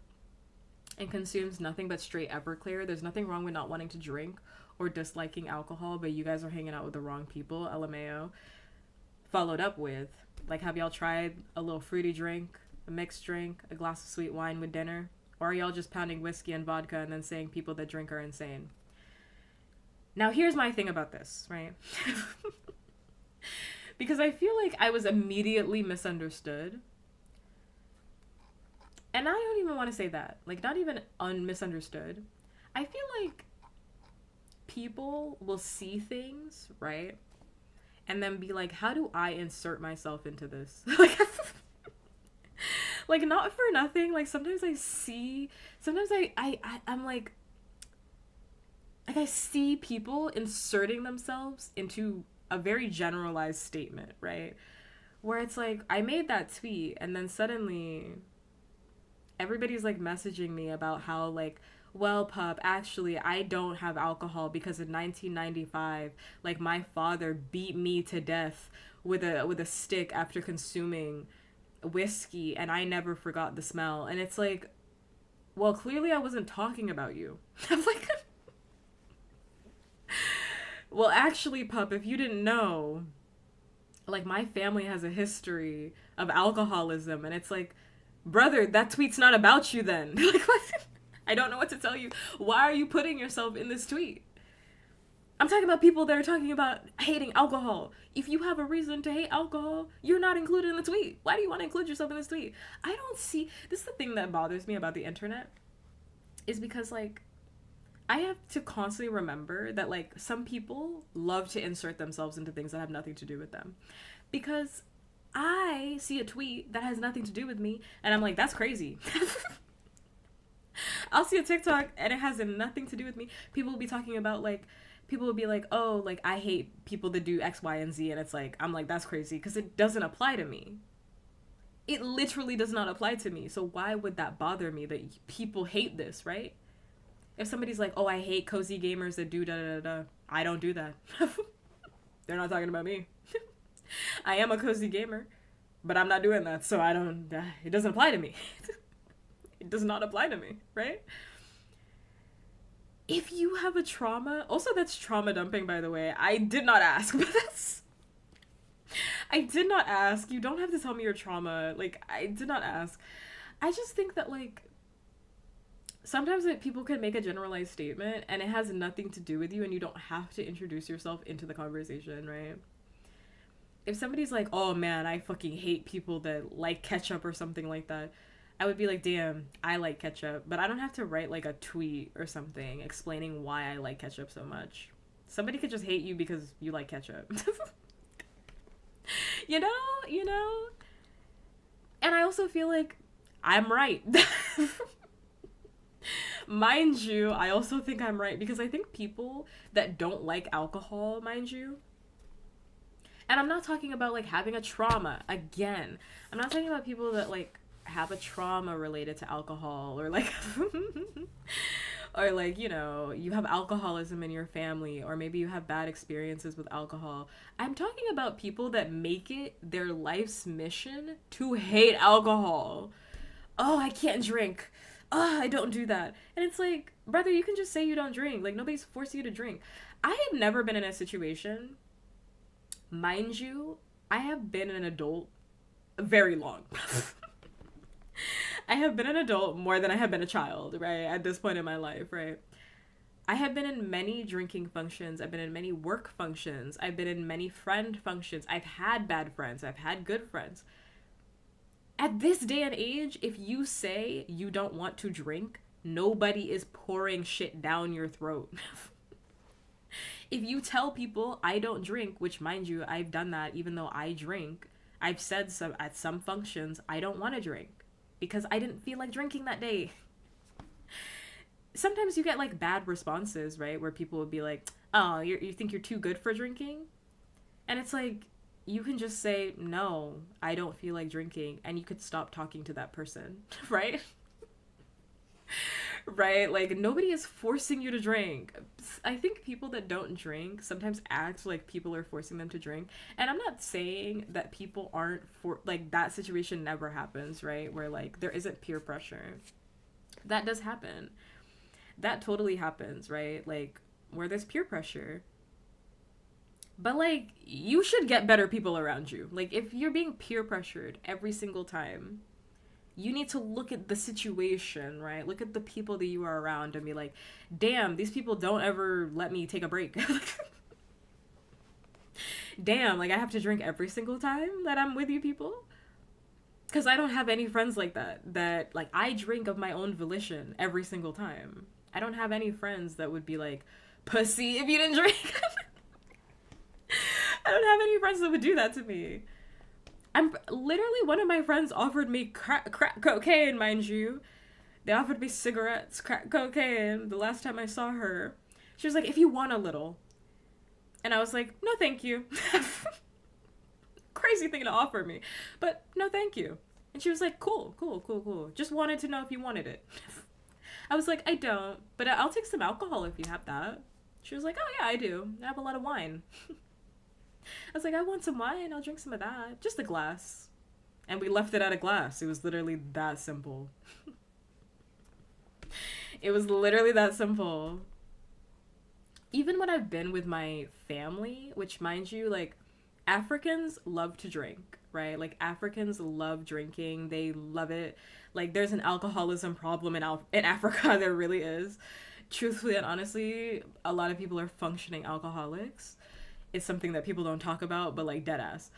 Speaker 1: and consumes nothing but straight Everclear. There's nothing wrong with not wanting to drink or disliking alcohol, but you guys are hanging out with the wrong people. LMAO. Followed up with, like, have y'all tried a little fruity drink, a mixed drink, a glass of sweet wine with dinner? Or are y'all just pounding whiskey and vodka and then saying people that drink are insane? Now, here's my thing about this, right? Because I feel like I was immediately misunderstood. And I don't even want to say that. Like, not even unmisunderstood. I feel like people will see things, right? And then be like, how do I insert myself into this? Like, not for nothing. Like, sometimes I'm like I see people inserting themselves into a very generalized statement, right? Where it's like, I made that tweet, and then suddenly everybody's, like, messaging me about how, like, well, pup, actually, I don't have alcohol because in 1995, like, my father beat me to death with a stick after consuming whiskey, and I never forgot the smell. And it's like, well, clearly I wasn't talking about you. I'm like, well, actually, pup, if you didn't know, like, my family has a history of alcoholism, and it's like, brother, that tweet's not about you then. Like, what? I don't know what to tell you. Why are you putting yourself in this tweet? I'm talking about people that are talking about hating alcohol. If you have a reason to hate alcohol, you're not included in the tweet. Why do you want to include yourself in this tweet? I don't see... This is the thing that bothers me about the internet. Is because, like, I have to constantly remember that, like, some people love to insert themselves into things that have nothing to do with them. Because I see a tweet that has nothing to do with me, and I'm like, that's crazy. I'll see a TikTok and it has nothing to do with me. People will be talking about like, people will be like, oh, like I hate people that do X, Y, and Z, and it's like, I'm like, that's crazy because it doesn't apply to me. It literally does not apply to me. So why would that bother me that people hate this, right? If somebody's like, oh, I hate cozy gamers that do da da da da, I don't do that. They're not talking about me. I am a cozy gamer, but I'm not doing that, so I don't, it doesn't apply to me. It does not apply to me, right? If you have a trauma, also that's trauma dumping, by the way. I did not ask, but I did not ask. You don't have to tell me your trauma. Like, I did not ask. I just think that, like, sometimes people can make a generalized statement and it has nothing to do with you and you don't have to introduce yourself into the conversation, right? If somebody's like, oh man, I fucking hate people that like ketchup or something like that, I would be like, damn, I like ketchup. But I don't have to write like a tweet or something explaining why I like ketchup so much. Somebody could just hate you because you like ketchup. You know? And I also feel like I'm right. Mind you, I also think I'm right because I think people that don't like alcohol, mind you, and I'm not talking about like having a trauma, again, I'm not talking about people that like have a trauma related to alcohol or like or like, you know, you have alcoholism in your family or maybe you have bad experiences with alcohol. I'm talking about people that make it their life's mission to hate alcohol. Oh, I can't drink. Oh, I don't do that. And it's like, brother, you can just say you don't drink. Like, nobody's forcing you to drink. I have never been in a situation, mind you, I have been an adult very long. I have been an adult more than I have been a child, right? At this point in my life, right? I have been in many drinking functions. I've been in many work functions. I've been in many friend functions. I've had bad friends. I've had good friends. At this day and age, if you say you don't want to drink, nobody is pouring shit down your throat. If you tell people I don't drink, which mind you, I've done that even though I drink, I've said at some functions, I don't want to drink because I didn't feel like drinking that day. Sometimes you get like bad responses, right? Where people would be like, oh, you think you're too good for drinking? And it's like, you can just say, no, I don't feel like drinking, and you could stop talking to that person, right? Right? Like, nobody is forcing you to drink. I think people that don't drink sometimes act like people are forcing them to drink. And I'm not saying that people aren't like, that situation never happens, right? Where, like, there isn't peer pressure. That does happen. That totally happens, right? Like, where there's peer pressure. But, like, you should get better people around you. Like, if you're being peer pressured every single time, you need to look at the situation, right? Look at the people that you are around and be like, damn, these people don't ever let me take a break. Damn, like, I have to drink every single time that I'm with you people? Because I don't have any friends like that, like, I drink of my own volition every single time. I don't have any friends that would be like, pussy if you didn't drink. I don't have any friends that would do that to me. I'm literally, one of my friends offered me crack cocaine, mind you. They offered me cigarettes, crack cocaine the last time I saw her. She was like, if you want a little. And I was like, no, thank you. Crazy thing to offer me. But no, thank you. And she was like, cool. Just wanted to know if you wanted it. I was like, I don't, but I'll take some alcohol if you have that. She was like, oh yeah, I do. I have a lot of wine. I was like, I want some wine. I'll drink some of that. Just a glass. And we left it at a glass. It was literally that simple. It was literally that simple. Even when I've been with my family, which mind you, like, Africans love to drink, right? Like, Africans love drinking. They love it. Like, there's an alcoholism problem in Africa. There really is. Truthfully and honestly, a lot of people are functioning alcoholics. It's something that people don't talk about, but like, dead ass.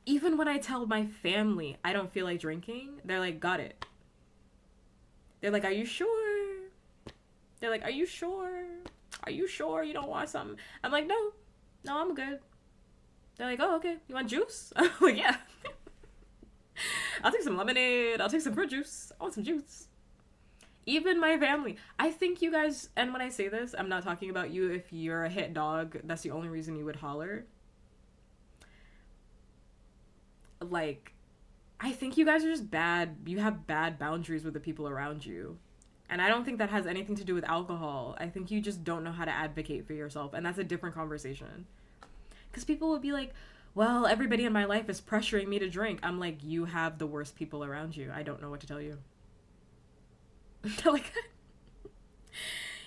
Speaker 1: Even when I tell my family I don't feel like drinking, they're like, got it. They're like, are you sure? They're like, are you sure? Are you sure you don't want something? I'm like, no, I'm good. They're like, oh, okay. You want juice? I'm like, yeah. I'll take some lemonade. I'll take some fruit juice. I want some juice. Even my family. I think you guys, and when I say this, I'm not talking about you if you're a hit dog. That's the only reason you would holler. Like, I think you guys are just bad. You have bad boundaries with the people around you. And I don't think that has anything to do with alcohol. I think you just don't know how to advocate for yourself. And that's a different conversation. Because people would be like, well, everybody in my life is pressuring me to drink. I'm like, you have the worst people around you. I don't know what to tell you. Like,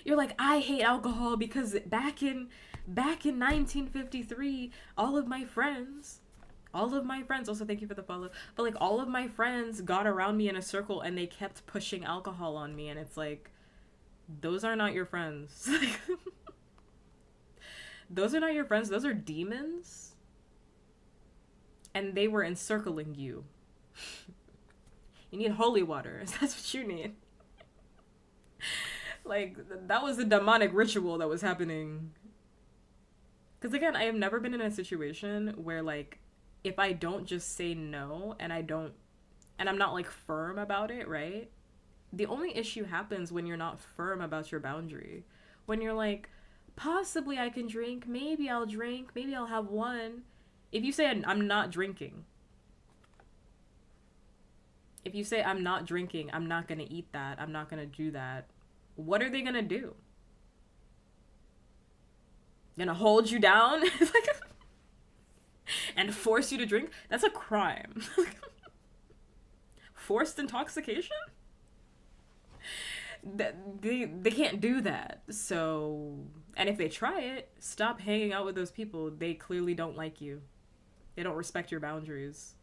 Speaker 1: you're like, I hate alcohol because back in 1953, all of my friends, also thank you for the follow, but like all of my friends got around me in a circle and they kept pushing alcohol on me, and it's like, those are not your friends. Those are not your friends. Those are demons. And they were encircling you. You need holy water. That's what you need. Like, that was a demonic ritual that was happening. Because again, I have never been in a situation where, like, if I don't just say no and I'm not like firm about it, right? The only issue happens when you're not firm about your boundary. When you're like, possibly I can drink, maybe I'll drink, maybe I'll have one. If you say I'm not drinking, if you say I'm not drinking, I'm not gonna eat that, I'm not gonna do that, what are they gonna do? Gonna hold you down and force you to drink? That's a crime. Forced intoxication? They can't do that. So, and if they try it, stop hanging out with those people. They clearly don't like you. They don't respect your boundaries.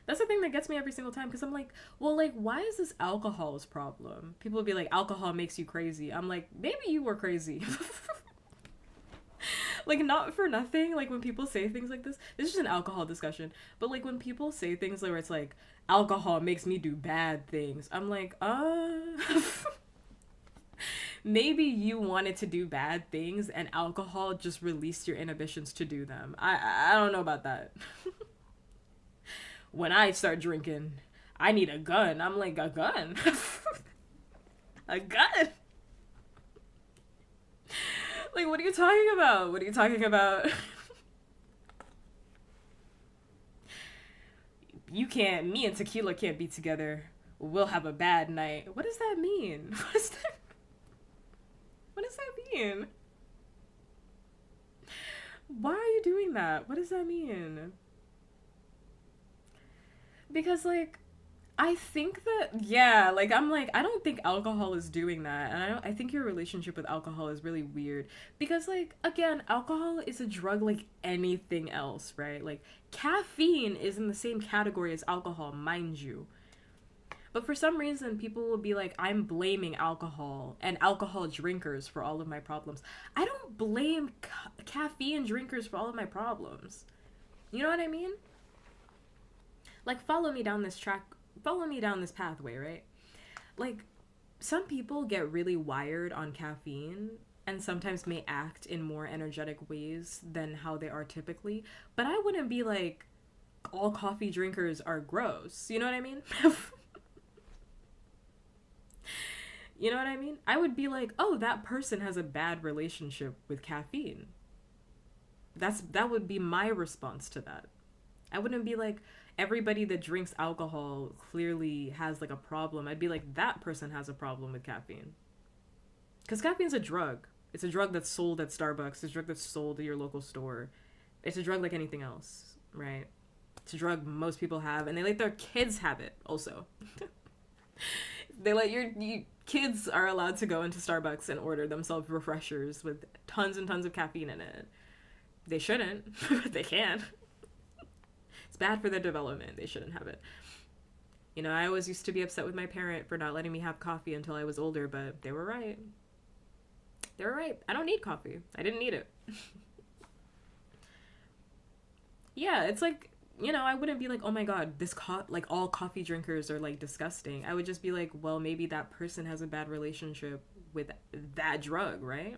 Speaker 1: That's the thing that gets me every single time, because I'm like, well, like, why is this alcohol's problem? People will be like, alcohol makes you crazy. I'm like, maybe you were crazy. Like, not for nothing, like, when people say things like this is just an alcohol discussion, but like when people say things where it's like, alcohol makes me do bad things, I'm like, maybe you wanted to do bad things and alcohol just released your inhibitions to do them. I don't know about that. When I start drinking, I need a gun. I'm like, a gun? A gun? Like, what are you talking about? What are you talking about? Me and tequila can't be together. We'll have a bad night. What does that mean? What does that mean? Why are you doing that? What does that mean? Because, like, I think that, yeah, like, I'm like, I don't think alcohol is doing that. And I think your relationship with alcohol is really weird. Because, like, again, alcohol is a drug like anything else, right? Like, caffeine is in the same category as alcohol, mind you. But for some reason, people will be like, I'm blaming alcohol and alcohol drinkers for all of my problems. I don't blame caffeine drinkers for all of my problems. You know what I mean? Like, follow me down this pathway, right? Like, some people get really wired on caffeine and sometimes may act in more energetic ways than how they are typically. But I wouldn't be like, all coffee drinkers are gross. You know what I mean? You know what I mean? I would be like, oh, that person has a bad relationship with caffeine. That would be my response to that. I wouldn't be like, everybody that drinks alcohol clearly has like a problem. I'd be like, that person has a problem with caffeine. Because caffeine's a drug. It's a drug that's sold at Starbucks. It's a drug that's sold at your local store. It's a drug like anything else, right? It's a drug most people have, and they let their kids have it also. They let your kids are allowed to go into Starbucks and order themselves refreshers with tons and tons of caffeine in it. They shouldn't, but they can. It's bad for their development. They shouldn't have it. You know, I always used to be upset with my parent for not letting me have coffee until I was older, but they were right. They were right. I don't need coffee. I didn't need it. Yeah, it's like, you know, I wouldn't be like, oh my god, like all coffee drinkers are like disgusting. I would just be like, well, maybe that person has a bad relationship with that drug, right?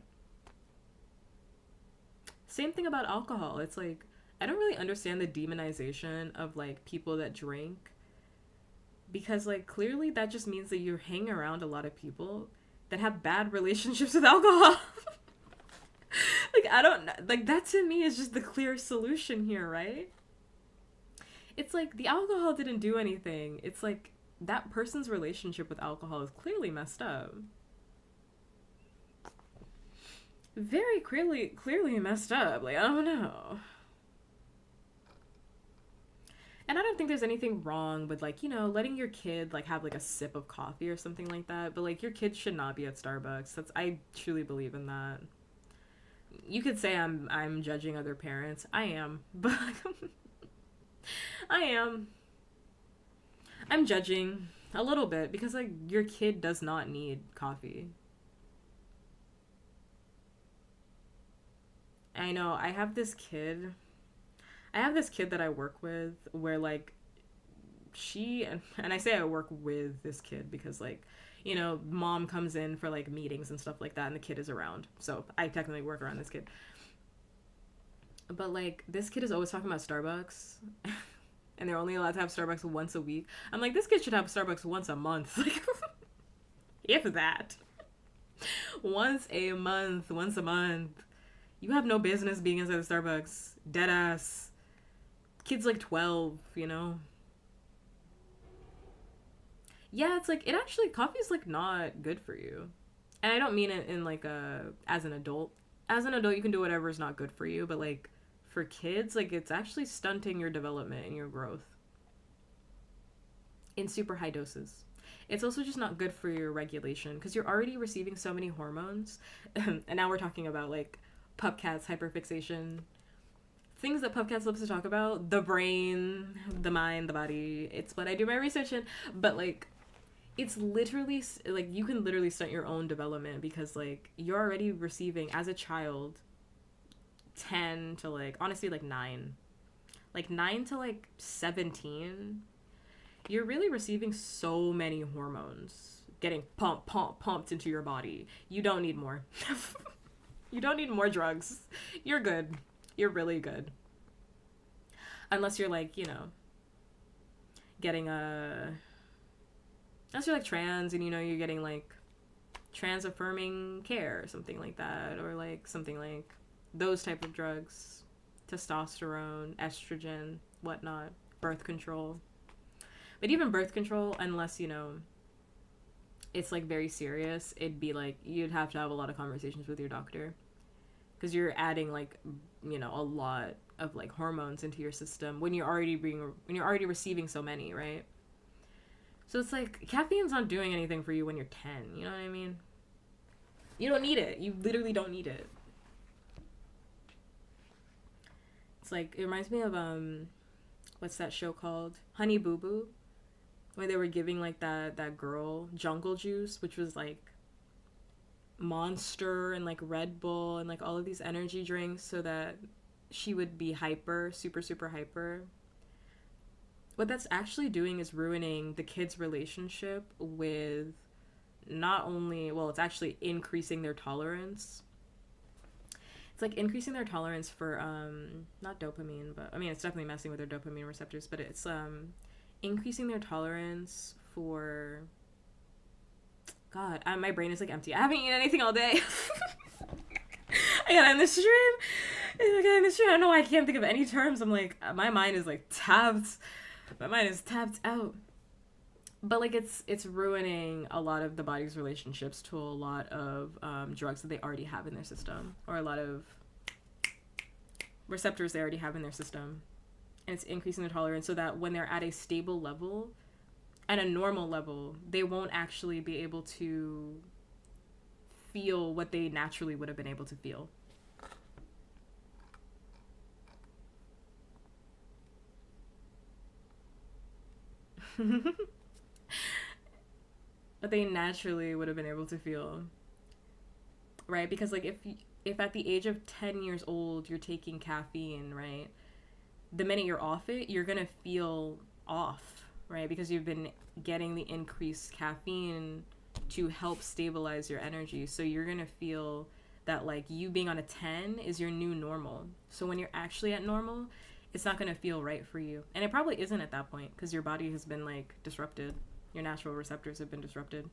Speaker 1: Same thing about alcohol. It's like, I don't really understand the demonization of like people that drink, because like clearly that just means that you hang around a lot of people that have bad relationships with alcohol. Like, I don't know, like that to me is just the clear solution here, right? It's like the alcohol didn't do anything. It's like that person's relationship with alcohol is clearly messed up. Very clearly messed up. Like, I don't know. And I don't think there's anything wrong with, like, you know, letting your kid, like, have, like, a sip of coffee or something like that. But, like, your kid should not be at Starbucks. I truly believe in that. You could say I'm judging other parents. I am. But, like, I am. I'm judging a little bit because, like, your kid does not need coffee. I know, I have this kid that I work with where, like, and I say I work with this kid because, like, you know, mom comes in for, like, meetings and stuff like that, and the kid is around. So I technically work around this kid. But, like, this kid is always talking about Starbucks. And they're only allowed to have Starbucks once a week. I'm like, this kid should have Starbucks once a month. Like, if that. Once a month. You have no business being inside the Starbucks. Deadass. Kid's like 12, you know? Yeah, it's like, coffee's like not good for you. And I don't mean it in like as an adult. As an adult, you can do whatever is not good for you, but like for kids, like it's actually stunting your development and your growth in super high doses. It's also just not good for your regulation because you're already receiving so many hormones. And now we're talking about like puppkats, hyperfixation, things that puppkats loves to talk about, the brain, the mind, the body. It's what I do my research in. But like, it's literally like you can literally stunt your own development because like you're already receiving as a child 10 to like honestly like 9 to like 17, you're really receiving so many hormones getting pumped into your body. You don't need more. You don't need more drugs. You're good. You're really good. Unless you're like, you know, getting unless you're like trans and you know you're getting like trans affirming care or something like that, or like something like those type of drugs, testosterone, estrogen, whatnot, birth control. But even birth control, unless, you know, it's like very serious, it'd be like you'd have to have a lot of conversations with your doctor because you're adding like, you know, a lot of like hormones into your system when you're already receiving so many, right? So it's like caffeine's not doing anything for you when you're 10, you know what I mean? You don't need it. You literally don't need it. It's like, it reminds me of what's that show called? Honey Boo Boo, where they were giving like that girl jungle juice, which was like Monster and like Red Bull and like all of these energy drinks so that she would be hyper, super hyper. What that's actually doing is ruining the kid's relationship with not only, well, it's actually increasing their tolerance. It's like increasing their tolerance for not dopamine, but I mean it's definitely messing with their dopamine receptors, but it's increasing their tolerance for God, my brain is like empty. I haven't eaten anything all day. I got in the stream. I don't know why I can't think of any terms. I'm like, my mind is like tapped. My mind is tapped out. But like it's ruining a lot of the body's relationships to a lot of drugs that they already have in their system, or a lot of receptors they already have in their system. And it's increasing their tolerance so that when they're at a stable level, at a normal level, they won't actually be able to feel what they naturally would have been able to feel. What they naturally would have been able to feel, right? Because like if at the age of 10 years old you're taking caffeine, right, the minute you're off it, you're gonna feel off, right? Because you've been getting the increased caffeine to help stabilize your energy. So you're gonna feel that like you being on a 10 is your new normal. So when you're actually at normal, it's not gonna feel right for you. And it probably isn't at that point because your body has been like disrupted. Your natural receptors have been disrupted.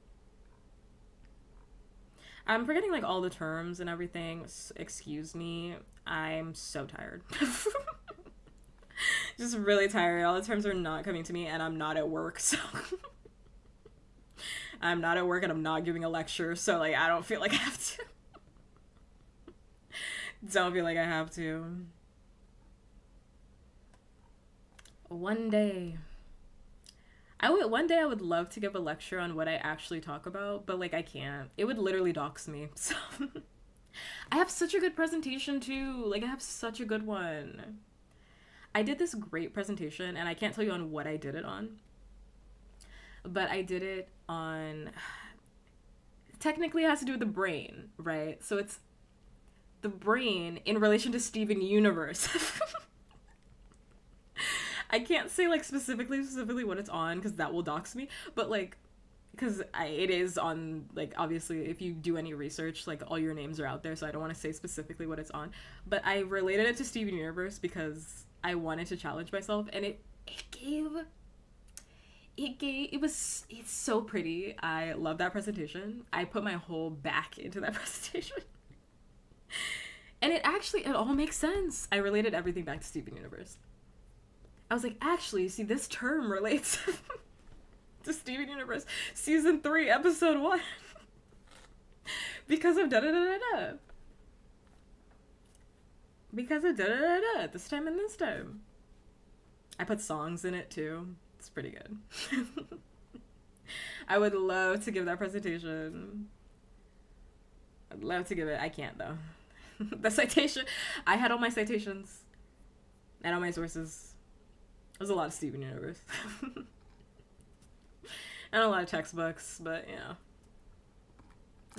Speaker 1: I'm forgetting like all the terms and everything. Excuse me. I'm so tired. Just really tired. All the terms are not coming to me and I'm not at work, so I'm not at work and I'm not giving a lecture, so like I don't feel like I have to. Don't feel like I have to. One day I would love to give a lecture on what I actually talk about, but like I can't. It would literally dox me. So I have such a good presentation too. Like I have such a good one. I did this great presentation and I can't tell you on what I did it on. But I did it on, technically it has to do with the brain, right? So it's the brain in relation to Steven Universe. I can't say like specifically what it's on because that will dox me, but like because it is on, like, obviously if you do any research, like all your names are out there, so I don't want to say specifically what it's on, but I related it to Steven Universe because I wanted to challenge myself, and it's so pretty. I love that presentation. I put my whole back into that presentation. And it all makes sense. I related everything back to Steven Universe. I was like, actually, see, this term relates to Steven Universe season 3, episode 1. Because of da-da-da-da-da. Because of da-da-da-da. This time and this time. I put songs in it too. It's pretty good. I would love to give that presentation. I'd love to give it. I can't though. The citation. I had all my citations. And all my sources. There's a lot of Steven Universe. And a lot of textbooks, but you know.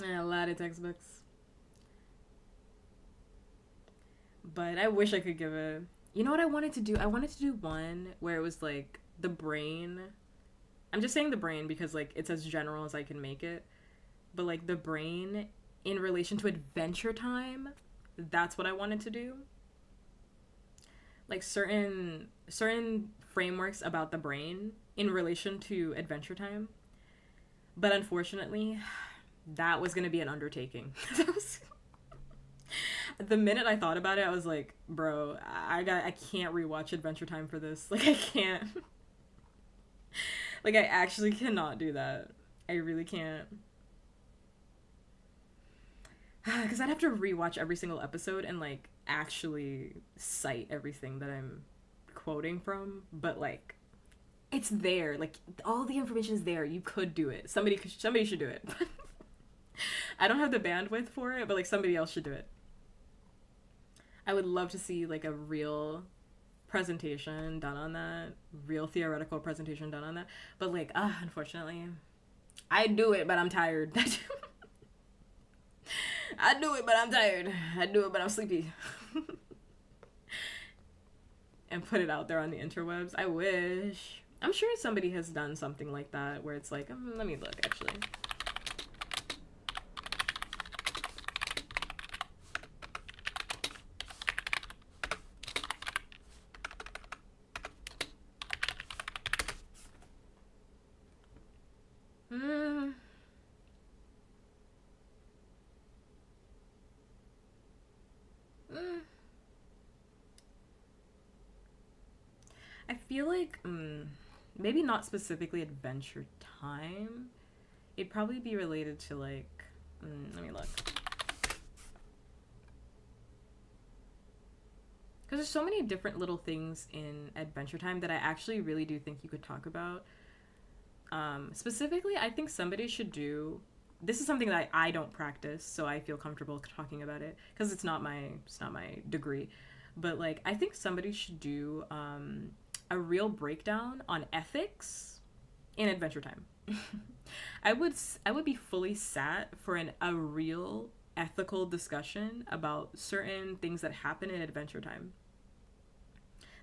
Speaker 1: And a lot of textbooks. But I wish I could give it. You know what I wanted to do? I wanted to do one where it was like the brain. I'm just saying the brain because like it's as general as I can make it. But like the brain in relation to Adventure Time. That's what I wanted to do. Like certain frameworks about the brain in relation to Adventure Time. But unfortunately, that was going to be an undertaking. The minute I thought about it, I was like, bro, I can't rewatch Adventure Time for this. Like, I can't. Like, I actually cannot do that. I really can't. Because I'd have to rewatch every single episode and, like, actually cite everything that I'm quoting from. But, like, it's there. Like, all the information is there. You could do it. Somebody should do it. I don't have the bandwidth for it, but, like, somebody else should do it. I would love to see, like, a real presentation done on that. Real theoretical presentation done on that. But, like, unfortunately, I do it, but I'm tired. I do it, but I'm tired. I do it, but I'm sleepy. And put it out there on the interwebs. I wish. I'm sure somebody has done something like that where it's like, let me look, actually. I feel like maybe not specifically Adventure Time. It'd probably be related to like let me look. Because there's so many different little things in Adventure Time that I actually really do think you could talk about. Specifically, I think somebody should do. This is something that I don't practice, so I feel comfortable talking about it because it's not my degree. But like, I think somebody should do a real breakdown on ethics in Adventure Time. I would be fully sat for a real ethical discussion about certain things that happen in Adventure Time.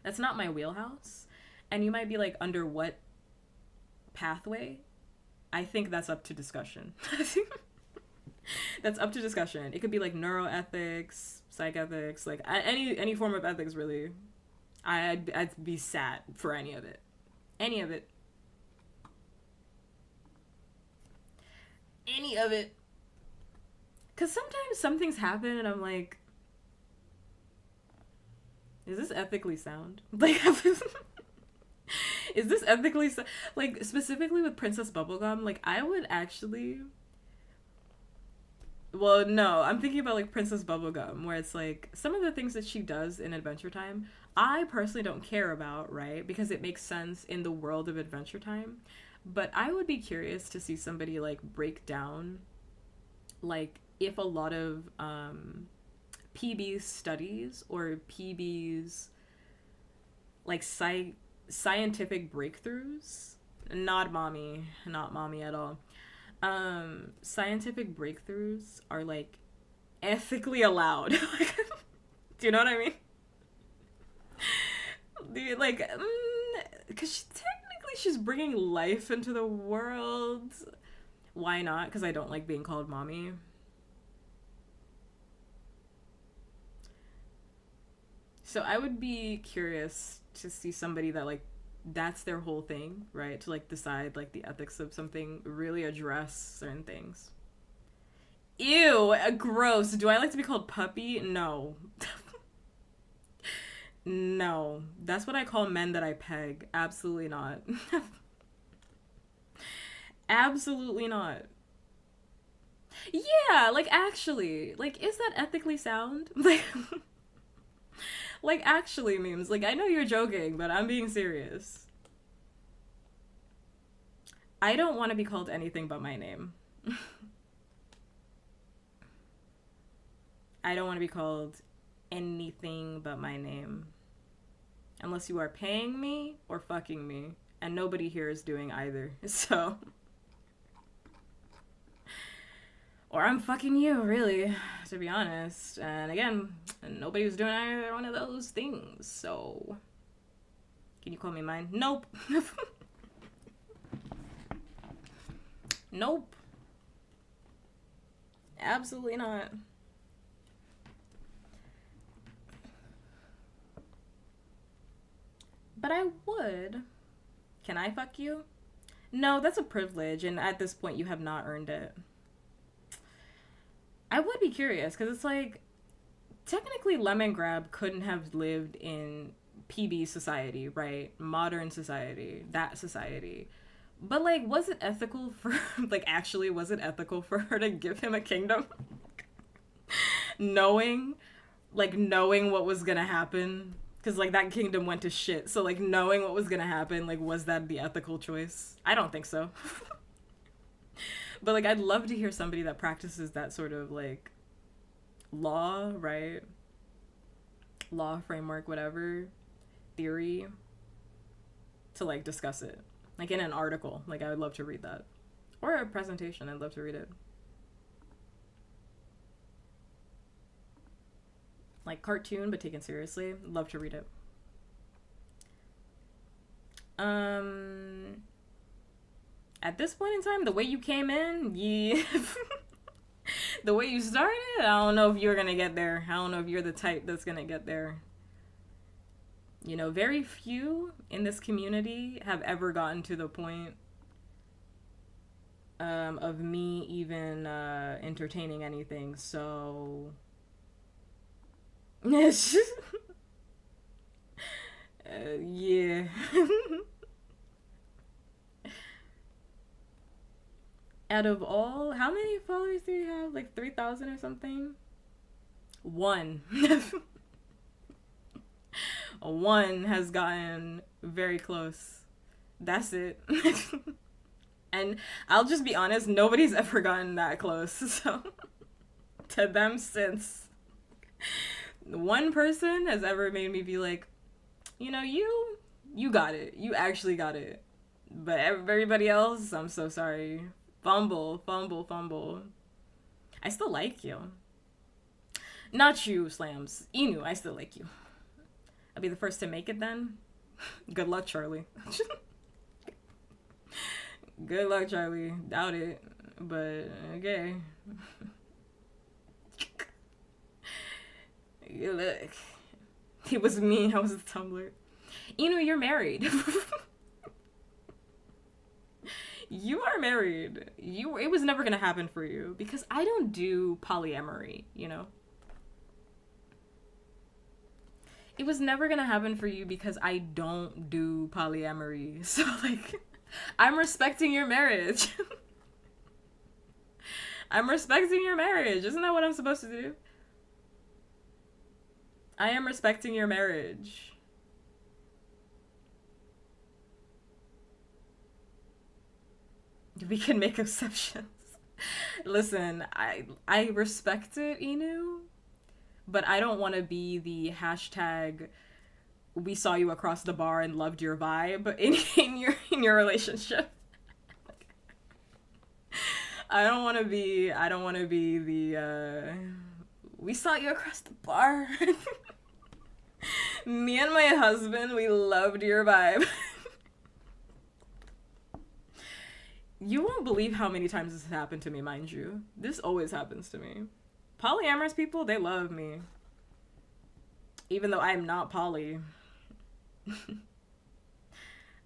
Speaker 1: That's not my wheelhouse, and you might be like, under what pathway? I think that's up to discussion. That's up to discussion. It could be like neuroethics, psych ethics, like any form of ethics really. I'd be sad for any of it. Any of it. Any of it. Because sometimes some things happen and I'm like, is this ethically sound? Like, is this ethically like, specifically with Princess Bubblegum, like, I would actually, well, no, I'm thinking about like Princess Bubblegum, where it's like some of the things that she does in Adventure Time I personally don't care about, right? Because it makes sense in the world of Adventure Time. But I would be curious to see somebody like break down, like, if a lot of PB's studies or PB's like scientific breakthroughs, not mommy at all, scientific breakthroughs are like ethically allowed. Do you know what I mean? Like, because technically she's bringing life into the world. Why not? Because I don't like being called mommy. So I would be curious to see somebody that, like, that's their whole thing, right? To, like, decide, like, the ethics of something, really address certain things. Ew, gross. Do I like to be called puppy? No. No. That's what I call men that I peg. Absolutely not. Absolutely not. Yeah, like, actually. Like, is that ethically sound? Like, actually, memes. Like, I know you're joking, but I'm being serious. I don't want to be called anything but my name. I don't want to be called anything but my name. Unless you are paying me or fucking me. And nobody here is doing either. So... or I'm fucking you, really, to be honest. And again, nobody was doing either one of those things, so... Can you call me mine? Nope. Nope. Absolutely not. But I would. Can I fuck you? No, that's a privilege, and at this point you have not earned it. I would be curious, because it's like, technically Lemon Grab couldn't have lived in PB society, right? Modern society, that society. But, like, was it ethical for, like, actually, was it ethical for her to give him a kingdom? knowing what was gonna happen? Because, like, that kingdom went to shit. So, like, knowing what was gonna happen, like, was that the ethical choice? I don't think so. But, like, I'd love to hear somebody that practices that sort of, like, law, right? Law, framework, whatever, theory, to, like, discuss it. Like, in an article. Like, I would love to read that. Or a presentation. I'd love to read it. Like, cartoon, but taken seriously. Love to read it. At this point in time, the way you came in, yeah. The way you started, I don't know if you're gonna get there. I don't know if you're the type that's gonna get there. You know, very few in this community have ever gotten to the point of me even entertaining anything, so... It's just... yeah. Out of all, how many followers do you have? Like 3,000 or something? One. One has gotten very close. That's it. And I'll just be honest, nobody's ever gotten that close. So to them, since one person has ever made me be like, you know, you got it. You actually got it. But everybody else, I'm so sorry. Fumble. I still like you. Not you, Slams. Inu, I still like you. I'll be the first to make it then. Good luck, Charlie. Good luck, Charlie. Doubt it. But, okay. Good luck. It was me. I was the Tumblr. Inu, you're married. You are married. It was never gonna happen for you because I don't do polyamory, you know? It was never gonna happen for you because I don't do polyamory. So, like, I'm respecting your marriage. I'm respecting your marriage. Isn't that what I'm supposed to do? I am respecting your marriage. We can make exceptions. Listen, I respect it, Inu, but I don't want to be the hashtag we saw you across the bar and loved your vibe in your relationship. I don't want to be the we saw you across the bar. Me and my husband, we loved your vibe. You won't believe how many times this has happened to me, mind you. This always happens to me. Polyamorous people, they love me. Even though I'm not poly.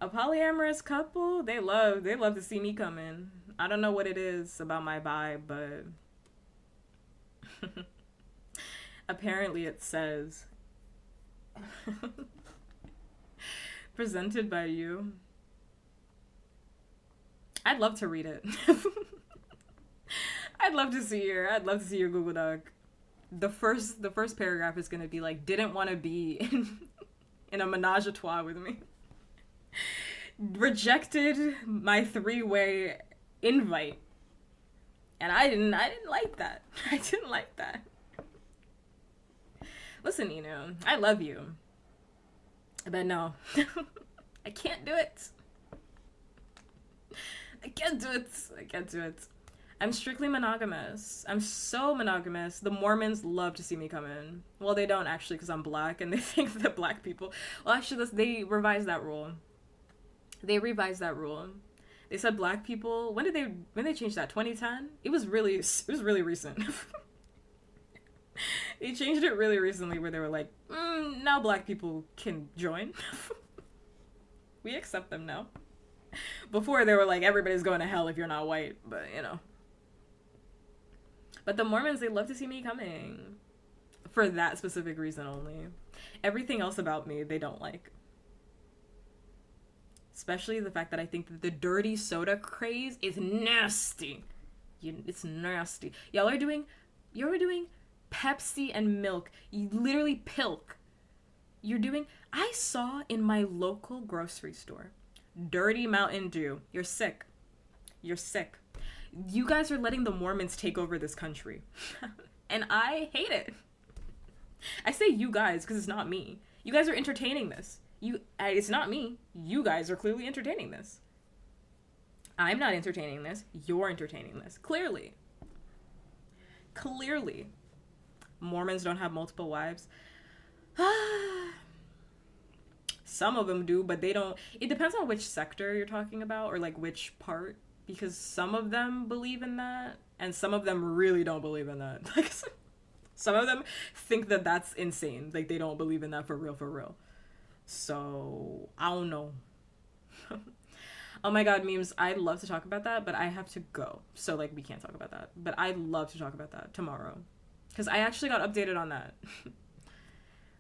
Speaker 1: A polyamorous couple, they love to see me come in. I don't know what it is about my vibe, but apparently it says presented by you. I'd love to read it. I'd love to see your Google Doc. The first paragraph is gonna be like, didn't want to be in a menage a trois with me. Rejected my 3-way invite. And I didn't like that. I didn't like that. Listen, Inu, I love you. But no. I can't do it. I can't do it. I'm strictly monogamous. I'm so monogamous. The Mormons love to see me come in. Well, they don't actually because I'm black and they think that black people... Well, actually, they revised that rule. They said black people... When they change that? 2010? It was really recent. They changed it really recently where they were like, now black people can join. We accept them now. Before they were like, everybody's going to hell if you're not white, but you know. But the Mormons, they love to see me coming. For that specific reason only. Everything else about me, they don't like. Especially the fact that I think that the dirty soda craze is nasty. It's nasty. Y'all are doing Pepsi and milk. You literally pilk. I saw in my local grocery store, dirty Mountain Dew. You're sick. You guys are letting the Mormons take over this country. And I hate it. I say you guys because it's not me. You guys are entertaining this. It's not me. You guys are clearly entertaining this. I'm not entertaining this. You're entertaining this. Clearly. Mormons don't have multiple wives. Some of them do, but they don't. It depends on which sector you're talking about or like which part, because some of them believe in that and some of them really don't believe in that. Like some of them think that that's insane. Like they don't believe in that for real. So I don't know. Oh my god, memes, I'd love to talk about that, but I have to go. So like we can't talk about that. But I'd love to talk about that tomorrow. Because I actually got updated on that.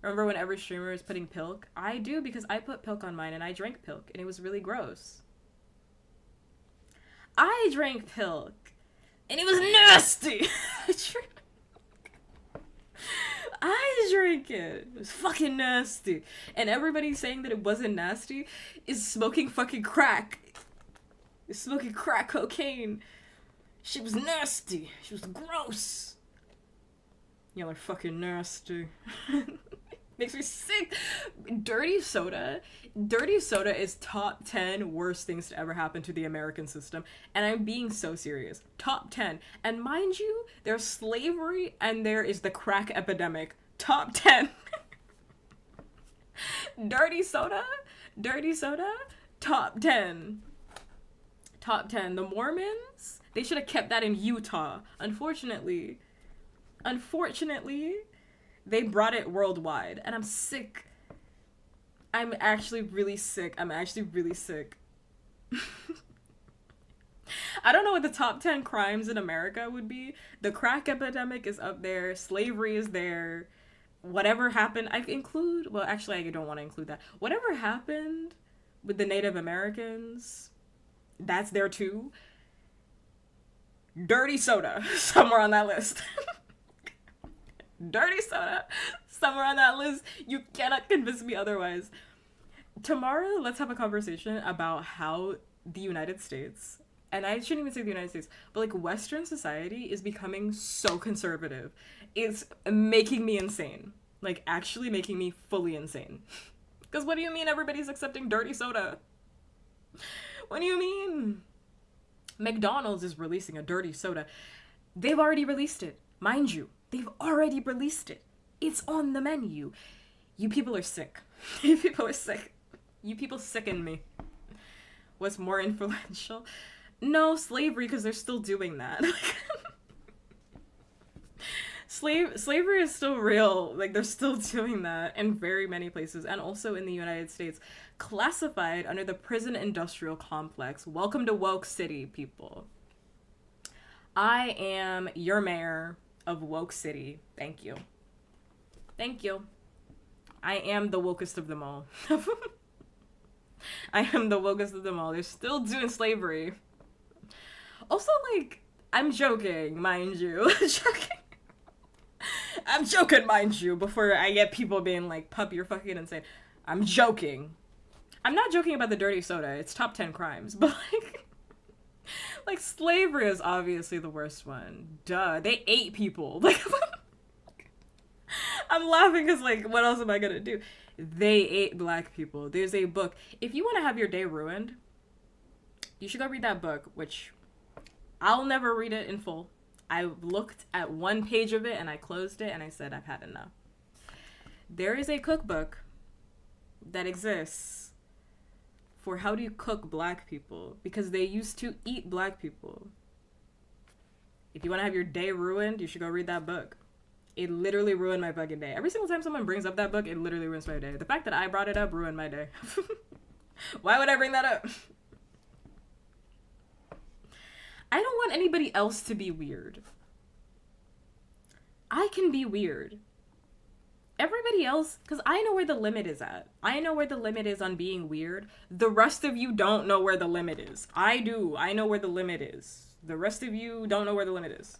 Speaker 1: Remember when every streamer is putting pilk? I do because I put pilk on mine and I drank pilk and it was really gross. I drank pilk and it was nasty. I drank it. It was fucking nasty. And everybody saying that it wasn't nasty is smoking fucking crack. Is smoking crack cocaine. She was nasty. She was gross. Y'all are fucking nasty. Makes me sick. Dirty soda is top 10 worst things to ever happen to the American system. And I'm being so serious. Top 10. And mind you, there's slavery and there is the crack epidemic. Top 10. Dirty soda, top 10. Top 10. The Mormons, they should have kept that in Utah. Unfortunately, They brought it worldwide, and I'm sick. I'm actually really sick. I'm actually really sick. I don't know what the top 10 crimes in America would be. The crack epidemic is up there. Slavery is there. Whatever happened, I include, well, actually, I don't want to include that. Whatever happened with the Native Americans, that's there too. Dirty soda, somewhere on that list. Dirty soda, somewhere on that list. You cannot convince me otherwise. Tomorrow, let's have a conversation about how the United States, and I shouldn't even say the United States, but like Western society is becoming so conservative. It's making me insane. Like, actually making me fully insane. Because what do you mean everybody's accepting dirty soda? What do you mean? McDonald's is releasing a dirty soda. They've already released it. Mind you, they've already released it. It's on the menu. You people are sick. You people are sick. You people sicken me. What's more influential? No, slavery, because they're still doing that. Slavery is still real. Like, they're still doing that in very many places, and also in the United States. Classified under the prison industrial complex. Welcome to Woke City, people. I am your mayor of Woke City. Thank you. Thank you. I am the wokest of them all. I am the wokest of them all. They're still doing slavery. Also, like, I'm joking, mind you. I'm joking, mind you, before I get people being like, pup, you're fucking insane. I'm joking. I'm not joking about the dirty soda. It's top 10 crimes, but like slavery is obviously the worst one. Duh. They ate people. Like, I'm laughing because, like, what else am I gonna do? They ate black people. There's a book. If you want to have your day ruined, you should go read that book, which I'll never read it in full. I looked at one page of it and I closed it and I said, I've had enough. There is a cookbook that exists for how do you cook black people, because they used to eat black people. If you want to have your day ruined, you should go read that book. It literally ruined my fucking day. Every single time someone brings up that book, it literally ruins my day. The fact that I brought it up ruined my day. Why would I bring that up? I don't want anybody else to be weird. I can be weird. Everybody else, because I know where the limit is at. I know where the limit is on being weird. The rest of you don't know where the limit is. I do. I know where the limit is. The rest of you don't know where the limit is.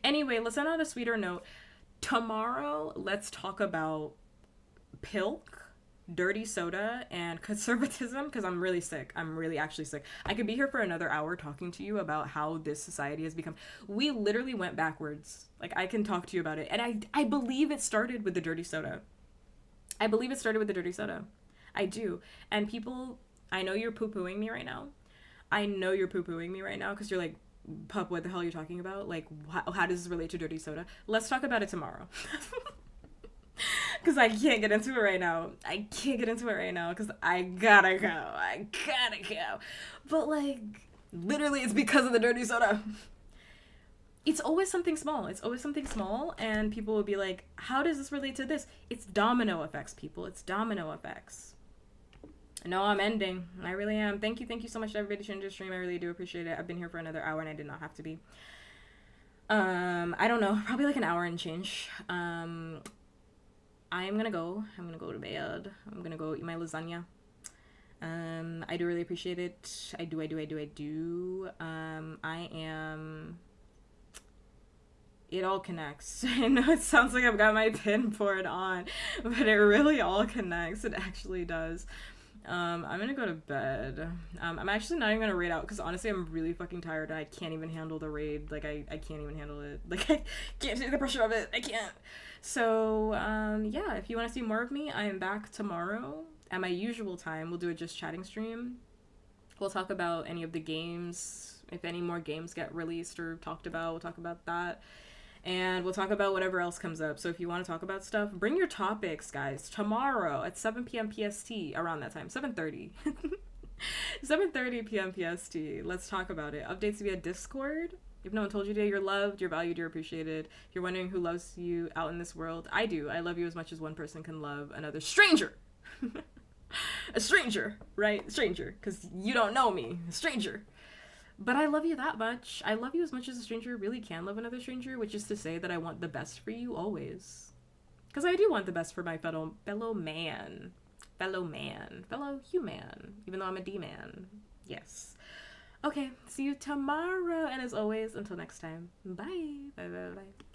Speaker 1: Anyway, let's end on a sweeter note. Tomorrow, let's talk about pilk, dirty soda, and conservatism, because I'm really sick. I'm really actually sick. I could be here for another hour talking to you about how this society has become. We literally went backwards. Like, I can talk to you about it. And I believe it started with the dirty soda. I believe it started with the dirty soda. I do. And people, I know you're poo-pooing me right now. I know you're poo-pooing me right now because you're like, pup, what the hell are you talking about? Like, how does this relate to dirty soda? Let's talk about it tomorrow. Because I can't get into it right now. I can't get into it right now because I gotta go. I gotta go. But, like, literally it's because of the dirty soda. It's always something small. It's always something small, and people will be like, how does this relate to this? It's domino effects, people. It's domino effects. No, I'm ending. I really am. Thank you so much to everybody tuning into the stream. I really do appreciate it. I've been here for another hour, and I did not have to be. I don't know. Probably like an hour and change. I am gonna go. I'm gonna go to bed. I'm gonna go eat my lasagna. I do really appreciate it. I do. I am... It all connects. I know it sounds like I've got my pinboard on, but it really all connects. It actually does. I'm gonna go to bed. I'm actually not even gonna raid out because honestly I'm really fucking tired and I can't even handle the raid. Like I can't even handle it. Like I can't take the pressure of it. I can't. So yeah, if you want to see more of me, I am back tomorrow at my usual time. We'll do a just chatting stream. We'll talk about any of the games. If any more games get released or talked about, we'll talk about that. And we'll talk about whatever else comes up. So if you want to talk about stuff, bring your topics, guys. Tomorrow at 7 p.m. PST, around that time. 7:30. 7:30 p.m. PST. Let's talk about it. Updates via Discord. If no one told you today, you're loved, you're valued, you're appreciated. You're wondering who loves you out in this world. I do. I love you as much as one person can love another stranger. A stranger, right? Stranger, because you don't know me. A stranger. But I love you that much. I love you as much as a stranger really can love another stranger, which is to say that I want the best for you always. Because I do want the best for my fellow man. Fellow human. Even though I'm a D-man. Yes. Okay, see you tomorrow. And as always, until next time, bye. Bye, bye, bye.